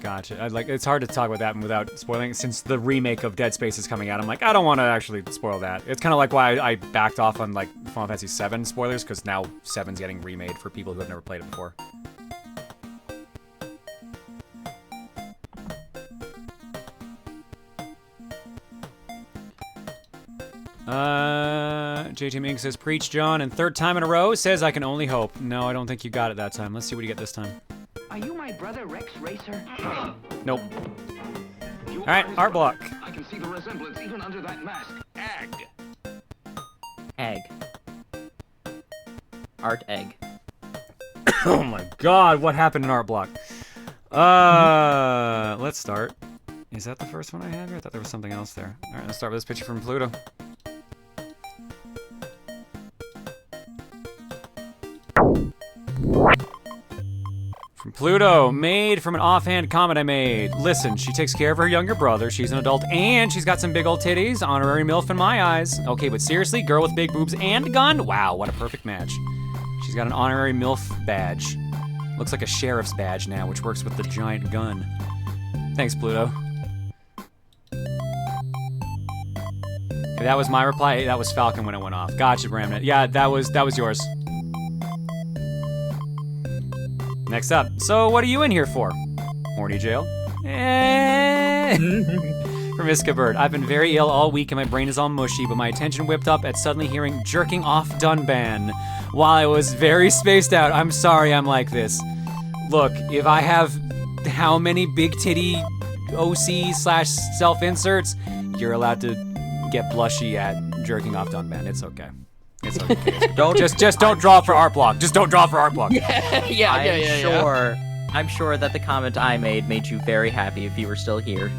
Gotcha. It's hard to talk about that without spoiling it, since the remake of Dead Space is coming out. I'm like, I don't want to actually spoil that. It's kind of like why I backed off on like Final Fantasy VII spoilers, because now 7's getting remade for people who have never played it before. JT Mink says, preach, John, and third time in a row says, I can only hope. No, I don't think you got it that time. Let's see what you get this time. Are you my brother Rex Racer? Nope. All right, art block. I can see the resemblance even under that mask. Egg. Egg. Art egg. Oh my god, what happened in art block? Let's start. Is that the first one I had? Or I thought there was something else there. All right, let's start with this picture from Pluto. From Pluto, made from an offhand comment I made. Listen, she takes care of her younger brother, she's an adult, and she's got some big old titties. Honorary MILF in my eyes. Okay, but seriously, girl with big boobs and gun? Wow, what a perfect match. She's got an honorary MILF badge. Looks like a sheriff's badge now, which works with the giant gun. Thanks, Pluto. Okay, that was my reply. That was Falcon when it went off. Gotcha, Bramnet. Yeah, that was yours. Next up. So what are you in here for? Horny jail? From Iska Bird. I've been very ill all week and my brain is all mushy, but my attention whipped up at suddenly hearing jerking off Dunban. While I was very spaced out, I'm sorry I'm like this. Look, if I have how many big titty OC/self-inserts, you're allowed to get blushy at jerking off Dunban. It's okay. It's okay. Just don't draw for art block. Just don't draw for art block. I'm sure that the comment I made you very happy if you were still here.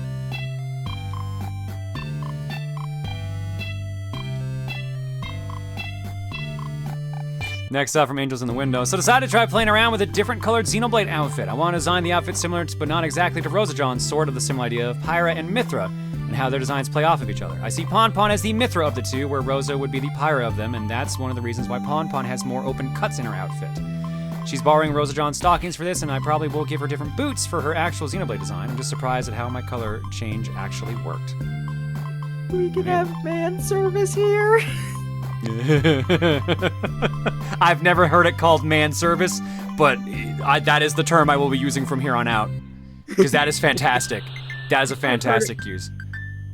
Next up from Angels in the Window. So decided to try playing around with a different colored Xenoblade outfit. I want to design the outfit similar to, but not exactly to Rosajon, sort of the similar idea of Pyra and Mithra, and how their designs play off of each other. I see Pon as the Mithra of the two, where Rosa would be the Pyra of them, and that's one of the reasons why Pon has more open cuts in her outfit. She's borrowing Rosajon's stockings for this, and I probably will give her different boots for her actual Xenoblade design. I'm just surprised at how my color change actually worked. We can have man service here. I've never heard it called man service, but that is the term I will be using from here on out. Because that is fantastic. That is a fantastic use.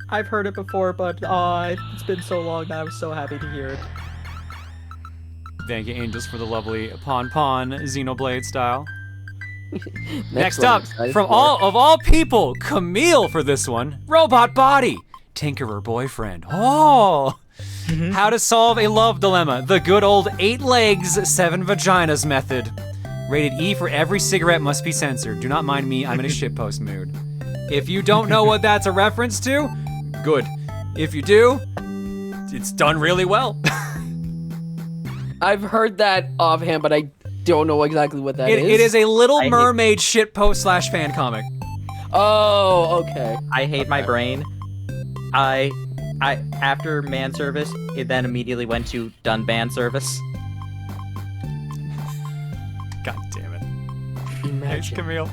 I've heard it before, but it's been so long that I was so happy to hear it. Thank you, Angels, for the lovely Pon Xenoblade style. Next up, from all people, Camille for this one. Robot body. Tinkerer boyfriend. Oh! How to solve a love dilemma. The good old 8 legs, 7 vaginas method. Rated E for every cigarette must be censored. Do not mind me, I'm in a shitpost mood. If you don't know what that's a reference to, good. If you do, it's done really well. I've heard that offhand, but I don't know exactly what that is. It is a Little Mermaid shitpost / fan comic. Oh, okay. I hate my brain. After man service, it then immediately went to done ban service. God damn it. Thanks, Camille.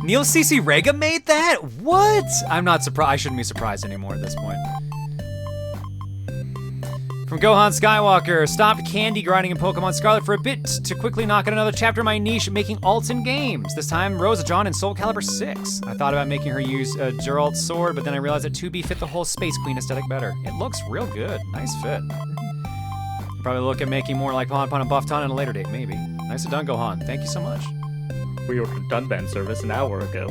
Neil CC Rega made that? What? I'm not surprised. I shouldn't be surprised anymore at this point. From Gohan Skywalker, stopped candy grinding in Pokemon Scarlet for a bit to quickly knock out another chapter of my niche making alts in games. This time, Rosajon in Soul Calibur 6. I thought about making her use a Geralt sword, but then I realized that 2B fit the whole Space Queen aesthetic better. It looks real good. Nice fit. I'll probably look at making more like Pon and Buffton at a later date, maybe. Nice done, Gohan. Thank you so much. We ordered Dunban service an hour ago.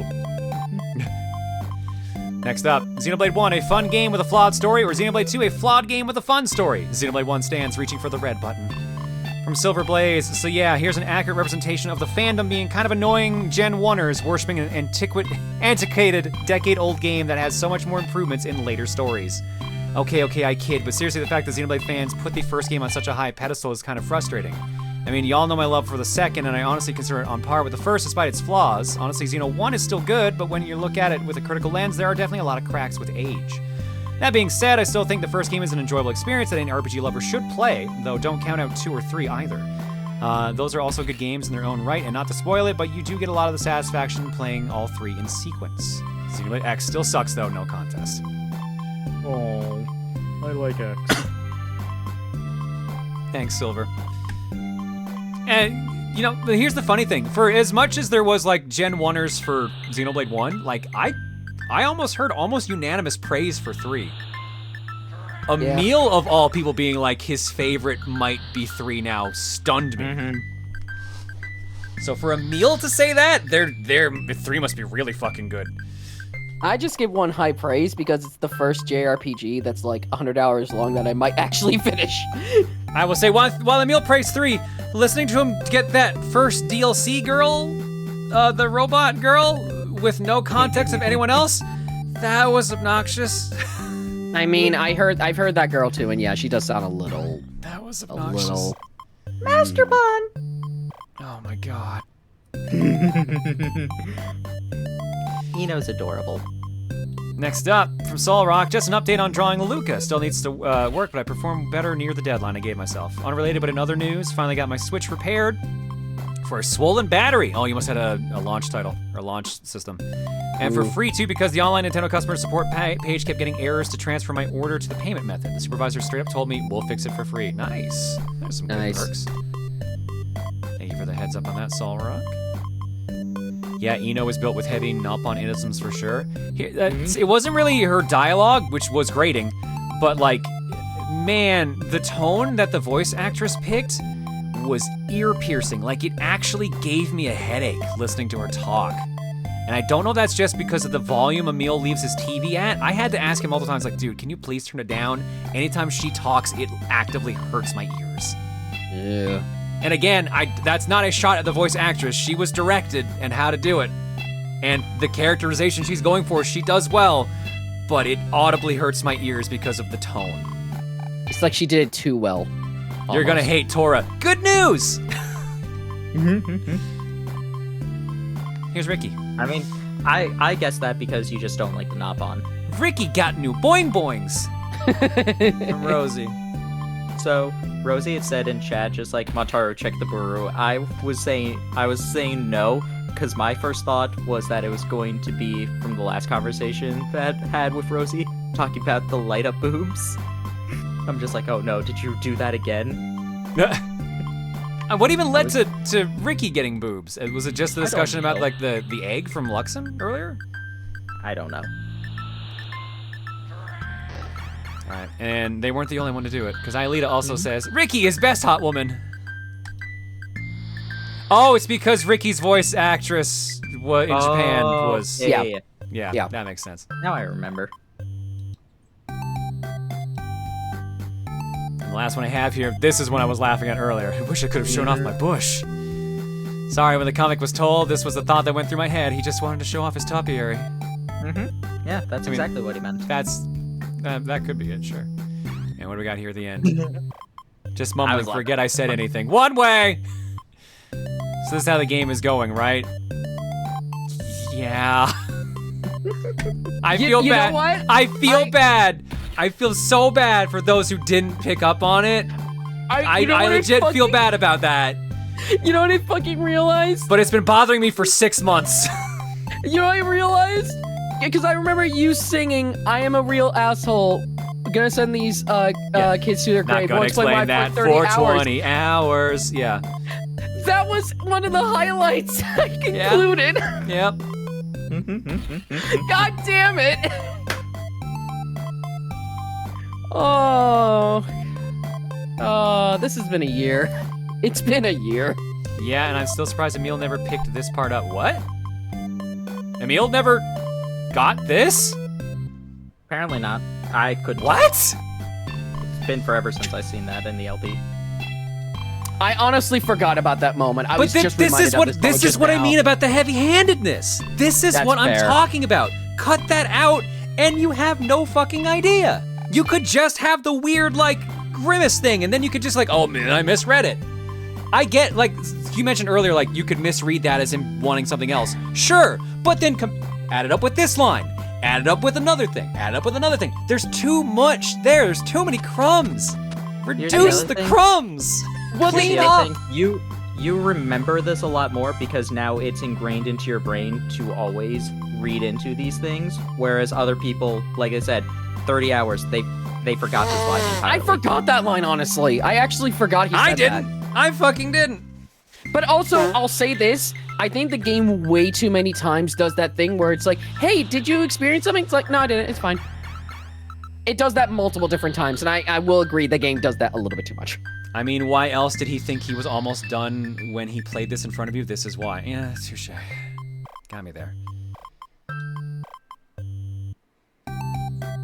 Next up, Xenoblade 1, a fun game with a flawed story, or Xenoblade 2, a flawed game with a fun story. Xenoblade 1 stands reaching for the red button. From Silver Blaze, so yeah, here's an accurate representation of the fandom being kind of annoying Gen 1ers worshipping an antiquated, decade-old game that has so much more improvements in later stories. Okay, I kid, but seriously, the fact that Xenoblade fans put the first game on such a high pedestal is kind of frustrating. I mean, y'all know my love for the second, and I honestly consider it on par with the first despite its flaws. Honestly, Xeno 1 is still good, but when you look at it with a critical lens, there are definitely a lot of cracks with age. That being said, I still think the first game is an enjoyable experience that any RPG lover should play, though don't count out 2 or 3 either. Those are also good games in their own right, and not to spoil it, but you do get a lot of the satisfaction playing all 3 in sequence. Xenoblade X still sucks though, no contest. Oh, I like X. Thanks, Silver. And, you know, here's the funny thing. For as much as there was, like, Gen 1ers for Xenoblade 1, like, I almost heard almost unanimous praise for 3. Emil, of all people, being like his favorite might be 3 now stunned me. So for Emil to say that, their 3 must be really fucking good. I just give one high praise because it's the first JRPG that's like 100 hours long that I might actually finish. I will say, while Emil praised 3, listening to him get that first DLC girl, the robot girl, with no context of anyone else, that was obnoxious. I mean, I've heard that girl too, and yeah, she does sound a little. That was obnoxious. Master Bun. Oh my god. Ino's adorable. Next up, from Solrock, just an update on drawing Luca. Still needs to work, but I performed better near the deadline I gave myself. Unrelated, but in other news, finally got my Switch repaired for a swollen battery. Oh, you must have had a launch title, or launch system. And for free, too, because the online Nintendo customer support page kept getting errors to transfer my order to the payment method. The supervisor straight up told me, we'll fix it for free. Nice. There's some good perks. Thank you for the heads up on that, Solrock. Yeah, Ino is built with heavy Nalpon-isms for sure. It wasn't really her dialogue, which was grating, but like, man, the tone that the voice actress picked was ear-piercing. Like, it actually gave me a headache listening to her talk. And I don't know if that's just because of the volume Emil leaves his TV at. I had to ask him all the time, like, dude, can you please turn it down? Anytime she talks, it actively hurts my ears. Yeah. And again, that's not a shot at the voice actress. She was directed and how to do it. And the characterization she's going for, she does well, but it audibly hurts my ears because of the tone. It's like she did it too well. Almost. You're gonna hate Tora. Good news! Here's Ricky. I mean, I guess that because you just don't like the Nopon. Ricky got new boing boings from Rosie. So Rosie had said in chat, just like, Mataru, check the Booru. I was saying no, because my first thought was that it was going to be from the last conversation that I had with Rosie, talking about the light up boobs. I'm just like, oh no, did you do that again? What even led to Ricky getting boobs? Was it just the discussion about like the egg from Luxem earlier? I don't know. All right, and they weren't the only one to do it, because Aelita also says, Ricky is best hot woman. Oh, it's because Ricky's voice actress in Japan was... Yeah, that makes sense. Now I remember. And the last one I have here, this is one I was laughing at earlier. I wish I could have shown off my bush. Sorry, when the comic was told, this was the thought that went through my head. He just wanted to show off his topiary. Yeah, that's exactly what he meant. That could be it, sure. And what do we got here at the end? Just mumbling, forget I said anything. One way! So this is how the game is going, right? Yeah. I feel bad. Know what? I feel bad. I feel so bad for those who didn't pick up on it. I legit feel bad about that. You know what I fucking realized? But it's been bothering me for 6 months. You know what I realized? Because I remember you singing, I am a real asshole. I'm gonna send these kids to their grave. Not gonna explain that for 20 hours. Yeah. That was one of the highlights I concluded. Yep. God damn it. Oh, this has been a year. It's been a year. Yeah, and I'm still surprised Emil never picked this part up. What? Emil never got this? Apparently not. I couldn't. What? It's been forever since I've seen that in the LP. I honestly forgot about that moment. This is what I mean about the heavy-handedness. This is what I'm talking about. Cut that out, and you have no fucking idea. You could just have the weird, like, grimace thing, and then you could just like, oh man, I misread it. I get, like, you mentioned earlier, like, you could misread that as him wanting something else. Sure, but then add it up with this line. Add it up with another thing. Add it up with another thing. There's too much there. There's too many crumbs. Reduce the crumbs. Clean up. You remember this a lot more because now it's ingrained into your brain to always read into these things, whereas other people, like I said, 30 hours, they forgot this line entirely. I forgot that line, honestly. I actually forgot he said that. I fucking didn't. But also, I'll say this. I think the game way too many times does that thing where it's like, hey, did you experience something? It's like, no, I didn't. It's fine. it does that multiple different times, and I will agree the game does that a little bit too much. I mean, why else did he think he was almost done when he played this in front of you? This is why. Yeah, touche. Got me there.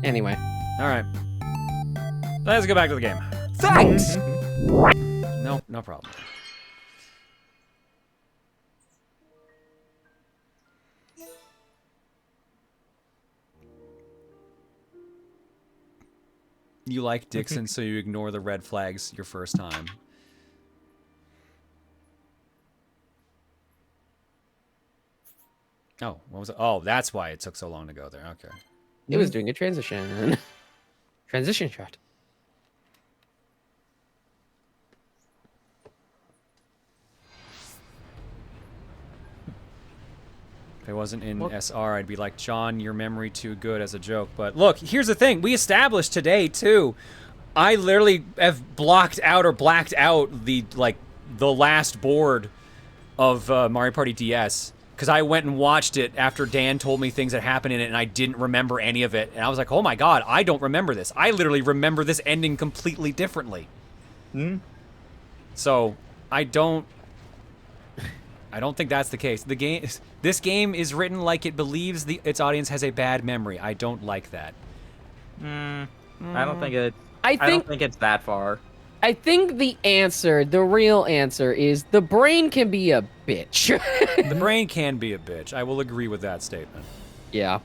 Anyway. All right. Let's go back to the game. Thanks! No, no problem. You like Dixon, so you ignore the red flags your first time. Oh, what was it? Oh, that's why it took so long to go there. Okay. It was doing a transition. Transition shot. If it wasn't in SR, I'd be like, John, your memory too good as a joke. But look, here's the thing. We established today, too. I literally have blocked out or blacked out the last board of Mario Party DS. Because I went and watched it after Dan told me things that happened in it, and I didn't remember any of it. And I was like, oh my god, I don't remember this. I literally remember this ending completely differently. So, I don't think that's the case. This game is written like it believes its audience has a bad memory. I don't like that. I don't think it's that far. I think the real answer is the brain can be a bitch. The brain can be a bitch. I will agree with that statement. Yeah.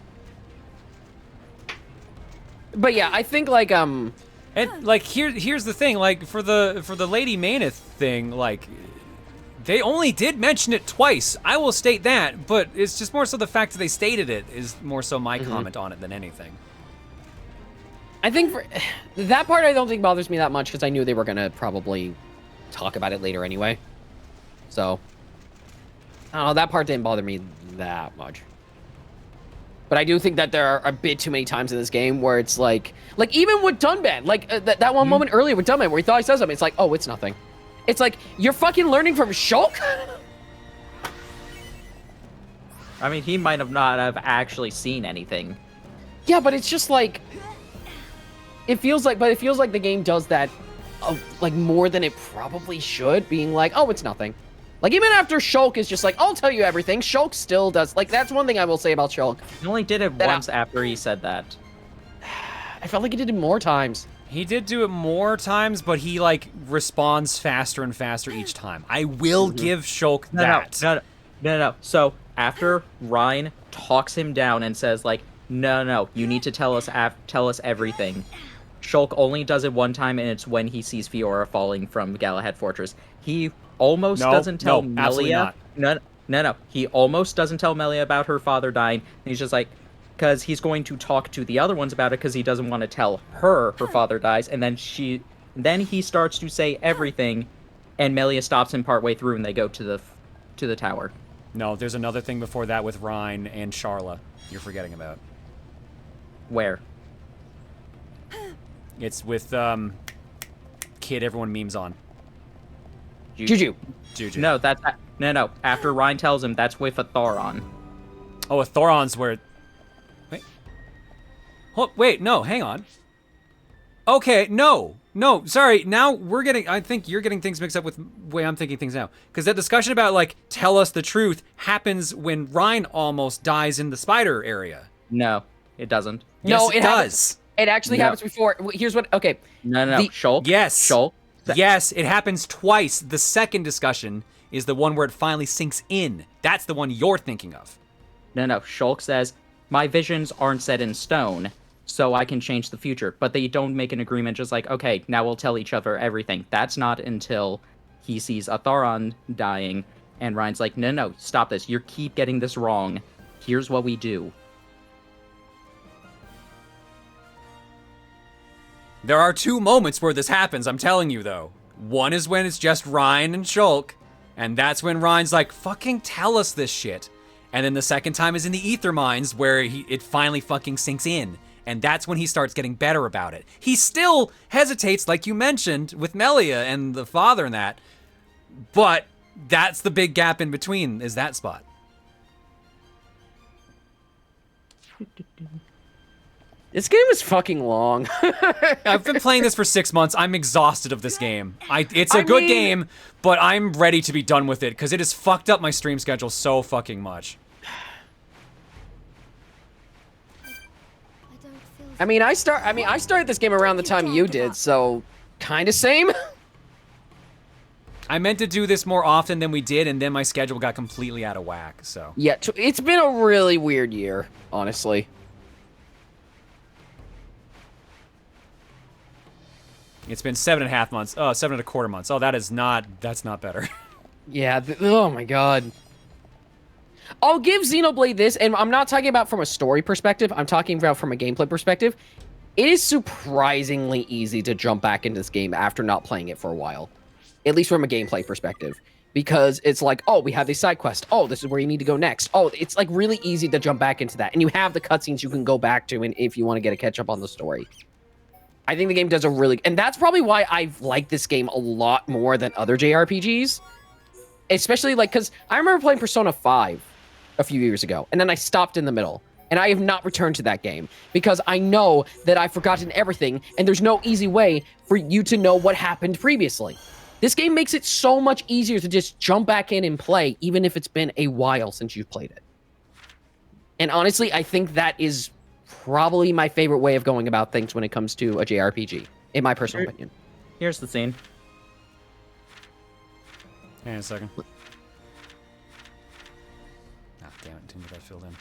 But yeah, I think and here's the thing, for the Lady Mayneth thing, they only did mention it twice. I will state that, but it's just more so the fact that they stated it is more so my comment on it than anything. I think for that part, I don't think bothers me that much because I knew they were gonna probably talk about it later anyway. So, I don't know, that part didn't bother me that much. But I do think that there are a bit too many times in this game where it's like even with Dunban, that one moment earlier with Dunban where he thought he said something, it's like, oh, it's nothing. It's like, you're fucking learning from Shulk? I mean, he might have not have actually seen anything. Yeah, but it's just like... It feels like the game does that, more than it probably should, being like, oh, it's nothing. Like, even after Shulk is just like, I'll tell you everything, Shulk still does. Like, that's one thing I will say about Shulk. He only did it once after he said that. I felt like he did it more times. He did do it more times, but he, responds faster and faster each time. I will give Shulk that. No. So, after Ryan talks him down and says, no, you need to tell us everything. Shulk only does it one time, and it's when he sees Fiora falling from Galahad Fortress. He almost doesn't tell Melia. No. He almost doesn't tell Melia about her father dying. And he's just like, because he's going to talk to the other ones about it because he doesn't want to tell her father dies. And then he starts to say everything, and Melia stops him partway through, and they go to the tower. No, there's another thing before that with Rhine and Charla you're forgetting about. Where? It's with kid everyone memes on. Juju. No, no. After Ryan tells him, that's with a Thoron. Oh, a Thoron's where... Wait, no, hang on. Okay, no, sorry. Now I think you're getting things mixed up with the way I'm thinking things now. Because that discussion about, tell us the truth happens when Ryan almost dies in the spider area. No, it doesn't. Yes, it does. It actually happens before. Here's what. Okay. No. Shulk. Yes. Shulk. Yes, it happens twice. The second discussion is the one where it finally sinks in. That's the one you're thinking of. No. Shulk says, my visions aren't set in stone, so I can change the future. But they don't make an agreement just like, okay, now we'll tell each other everything. That's not until he sees a Thoron dying, and Ryan's like, no, stop this. You keep getting this wrong. Here's what we do. There are two moments where this happens, I'm telling you, though. One is when it's just Ryan and Shulk, and that's when Ryan's like, fucking tell us this shit. And then the second time is in the Ether Mines, where it finally fucking sinks in. And that's when he starts getting better about it. He still hesitates, like you mentioned, with Melia and the father and that. But that's the big gap in between, is that spot. This game is fucking long. I've been playing this for 6 months. I'm exhausted of this game. It's a good game, but I'm ready to be done with it because it has fucked up my stream schedule so fucking much. I started this game around the time you did, so kind of same. I meant to do this more often than we did, and then my schedule got completely out of whack, so. Yeah, it's been a really weird year, honestly. It's been 7.5 months. Oh, 7.25 months. Oh, that's not better. Yeah, oh my god. I'll give Xenoblade this, and I'm not talking about from a story perspective, I'm talking about from a gameplay perspective. It is surprisingly easy to jump back into this game after not playing it for a while. At least from a gameplay perspective. Because it's like, oh, we have these side quests. Oh, this is where you need to go next. Oh, it's like really easy to jump back into that. And you have the cutscenes you can go back to and if you want to get a catch up on the story. I think the game does a really... And that's probably why I've liked this game a lot more than other JRPGs. Especially, like, because I remember playing Persona 5 a few years ago, and then I stopped in the middle. And I have not returned to that game, because I know that I've forgotten everything, and there's no easy way for you to know what happened previously. This game makes it so much easier to just jump back in and play, even if it's been a while since you've played it. And honestly, I think that is probably my favorite way of going about things when it comes to a JRPG, in my personal opinion. Here's the scene. Hang on a second. Ah, damn it, didn't get that filled in.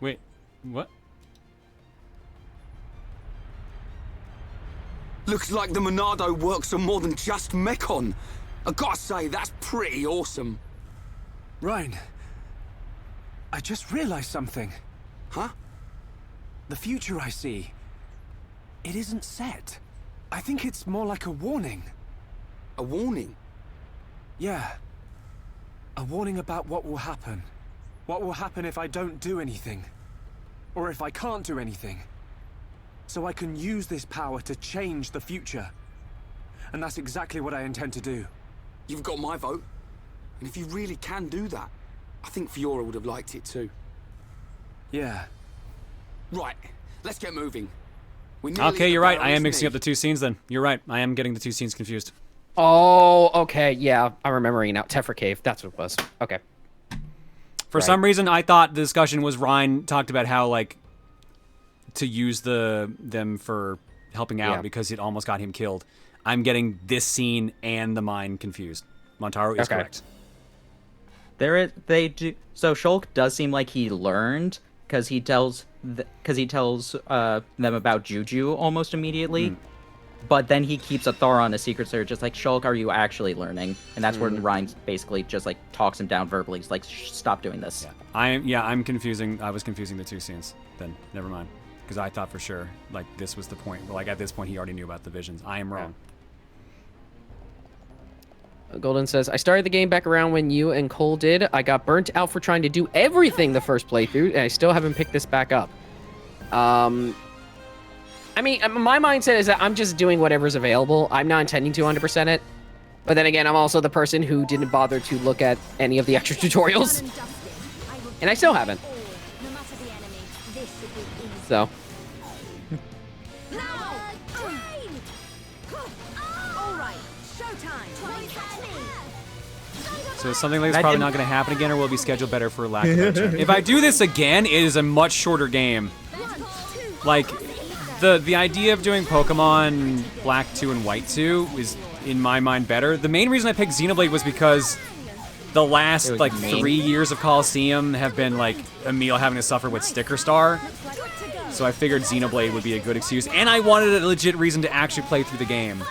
Wait, what? Looks like the Monado works on more than just Mechon. I gotta say, that's pretty awesome. Ryan, I just realized something. Huh? The future I see, it isn't set. I think it's more like a warning. A warning? Yeah. A warning about what will happen. What will happen if I don't do anything? Or if I can't do anything? So I can use this power to change the future. And that's exactly what I intend to do. You've got my vote. And if you really can do that, I think Fiora would have liked it too. Yeah. Right, let's get moving. Okay, you're right. I am mixing up the two scenes then. You're right. I am getting the two scenes confused. Oh, okay. Yeah, I'm remembering now. Tephra Cave. That's what it was. Okay. For some reason, I thought the discussion was Ryan talked about how, like, to use them for helping out because it almost got him killed. I'm getting this scene and the mine confused. Montaro is correct. So Shulk does seem like he learned because he tells them about Juju almost immediately. But then he keeps a Thoron a secret, so just like, Shulk, are you actually learning? And that's where Ryan basically just like talks him down verbally. He's like, stop doing this. Yeah. I was confusing the two scenes. Then never mind, because I thought for sure like this was the point. Well, like at this point he already knew about the visions. I am wrong. Golden says, I started the game back around when you and Cole did. I got burnt out for trying to do everything the first playthrough, and I still haven't picked this back up. I mean, my mindset is that I'm just doing whatever's available. I'm not intending to 100% it. But then again, I'm also the person who didn't bother to look at any of the extra tutorials. And I still haven't. So. So something like this probably not going to happen again, or will be scheduled better for lack of action. If I do this again, it is a much shorter game. Like, the idea of doing Pokemon Black 2 and White 2 is, in my mind, better. The main reason I picked Xenoblade was because the last, like, 3 years of Colosseum have been, like, Emil having to suffer with Sticker Star. So I figured Xenoblade would be a good excuse. And I wanted a legit reason to actually play through the game.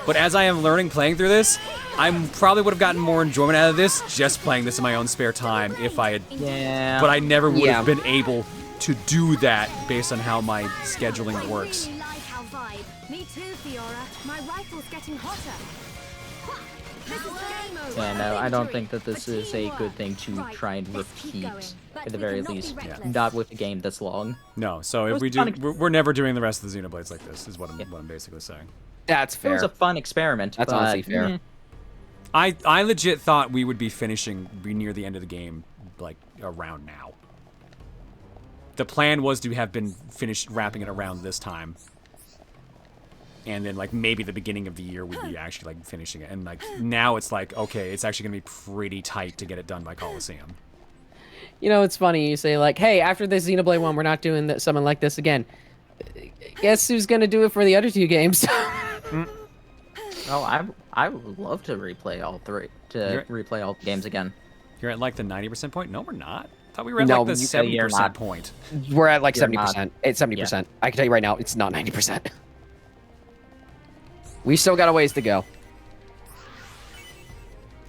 But as I am learning playing through this, I probably would have gotten more enjoyment out of this just playing this in my own spare time if I had... Yeah. But I never would have been able to do that based on how my scheduling works. Me too, Fiora. My rifle's getting hotter. Yeah, no, I don't think that this is a good thing to try and repeat, at the very least. Not with a game this long. No, so if we do, we're never doing the rest of the Xenoblades like this, is what I'm basically saying. That's fair. It was a fun experiment. That's but, honestly fair. I legit thought we would be finishing near the end of the game, like, around now. The plan was to have been finished wrapping it around this time. And then, like, maybe the beginning of the year we'd be actually, like, finishing it. And, like, now it's like, okay, it's actually going to be pretty tight to get it done by Colosseum. You know, it's funny. You say, like, hey, after this Xenoblade one, we're not doing something like this again. Guess who's going to do it for the other two games? Oh, I would love to replay all three, replay all the games again. You're at, like, the 90% point? No, we're not. I thought we were at, like, the 70% point. We're at, like, 70%. It's 70%. Yeah. I can tell you right now, it's not 90%. We still got a ways to go.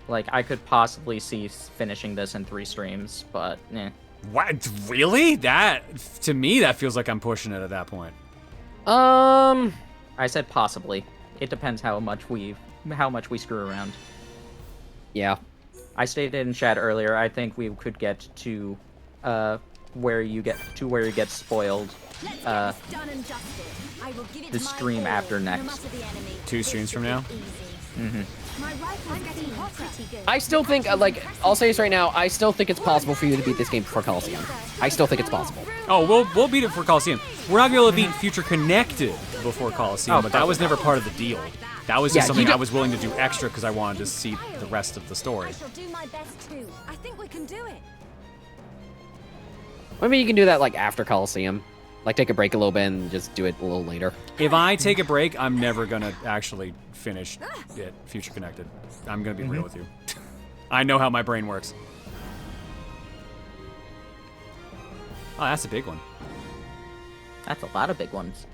Like, I could possibly see finishing this in 3 streams, but eh. What? Really? That, to me, that feels like I'm pushing it at that point. I said possibly. It depends how much we screw around. Yeah. I stated in chat earlier, I think we could get to where you get spoiled the stream after next. 2 streams from now? Mm-hmm. I still think, like, I'll say this right now, I still think it's possible for you to beat this game before Colosseum. I still think it's possible. Oh, we'll beat it before Colosseum. We're not going to be able to beat Future Connected before Colosseum, but that was never part of the deal. That was just something I was willing to do extra because I wanted to see the rest of the story. I shall do my best too. I think we can do it. Maybe you can do that, like, after Colosseum. Like, take a break a little bit and just do it a little later. If I take a break, I'm never going to actually finish it, Future Connected. I'm going to be real with you. I know how my brain works. Oh, that's a big one. That's a lot of big ones.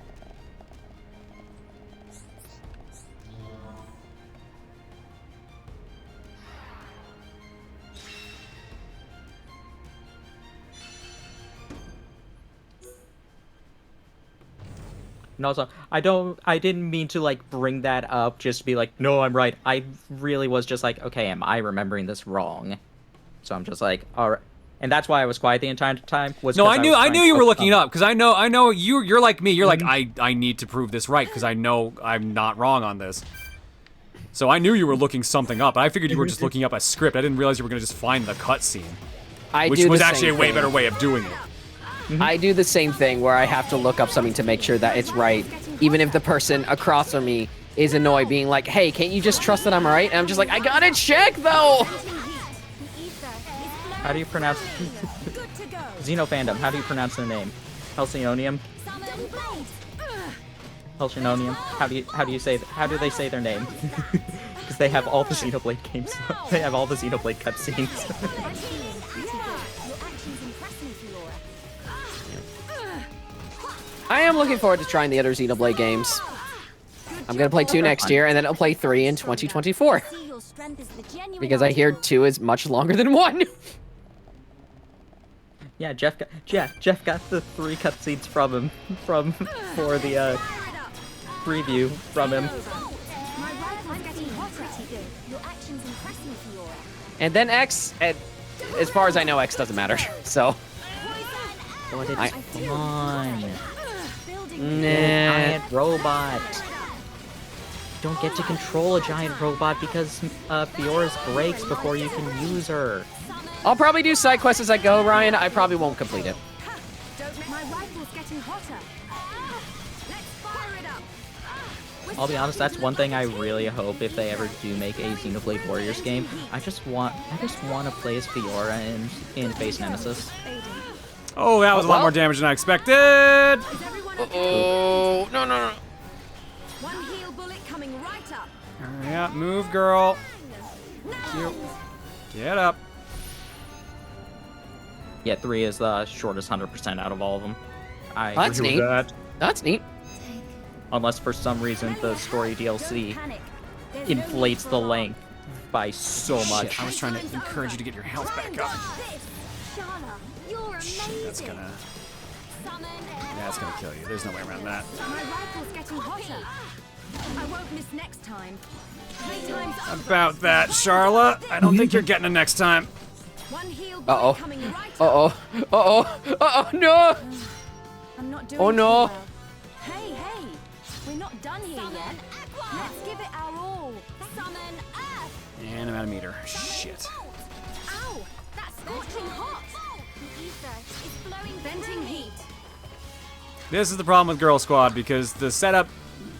And also, I didn't mean to, like, bring that up just to be like, no, I'm right. I really was just like, okay, am I remembering this wrong? So I'm just like, all right. And that's why I was quiet the entire time. No, I knew you were looking it up, because I know you're like me. You're like, I need to prove this right, because I know I'm not wrong on this. So I knew you were looking something up. I figured you were just looking up a script. I didn't realize you were going to just find the cutscene. Which was actually a way better way of doing it. I do the same thing where I have to look up something to make sure that it's right, even if the person across from me is annoyed, being like, hey, can't you just trust that I'm right? And I'm just like, I gotta check, though! How do you pronounce... Xenofandom, how do you pronounce their name? Halcyonium? Halcyonium? How do they say their name? Because they have all the Xenoblade games. They have all the Xenoblade cutscenes. I am looking forward to trying the other Xenoblade games. I'm gonna play 2 next year, and then I'll play 3 in 2024. Because I hear 2 is much longer than 1. Yeah, Jeff got the 3 cutscenes from him for the preview from him. And then X, as far as I know, X doesn't matter. So. Come on. Nah. Giant robot. Don't get to control a giant robot because Fiora's breaks before you can use her. I'll probably do side quests as I go, Ryan. I probably won't complete it. I'll be honest, that's one thing I really hope if they ever do make a Xenoblade Warriors game. I just want to play as Fiora in Face Nemesis. Oh, that was a lot more damage than I expected. Oh, no. One heal bullet coming right up. Yeah, move, girl. Get up. Yeah, 3 is the shortest 100% out of all of them. That's neat. That's neat. Unless for some reason the story DLC inflates the length by so much. Shit, I was trying to encourage you to get your health back up. Shit, that's gonna kill you. There's no way around that. I won't miss next time. Playtime's over. About that, Charlotte. I don't think you're getting it next time. One heal Uh-oh. coming right up. Uh-oh. Uh-oh. Uh-oh, no! I'm not doing Oh, no. too well. Hey, we're not done here yet. Let's give it our all. Summon Earth. And I'm out of meter. Shit. Ow, that's scorching hot. The ether is flowing, venting heat. This is the problem with Girl Squad, because the setup,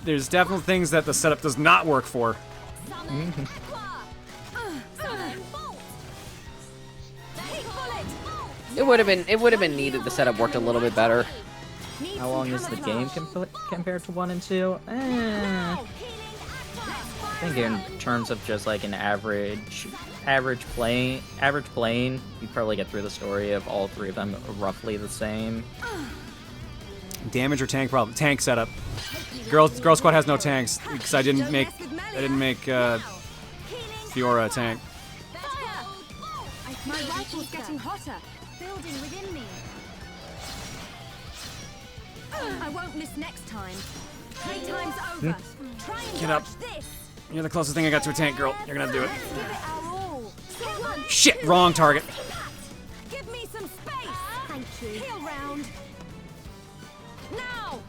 there's definitely things that the setup does not work for. It would have been needed. The setup worked a little bit better. How long is the game compared to 1 and 2? I think in terms of just like an average playing, you probably get through the story of all 3 of them roughly the same. Damage or tank problem? Tank setup. Girl Squad has no tanks because I didn't make Fiora a tank. My rifle's getting hotter. Building within me. I won't miss next time. Playtime's over. Try and Get up. dodge this. You're the closest thing I got to a tank, girl. You're gonna do it. Let's give it our all. Shit, wrong target. Give me some space. Thank you. Heal round. Now.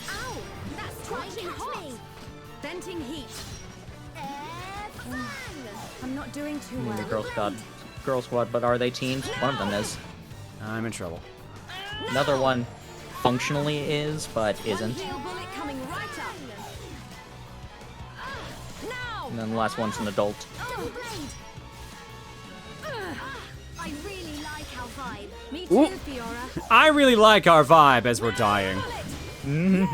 Ow, that's scorching hot. Venting heat. I'm not doing too well. The Girl Squad, but are they teams? One of them is. I'm in trouble. Another one functionally is, but isn't. Heal bullet coming right up. Now. And then the last one's an adult. I really like our vibe. Me Ooh. too, Fiora. I really like our vibe as we're dying. My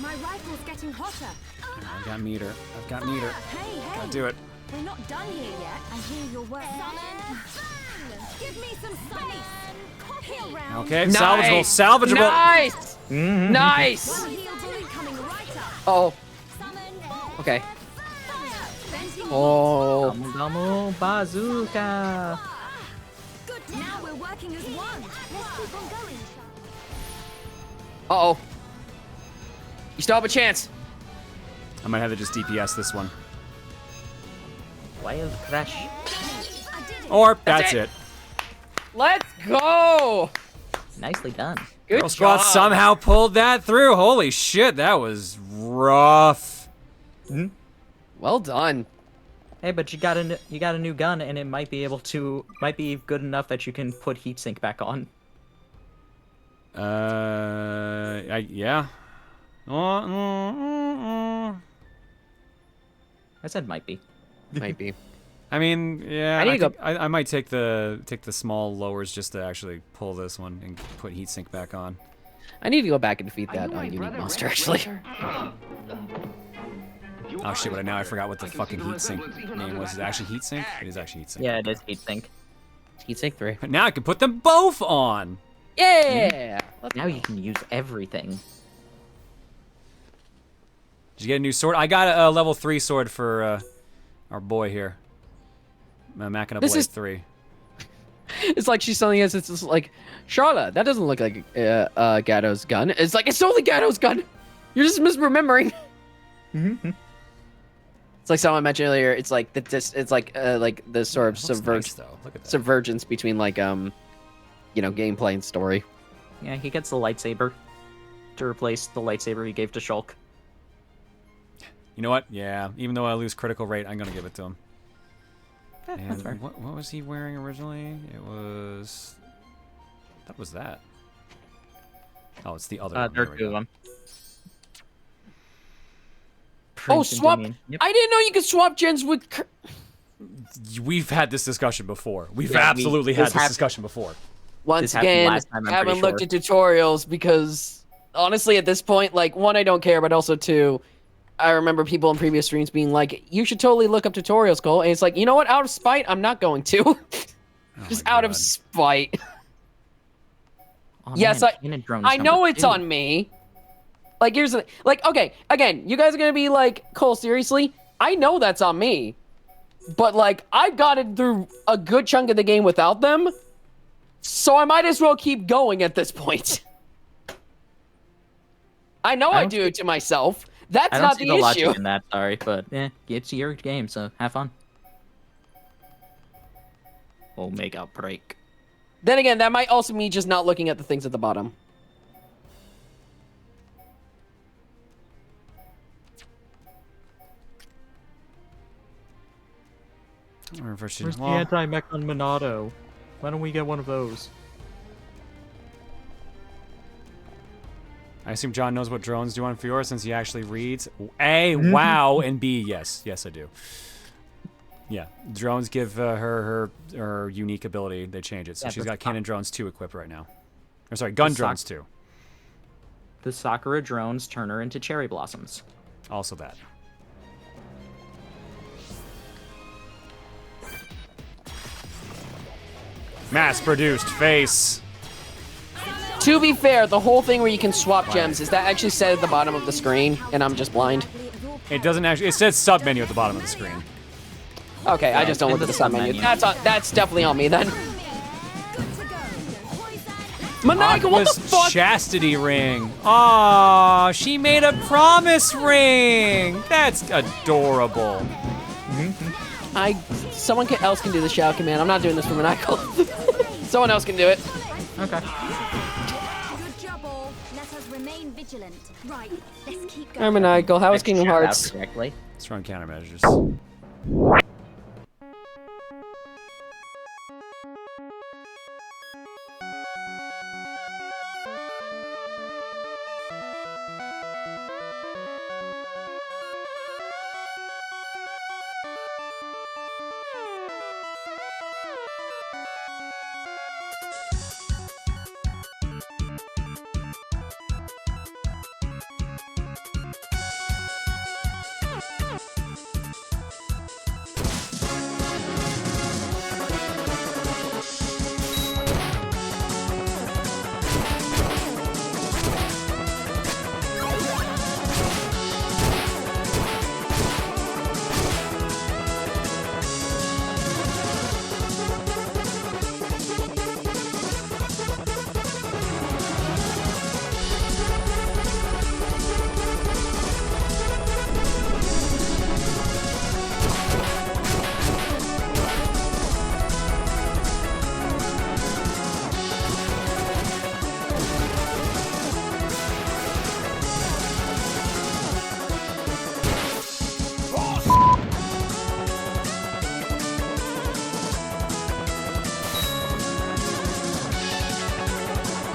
rifle's getting hotter. I've got meter. Hey, Gotta do it. We're not done here yet. I hear your word. Give me some space. Heal round. Okay, salvageable. Nice! Nice! One heal bullet coming right up. Oh. Okay. Oh. Gamu bazooka. Good. Now we're working as one. Let's keep on going. Uh-oh. You still have a chance. I might have to just DPS this one. Wild Crash. Or that's it. Let's go. Nicely done. Good Girl Squad job. somehow pulled that through. Holy shit, that was rough. Well done. Hey, but you got a new gun, and it might be good enough that you can put heatsink back on. Yeah. I said might be. Might be. I mean, yeah. I need to go. I might take the small lowers just to actually pull this one and put heatsink back on. I need to go back and defeat that unique monster, actually. Oh shit! But now I forgot what the fucking heatsink name was. Is it actually heatsink? It is actually heatsink. Yeah, it is heatsink. Heatsink 3. But now I can put them both on. Yeah. Now you can use everything. Did you get a new sword? I got a level 3 sword for our boy here. Machina Blade 3. It's like she's telling us, it's just like, Charlotte, that doesn't look like Gatto's gun. It's like, it's totally Gatto's gun. You're just misremembering. It's like someone mentioned earlier. It's like it's like the sort of subvergence between like gameplay and story. Yeah, he gets the lightsaber to replace the lightsaber he gave to Shulk. You know what? Yeah, even though I lose critical rate, I'm gonna give it to him. And that's fair. what was he wearing originally? It was... What was that? Oh, it's the other one. There There are we 2 of go. them. Oh, Prince and swap! Dominion. Yep. I didn't know you could swap gens with... We've had this discussion before. We've Yeah, absolutely had this discussion before. Once again, haven't looked at tutorials because, honestly, at this point, like, 1, I don't care, but also 2, I remember people in previous streams being like, you should totally look up tutorials, Cole. And it's like, you know what? Out of spite, I'm not going to. Just out of spite. Oh, Yes, man, Cannon Drone's I know number it's 2. on me. Like, here's the... Like, okay, again, you guys are going to be like, Cole, seriously? I know that's on me. But, like, I've gotten through a good chunk of the game without them. So I might as well keep going at this point. I know I do it to myself. That's I don't not see the the issue. logic in that. Sorry, but it's your game, so have fun. Omega break. Then again, that might also mean just not looking at the things at the bottom. Where's the anti-mech on Monado? Why don't we get one of those? I assume John knows what drones do on Fiora since he actually reads. A, wow, and B, yes. Yes, I do. Yeah, drones give her unique ability. They change it. So Yeah, she's the got cannon drones 2 equipped right now. Or sorry, gun drones 2. The Sakura drones turn her into cherry blossoms. Also that. Mass-produced face. To be fair, the whole thing where you can swap gems, is that actually set at the bottom of the screen, and I'm just blind? It doesn't actually. It says sub menu at the bottom of the screen. Okay, I just don't look at the sub menu. That's definitely on me then. Maniacal, what the fuck? Chastity ring. Aw, she made a promise ring. That's adorable. Someone else can do the shout command. I'm not doing this for Maniacal. Someone else can do it. Okay. Good job, all. Let us remain vigilant. Right, let's keep going. Alright, Maniacal, how is Kingdom Hearts? Let's run countermeasures.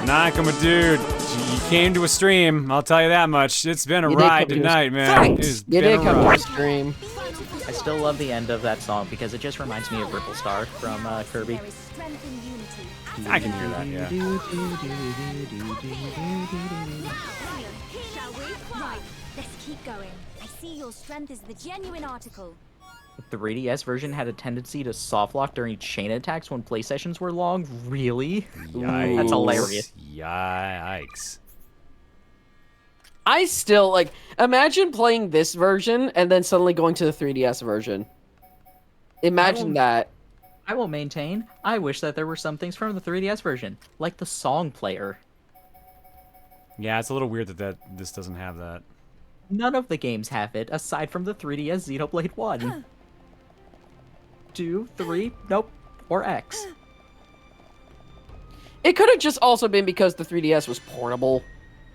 Nakama, dude, you came to a stream. I'll tell you that much. It's been a ride tonight, man. You did come to a stream. I still love the end of that song because it just reminds me of Ripple Star from Kirby. I can hear that, yeah. Shall we? Right, let's keep going. I see your strength is the genuine article. The 3DS version had a tendency to soft lock during chain attacks when play sessions were long. Really? Yikes. That's hilarious. Yikes. I still, like, imagine playing this version and then suddenly going to the 3DS version. Imagine that. I will maintain, I wish that there were some things from the 3DS version, like the song player. Yeah, it's a little weird that this doesn't have that. None of the games have it, aside from the 3DS Xenoblade 1. 2, 3, nope, or X. It could have just also been because the 3DS was portable,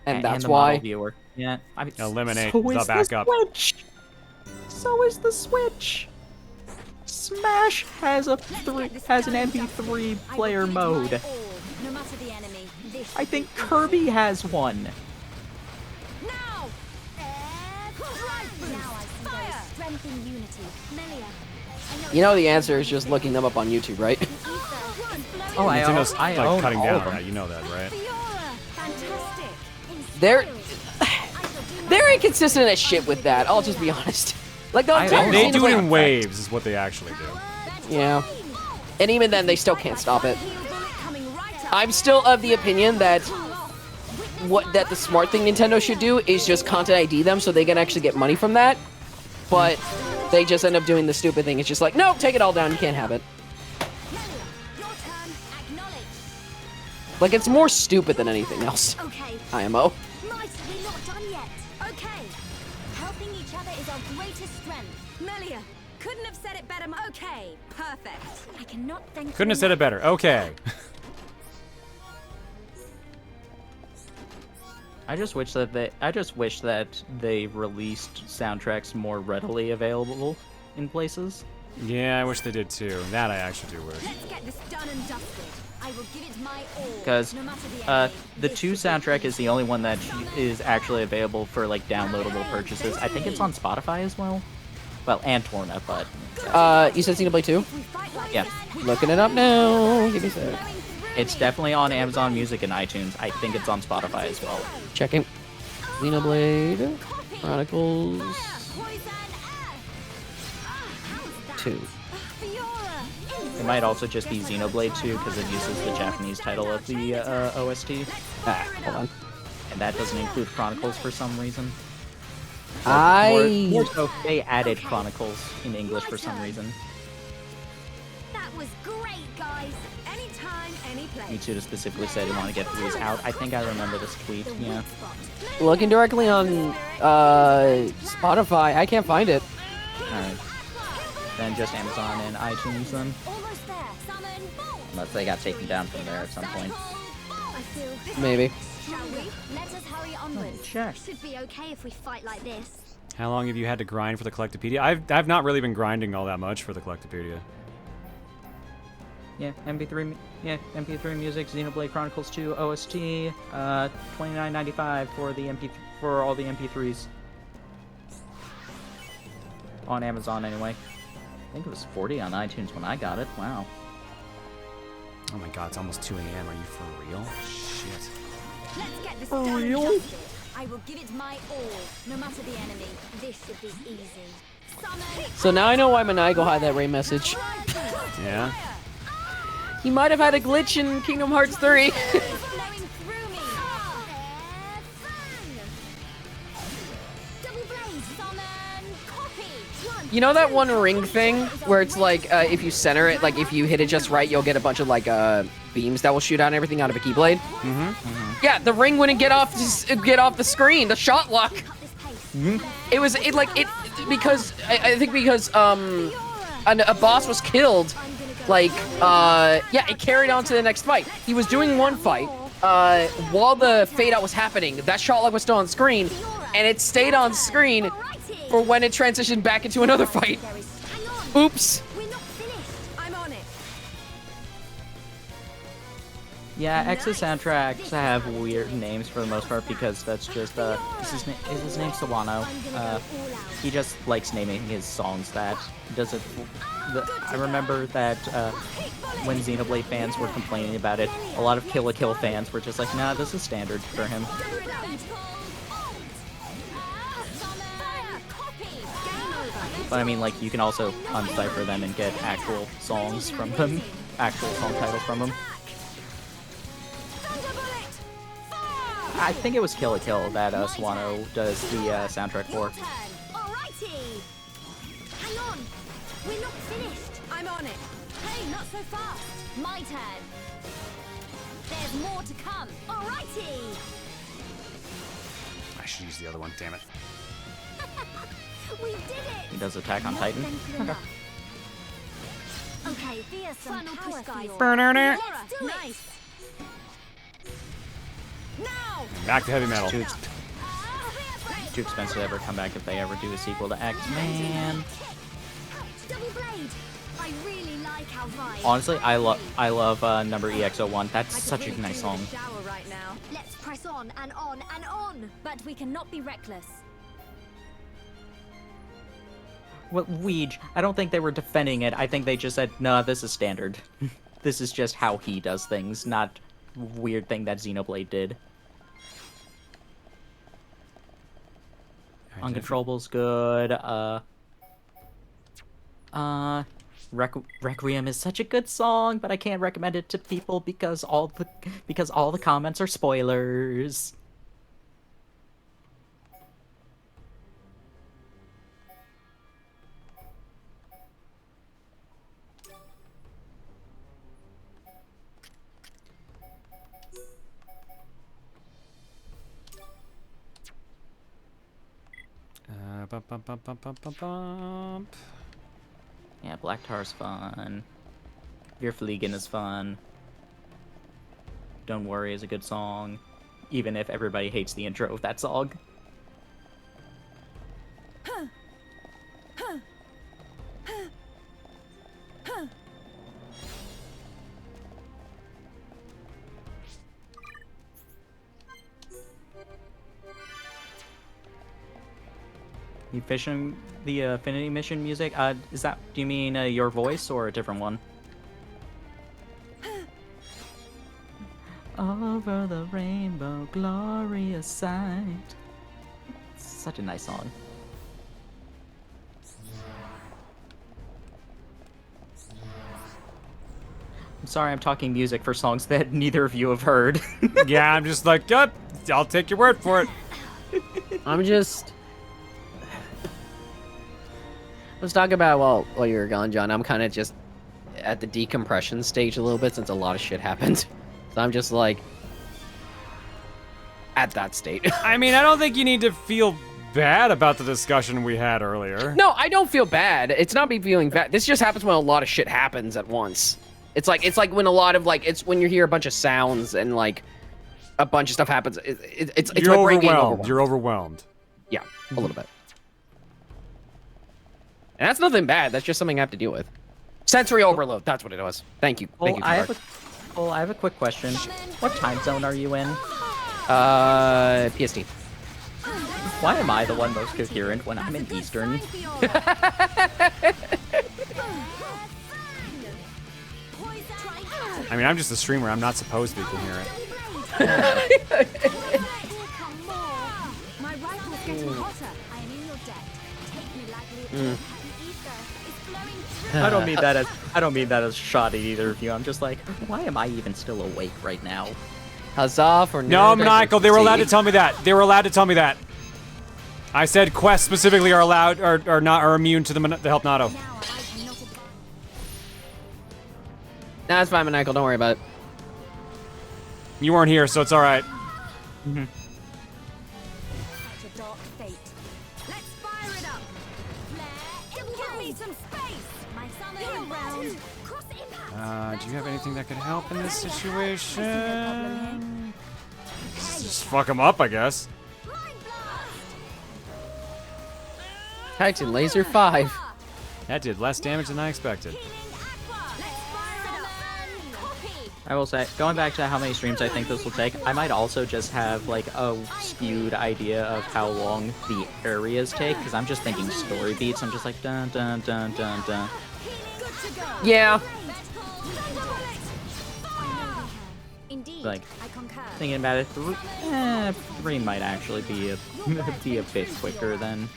and that's the why. model viewer. Yeah, I mean, Eliminate so the is backup. The Switch. So is the Switch. Smash has an MP3 player mode. No matter the enemy, this I think Kirby has one. now. Now I see there is strength in unity. Melia. You know the answer is just looking them up on YouTube, right? Oh, Nintendo's I like own cutting all down of on them. that. You know that, right? They're inconsistent as shit with that. I'll just be honest. Like They do it in waves, is what they actually do. Yeah, and even then, they still can't stop it. I'm still of the opinion that the smart thing Nintendo should do is just content ID them so they can actually get money from that. But they just end up doing the stupid thing. It's just like, no, take it all down. You can't have it. Like, it's more stupid than anything else. Okay. IMO. Nice, we're not done yet. Okay. your greatest strength. Melia, couldn't have said it better. Okay, perfect. I cannot thank you. Couldn't have said it better. Okay. I just wish that they released soundtracks more readily available in places. Yeah, I wish they did too. That I actually do wish. Let's get this done and dusted. I will give it my all. Because no matter the enemy. the 2 soundtrack is the only one that is actually available for like downloadable purchases. I think it's on Spotify as well. Well, and Torna, but you said Xenoblade 2? yeah. Looking it up now. Give me a sec. It's definitely on Amazon Music and iTunes. I think it's on Spotify as well. Checking. Xenoblade Chronicles 2. It might also just be Xenoblade 2 because it uses the Japanese title of the OST. Hold on. And that doesn't include Chronicles for some reason. More so they added Chronicles in English for some reason. That was great, guys. Anytime, any place. Mitsuda specifically said he wanted to get these out. I think I remember this tweet, yeah. Looking directly on Spotify, I can't find it. Alright. Then just Amazon and iTunes then. Unless they got taken down from there at some point. Maybe. Shall we? Let us hurry onwards. Check. Should be okay if we fight like this. How long have you had to grind for the Collectopedia? I've not really been grinding all that much for the Collectopedia. Yeah, MP3 music, Xenoblade Chronicles 2 OST, $29.95 for all the MP3s. On Amazon anyway. I think it was $40 on iTunes when I got it. Wow. Oh my god, it's almost 2 a.m. Are you for real? Shit. Let's get this For done and real? dusted. I will give it my all, no matter the enemy. This should be easy. So now I know why Manigo had that Ray message. Yeah? He might have had a glitch in Kingdom Hearts 3. You know that one ring thing where it's like if you center it, like if you hit it just right, you'll get a bunch of like beams that will shoot out and everything out of a keyblade. Yeah, the ring wouldn't get off the screen. The shot lock. Because I think because a boss was killed. Like yeah, it carried on to the next fight. He was doing one fight while the fade out was happening. That shot lock was still on screen, and it stayed on screen for when it transitioned back into another fight. Oops. I'm on it. Yeah, X's soundtracks have weird names for the most part because that's just is his name Sawano? He just likes naming his songs that. Does it? I remember that when Xenoblade fans were complaining about it, a lot of Kill la Kill fans were just like, nah, this is standard for him. But I mean, like, you can also uncipher them and get actual songs from them, actual song titles from them. I think it was Kill la Kill that Sawano does the soundtrack for. Alrighty. Hang on. We're not finished. I'm on it. Hey, not so fast. My turn. There's more to come. Alrighty. I should use the other one, damn it. We did it. He does Attack on Titan. Okay, fierce some power for you. Burner. Let's do it. Nice. Now. Back to heavy metal. Too expensive to ever come back if they ever do a sequel to X-Man. Double blade. I really like how vibe. Honestly, I love number EX01. That's such a nice song. Right now. Let's press on and on and on. But we cannot be reckless. Well, Weege, I don't think they were defending it. I think they just said, nah, this is standard. This is just how he does things, not weird thing that Xenoblade did. Uncontrollable's good. Requiem is such a good song, but I can't recommend it to people because all the comments are spoilers. Yeah, Black Tar's fun. Verfliegen is fun. Don't Worry is a good song, even if everybody hates the intro of that song. The Affinity Mission music? Is that? Do you mean your voice or a different one? Over the rainbow, glorious sight. Such a nice song. I'm sorry, I'm talking music for songs that neither of you have heard. Yeah, I'm just like, yep, I'll take your word for it. I'm just... Let's talk about, well, while you were gone, John, I'm kind of just at the decompression stage a little bit since a lot of shit happened. So I'm just like, at that state. I mean, I don't think you need to feel bad about the discussion we had earlier. No, I don't feel bad. It's not me feeling bad. This just happens when a lot of shit happens at once. It's like when a lot of, like, it's when you hear a bunch of sounds and, like, a bunch of stuff happens. It's You're my brain getting overwhelmed. You're overwhelmed. Yeah, a little bit. And that's nothing bad. That's just something I have to deal with. Sensory overload. That's what it was. Thank you. Thank you. I have a quick question. What time zone are you in? PST. Why am I the one most coherent when I'm in Eastern? I mean, I'm just a streamer. I'm not supposed to be coherent. I don't mean that as shot at either of you. I'm just like, why am I even still awake right now? Huzzah for no, Maniacal. They were allowed to tell me that. They were allowed to tell me that. I said quests specifically are allowed are immune to the help NATO. Nah, it's fine, Maniacal. Don't worry about it. You weren't here, so it's all right. Such a dark fate. Let's fire it up. Give me some space. My summon round. Cross impact. Do you have anything that could help in this situation? Just fuck them up, I guess. Titan Laser 5. That did less damage than I expected. I will say, going back to how many streams I think this will take, I might also just have like a skewed idea of how long the areas take, because I'm just thinking story beats. I'm just like dun dun dun dun dun. Yeah. Like thinking about it, 3 might actually be a bit quicker than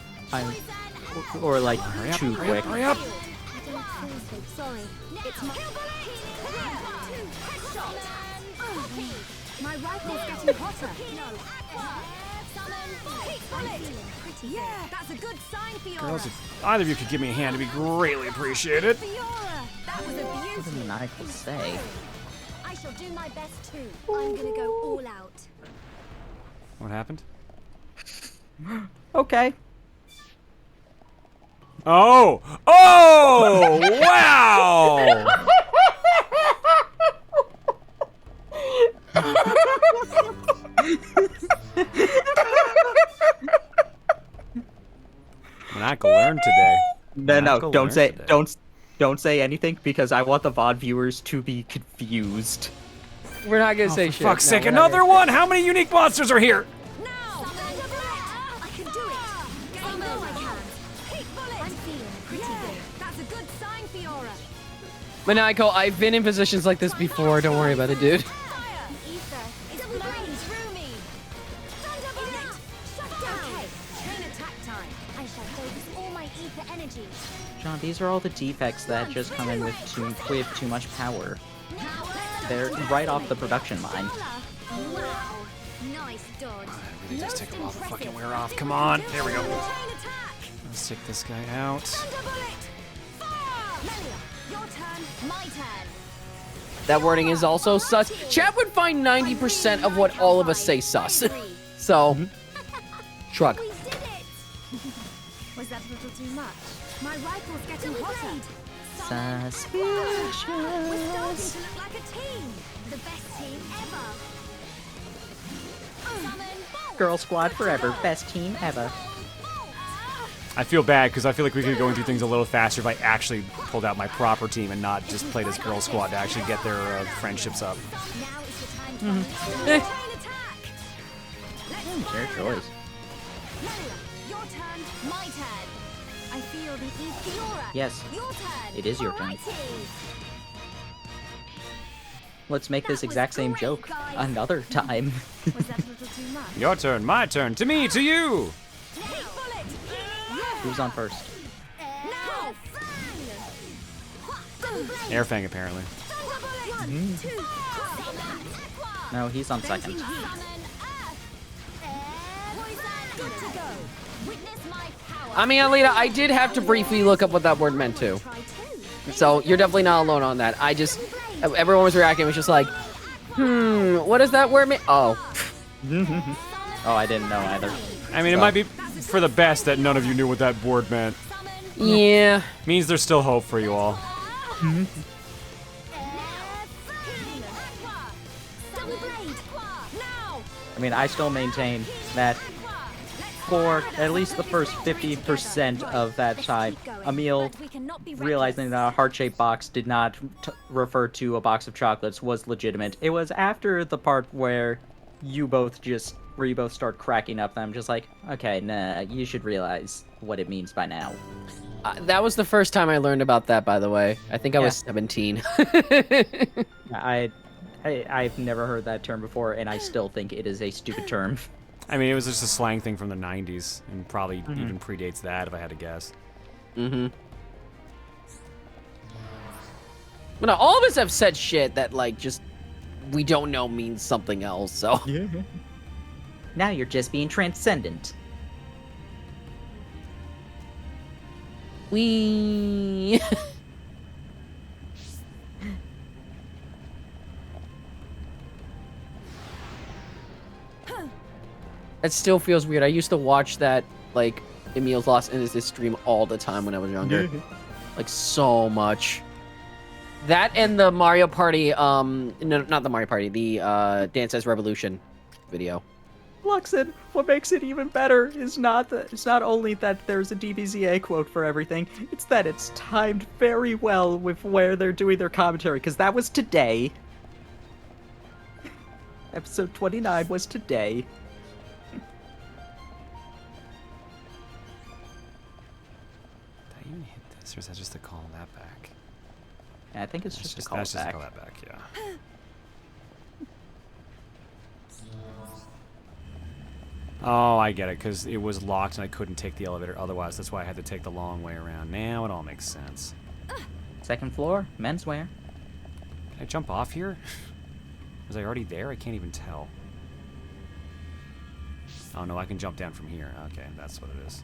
or like too quick. Hurry up! Sorry. It's my rifle's getting hotter. Yeah, that's a good sign, Fiora. Girls, if either of you could give me a hand, it'd be greatly appreciated. That was a What beauty. did Maniacal say? I shall do my best too. I'm gonna go all out. What happened? Okay. Oh! Oh! Wow! Maniacal learned today. No, don't say anything because I want the VOD viewers to be confused. We're not gonna say For shit. fuck's No, sake, we're not another gonna say one! How many unique monsters are here? I can do it. I know I can. I'm feeling pretty good. That's a good sign, Fiora. Maniacal, I've been in positions like this before. Don't worry about it, dude. Ether is flowing through me. Thunderbolt! Shut down. Okay, chain attack time. I shall focus all my ether energy. John, these are all the defects that just come in with too much power. They're right off the production line. Wow. Nice dodge. It really does take a while to fucking wear off. Come on. There we go. Let's take this guy out. Your turn, my turn. That wording is also sus. Chat would find 90% of what all of us say sus. So, shrug. Was that a little too much? My rifle's getting hotter. Suspicious. We're starting to look like a team. The best team ever. Summon Bolt. Girl squad forever. Best team ever. I feel bad because I feel like we could be going through things a little faster if I actually pulled out my proper team and not just played as Girl Squad to actually get their friendships up. Now is the time to chain attack. Fair choice. Your turn, my turn. I feel the Fiora. Yes. Your turn. It is your turn. Alrighty. Let's make this exact same joke another time. Was that a little too much? Your turn, my turn, to me, to you! Who's on first? Now, Airfang, apparently. No, he's on second. I mean, Alita, I did have to briefly look up what that word meant too. So you're definitely not alone on that. Everyone was reacting. It was just like, what does that word mean? Oh. Oh, I didn't know either. I mean, it might be for the best that none of you knew what that word meant. Yeah. Means there's still hope for you all. I mean, I still maintain that for at least the first 50% of that time, Emil realizing that a heart-shaped box did not refer to a box of chocolates was legitimate. It was after the part where you both start cracking up that I'm just like, okay, nah, you should realize what it means by now. That was the first time I learned about that, by the way. I think I was 17. I've never heard that term before, and I still think it is a stupid term. I mean, it was just a slang thing from the 90s, and probably even predates that, if I had to guess. But no, all of us have said shit that, like, just we don't know means something else, so. Yeah. Now you're just being transcendent. We. It still feels weird. I used to watch that, like, Emil's Lost Innocence stream all the time when I was younger. Like, so much. That and the Mario Party, no, not the Mario Party, the Dance Dance Revolution video. Luxon, what makes it even better is it's not only that there's a DBZA quote for everything, it's that it's timed very well with where they're doing their commentary, because that was today. Episode 29 was today. Did I even hit this, or is that just to call that back? Yeah, I think it's just to call it back. To call that back, yeah. Oh, I get it, because it was locked and I couldn't take the elevator otherwise. That's why I had to take the long way around. Now it all makes sense. Second floor, menswear. Can I jump off here? Was I already there? I can't even tell. Oh no, I can jump down from here. Okay, that's what it is.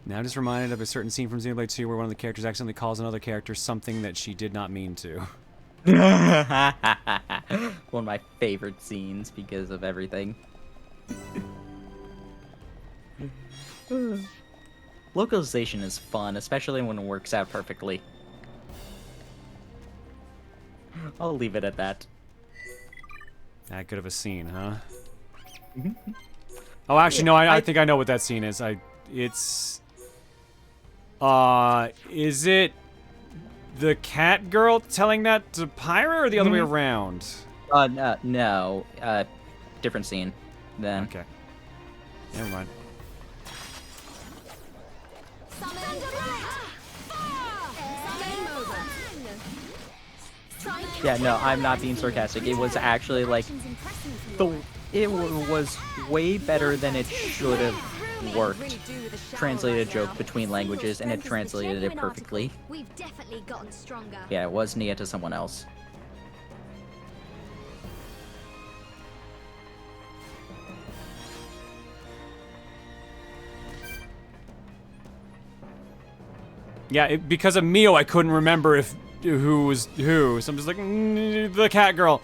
Now just reminded of a certain scene from Xenoblade 2 where one of the characters accidentally calls another character something that she did not mean to. One of my favorite scenes because of everything. Localization is fun, especially when it works out perfectly. I'll leave it at that. That good of a scene, huh? Oh, actually, no, I think I know what that scene is. It's... is it the cat girl telling that to Pyra, or the other way around? No. Different scene then. Okay. Never mind. Yeah, no, I'm not being sarcastic. It was actually like it was way better than it should have worked. Translated a joke between languages, and it translated it perfectly. We've definitely gotten stronger. Yeah, it was Nia to someone else. Yeah, because of Mio, I couldn't remember who was who. So I'm just like, the cat girl.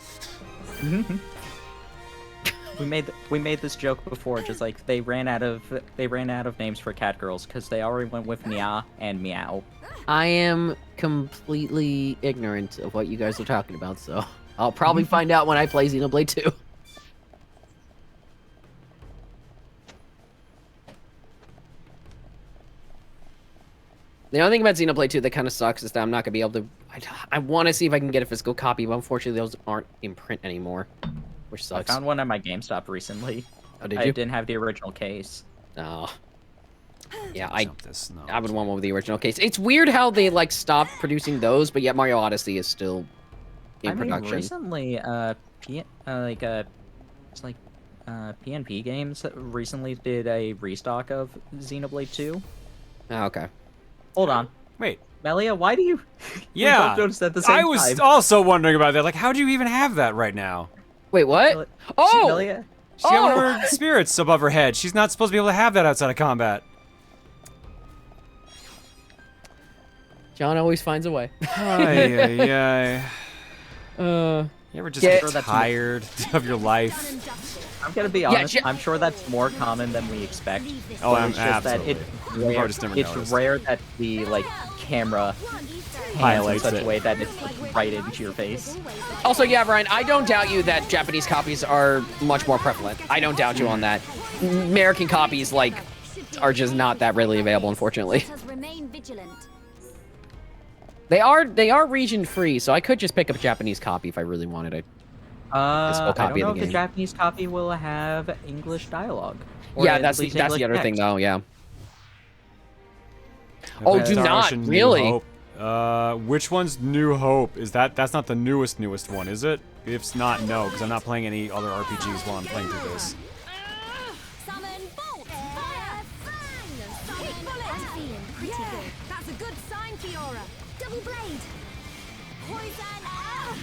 We made this joke before, just like they ran out of names for cat girls because they already went with Nya and Meow. I am completely ignorant of what you guys are talking about, so I'll probably find out when I play Xenoblade 2. The only thing about Xenoblade 2 that kind of sucks is that I'm not going to be able to... I want to see if I can get a physical copy, but unfortunately those aren't in print anymore, which sucks. I found one at my GameStop recently. Oh, did I you? didn't have the original case. Oh. Yeah, I would want one with the original case. It's weird how they, like, stopped producing those, but yet Mario Odyssey is still in production. Recently, PNP Games recently did a restock of Xenoblade 2. Oh, okay. Hold on. Wait. Melia, why do you... Yeah, notice at the same I was also wondering about that. Like, how do you even have that right now? Wait, what? Oh! Melia? She's got one of her spirits above her head. She's not supposed to be able to have that outside of combat. John always finds a way. You ever just get that's tired of your life? I'm gonna be honest. I'm sure that's more common than we expect. Oh, it's just absolutely. that it's rare that the camera highlights in such it a way that it's right into your face. Also, yeah, Brian, I don't doubt you that Japanese copies are much more prevalent. I don't doubt you on that. American copies, like, are just not that readily available, unfortunately. They are region free, so I could just pick up a Japanese copy if I really wanted a physical I copy don't know of the if game. the Japanese copy will have English dialogue. Yeah, that's the other thing, though. Yeah. Oh, do not New really. Hope. Which one's New Hope? Is that's not the newest one, is it? If it's not, no, because I'm not playing any other RPGs while I'm playing through this.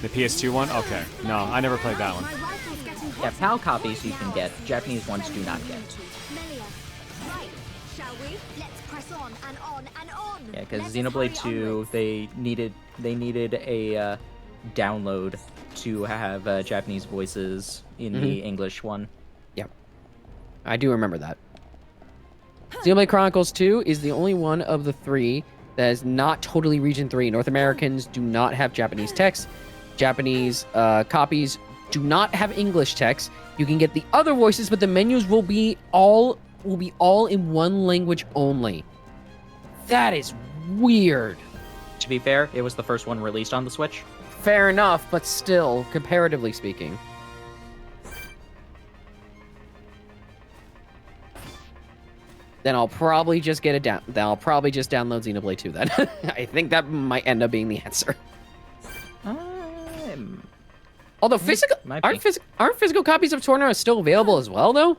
The PS2 one? Okay. No, I never played that one. Yeah, PAL copies you can get. Japanese ones do not get. Yeah, because Xenoblade 2, they needed a download to have Japanese voices in the English one. Yep. I do remember that. Xenoblade Chronicles 2 is the only one of the three that is not totally region 3. North Americans do not have Japanese text. Japanese copies do not have English text. You can get the other voices, but the menus will be all in one language only. That is weird. To be fair, it was the first one released on the Switch. Fair enough, but still, comparatively speaking. Then I'll probably just get it down. Then I'll probably just download Xenoblade 2 then. I think that might end up being the answer. Although aren't physical copies of Torna still available as well, though?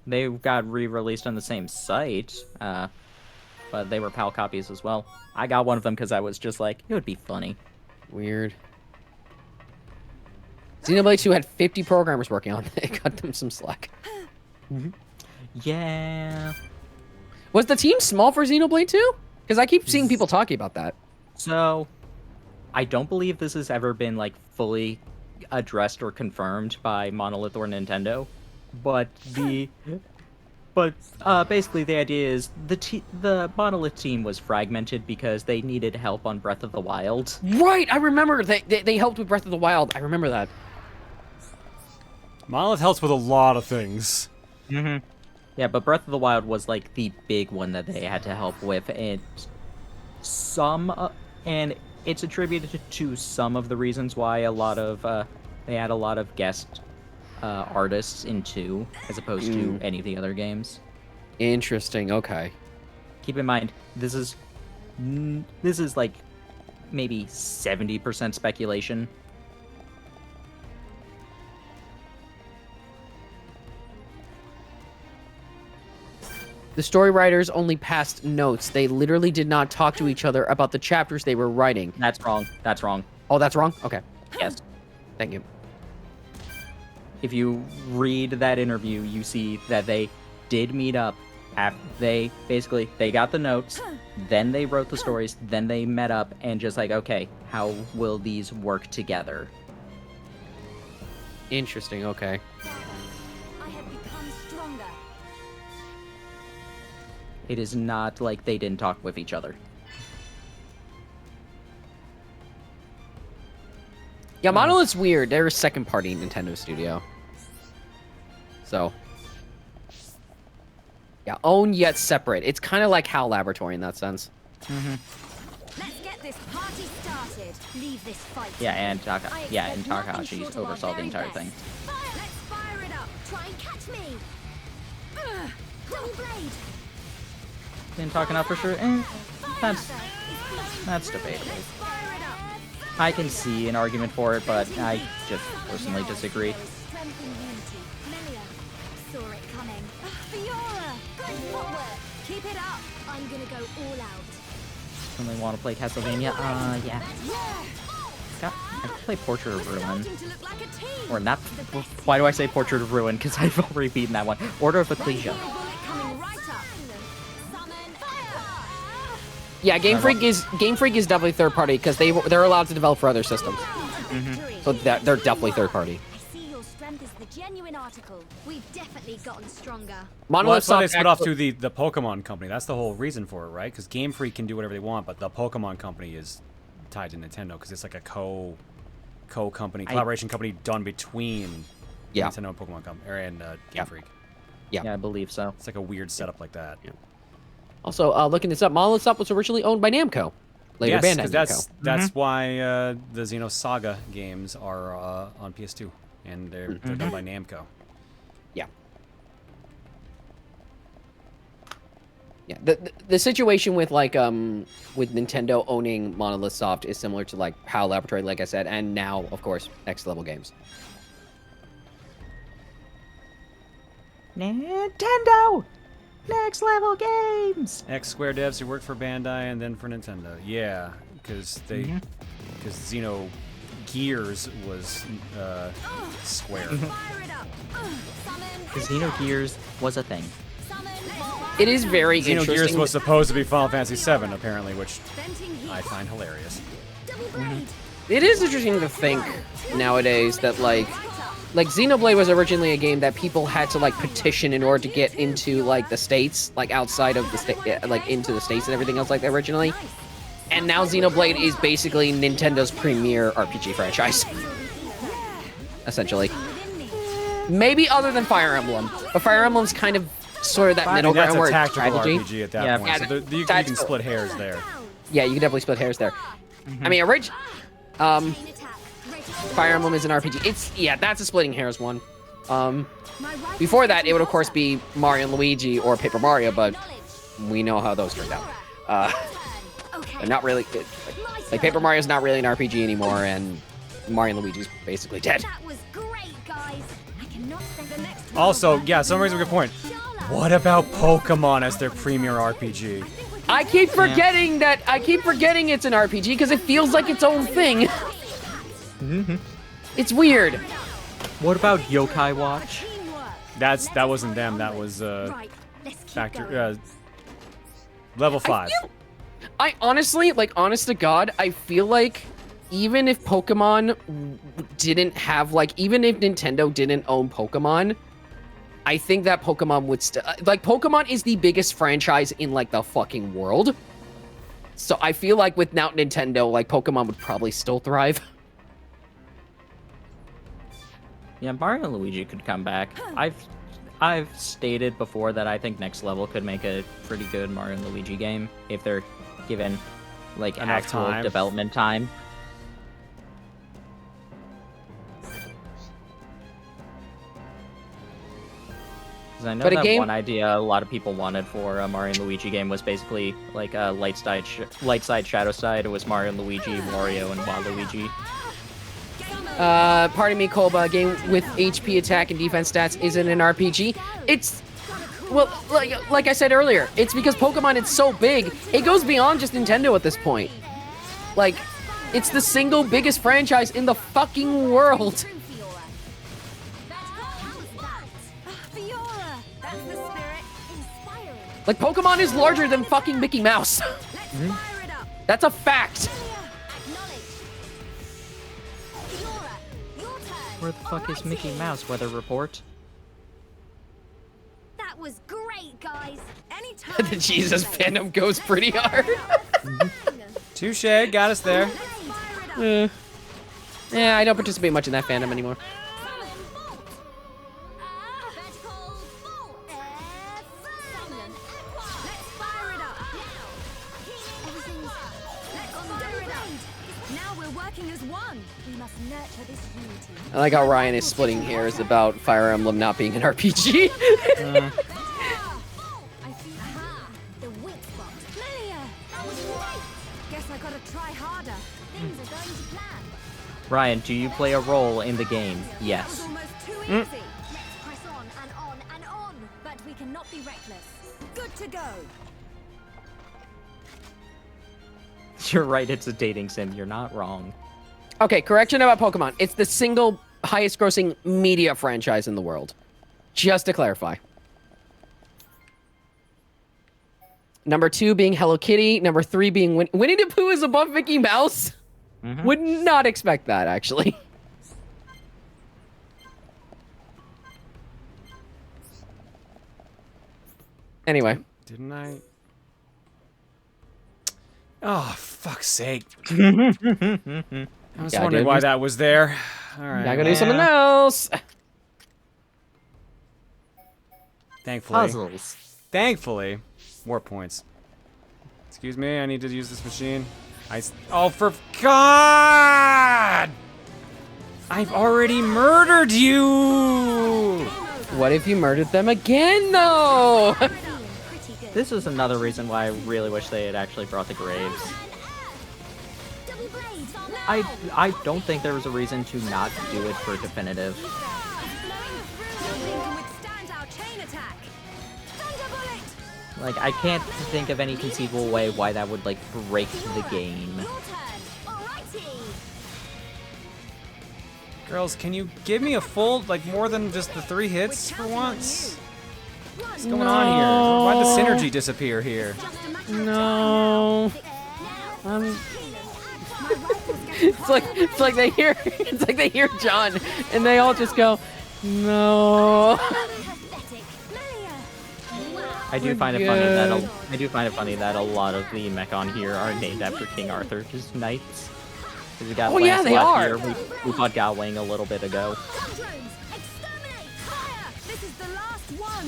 They got re-released on the same site, but they were PAL copies as well. I got one of them because I was just like, it would be funny. Weird. Xenoblade 2 had 50 programmers working on it. It cut them some slack. Yeah. Was the team small for Xenoblade 2? Because I keep seeing people talking about that. So, I don't believe this has ever been like fully addressed or confirmed by Monolith or Nintendo, but basically the idea is the Monolith team was fragmented because they needed help on Breath of the Wild. Right, I remember they helped with Breath of the Wild. I remember that. Monolith helps with a lot of things. Yeah, but Breath of the Wild was like the big one that they had to help with, and and it's attributed to some of the reasons why they had a lot of guest artists in 2 as opposed to any of the other games. Interesting. Okay. Keep in mind, this is like maybe 70% speculation. The story writers only passed notes. They literally did not talk to each other about the chapters they were writing. That's wrong. That's wrong. Oh, that's wrong? Okay. Yes. Thank you. If you read that interview, you see that they did meet up They got the notes, then they wrote the stories, then they met up and just like, okay, how will these work together? Interesting. Okay. I have become stronger. It is not like they didn't talk with each other. Yeah, Monolith's weird. They're a second-party Nintendo studio. So, yeah, own yet separate. It's kind of like HAL Laboratory in that sense. Let's get this party started. Leave this fight. Yeah, and Takahashi oversaw the entire thing. Let's fire it up. Try and catch me. Double blade. Didn't talk enough for sure. That's debatable. I can see an argument for it, but I just personally disagree. Strength and unity. Melia. Saw it coming. Fiora. Good footwork. Keep it up. I'm gonna go all out. Only want to play Castlevania? Yeah. I could play Portrait of Ruin. Or not. Why do I say Portrait of Ruin? Because I've already beaten that one. Order of Ecclesia. Yeah, Game Freak is definitely third party because they're allowed to develop for other systems. So they're definitely third party. I see your strength is the genuine article. We've definitely gotten stronger. Well, that's why they split off to the Pokemon Company. That's the whole reason for it, right? Because Game Freak can do whatever they want, but the Pokemon Company is tied to Nintendo because it's like a co-company, collaboration company done between Nintendo and Pokemon Company and Game Freak. Yeah, I believe so. It's like a weird setup like that. Yeah. Also, looking this up, Monolith Soft was originally owned by Namco. Later Bandai Namco. That's why the Xenosaga games are on PS2, and they're done by Namco. Yeah. Yeah. The situation with with Nintendo owning Monolith Soft is similar to like HAL Laboratory, like I said, and now of course Next Level Games. Nintendo. Next Level Games! X Square devs who worked for Bandai and then for Nintendo. Yeah, because Xeno Gears was Square. Xeno Gears was a thing. It is very Xeno interesting. Gears was supposed to be Final Fantasy VII, apparently, which I find hilarious. It is interesting to think nowadays that like Xenoblade was originally a game that people had to petition in order to get into the states, outside of the state, into the states and everything else like that originally. And now Xenoblade is basically Nintendo's premier RPG franchise, essentially. Maybe other than Fire Emblem, but Fire Emblem's kind of sort of that middle ground where that's it's a tactical strategy. RPG at that point. So you can split hairs there. Yeah, you can definitely split hairs there. I mean, Fire Emblem is an RPG. That's a splitting hairs one. Before that, it would of course be Mario and Luigi or Paper Mario, but we know how those turned out. They're not really like Paper Mario's not really an RPG anymore, and Mario and Luigi's basically dead. Also, yeah, some raise a good point. What about Pokemon as their premier RPG? I keep forgetting that. I keep forgetting it's an RPG because it feels like its own thing. It's weird. What about Yokai Watch? That wasn't them. That was level 5. I honestly, honest to God, I feel like even if Pokemon didn't have even if Nintendo didn't own Pokemon, I think that Pokemon would still Pokemon is the biggest franchise in the fucking world. So I feel like without Nintendo, Pokemon would probably still thrive. Yeah, Mario and Luigi could come back. I've stated before that I think Next Level could make a pretty good Mario and Luigi game if they're given enough actual time. Development time. Because I know that one idea a lot of people wanted for a Mario and Luigi game was basically a light side, shadow side. It was Mario and Luigi, Wario, and Waluigi. Pardon me, Kolba, a game with HP attack and defense stats isn't an RPG. It's, well, like I said earlier, it's because Pokemon is so big, it goes beyond just Nintendo at this point. It's the single biggest franchise in the fucking world. Like, Pokemon is larger than fucking Mickey Mouse. That's a fact. Where the fuck is Mickey Mouse? Weather report. That was great, guys. Anytime. The Jesus fandom goes pretty hard. Touche, got us there. Yeah, I don't participate much in that fandom anymore. I like how Ryan is splitting hairs about Fire Emblem not being an RPG. Ryan, do you play a role in the game? Yes. Let's press on and on and on, but we cannot be reckless. Good to go. You're right, it's a dating sim. You're not wrong. Okay, correction about Pokemon. It's the single highest grossing media franchise in the world. Just to clarify. Number 2 being Hello Kitty. Number 3 being Winnie the Pooh is above Mickey Mouse. Would not expect that, actually. Anyway. Didn't I? Oh, fuck's sake. I was wondering why that was there. All right. Gotta go do something else. Thankfully, more points. Excuse me, I need to use this machine. Oh, for God! I've already murdered you! What if you murdered them again, though? This is another reason why I really wish they had actually brought the graves. I don't think there was a reason to not do it for definitive. Like, I can't think of any conceivable way why that would, like, break the game. Girls, can you give me a full, like, more than just the 3 hits for once? What's going on here? Why'd the synergy disappear here? No. It's like they hear John and they all just go, no. I do find it funny that a lot of the mech on here are named after King Arthur, just knights. We got yeah, they are. Here. We fought Galwang a little bit ago.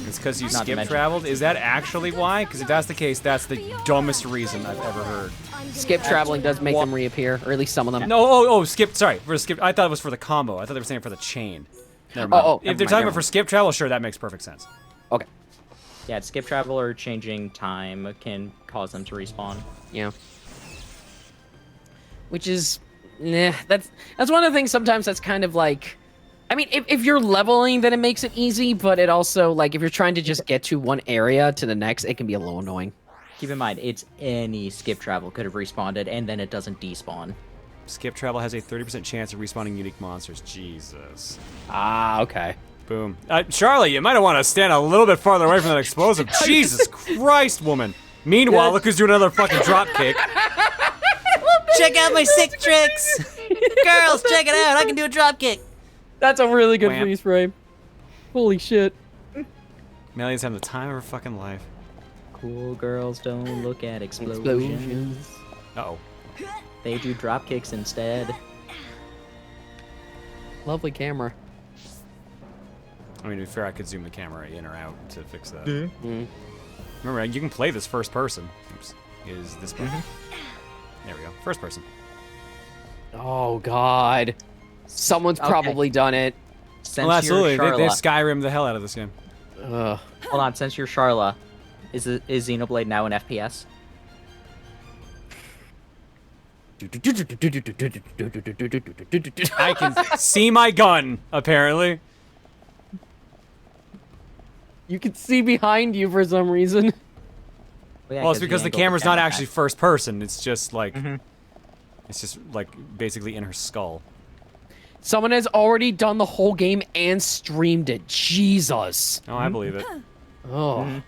It's because you skip traveled? Is that actually why? Because if that's the case, that's the dumbest reason I've ever heard. Skip traveling does make them reappear, or at least some of them. No, skip. Sorry, for skip. I thought it was for the combo. I thought they were saying for the chain. Never mind. If they're talking about for skip travel, sure, that makes perfect sense. Okay. Yeah, skip travel or changing time can cause them to respawn. Yeah. Which is, that's one of the things sometimes that's kind of like, I mean, if you're leveling, then it makes it easy, but it also, like, if you're trying to just get to one area to the next, it can be a little annoying. Keep in mind, it's any skip travel could have respawned, and then it doesn't despawn. Skip travel has a 30% chance of respawning unique monsters. Jesus. Ah, okay. Boom. Charlie, you might want to stand a little bit farther away from that explosive. Jesus Christ, woman. Meanwhile, look who's doing another fucking drop kick. Check out my sick tricks. Girls, check it out. I can do a drop kick. That's a really good freeze frame. Holy shit. Melia's having the time of her fucking life. Cool girls don't look at explosions. Uh-oh. They do drop kicks instead. Lovely camera. I mean, to be fair, I could zoom the camera in or out to fix that. Remember, you can play this first person. Oops. Is this button? There we go. First person. Oh, God. Someone's probably done it. Well, absolutely. They Skyrim the hell out of this game. Hold on, since you're Charla, is Xenoblade now an FPS? I can see my gun, apparently. You can see behind you for some reason. Well, it's because the camera's not actually first person. It's just like, it's just like basically in her skull. Someone has already done the whole game and streamed it. Jesus. Oh, I believe it. Oh.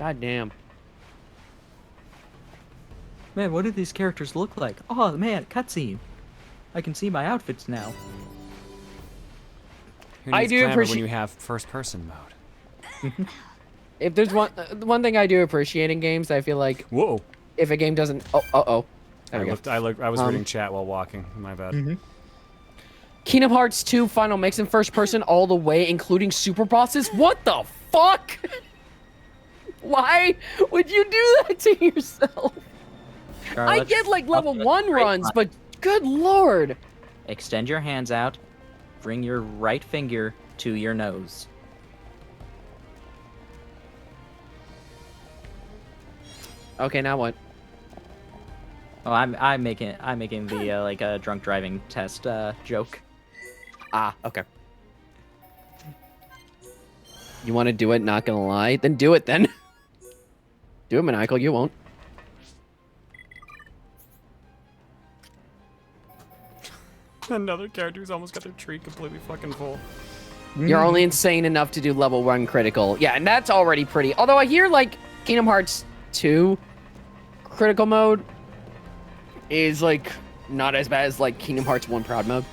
God damn. Man, what do these characters look like? Oh man, cutscene. I can see my outfits now. Who I needs do glamour appreciate- when you have first-person mode. If there's one thing I do appreciate in games, I feel like Whoa. if a game doesn't There we go. I was reading chat while walking. My bad. Kingdom Hearts 2 final makes in first person all the way, including super bosses. What the fuck? Why would you do that to yourself? I get like level 1 runs, but good lord. Extend your hands out. Bring your right finger to your nose. Okay, now what? Oh, I'm making the like a drunk driving test joke. Ah, okay. You want to do it? Not gonna lie, then do it. Then do it, Maniacal. You won't. Another character who's almost got their tree completely fucking full. You're only insane enough to do level 1 critical. Yeah, and that's already pretty. Although I hear like Kingdom Hearts 2 critical mode is like not as bad as like Kingdom Hearts 1 proud mode.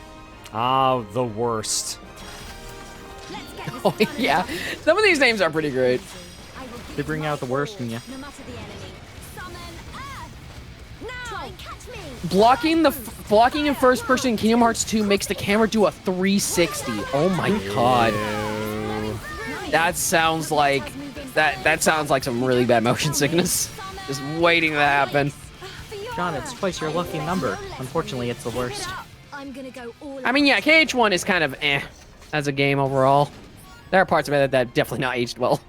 Ah, the worst. Oh yeah, some of these names are pretty great. They bring out the worst in you. Blocking in first person in Kingdom Hearts 2 makes the camera do a 360. Oh my god. That sounds like that sounds like some really bad motion sickness. Just waiting to happen. John, it's twice your lucky number. Unfortunately, it's the worst. I mean, yeah, KH1 is kind of eh as a game overall. There are parts of it that definitely not aged well.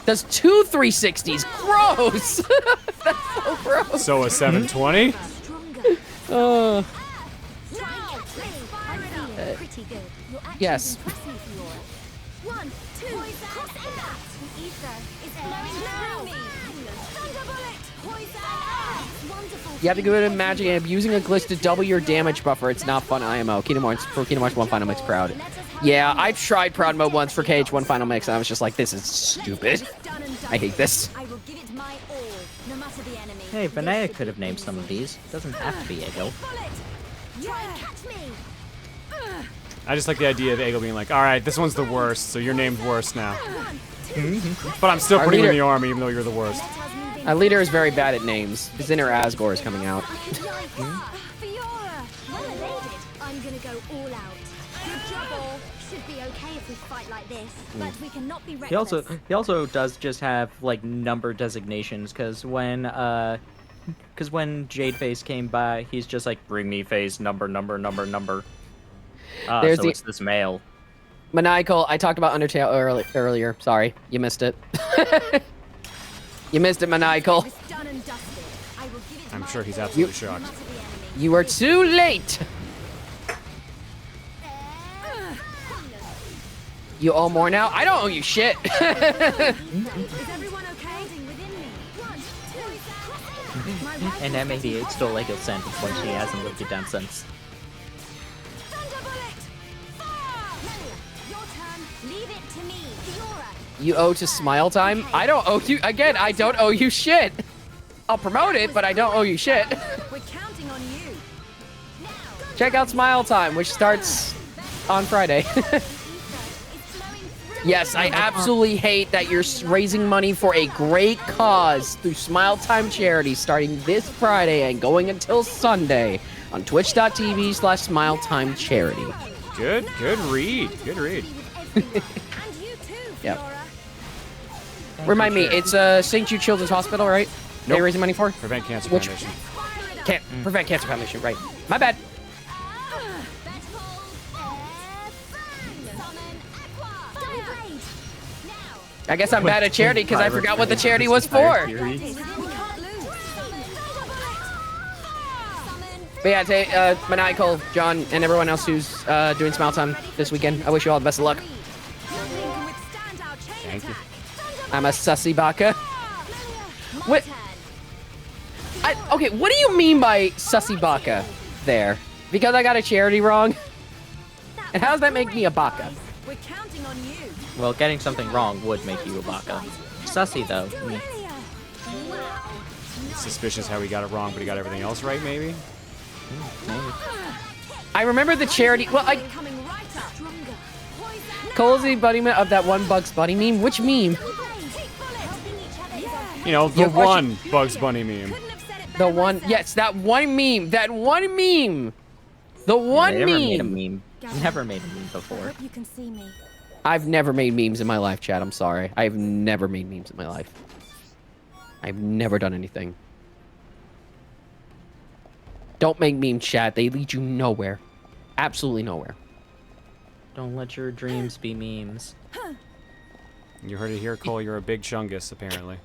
Does 2 360s. Gross! That's so gross. So a 720? Yes. You have to go into magic and using a glitch to double your damage buffer. It's not fun IMO. Kingdom Hearts 1 Final Mix Proud. Yeah, I tried Proud Mode once for KH1 Final Mix and I was just like, this is stupid. I hate this. Hey, Vinaya could have named some of these. Doesn't have to be Ego. I just like the idea of Egel being like, alright, this one's the worst, so your name's worst now. But I'm still putting you in the army even though you're the worst. Our leader is very bad at names. His inner Asgore is coming out. I'm gonna go all out. Good job, all. Should be okay if we fight like this, but we cannot be reckless. He also does just have like number designations because when Jade Face came by, he's just like, bring me face number. So it's this male. Maniacal, I talked about Undertale earlier. Sorry, you missed it. You missed it, Maniacal. I'm sure he's absolutely shocked. You are too late. You owe more now? I don't owe you shit. And M88 stole Lego's sentence when she hasn't lived it down since. You owe to Smile Time? I don't owe you. Again, I don't owe you shit. I'll promote it, but I don't owe you shit. We're counting on you. Check out Smile Time, which starts on Friday. Yes, I absolutely hate that you're raising money for a great cause through Smile Time Charity starting this Friday and going until Sunday on twitch.tv/SmileTimeCharity. Good read. Good read. Yep. Remind me, it's St. Jude Children's Hospital, right? Nope. They're raising money for? Prevent Cancer Foundation. Prevent Cancer Foundation, right. My bad. I guess I'm bad at charity because I forgot what the charity was for. But yeah, Maniacal, John, and everyone else who's doing Smile Time this weekend, I wish you all the best of luck. Thank you. I'm a sussy baka. What? Okay, what do you mean by sussy baka there? Because I got a charity wrong? And how does that make me a baka? We're counting on you. Well, getting something wrong would make you a baka. Sussy, though. Suspicious how he got it wrong, but he got everything else right, maybe? Maybe. I remember the charity. Well, Cozy Buddy of that one Bugs Bunny meme. Which meme? You know, the one Bugs Bunny meme. The one. Yes, that one meme. That one meme. The one Never meme. made a meme. Never made a meme before. You can see me. I've never made memes in my life, Chad. I'm sorry. I've never made memes in my life. I've never done anything. Don't make memes, Chad. They lead you nowhere. Absolutely nowhere. Don't let your dreams be memes. You heard it here, Cole. You're a big chungus, apparently.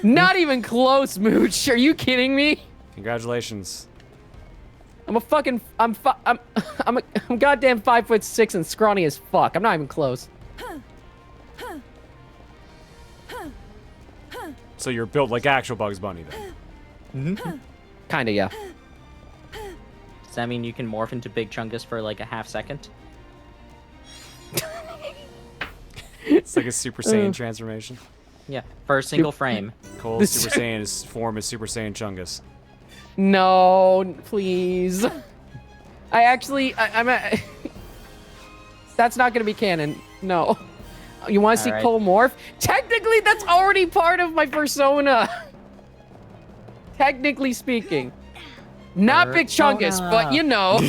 Not even close, Mooch. Are you kidding me? Congratulations. I'm a fucking. I'm goddamn 5'6" and scrawny as fuck. I'm not even close. So you're built like actual Bugs Bunny, then? Kinda, yeah. Does that mean you can morph into Big Chungus for like a half second? It's like a Super Saiyan transformation. Yeah, for a single frame. Cole's Super Saiyan is form is Super Saiyan Chungus. No, please. I'm a... That's not gonna be canon. No. You want to see Alright. Cole morph? Technically, that's already part of my persona. Technically speaking. Not Big Chungus, but you know.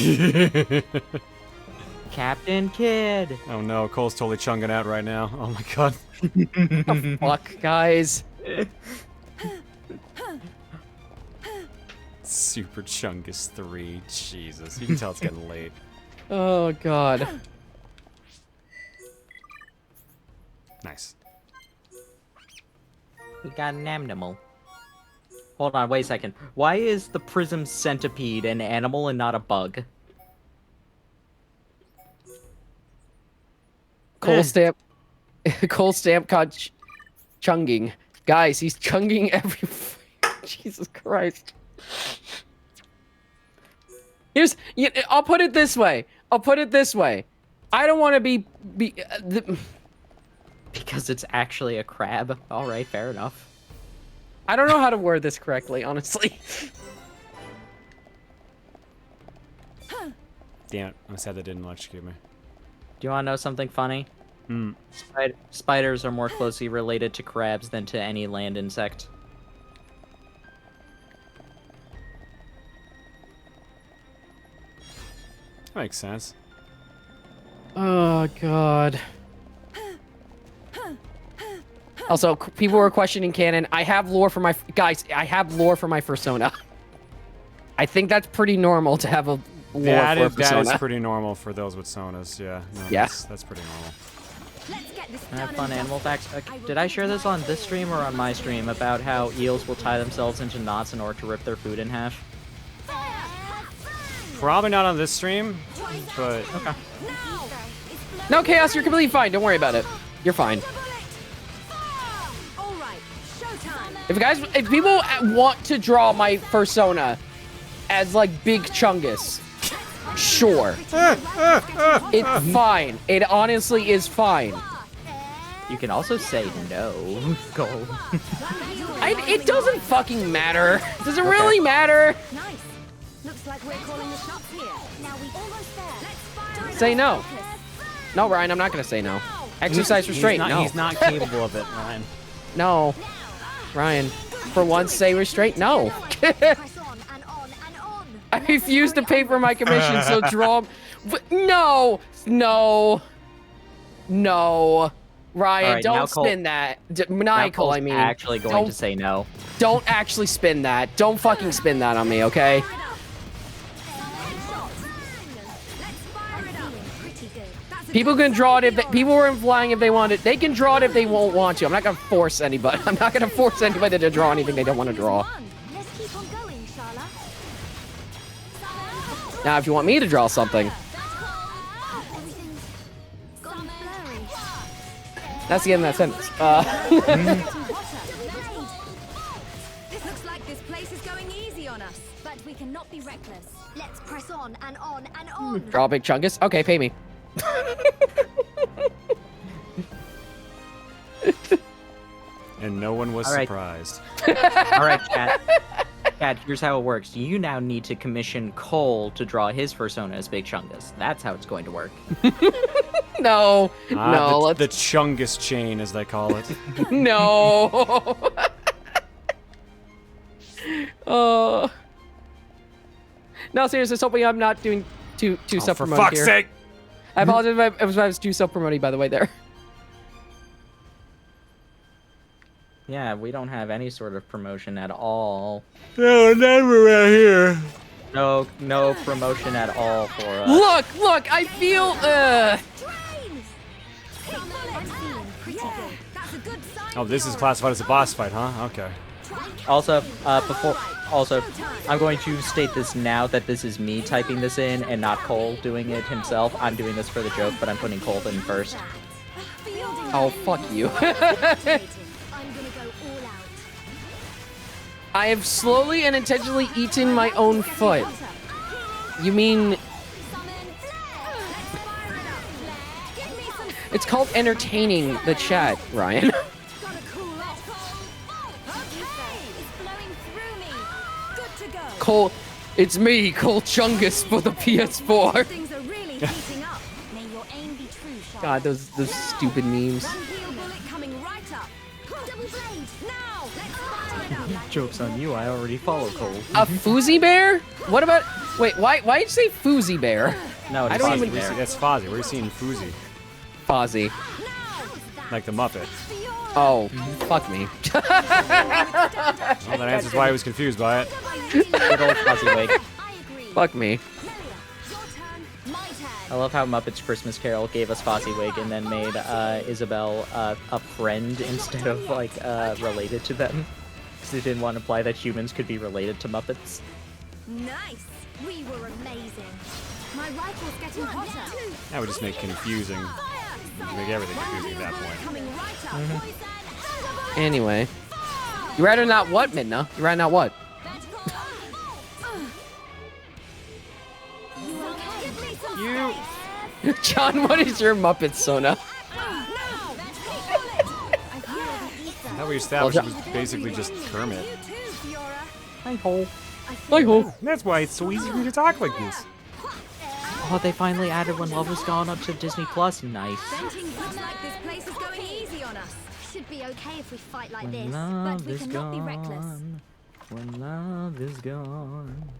Captain Kid. Oh no, Cole's totally chunking out right now. Oh my god. Oh, fuck, guys. Super Chungus 3. Jesus. You can tell it's getting late. Oh, God. Nice. We got an animal. Hold on, wait a second. Why is the prism centipede an animal and not a bug? Cole Stamp caught chunging. Guys, he's chunging every... Jesus Christ. I'll put it this way. I don't want to be Because it's actually a crab. Alright, fair enough. I don't know how to word this correctly, honestly. Damn it. I'm sad that didn't electrocute me. Do you want to know something funny? Spiders are more closely related to crabs than to any land insect. That makes sense. Oh, God. Also, people were questioning canon. I have lore for my... Guys, I have lore for my persona. I think that's pretty normal to have a lore for a persona. That is pretty normal for those with sonas, yeah. No, Yeah. That's pretty normal. I have fun animal facts. Did I share this on this stream or on my stream about how eels will tie themselves into knots in order to rip their food in half? Probably not on this stream, but... Okay. No, Chaos, you're completely fine. Don't worry about it. You're fine. If people want to draw my persona as like Big Chungus, sure. It's fine. It honestly is fine. You can also say no. Go. It doesn't fucking matter. Does it really matter? Nice. Looks like we're calling the shots here. Now we almost there. Let's fire. Say no. No, Ryan, I'm not gonna say no. Exercise restraint. No. He's not capable of it, Ryan. No. Ryan, for once, say restraint. No. I refuse to pay for my commission, so draw. No. Ryan, right, don't spin that. Maniacal, I mean. Actually going to say no. Don't actually spin that. Don't fucking spin that on me, okay? People can draw it if people were implying if they want it. They can draw it if they won't want to. I'm not gonna force anybody. I'm not gonna force anybody to draw anything they don't want to draw. Now, if you want me to draw something, that's the end of that sentence. This looks like this place is going easy on us, but we cannot be reckless. Let's press on and on and on. Draw Big Chungus. Okay, pay me. And no one was All right. surprised. All right, chat. Chat, here's how it works. You now need to commission Cole to draw his persona as Big Chungus. That's how it's going to work. No, no. The Chungus chain, as they call it. No. No, seriously, just hoping I'm not doing too self-promoting for fuck's here. sake! I apologize if I was too self-promoting, by the way, there. Yeah, we don't have any sort of promotion at all. No, never around here. No promotion at all for us. Look, I feel, Oh, this is classified as a boss fight, huh? Okay. Also, I'm going to state this now that this is me typing this in and not Cole doing it himself. I'm doing this for the joke, but I'm putting Cole in first. Oh, fuck you. I have slowly and intentionally eaten my own foot. You mean... It's called entertaining the chat, Ryan. Cole, it's me, Cole Chungus for the PS4. God, those stupid memes. Joke's on you, I already follow Cole. A Fuzzy Bear? What about... Wait, why'd you say Fuzzy Bear? No, it's I don't Fozzie even... Bear. That's Fozzie. Where are you seeing Fuzzy? Fozzie. Like the Muppet. Oh, fuck me. Well, that answers why I was confused by it. Good old Fozzie Wig. Fuck me. I love how Muppets Christmas Carol gave us Fozzie Wig and then made Isabelle a friend instead of, like, related to them. Because they didn't want to imply that humans could be related to Muppets. Nice. We were amazing. My rifle's getting hotter. That would just make confusing. Make everything confusing at that point. Anyway. You rather not what, Midna? You rather not what? John, what is your Muppet Sona? How we established it was basically just Kermit. Hi ho. Hi ho. That's why it's so easy for me to talk like this. Oh, they finally added When Love Was Gone up to Disney Plus. Nice. Looks like this place is going easy on us. Should be okay if we fight like this, When but love we is cannot be reckless. gone. When love is gone.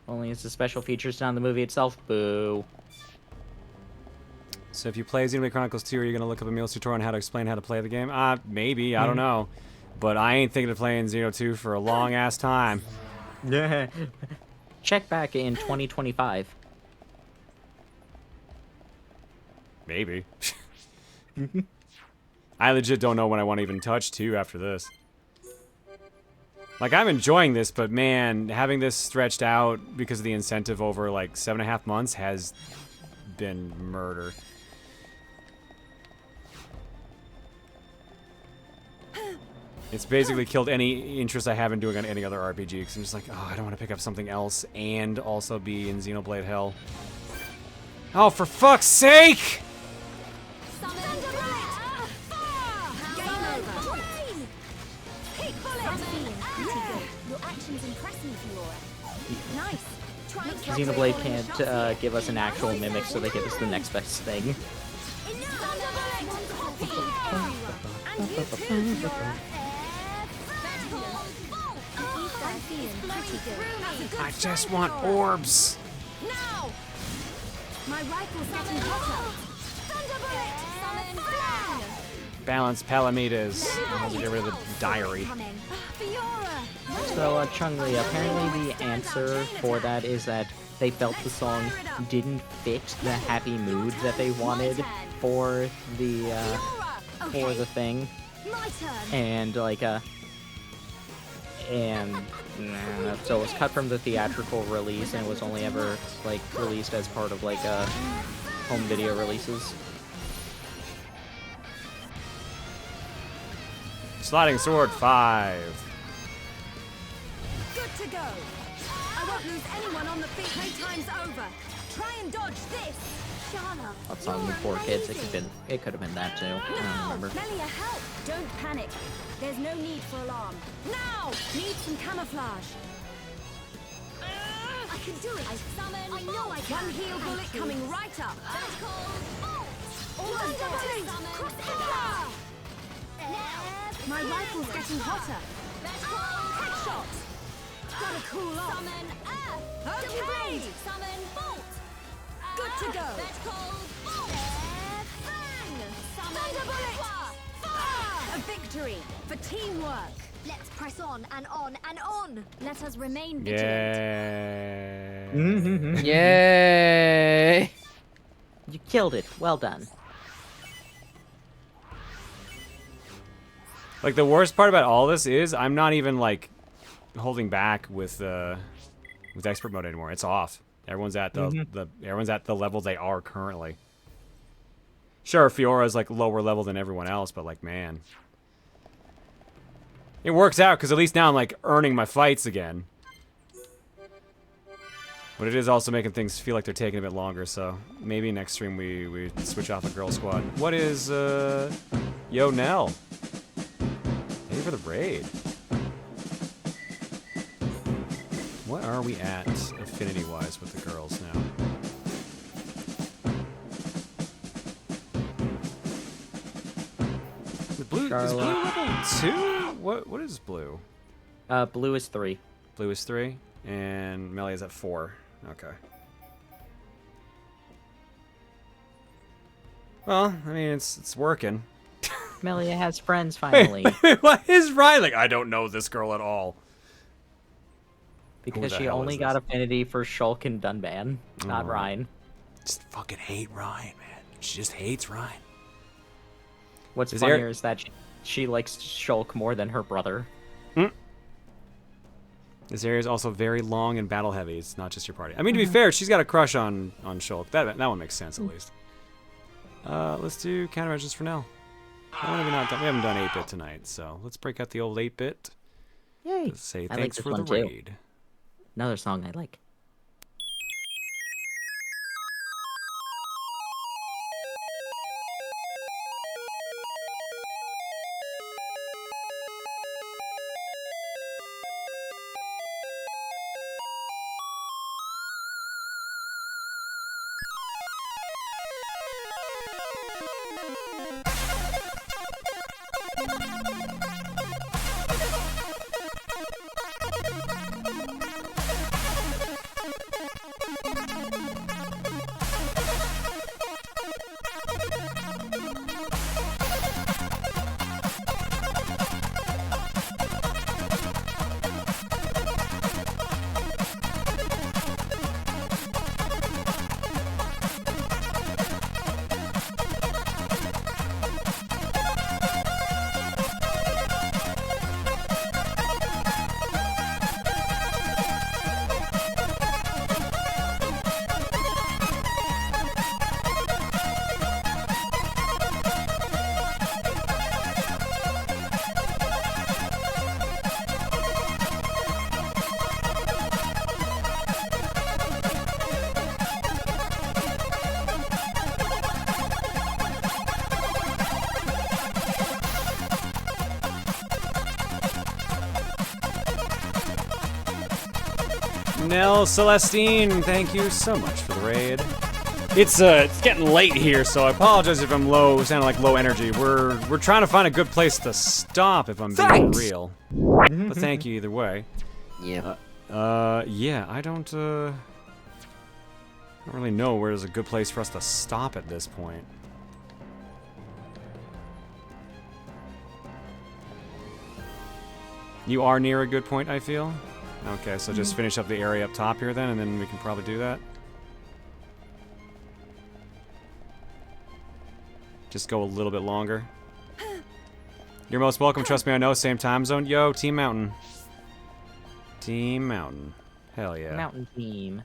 Only it's the special features, not the movie itself. Boo. So if you play Xenoblade Chronicles 2, are you going to look up a Emil's tutorial on how to explain how to play the game? Maybe. I don't know. But I ain't thinking of playing Xeno 2 for a long-ass time. Yeah. Check back in 2025. Maybe. I legit don't know when I want to even touch 2 after this. Like, I'm enjoying this, but man, having this stretched out because of the incentive over, like, 7.5 months has been murder. It's basically killed any interest I have in doing on any other RPG, because I'm just like, oh, I don't want to pick up something else and also be in Xenoblade Hell. Oh, for fuck's sake! Xenoblade can't give us an actual mimic, so they give us the next best thing. I just want orbs. Now! My rifle's getting hotter. Thunderbolt! Summon flame! Balance Palamedas. I'll get rid of the diary. So, Chun-Li, apparently the answer for that is that they felt the song didn't fit the happy mood that they wanted for the thing. And, like, so it was cut from the theatrical release and it was only ever, like, released as part of, like, home video releases. Sliding Sword 5. Good to go. won't lose anyone on the feet 3 times over. Try and dodge this. Shana, What's on the 4 kids? It could have been that too. I don't remember. Melia, help! Don't panic. There's no need for alarm. Now! Need some camouflage. I can do it. I summon. I know I can. One heal bullet coming right up. That's called my rifle's getting hotter. That's called headshot. Gotta cool off. Summon Earth. Okay. Blade. Summon Bolt. Good to go. That's called Fang. Summon Fire. A victory for teamwork. Let's press on and on and on. Let us remain vigilant. Yay! You killed it. Well done. Like, the worst part about all this is I'm not even, like, holding back with expert mode anymore. It's off. Everyone's at everyone's at the level they are currently. Sure, Fiora's, like, lower level than everyone else, but, like, man. It works out, because at least now I'm, like, earning my fights again. But it is also making things feel like they're taking a bit longer, so maybe next stream we switch off a girl squad. What is, Yo, Nell? Thank you for the raid. What are we at, affinity-wise, with the girls now? Is blue level 2? What is blue? Blue is 3. Blue is 3, and Melia's at 4. Okay. Well, I mean, it's working. Melia has friends finally. Wait, what is Riley? I don't know this girl at all. Because she only got affinity for Shulk and Dunban, not Ryan. Just fucking hate Ryan, man. She just hates Ryan. What's funnier is that she likes Shulk more than her brother. This area is also very long and battle heavy. It's not just your party. I mean, to be fair, she's got a crush on Shulk. That one makes sense, at least. Let's do countermeasures for now. We haven't done 8-bit tonight, so let's break out the old 8-bit. Yay! Say I thanks like for the raid. Another song I like. Nell Celestine, thank you so much for the raid. It's getting late here, so I apologize if I'm sounding like low energy. We're trying to find a good place to stop, if I'm being real. But thank you either way. Yeah. Yeah, I don't really know where there's a good place for us to stop at this point. You are near a good point, I feel. Okay, so just finish up the area up top here then, and then we can probably do that. Just go a little bit longer. You're most welcome, trust me, I know, same time zone. Yo, Team Mountain. Team Mountain. Hell yeah. Mountain Team.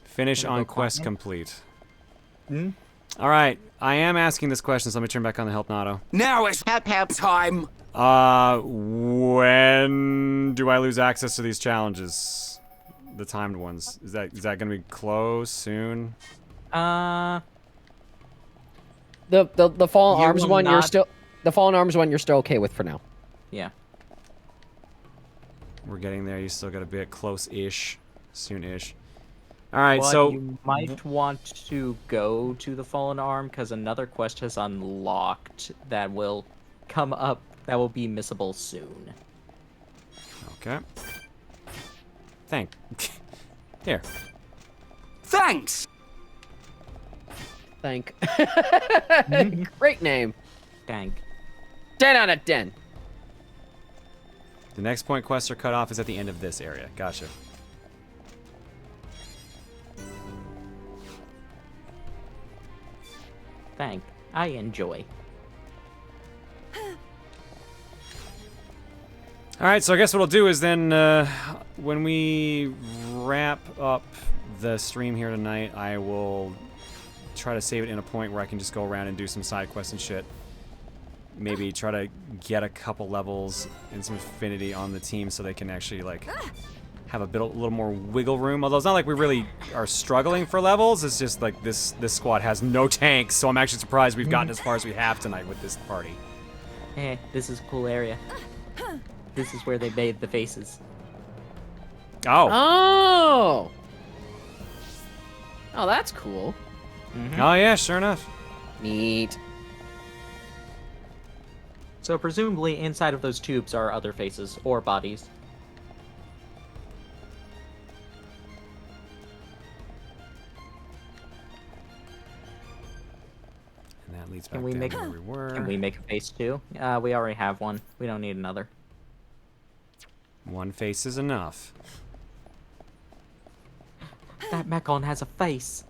Finish on quest complete. All right, I am asking this question, so let me turn back on the help Nato. Now it's help time. When do I lose access to these challenges? The timed ones. Is that gonna be close soon? The Fallen Arms one, you're still okay with for now. Yeah. We're getting there. You still gotta be at close-ish, soon-ish. All right, but so you might want to go to the Fallen Arm because another quest has unlocked that will come up. That will be missable soon. Okay. Here. Thanks. Thank. Great name. Thank. 10 out of 10. The next point quests are cut off is at the end of this area. Gotcha. Thank. I enjoy. All right, so I guess what I'll do is then, when we wrap up the stream here tonight, I will try to save it in a point where I can just go around and do some side quests and shit. Maybe try to get a couple levels and some affinity on the team so they can actually, like, have a little more wiggle room. Although it's not like we really are struggling for levels. It's just like this squad has no tanks, so I'm actually surprised we've gotten as far as we have tonight with this party. Eh, this is a cool area. This is where they made the faces. Oh. Oh, that's cool. Oh yeah, sure enough. Neat. So presumably inside of those tubes are other faces or bodies. And that leads back Can we down make where we were. Can we make a face too? We already have one. We don't need another. One face is enough. That Mechon has a face.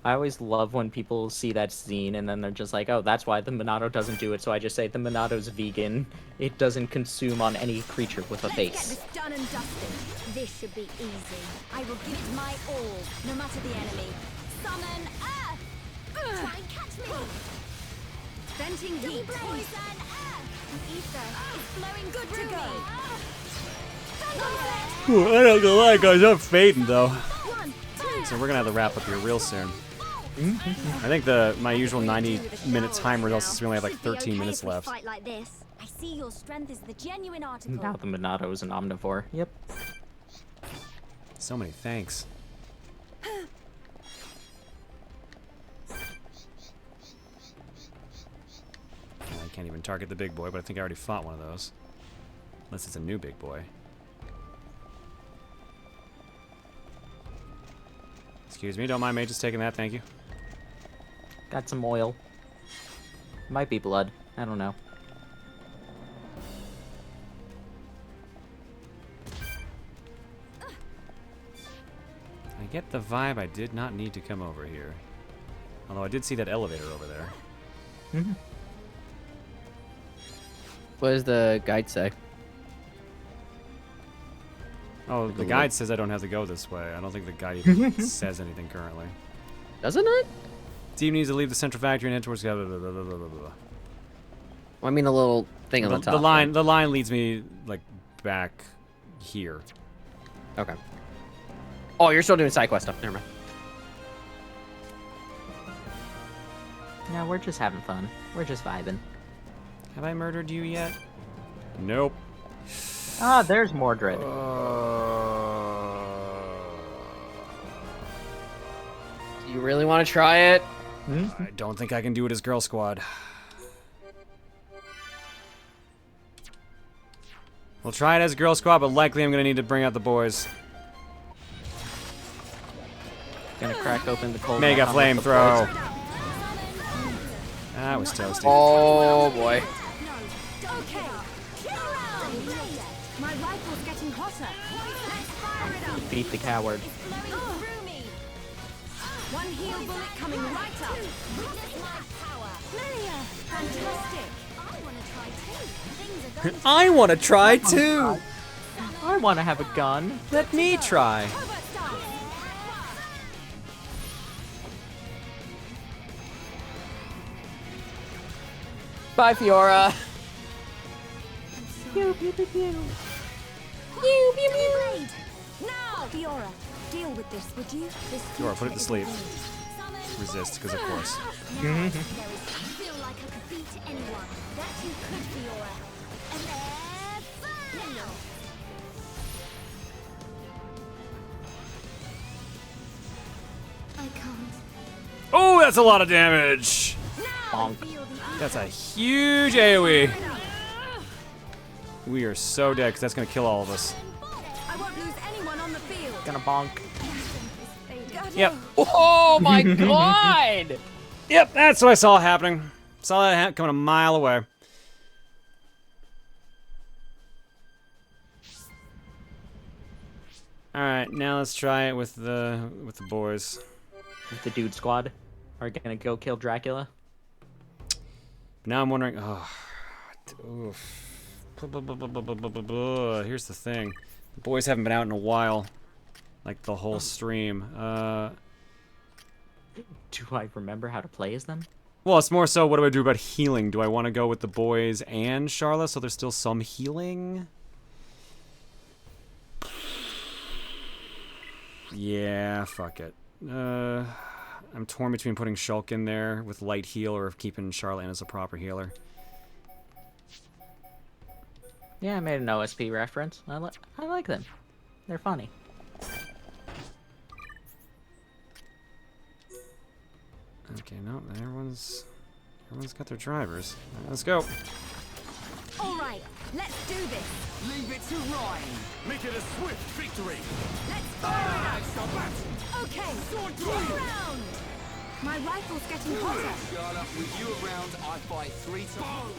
I always love when people see that scene and then they're just like, oh, that's why the Monado doesn't do it. So I just say the Monado's vegan. It doesn't consume on any creature with a face. Let's get this done and dusted. This should be easy. I will give it my all, no matter the enemy. Summon Earth! Try and catch me! Venting heat. Poison Earth! Ether is flowing good to go. Ooh, I don't gonna lie, guys, I'm fading though. So we're gonna have to wrap up here real soon. I think my usual 90-minute timer else we only have like 13 minutes left. Fight like this. I see your strength is the genuine article. Now the Monado is an omnivore. Yep. So many thanks. I can't even target the big boy, but I think I already fought one of those. Unless it's a new big boy. Excuse me, don't mind me just taking that, thank you. Got some oil. Might be blood. I don't know. I get the vibe I did not need to come over here. Although I did see that elevator over there. What does the guide say? Oh, the guide says I don't have to go this way. I don't think the guide even says anything currently. Does it not? Team needs to leave the central factory and head towards... Blah, blah, blah, blah, blah, blah. Well, I mean, a little thing on the top. The line leads me, like, back here. Okay. Oh, you're still doing side quest stuff. Never mind. No, we're just having fun. We're just vibing. Have I murdered you yet? Nope. Ah, there's Mordred. Do you really want to try it? I don't think I can do it as Girl Squad. We'll try it as Girl Squad, but likely I'm gonna need to bring out the boys. Gonna crack open the cold. Mega flamethrow. That was toasty. Oh boy. My rifle's getting hotter. Let's fire it up. Beat the coward. One heal bullet coming right up. Witness my power. Lilia, fantastic. I want to try too. Things are going I want to try too. I want to have a gun. Let me try. Bye, Fiora. Pew, pew, pew, pew. Pew, pew, pew. Now, Fiora, deal with this, would you? This Fiora, put it to sleep. Resist, because of course. There is feel like I could beat anyone. That you could, Fiora. And then fire! I can't. Oh, that's a lot of damage. Bonk. That's a huge AoE. We are so dead, because that's going to kill all of us. I won't lose anyone on the field. Gonna bonk. Yep. Oh my god! Yep, that's what I saw happening. Saw that coming a mile away. All right, now let's try it with the boys. With the dude squad are gonna go kill Dracula. But now I'm wondering. Oh, oof. Here's the thing: the boys haven't been out in a while, like the whole stream. Do I remember how to play as them? Well, it's more so, what do I do about healing? Do I want to go with the boys and Charla, so there's still some healing? Yeah, fuck it. I'm torn between putting Shulk in there with light heal or keeping Charla in as a proper healer. Yeah, I made an OSP reference. I like them. They're funny. Okay, no, everyone's got their drivers. All right, let's go. All right, let's do this. Leave it to Ryan. Make it a swift victory. Let's fire it up. Okay, go around. My rifle's getting hotter. Charlotte, with you around, I fight 3 times.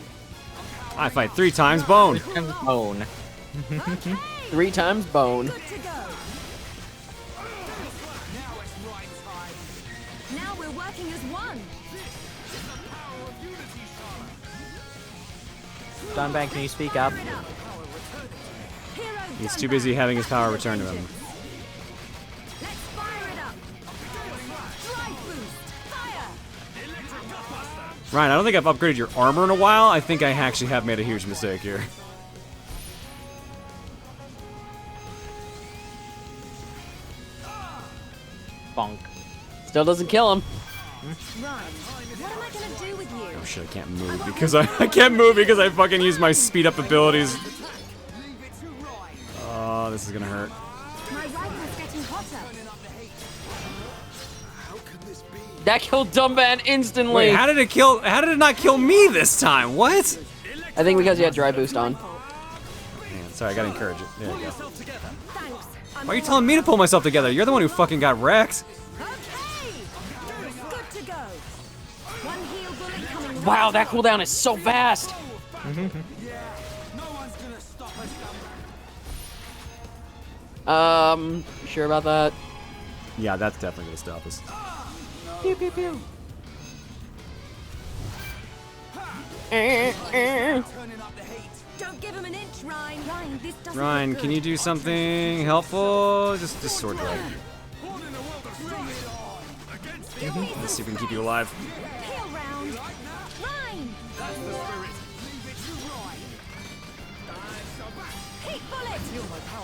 I fight 3 times bone. Bone. 3 times bone. Good to go. Now we're working as one. Dunbank, can you speak up? He's too busy having his power returned to him. Let's fire it up. Drive boost. Fire. Ryan, I don't think I've upgraded your armor in a while. I think I actually have made a huge mistake here. Bonk. Still doesn't kill him. Ryan, what am I gonna do with you? Oh shit, I can't move because I can't move because I fucking use my speed up abilities. Oh, this is gonna hurt. My rifle's getting hotter. That killed Dumban instantly. Wait, how did it not kill me this time? What? I think because you had dry boost on. Man, sorry, I gotta encourage it. There you go. Why are you telling me to pull myself together? You're the one who fucking got wrecked. Wow, that cooldown is so fast. Sure about that? Yeah, that's definitely gonna stop us. Pew pew pew. Don't give him an inch, Ryan. Ryan, this doesn't Ryan, look can good. you do something helpful? Just sword drag. Let's see if we can keep you alive. Heal round. Ryan. Heat bullet.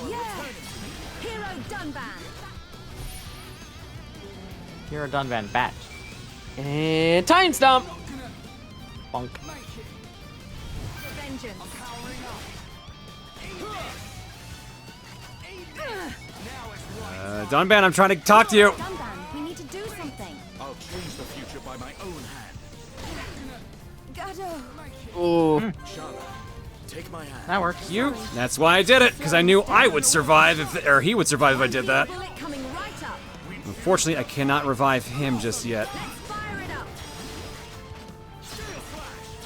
Yeah. Hero Dunban. You're a Dunban bat. And time stomp. Bonk. Vengeance. Dunban, I'm trying to talk to you. Dunban, we need to do something. I'll change the future by my own hand. Gado. Oh. Charlotte, take my hand. That works. That's why I did it, because I knew I would survive or he would survive if I did that. Bullet coming right up. Unfortunately, I cannot revive him just yet. Let's fire it up.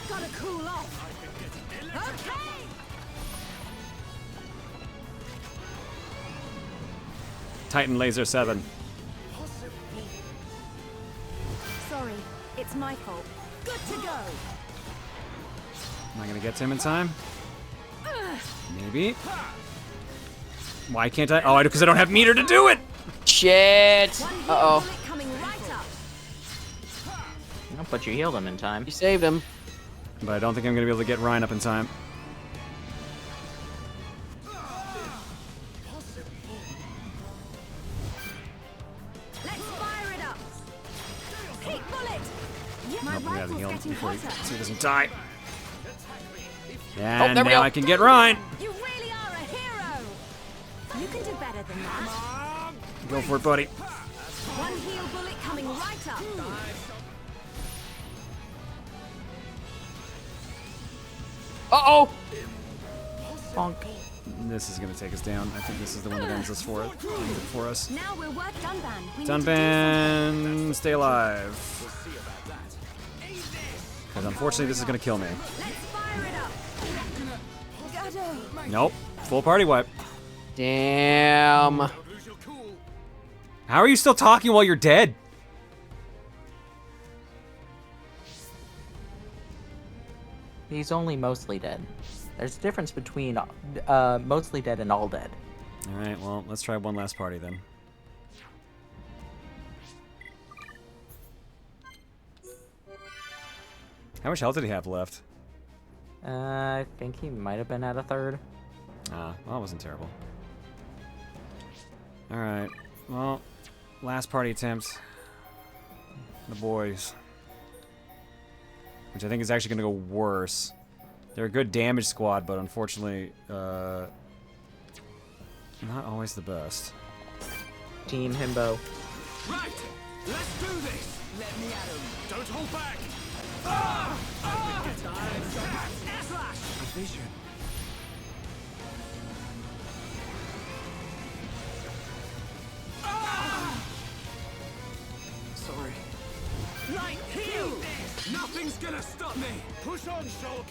Gotta cool off. Okay. Titan Laser 7. Sorry, it's my fault. Good to go. Am I gonna get to him in time? Maybe. Why can't I? Oh, because I don't have meter to do it! Shit! Uh-oh. Oh, but you healed him in time. You saved him. But I don't think I'm going to be able to get Ryan up in time. Nope, we gotta heal him before he doesn't die. And there we now go. I can get Ryan. You really are a hero. You can do better than that. Go for it, buddy. One heal bullet coming right up. Uh-oh! Bonk. This is gonna take us down. I think this is the one that ends us for us. Now we're work Dunban. Dunban, stay alive. Because unfortunately, this is gonna kill me. Nope. Full party wipe. Damn. How are you still talking while you're dead? He's only mostly dead. There's a difference between mostly dead and all dead. Alright, well, let's try one last party then. How much health did he have left? I think he might have been at a third. Ah, well, that wasn't terrible. Alright, well, last party attempt. The boys. Which I think is actually going to go worse. They're a good damage squad, but unfortunately, not always the best. Team Himbo. Right, let's do this. Let me at him. Don't hold back. Ah! Slash. Vision. Sorry. Right, heal. Nothing's gonna stop me. Push on, Shulk.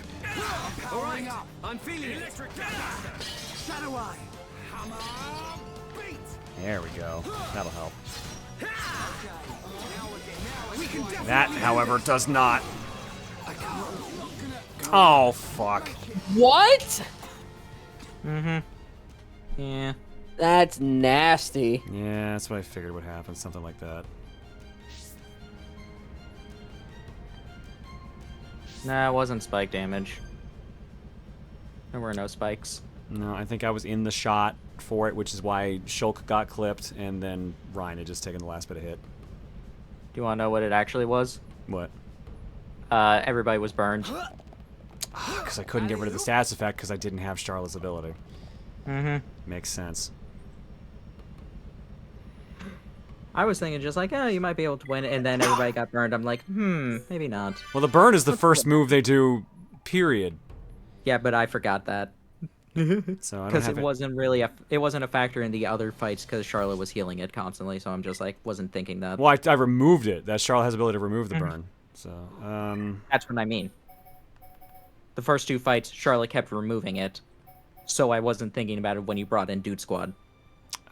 All right, I'm feeling it. Electric Blaster. Shadow Eye. Hammer. Beat. There we go. That'll help. We can definitely That, however, does not. Oh, fuck. What? Mm-hmm. Yeah. That's nasty. Yeah, that's what I figured would happen. Something like that. Nah, it wasn't spike damage. There were no spikes. No, I think I was in the shot for it, which is why Shulk got clipped, and then Ryan had just taken the last bit of hit. Do you want to know what it actually was? What? Everybody was burned. Because I couldn't get rid of the status effect because I didn't have Charlotte's ability. Mm-hmm. Makes sense. I was thinking just like, oh, you might be able to win, and then everybody got burned. I'm like, maybe not. Well, the burn is the first move they do, period. Yeah, but I forgot that. So because it wasn't really it wasn't a factor in the other fights because Charlotte was healing it constantly, so I'm just like wasn't thinking that. Well, I removed it. That Charlotte has the ability to remove the burn. So that's what I mean. The first two fights, Charlotte kept removing it, so I wasn't thinking about it when you brought in Dude Squad.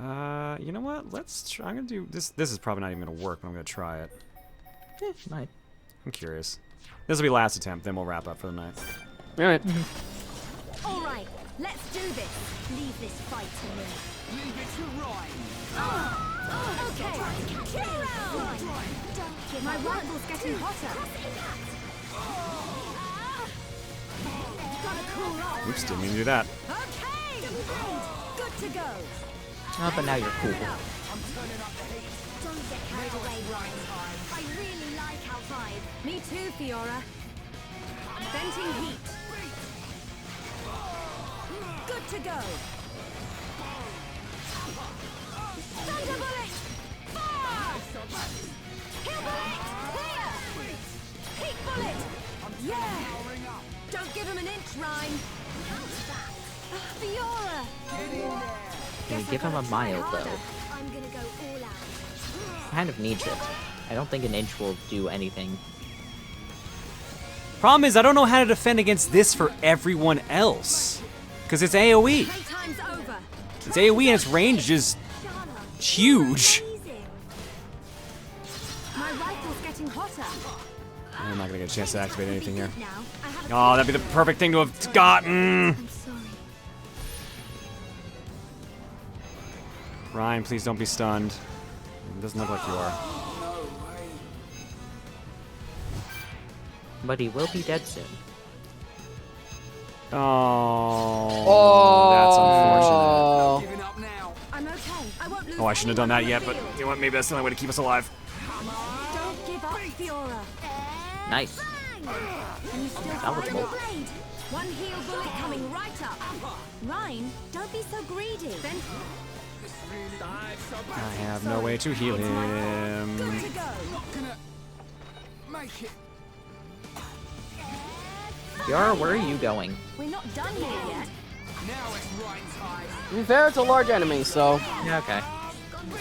You know what? Let's try. I'm gonna do this. This is probably not even gonna work, but I'm gonna try it. Might. I'm curious. This will be last attempt, then we'll wrap up for the night. All right. All right, let's do this. Leave this fight to me. Leave it to Ryan. Okay, kill round. Don't give my rival's getting hotter. Gotta cool off. Oops, didn't mean to do that. Okay, good to go. Oh, but now you're cool. I'm turning up the heat. Don't get carried away, Ryan. I really like outside. Me too, Fiora. Venting heat. Good to go. Thunder bullet. Fire. Heal bullet. Clear. Heat bullet. Yeah. Don't give him an inch, Ryan. Fiora. Can you give him a mile though? I'm gonna go all out. Kind of needs it. I don't think an inch will do anything. Problem is, I don't know how to defend against this for everyone else. Because it's AoE. Playtime's over. It's AoE and its range is huge. My rifle's getting hotter. I'm not going to get a chance to activate anything here. Oh, that'd be the perfect thing to have gotten. I'm sorry. Ryan, please don't be stunned. It doesn't look like you are. But he will be dead soon. Oh, that's unfortunate. I'm okay. I won't lose Oh, I shouldn't have done that yet, but you know what? Maybe that's the only way to keep us alive. Don't give up, Fiora. Nice. Can you still That was find cool. your blade? One heal bullet coming right up. Rhine, don't be so greedy. Then I have no way to heal him. good to go. Make it. Yara, where are you going? We're not done here yet. Now it's Ryan's time. To be fair, it's a large enemy, so. Yeah, okay.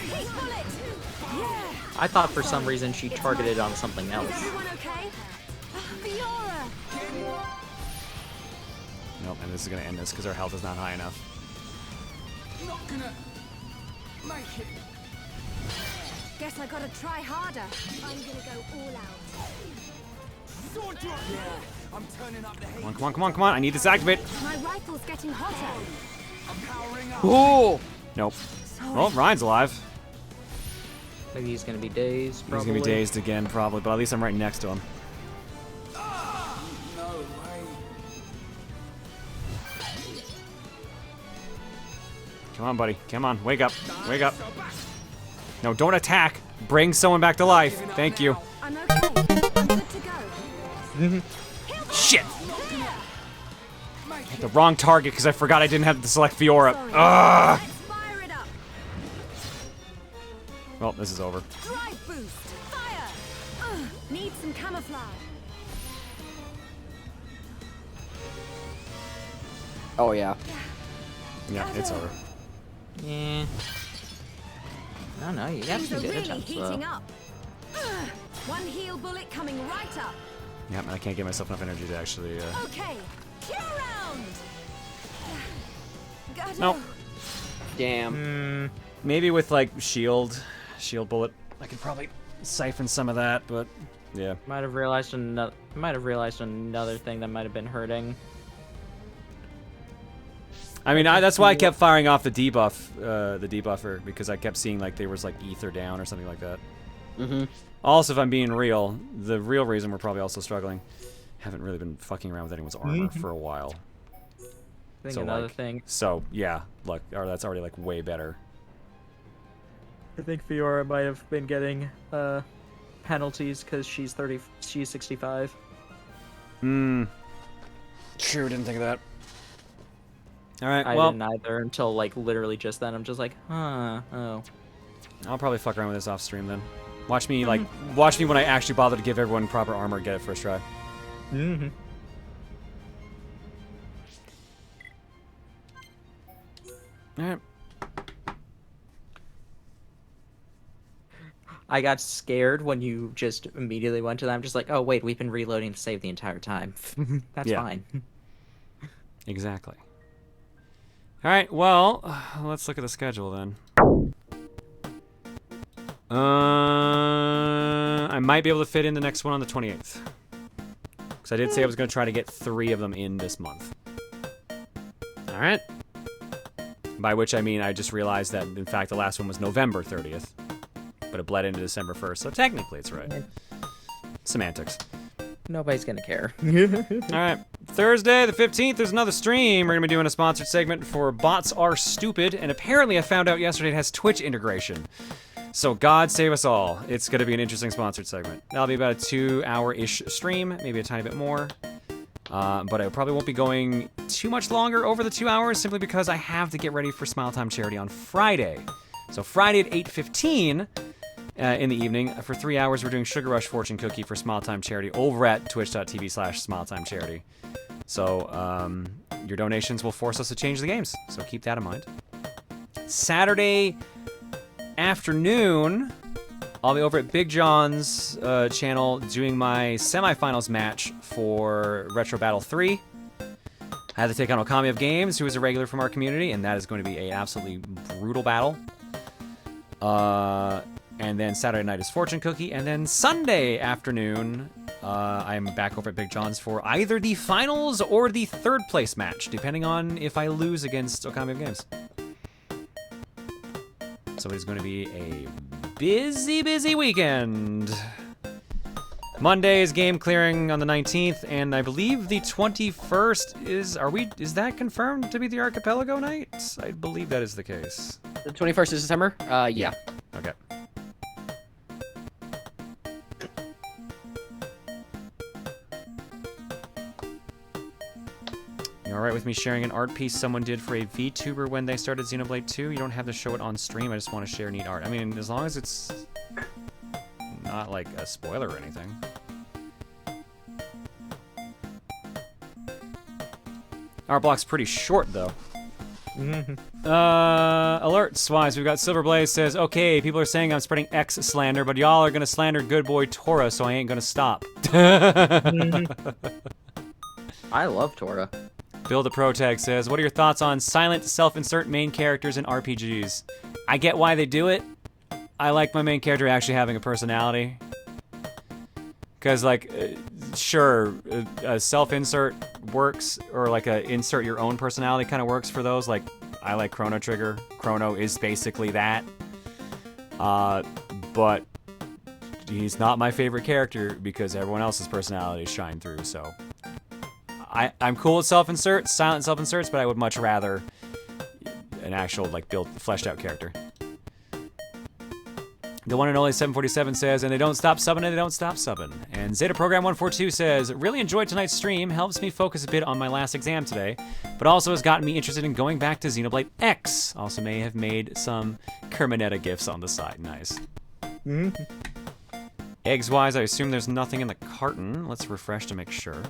Heat bullet. Yeah. I thought for some reason she targeted on something else. Is everyone okay? Fiora. Nope, and this is gonna end this because our health is not high enough. Not gonna make it. Guess I gotta try harder. I'm gonna go all out. Sword drop. Yeah, I'm turning up the heat. Come on, come on, come on, come on. I need this to activate. My rifle's getting hotter. I'm powering up. Ooh! Nope. Well, Ryan's alive. Maybe he's gonna be dazed, He's probably. gonna be dazed again, probably, but at least I'm right next to him. No way. Come on, buddy. Come on. Wake up. Wake up. No, don't attack. Bring someone back to life. Thank you. I'm okay. I'm good to go. Shit! Hit the wrong target because I forgot I didn't have to select Fiora. Ugh! Fire it up. Well, this is over. Drive boost. Fire. Need some camouflage. Oh, yeah. Yeah, it's over. Yeah. No, no, you got Things some are good really attempts, heating though. up. One heal bullet coming right up. Yep, and I can't get myself enough energy to actually. Okay. Cure round. Gotta Nope. Damn. Maybe with like shield bullet, I could probably siphon some of that, but yeah. Might have realized another. Might have realized another thing that might have been hurting. I mean, that's why I kept firing off the debuffer, because I kept seeing like there was like ether down or something like that. Mm-hmm. Also, if I'm being real, the real reason we're probably also struggling, haven't really been fucking around with anyone's armor for a while. I think another like, thing. So yeah, look, that's already like way better. I think Fiora might have been getting penalties because she's 65. True, didn't think of that. All right, I well, didn't either until like literally just then. I'm just like, huh, oh. I'll probably fuck around with this off stream then. Watch me watch me when I actually bother to give everyone proper armor and get it first try. Mm-hmm. All right. I got scared when you just immediately went to that. I'm just like, oh wait, we've been reloading to save the entire time. That's Yeah. fine. Exactly. All right, well, let's look at the schedule then. I might be able to fit in the next one on the 28th. Because I did say I was going to try to get 3 of them in this month. All right. By which I mean I just realized that, in fact, the last one was November 30th. But it bled into December 1st, so technically it's right. Semantics. Nobody's gonna care. All right. Thursday, the 15th, there's another stream. We're going to be doing a sponsored segment for Bots Are Stupid, and apparently I found out yesterday it has Twitch integration. So God save us all. It's going to be an interesting sponsored segment. That'll be about a 2-hour-ish stream, maybe a tiny bit more. But I probably won't be going too much longer over the 2 hours, simply because I have to get ready for Smile Time Charity on Friday. So Friday at 8:15 in the evening, for 3 hours, we're doing Sugar Rush Fortune Cookie for Smile Time Charity over at twitch.tv/SmileTimeCharity. So your donations will force us to change the games, so keep that in mind. Saturday afternoon, I'll be over at Big John's channel doing my semifinals match for Retro Battle 3. I had to take on Okami of Games, who is a regular from our community, and that is going to be an absolutely brutal battle. And then Saturday night is Fortune Cookie, and then Sunday afternoon, I'm back over at Big John's for either the finals or the 3rd place match, depending on if I lose against Okami of Games. So it is going to be a busy, busy weekend. Monday is game clearing on the 19th, and I believe the 21st is that confirmed to be the Archipelago night? I believe that is the case. The 21st of December? Yeah. Okay. You alright with me sharing an art piece someone did for a VTuber when they started Xenoblade 2? You don't have to show it on stream, I just want to share neat art. I mean, as long as it's not like a spoiler or anything. Art block's pretty short, though. Alerts wise, we've got Silverblaze says, okay, people are saying I'm spreading X slander, but y'all are gonna slander good boy Tora, so I ain't gonna stop. I love Tora. Bill the Protag says, what are your thoughts on silent self-insert main characters in RPGs? I get why they do it. I like my main character actually having a personality. Because, like, sure, a self-insert works, or like a insert your own personality kind of works for those. Like, I like Chrono Trigger. Chrono is basically that. But he's not my favorite character because everyone else's personalities shine through, so... I'm cool with self-inserts, silent self-inserts, but I would much rather an actual, like, fleshed out character. The one and only 747 says, and they don't stop subbing and they don't stop subbing. And Zeta Program 142 says, really enjoyed tonight's stream, helps me focus a bit on my last exam today, but also has gotten me interested in going back to Xenoblade X. Also may have made some Kermanetta gifts on the side. Nice. Eggs-wise, I assume there's nothing in the carton. Let's refresh to make sure.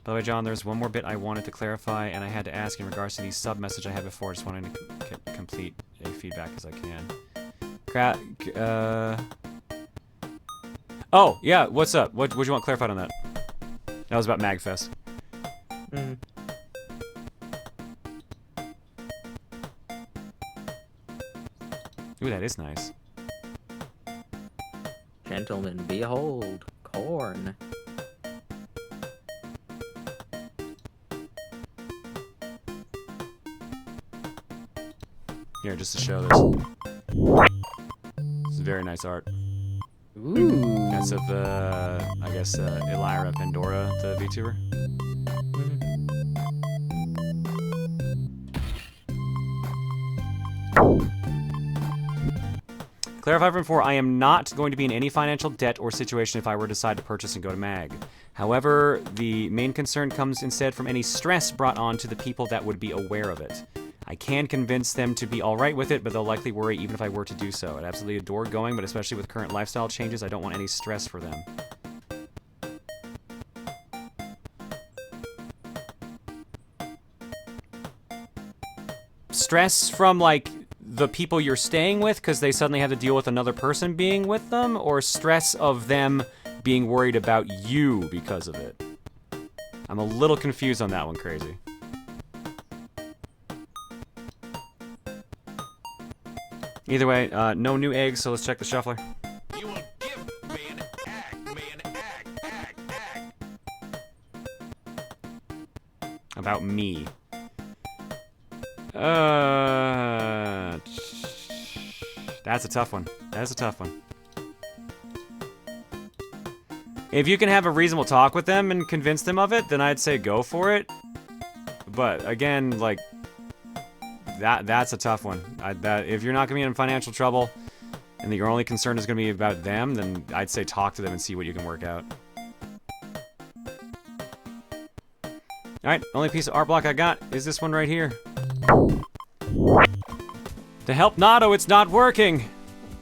By the way, John, there's one more bit I wanted to clarify, and I had to ask in regards to the sub-message I had before. Just wanted to complete a feedback as I can. Oh, yeah, what's up? What do you want clarified on that? That was about MagFest. Ooh, that is nice. Gentlemen, behold, corn. Here, just to show this. This is very nice art. Ooh. That's of, I guess, Elira Pandora, the VTuber. Clarify from before, I am not going to be in any financial debt or situation if I were to decide to purchase and go to MAG. However, the main concern comes instead from any stress brought on to the people that would be aware of it. I can convince them to be alright with it, but they'll likely worry even if I were to do so. I'd absolutely adore going, but especially with current lifestyle changes, I don't want any stress for them. Stress from, like, the people you're staying with because they suddenly have to deal with another person being with them, or stress of them being worried about you because of it? I'm a little confused on that one, Crazy. Either way, no new eggs, so let's check the shuffler. You will give me an egg. About me. That's a tough one. That's a tough one. If you can have a reasonable talk with them and convince them of it, then I'd say go for it. But again, like, that's a tough one. If you're not going to be in financial trouble and that your only concern is going to be about them, then I'd say talk to them and see what you can work out. Alright, only piece of art block I got is this one right here. To help Nado, it's not working!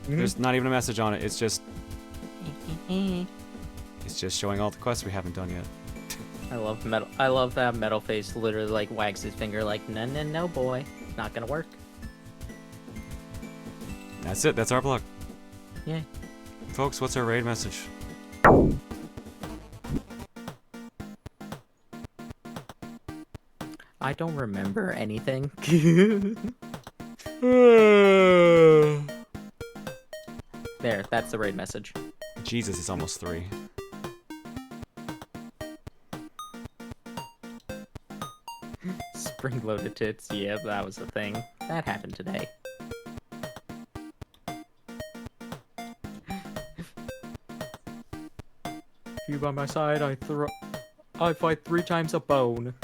There's not even a message on it, it's just... It's just showing all the quests we haven't done yet. I love that Metal Face literally like wags his finger like, no boy. Not gonna work. That's it, that's our block. Yay. Folks, what's our raid message? I don't remember anything. There, that's the raid message. Jesus, it's almost 3. Spring-loaded tits. Yeah, that was the thing. That happened today. If you by my side, I fight 3 times a bone.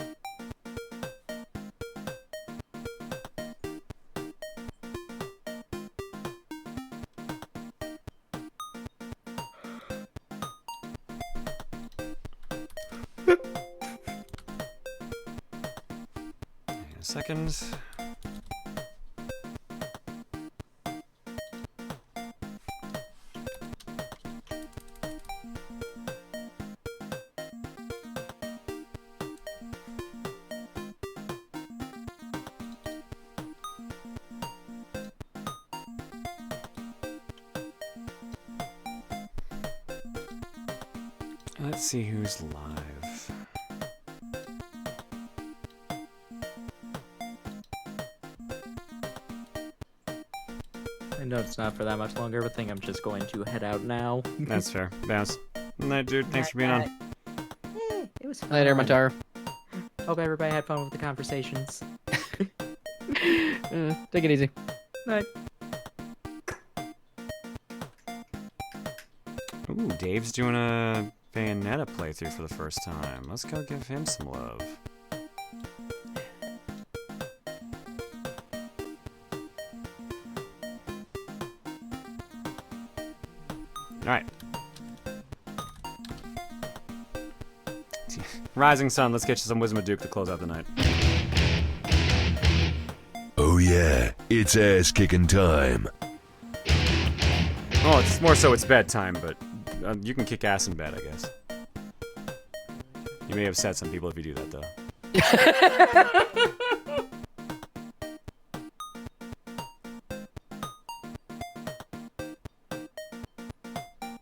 Second. Let's see who's live. I know it's not for that much longer, but I think I'm just going to head out now. That's fair. Bounce. Night, dude. Thanks for being on. It was fun. Later, Mataro. Hope everybody had fun with the conversations. Take it easy. Night. Ooh, Dave's doing a Bayonetta playthrough for the first time. Let's go give him some love. Alright. Rising Sun, let's get you some Wisdom of Duke to close out the night. Oh yeah, it's ass-kicking time. Oh, it's more so it's bedtime, but you can kick ass in bed, I guess. You may upset some people if you do that, though.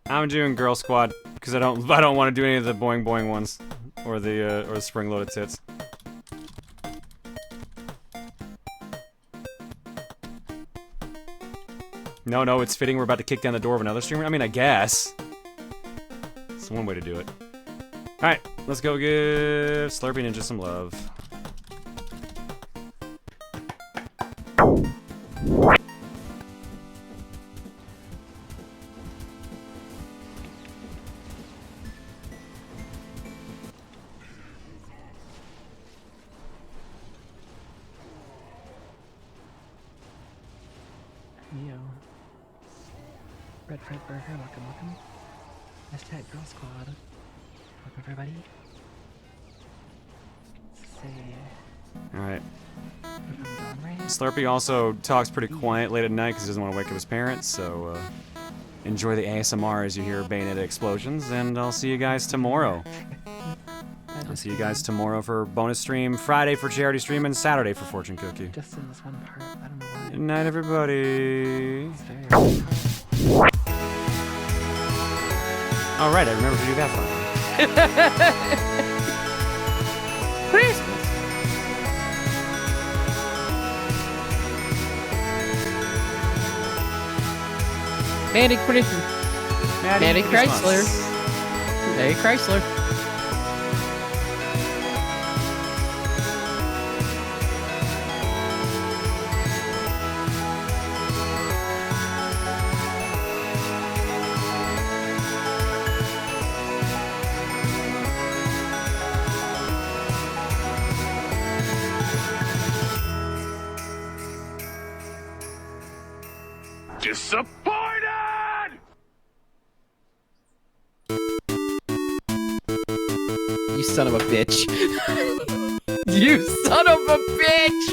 I'm doing Girl Squad because I don't want to do any of the boing boing ones or the spring loaded tits. No, it's fitting we're about to kick down the door of another streamer. I mean, I guess. It's one way to do it. Alright, let's go give Slurpee Ninja some love. Yo. Red Fred Burger, welcome. Hashtag Girl Squad. Welcome everybody. Alright. Slurpee also talks pretty quiet late at night because he doesn't want to wake up his parents, so enjoy the ASMR as you hear Bayonetta explosions, and I'll see you guys tomorrow. I'll see you guys tomorrow for bonus stream, Friday for charity stream, and Saturday for fortune cookie. Just in this one part, I don't know why. Good night, everybody. Alright, I remember to do that finally. Christmas. Mandy Christmas. Mandy Chrysler. Hey, Chrysler. Disappointed! You son of a bitch. You son of a bitch!